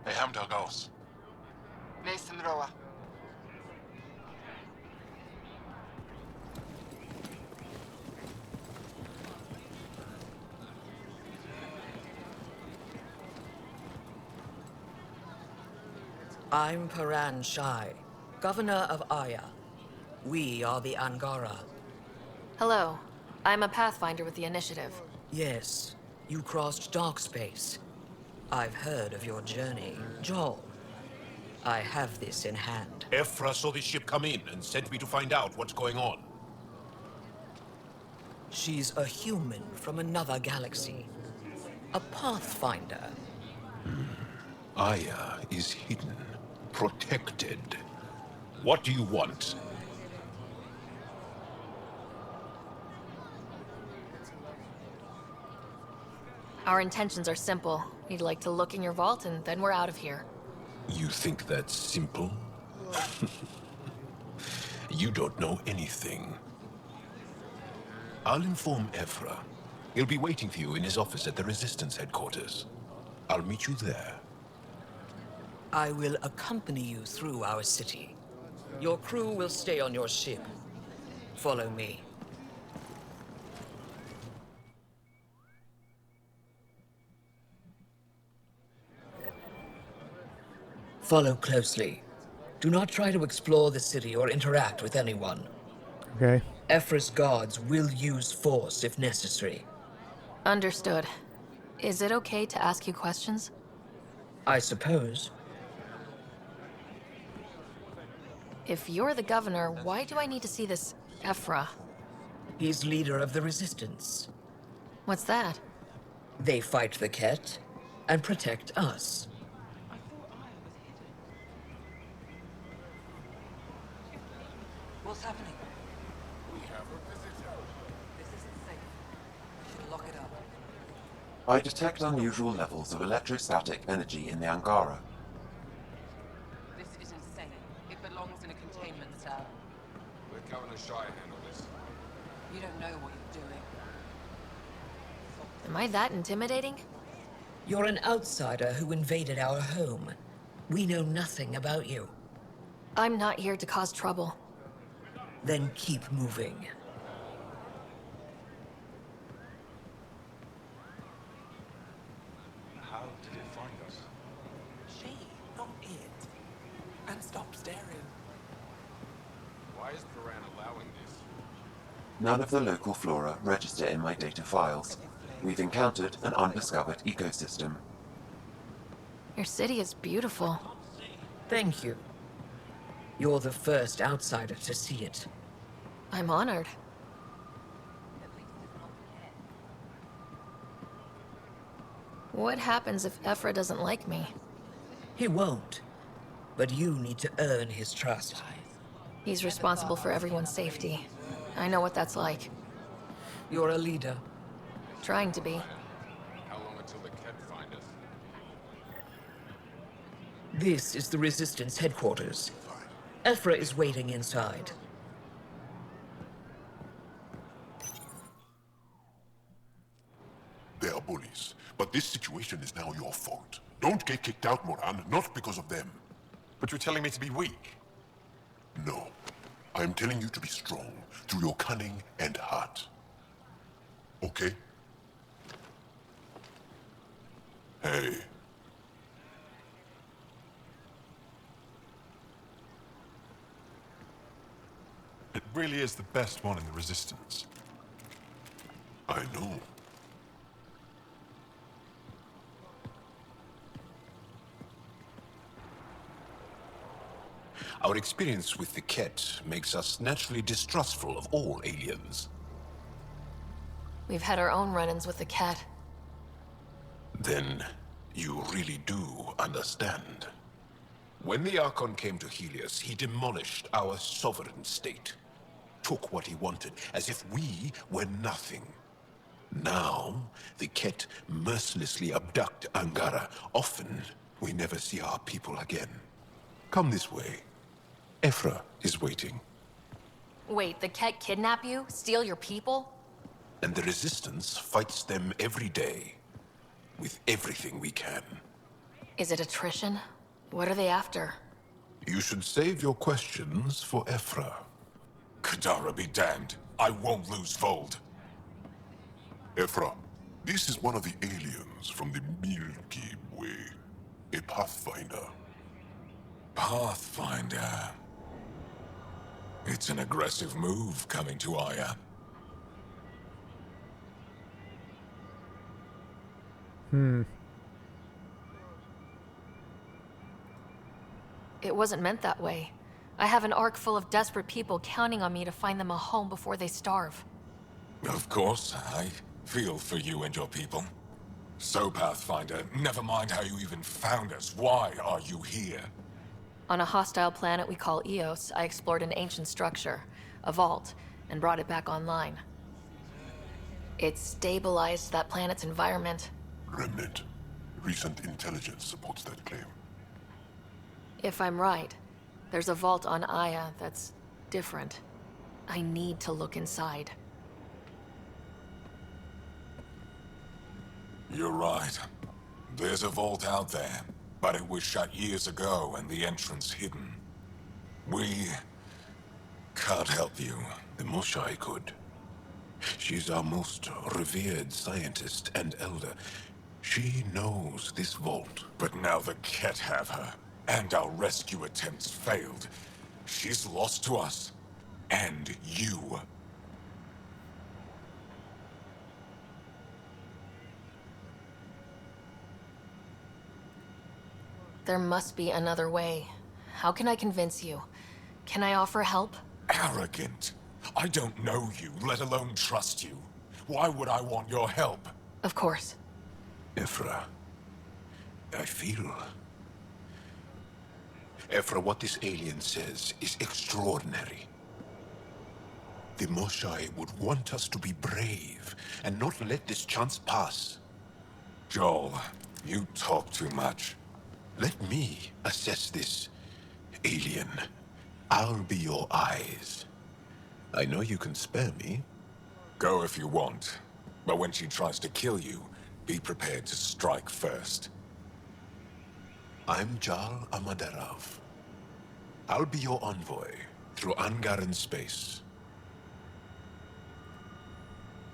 Hey, Hamdel goes. Mason Roa. I'm Paran Shai, Governor of Aya. We are the Angara. Hello. I'm a Pathfinder with the Initiative. Yes, you crossed dark space. I've heard of your journey, Joel. I have this in hand. Ephra saw this ship come in and sent me to find out what's going on. She's a human from another galaxy. A Pathfinder. Aya is hidden, protected. What do you want? Our intentions are simple. We'd like to look in your vault, and then we're out of here. You think that's simple? You don't know anything. I'll inform Ephra. He'll be waiting for you in his office at the Resistance headquarters. I'll meet you there. I will accompany you through our city. Your crew will stay on your ship. Follow me. Follow closely. Do not try to explore the city or interact with anyone. Okay. Ephra's guards will use force if necessary. Understood. Is it okay to ask you questions? I suppose. If you're the governor, why do I need to see this Ephra? He's leader of the Resistance. What's that? They fight the Ket and protect us. What's happening? We have a visitor. This isn't safe. We should lock it up. I detect unusual levels of electrostatic energy in the Angara. This is insane. It belongs in a containment cell. Let Governor Shai handle this. You don't know what you're doing. Am I that intimidating? You're an outsider who invaded our home. We know nothing about you. I'm not here to cause trouble. Then keep moving. How did it find us? She, not it. And stop staring. Why is Paran allowing this? None of the local flora register in my data files. We've encountered an undiscovered ecosystem. Your city is beautiful. Thank you. You're the first outsider to see it. I'm honored. What happens if Ephra doesn't like me? He won't. But you need to earn his trust. He's responsible for everyone's safety. I know what that's like. You're a leader. Trying to be. How long until the Ket find us? This is the Resistance headquarters. Ephra is waiting inside. They are bullies, but this situation is now your fault. Don't get kicked out, Moran, not because of them. But you're telling me to be weak. No. I am telling you to be strong, through your cunning and heart. Okay? Hey. It really is the best one in the Resistance. I know. Our experience with the Ket makes us naturally distrustful of all aliens. We've had our own run-ins with the cat. Then you really do understand. When the Archon came to Helios, he demolished our sovereign state. Took what he wanted, as if we were nothing. Now, the Ket mercilessly abduct Angara. Often, we never see our people again. Come this way. Ephra is waiting. Wait, the Ket kidnap you? Steal your people? And the Resistance fights them every day. With everything we can. Is it attrition? What are they after? You should save your questions for Ephra. Kadara be damned. I won't lose Vold. Ephra, this is one of the aliens from the Milky Way. A Pathfinder. Pathfinder. It's an aggressive move coming to Aya. It wasn't meant that way. I have an ark full of desperate people counting on me to find them a home before they starve. Of course, I feel for you and your people. So, Pathfinder, never mind how you even found us. Why are you here? On a hostile planet we call Eos, I explored an ancient structure, a vault, and brought it back online. It stabilized that planet's environment. Remnant. Recent intelligence supports that claim. If I'm right, there's a vault on Aya that's different. I need to look inside. You're right. There's a vault out there, but it was shut years ago and the entrance hidden. We can't help you. The Moshai could. She's our most revered scientist and elder. She knows this vault. But now the Ket have her, and our rescue attempts failed. She's lost to us, and you. There must be another way. How can I convince you? Can I offer help? Arrogant. I don't know you, let alone trust you. Why would I want your help? Of course. Ephra, I feel... Ephra, what this alien says is extraordinary. The Moshai would want us to be brave and not let this chance pass. Joel, you talk too much. Let me assess this, alien. I'll be your eyes. I know you can spare me. Go if you want. But when she tries to kill you, be prepared to strike first. I'm Jal Amaderov. I'll be your envoy through Angaran space.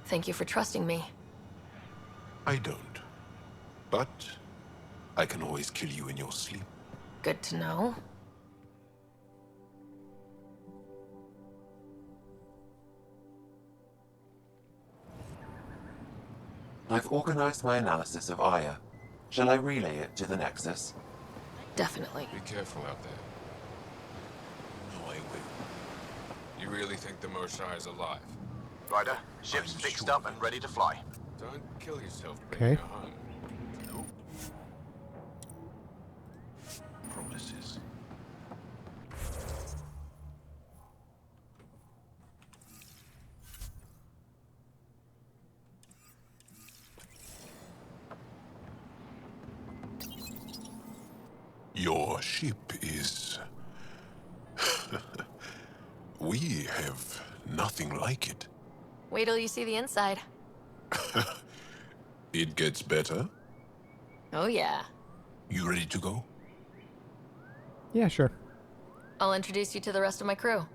Thank you for trusting me. I don't. But I can always kill you in your sleep. Good to know. I've organized my analysis of Aya. Shall I relay it to the Nexus? Definitely. Be careful out there. No, I will. You really think the Moshai is alive? Ryder, ship's fixed up and ready to fly. Don't kill yourself Okay. bringing her home. Promises. Your ship is... We have nothing like it. Wait till you see the inside. It gets better. Oh yeah. You ready to go? Yeah, sure. I'll introduce you to the rest of my crew.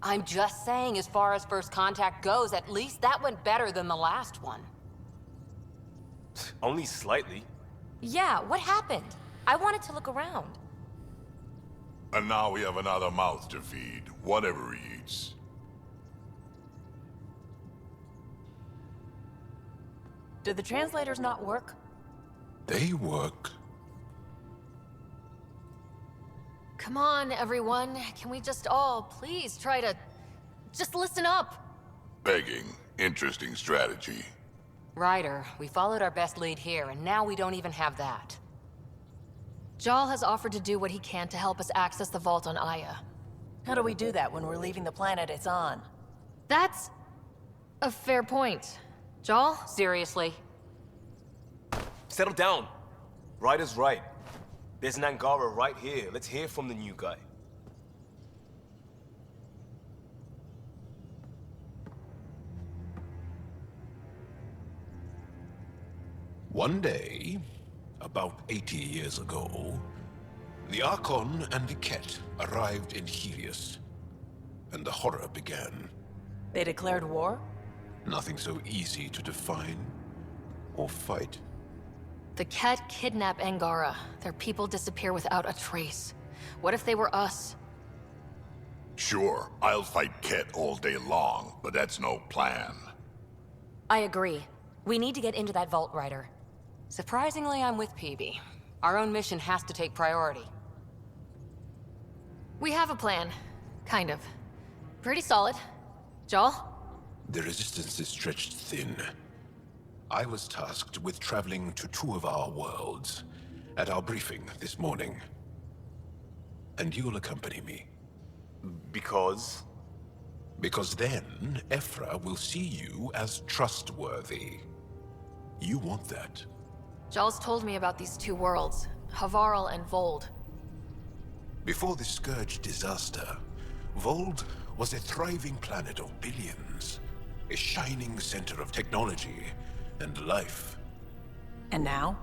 I'm just saying, as far as first contact goes, at least that went better than the last one. Only slightly. Yeah, what happened? I wanted to look around. And now we have another mouth to feed, whatever he eats. Do the translators not work? They work. Come on, everyone. Can we just all please try to just listen up? Begging. Interesting strategy. Ryder, we followed our best lead here, and now we don't even have that. Jal has offered to do what he can to help us access the vault on Aya. How do we do that when we're leaving the planet it's on? That's a fair point. Jal? Seriously? Settle down. Ryder's right. There's an Angara right here. Let's hear from the new guy. One day, about 80 years ago, the Archon and the Ket arrived in Helios, and the horror began. They declared war? Nothing so easy to define or fight. The Ket kidnap Angara. Their people disappear without a trace. What if they were us? Sure, I'll fight Ket all day long, but that's no plan. I agree. We need to get into that vault, Ryder. Surprisingly, I'm with PB. Our own mission has to take priority. We have a plan. Kind of. Pretty solid. Jal? The resistance is stretched thin. I was tasked with traveling to 2 of our worlds at our briefing this morning. And you'll accompany me. Because? Because then, Ephra will see you as trustworthy. You want that. Jal's told me about these 2 worlds, Havarl and Vold. Before the Scourge disaster, Vold was a thriving planet of billions. A shining center of technology and life. And now?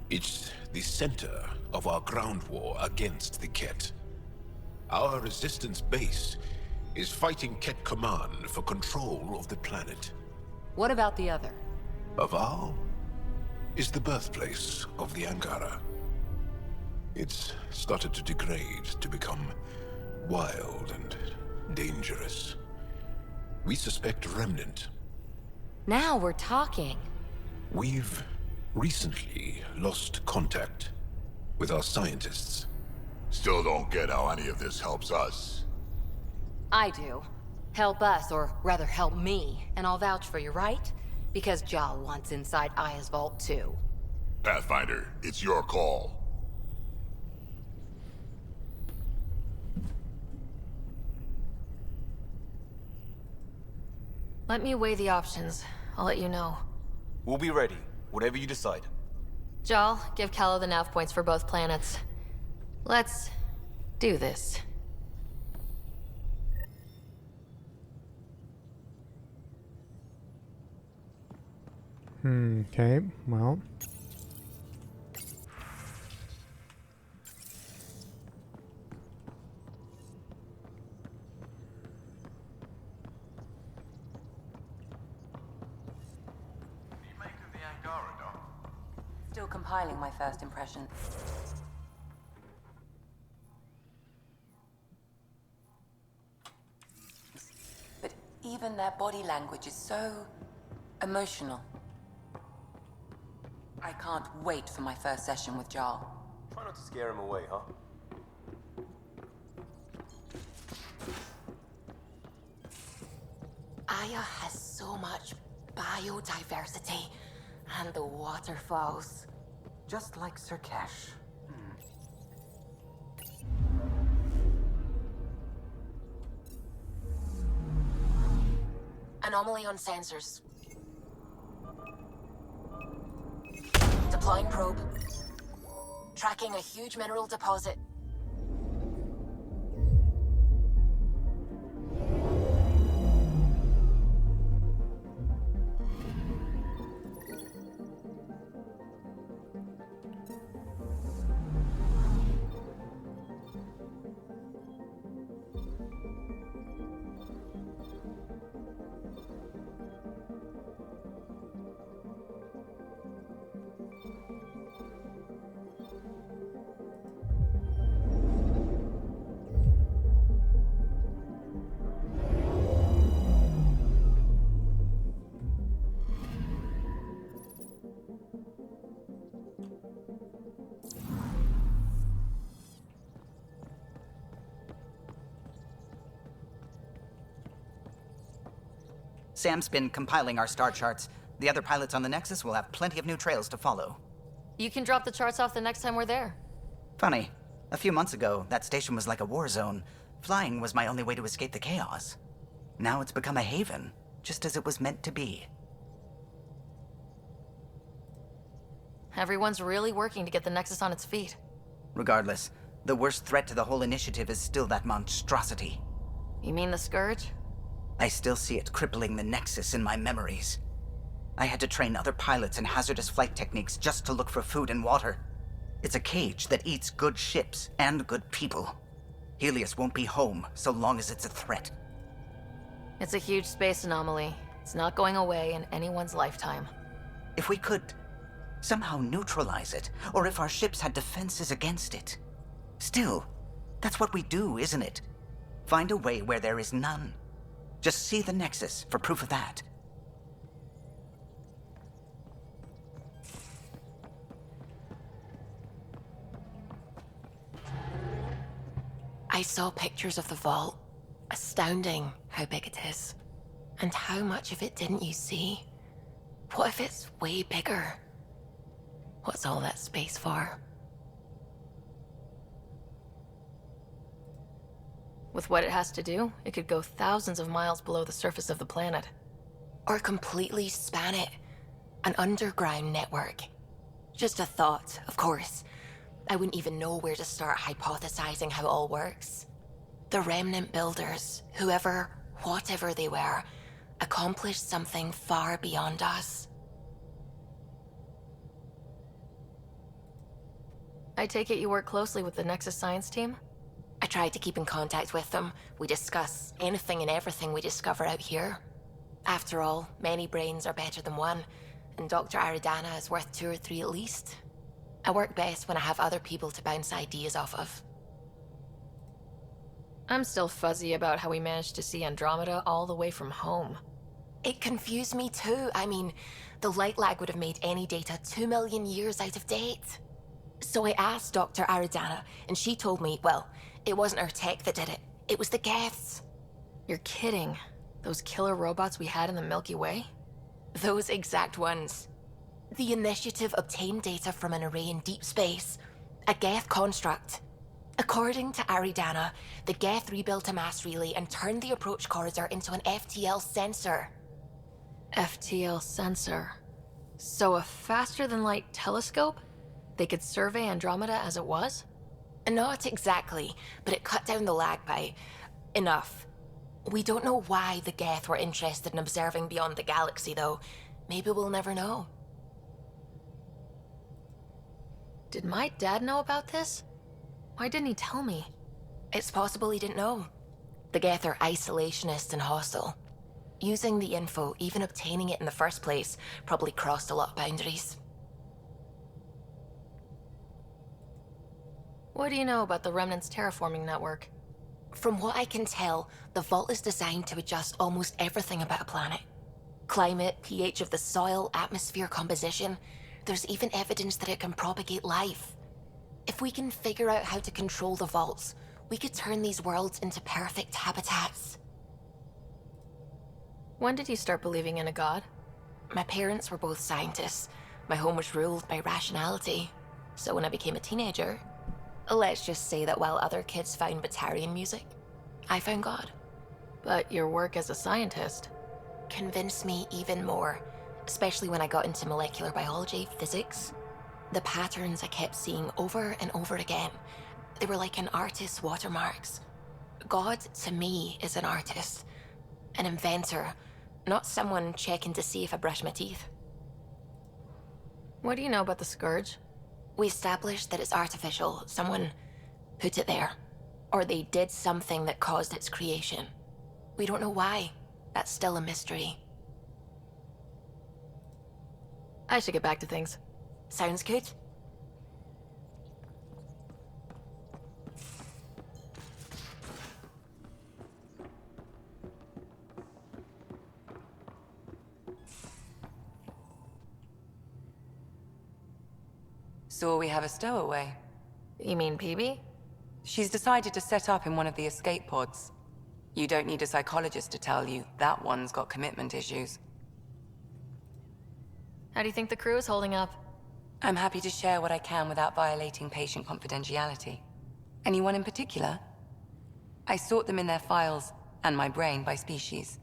It's the center of our ground war against the Ket. Our resistance base is fighting Ket Command for control of the planet. What about the other? Havarl is the birthplace of the Angara. It's started to degrade, to become wild and dangerous. We suspect Remnant. Now we're talking. We've recently lost contact with our scientists. Still don't get how any of this helps us. I do. Help us, or rather help me, and I'll vouch for you, right? Because Jal wants inside Aya's vault too. Pathfinder, it's your call. Let me weigh the options. I'll let you know. We'll be ready, whatever you decide. Jal, give Callow the nav points for both planets. Let's do this. Okay, well. Still compiling my first impression. But even their body language is so emotional. I can't wait for my first session with Jarl. Try not to scare him away, huh? Aya has so much biodiversity, and the waterfalls. Just like Sirkesh. Anomaly on sensors. Deploying probe. Tracking a huge mineral deposit. Sam's been compiling our star charts. The other pilots on the Nexus will have plenty of new trails to follow. You can drop the charts off the next time we're there. Funny. A few months ago, that station was like a war zone. Flying was my only way to escape the chaos. Now it's become a haven, just as it was meant to be. Everyone's really working to get the Nexus on its feet. Regardless, the worst threat to the whole initiative is still that monstrosity. You mean the Scourge? I still see it crippling the Nexus in my memories. I had to train other pilots in hazardous flight techniques just to look for food and water. It's a cage that eats good ships and good people. Helios won't be home so long as it's a threat. It's a huge space anomaly. It's not going away in anyone's lifetime. If we could somehow neutralize it, or if our ships had defenses against it. Still, that's what we do, isn't it? Find a way where there is none. Just see the Nexus for proof of that. I saw pictures of the vault. Astounding how big it is. And how much of it didn't you see? What if it's way bigger? What's all that space for? With what it has to do, it could go thousands of miles below the surface of the planet. Or completely span it. An underground network. Just a thought, of course. I wouldn't even know where to start hypothesizing how it all works. The Remnant builders, whoever, whatever they were, accomplished something far beyond us. I take it you work closely with the Nexus science team? I tried to keep in contact with them. We discuss anything and everything we discover out here. After all, many brains are better than one, and Dr. Aridana is worth 2 or 3 at least. I work best when I have other people to bounce ideas off of. I'm still fuzzy about how we managed to see Andromeda all the way from home. It confused me too. I mean, the light lag would have made any data 2 million years out of date. So I asked Dr. Aridana, and she told me, well, it wasn't her tech that did it. It was the Geths. You're kidding. Those killer robots we had in the Milky Way? Those exact ones. The Initiative obtained data from an array in deep space. A Geth construct. According to Aridana, the Geth rebuilt a mass relay and turned the approach corridor into an FTL sensor. FTL sensor. So a faster-than-light telescope? They could survey Andromeda as it was? Not exactly, but it cut down the lag by enough. We don't know why the Geth were interested in observing beyond the galaxy, though. Maybe we'll never know. Did my dad know about this? Why didn't he tell me? It's possible he didn't know. The Geth are isolationist and hostile. Using the info, even obtaining it in the first place, probably crossed a lot of boundaries. What do you know about the Remnant's terraforming network? From what I can tell, the vault is designed to adjust almost everything about a planet. Climate, pH of the soil, atmosphere composition. There's even evidence that it can propagate life. If we can figure out how to control the vaults, we could turn these worlds into perfect habitats. When did you start believing in a god? My parents were both scientists. My home was ruled by rationality. So when I became a teenager, let's just say that while other kids found Batarian music, I found God. But your work as a scientist convinced me even more, especially when I got into molecular biology, physics. The patterns I kept seeing over and over again, they were like an artist's watermarks. God, to me, is an artist, an inventor, not someone checking to see if I brush my teeth. What do you know about the Scourge? We established that it's artificial. Someone put it there. Or they did something that caused its creation. We don't know why. That's still a mystery. I should get back to things. Sounds good. So we have a stowaway. You mean PB? She's decided to set up in one of the escape pods. You don't need a psychologist to tell you that one's got commitment issues. How do you think the crew is holding up? I'm happy to share what I can without violating patient confidentiality. Anyone in particular? I sort them in their files, and my brain by species.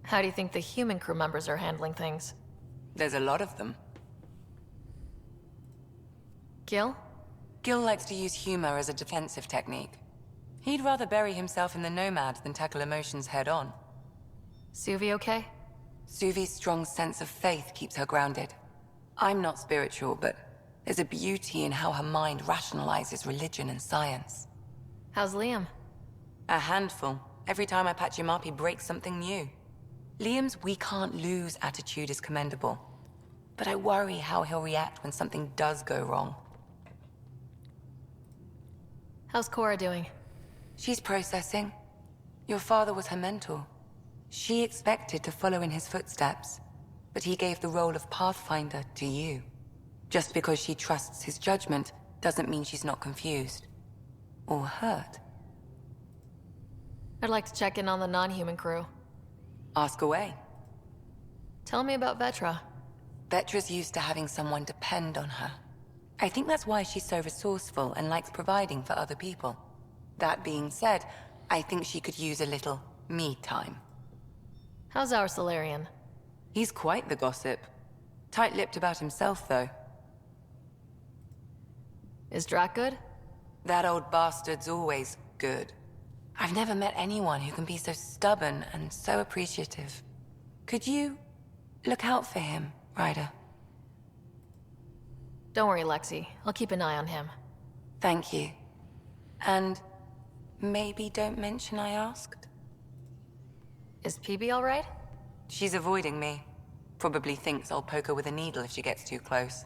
How do you think the human crew members are handling things? There's a lot of them. Gil? Gil likes to use humor as a defensive technique. He'd rather bury himself in the Nomad than tackle emotions head-on. Suvi okay? Suvi's strong sense of faith keeps her grounded. I'm not spiritual, but there's a beauty in how her mind rationalizes religion and science. How's Liam? A handful. Every time I patch him up, he breaks something new. Liam's "we can't lose" attitude is commendable. But I worry how he'll react when something does go wrong. How's Cora doing? She's processing. Your father was her mentor. She expected to follow in his footsteps, but he gave the role of Pathfinder to you. Just because she trusts his judgment doesn't mean she's not confused. Or hurt. I'd like to check in on the non-human crew. Ask away. Tell me about Vetra. Vetra's used to having someone depend on her. I think that's why she's so resourceful and likes providing for other people. That being said, I think she could use a little me time. How's our Solarian? He's quite the gossip. Tight-lipped about himself, though. Is Drac good? That old bastard's always good. I've never met anyone who can be so stubborn and so appreciative. Could you look out for him, Ryder? Don't worry, Lexi. I'll keep an eye on him. Thank you. And maybe don't mention I asked? Is PB all right? She's avoiding me. Probably thinks I'll poke her with a needle if she gets too close.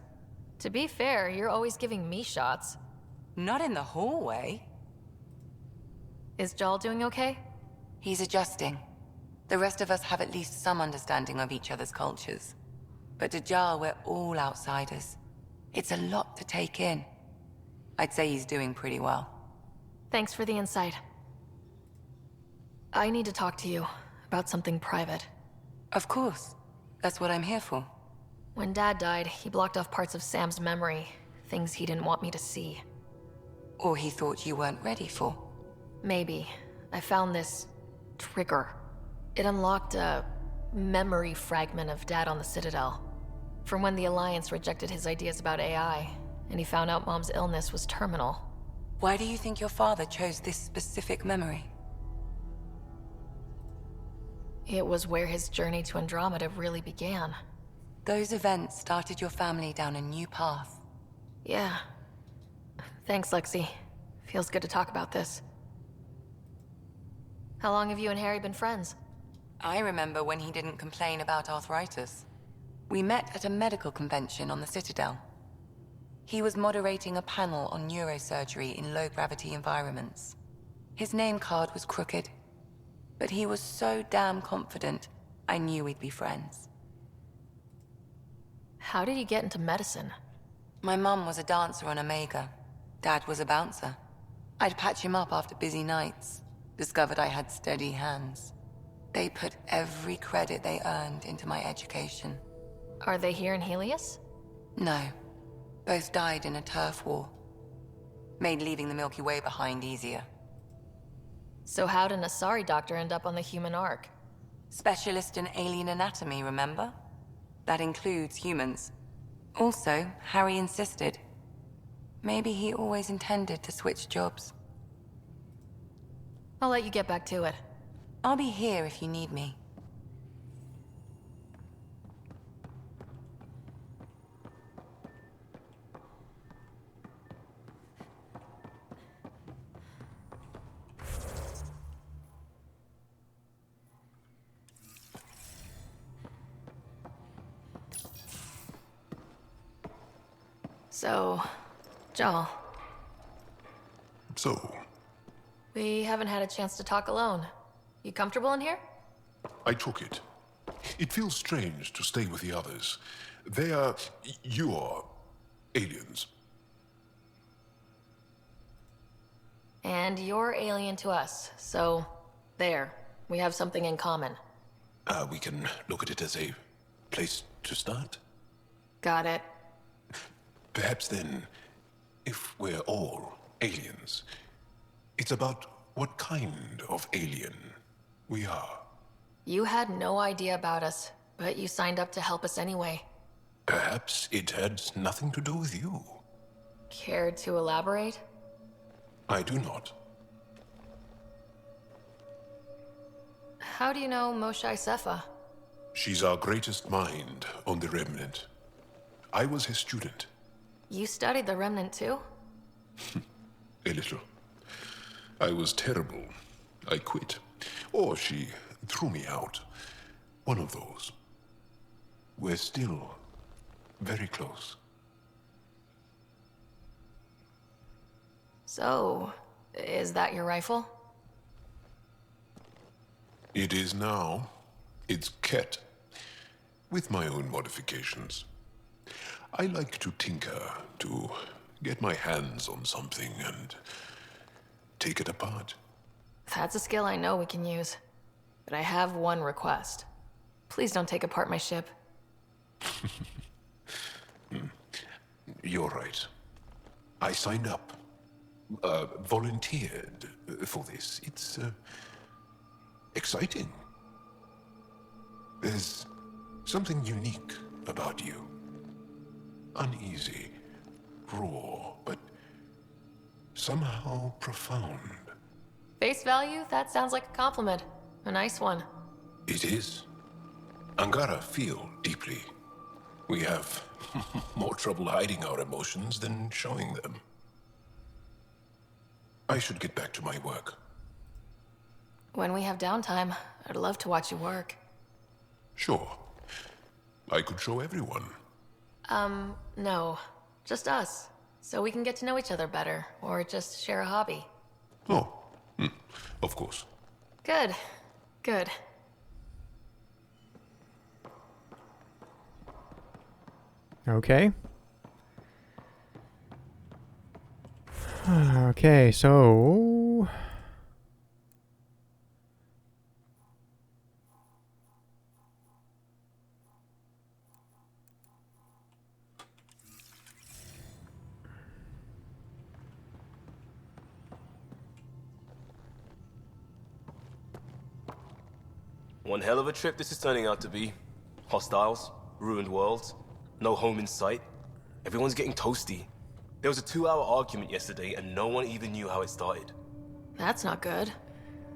To be fair, you're always giving me shots. Not in the hallway. Is Jal doing okay? He's adjusting. The rest of us have at least some understanding of each other's cultures. But to Jal, we're all outsiders. It's a lot to take in. I'd say he's doing pretty well. Thanks for the insight. I need to talk to you about something private. Of course. That's what I'm here for. When Dad died, he blocked off parts of Sam's memory, things he didn't want me to see. Or he thought you weren't ready for. Maybe. I found this trigger. It unlocked a memory fragment of Dad on the Citadel. From when the Alliance rejected his ideas about AI, and he found out Mom's illness was terminal. Why do you think your father chose this specific memory? It was where his journey to Andromeda really began. Those events started your family down a new path. Yeah. Thanks, Lexi. Feels good to talk about this. How long have you and Harry been friends? I remember when he didn't complain about arthritis. We met at a medical convention on the Citadel. He was moderating a panel on neurosurgery in low-gravity environments. His name card was crooked, but he was so damn confident, I knew we'd be friends. How did you get into medicine? My mum was a dancer on Omega. Dad was a bouncer. I'd patch him up after busy nights. Discovered I had steady hands. They put every credit they earned into my education. Are they here in Helios? No. Both died in a turf war. Made leaving the Milky Way behind easier. So how'd an Asari doctor end up on the human Ark? Specialist in alien anatomy, remember? That includes humans. Also, Harry insisted. Maybe he always intended to switch jobs. I'll let you get back to it. I'll be here if you need me. So, Jal. So, We haven't had a chance to talk alone. You comfortable in here? I took it. It feels strange to stay with the others. They are... you are... aliens. And you're alien to us, so there. We have something in common. We can look at it as a place to start. Got it. Perhaps then, if we're all aliens, it's about what kind of alien we are. You had no idea about us, but you signed up to help us anyway. Perhaps it had nothing to do with you. Care to elaborate? I do not. How do you know Moshae Sefa? She's our greatest mind on the Remnant. I was his student. You studied the Remnant too? A little. I was terrible. I quit. Or she threw me out. One of those. We're still very close. So, is that your rifle? It is now. It's Ket. With my own modifications. I like to tinker, to get my hands on something and take it apart. That's a skill I know we can use. But I have one request. Please don't take apart my ship. You're right. I signed up. Volunteered for this. It's exciting. There's something unique about you. Uneasy, raw, but somehow profound. Face value? That sounds like a compliment. A nice one. It is. Angara feel deeply. We have more trouble hiding our emotions than showing them. I should get back to my work. When we have downtime, I'd love to watch you work. Sure. I could show everyone. No. Just us. So we can get to know each other better, or just share a hobby. Oh, of course. Good. Good. Okay. Okay, so... One hell of a trip this is turning out to be. Hostiles, ruined worlds, no home in sight. Everyone's getting toasty. There was a 2-hour argument yesterday and no one even knew how it started. That's not good.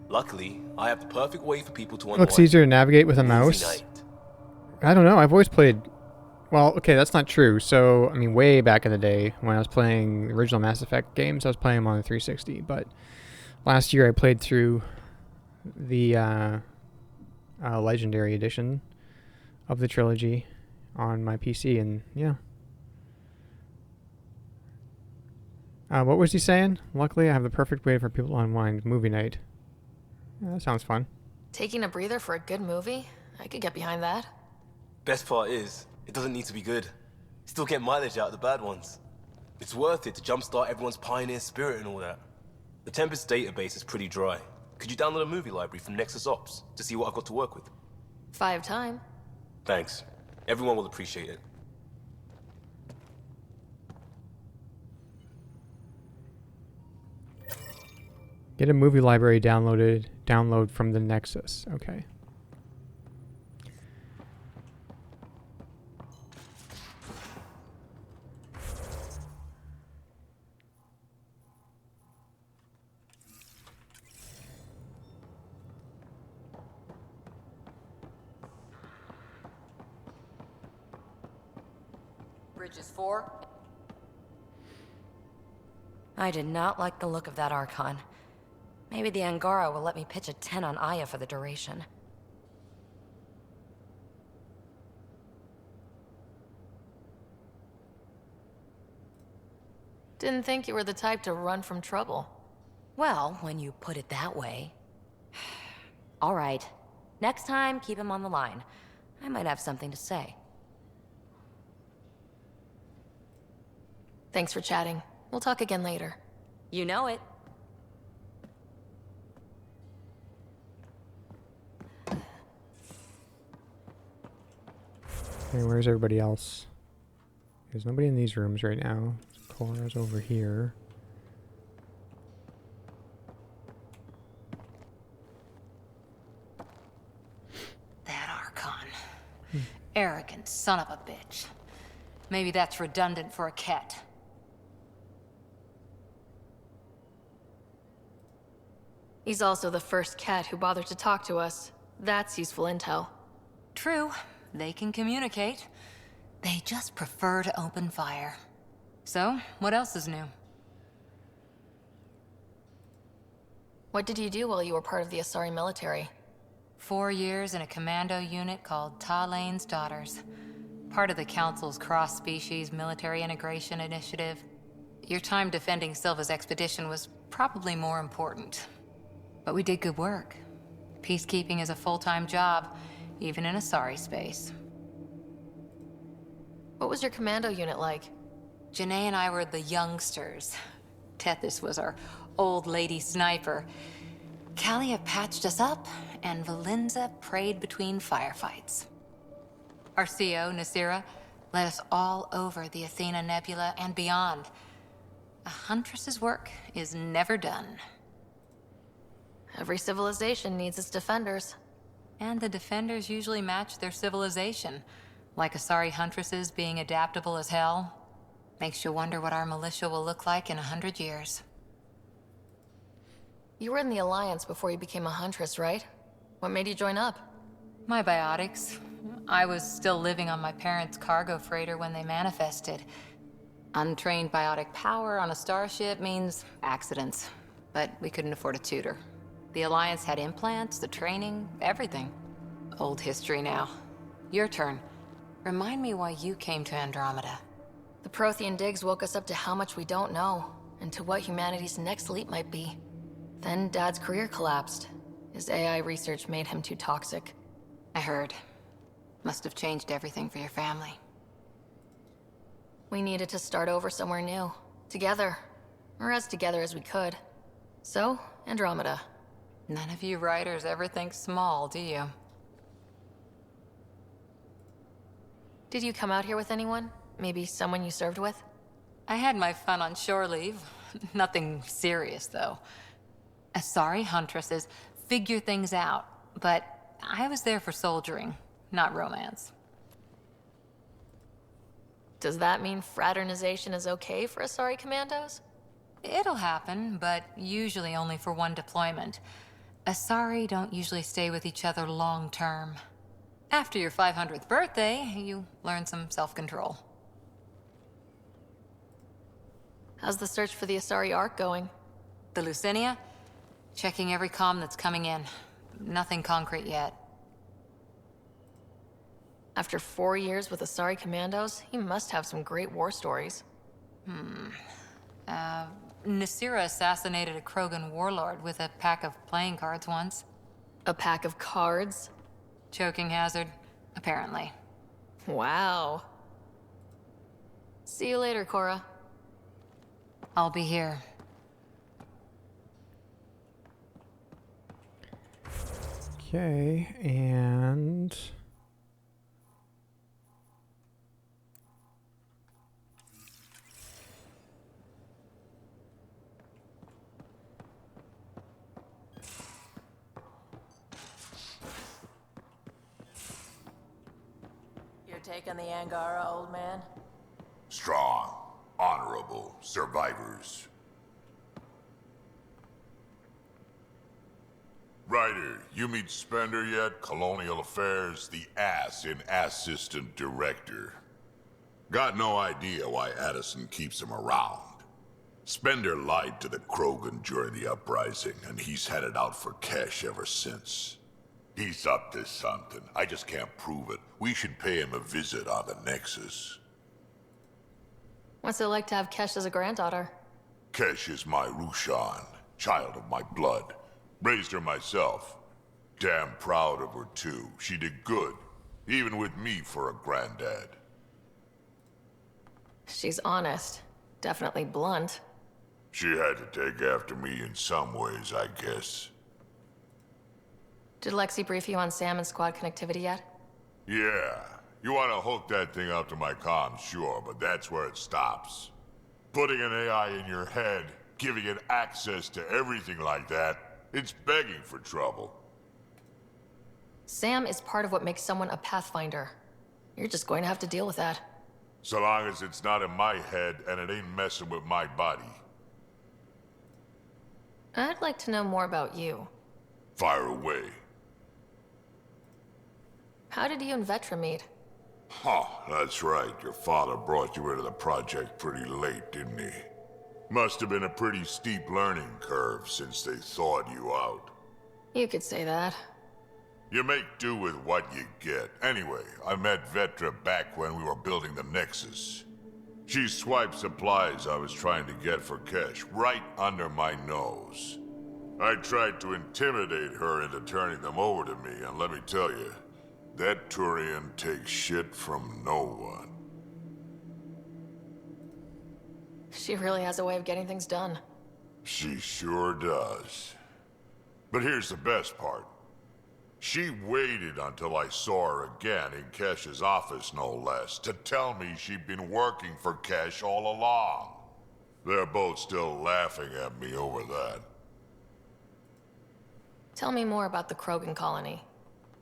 Luckily, I have the perfect way for people to unwind. Looks easier to navigate with a mouse. Night. I don't know, I've always played... Well, okay, that's not true. So, I mean, way back in the day, when I was playing the original Mass Effect games, I was playing them on the 360, but last year I played through the Legendary Edition of the trilogy on my PC, and yeah. What was he saying? Luckily, I have the perfect way for people to unwind. Movie night. Yeah, that sounds fun. Taking a breather for a good movie? I could get behind that. Best part is, it doesn't need to be good. Still get mileage out of the bad ones. It's worth it to jumpstart everyone's pioneer spirit and all that. The Tempest database is pretty dry. Could you download a movie library from Nexus Ops to see what I've got to work with? 5 time. Thanks. Everyone will appreciate it. Get a movie library download from the Nexus. Okay. Bridges 4. I did not like the look of that Archon. Maybe the Angara will let me pitch a 10 on Aya for the duration. Didn't think you were the type to run from trouble. Well, when you put it that way. All right. Next time, keep him on the line. I might have something to say. Thanks for chatting. We'll talk again later. You know it. Okay, where's everybody else? There's nobody in these rooms right now. Cora's over here. That Archon. Arrogant son of a bitch. Maybe that's redundant for a cat. He's also the first cat who bothered to talk to us. That's useful intel. True. They can communicate. They just prefer to open fire. So, what else is new? What did you do while you were part of the Asari military? 4 years in a commando unit called Talane's Daughters. Part of the Council's cross-species military integration initiative. Your time defending Silva's expedition was probably more important. But we did good work. Peacekeeping is a full-time job, even in Asari space. What was your commando unit like? Janae and I were the youngsters. Tethys was our old lady sniper. Kalia patched us up, and Valenza prayed between firefights. Our CO, Nasira, led us all over the Athena Nebula and beyond. A huntress's work is never done. Every civilization needs its defenders. And the defenders usually match their civilization. Like Asari huntresses being adaptable as hell. Makes you wonder what our militia will look like in 100 years. You were in the Alliance before you became a huntress, right? What made you join up? My biotics. I was still living on my parents' cargo freighter when they manifested. Untrained biotic power on a starship means accidents. But we couldn't afford a tutor. The Alliance had implants, the training, everything. Old history now. Your turn. Remind me why you came to Andromeda. The Prothean digs woke us up to how much we don't know, and to what humanity's next leap might be. Then Dad's career collapsed. His AI research made him too toxic. I heard. Must have changed everything for your family. We needed to start over somewhere new. Together. Or as together as we could. So, Andromeda. None of you writers ever think small, do you? Did you come out here with anyone? Maybe someone you served with? I had my fun on shore leave. Nothing serious, though. Asari huntresses figure things out, but I was there for soldiering, not romance. Does that mean fraternization is okay for Asari commandos? It'll happen, but usually only for one deployment. Asari don't usually stay with each other long term. After your 500th birthday, you learn some self-control. How's the search for the Asari Ark going? The Lucinia? Checking every comm that's coming in. Nothing concrete yet. After 4 years with Asari commandos, he must have some great war stories. Nasira assassinated a Krogan warlord with a pack of playing cards once. A pack of cards? Choking hazard, apparently. Wow. See you later, Cora. I'll be here. Okay, and... You're taking the Angara, old man? Strong, honorable survivors. Ryder, you meet Spender yet? Colonial Affairs, the ass in assistant director. Got no idea why Addison keeps him around. Spender lied to the Krogan during the uprising, and he's had it out for cash ever since. He's up to something. I just can't prove it. We should pay him a visit on the Nexus. What's it like to have Kesh as a granddaughter? Kesh is my Rushan, child of my blood. Raised her myself. Damn proud of her, too. She did good, even with me for a granddad. She's honest. Definitely blunt. She had to take after me in some ways, I guess. Did Lexi brief you on Sam and squad connectivity yet? Yeah, You want to hook that thing up to my comm, sure, but that's where it stops. Putting an AI in your head, giving it access to everything like that, it's begging for trouble. Sam is part of what makes someone a Pathfinder. You're just going to have to deal with that. So long as it's not in my head and it ain't messing with my body. I'd like to know more about you. Fire away. How did you and Vetra meet? Huh, that's right. Your father brought you into the project pretty late, didn't he? Must have been a pretty steep learning curve since they thawed you out. You could say that. You make do with what you get. Anyway, I met Vetra back when we were building the Nexus. She swiped supplies I was trying to get for Kesh right under my nose. I tried to intimidate her into turning them over to me, and let me tell you, that Turian takes shit from no one. She really has a way of getting things done. She sure does. But here's the best part. She waited until I saw her again in Kesh's office, no less, to tell me she'd been working for Kesh all along. They're both still laughing at me over that. Tell me more about the Krogan colony.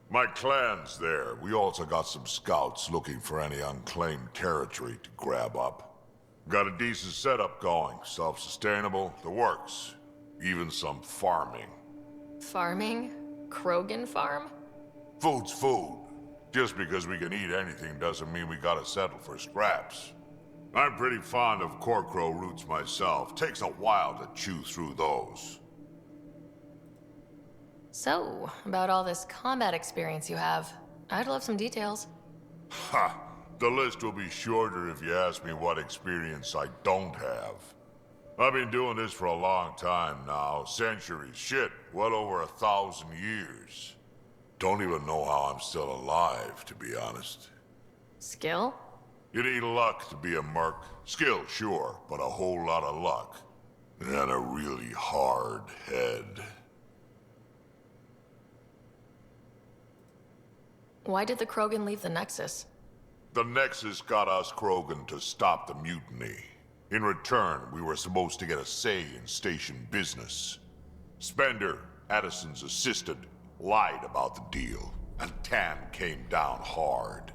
My clan's there. We also got some scouts looking for any unclaimed territory to grab up. Got a decent setup going, self-sustainable, the works. Even some farming. Farming? Krogan farm? Food's food. Just because we can eat anything doesn't mean we gotta settle for scraps. I'm pretty fond of Corcrow roots myself. Takes a while to chew through those. So, about all this combat experience you have, I'd love some details. Ha! The list will be shorter if you ask me what experience I don't have. I've been doing this for a long time now. Centuries. Shit, well over 1,000 years. Don't even know how I'm still alive, to be honest. Skill? You need luck to be a merc. Skill, sure, but a whole lot of luck. And a really hard head. Why did the Krogan leave the Nexus? The Nexus got us Krogan to stop the mutiny. In return, we were supposed to get a say in station business. Spender, Addison's assistant, lied about the deal, and Tan came down hard.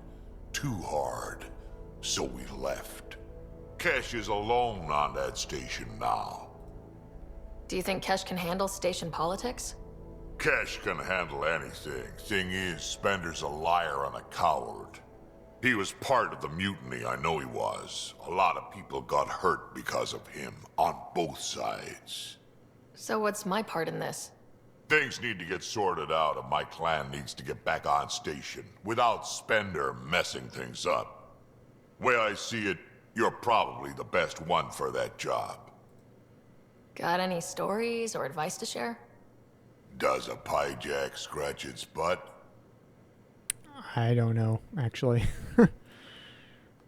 Too hard. So we left. Kesh is alone on that station now. Do you think Kesh can handle station politics? Kesh can handle anything. Thing is, Spender's a liar and a coward. He was part of the mutiny, I know he was. A lot of people got hurt because of him, on both sides. So what's my part in this? Things need to get sorted out and my clan needs to get back on station, without Spender messing things up. Way I see it, you're probably the best one for that job. Got any stories or advice to share? Does a piejack scratch its butt? I don't know, actually.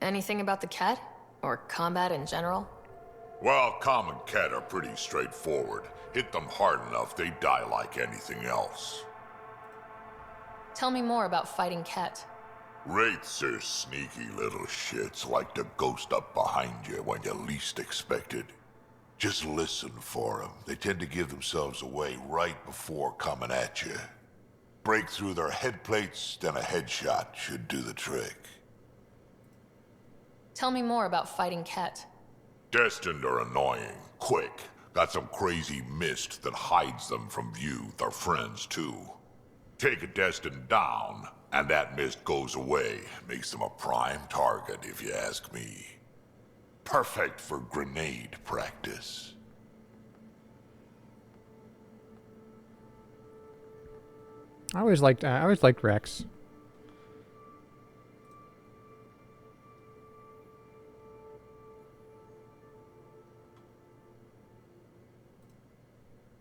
Anything about the Ket? Or combat in general? Well, common Ket are pretty straightforward. Hit them hard enough, they die like anything else. Tell me more about fighting Ket. Wraiths are sneaky little shits, like to ghost up behind you when you least expect it. Just listen for them. They tend to give themselves away right before coming at you. Break through their head plates, then a headshot should do the trick. Tell me more about fighting Ket. Destined are annoying. Quick. Got some crazy mist that hides them from view. Their friends, too. Take a Destined down, and that mist goes away. Makes them a prime target, if you ask me. Perfect for grenade practice. I always liked Rex.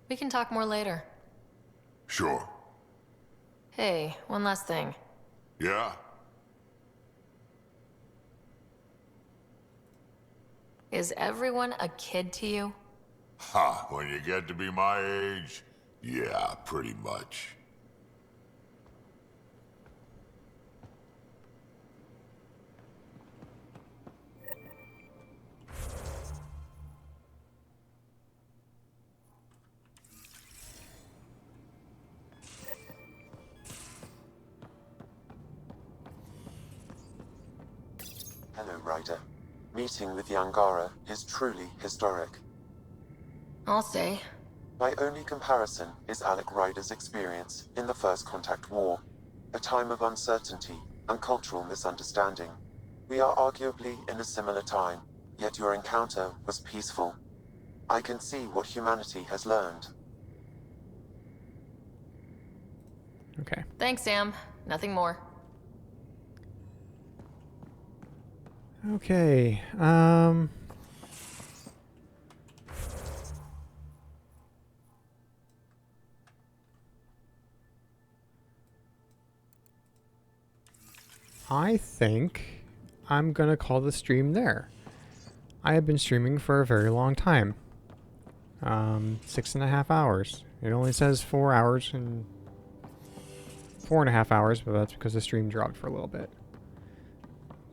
We can talk more later. Sure. Hey, one last thing. Yeah? Is everyone a kid to you? Ha, when you get to be my age, yeah, pretty much. Hello, Ryder. Meeting with the Angara is truly historic. I'll say. My only comparison is Alec Ryder's experience in the First Contact War, a time of uncertainty and cultural misunderstanding. We are arguably in a similar time, yet your encounter was peaceful. I can see what humanity has learned. Okay. Thanks, Sam. Nothing more. Okay. I think I'm gonna call the stream there. I have been streaming for a very long time. 6.5 hours. It only says 4 hours and 4.5 hours, but that's because the stream dropped for a little bit.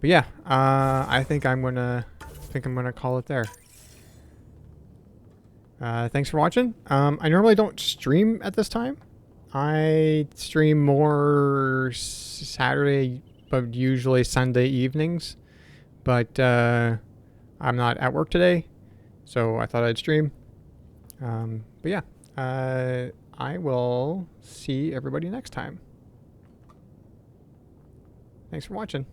But yeah, I think I'm gonna call it there. Thanks for watching. I normally don't stream at this time. I stream more Saturday, but usually Sunday evenings. But I'm not at work today, so I thought I'd stream. But yeah, I will see everybody next time. Thanks for watching.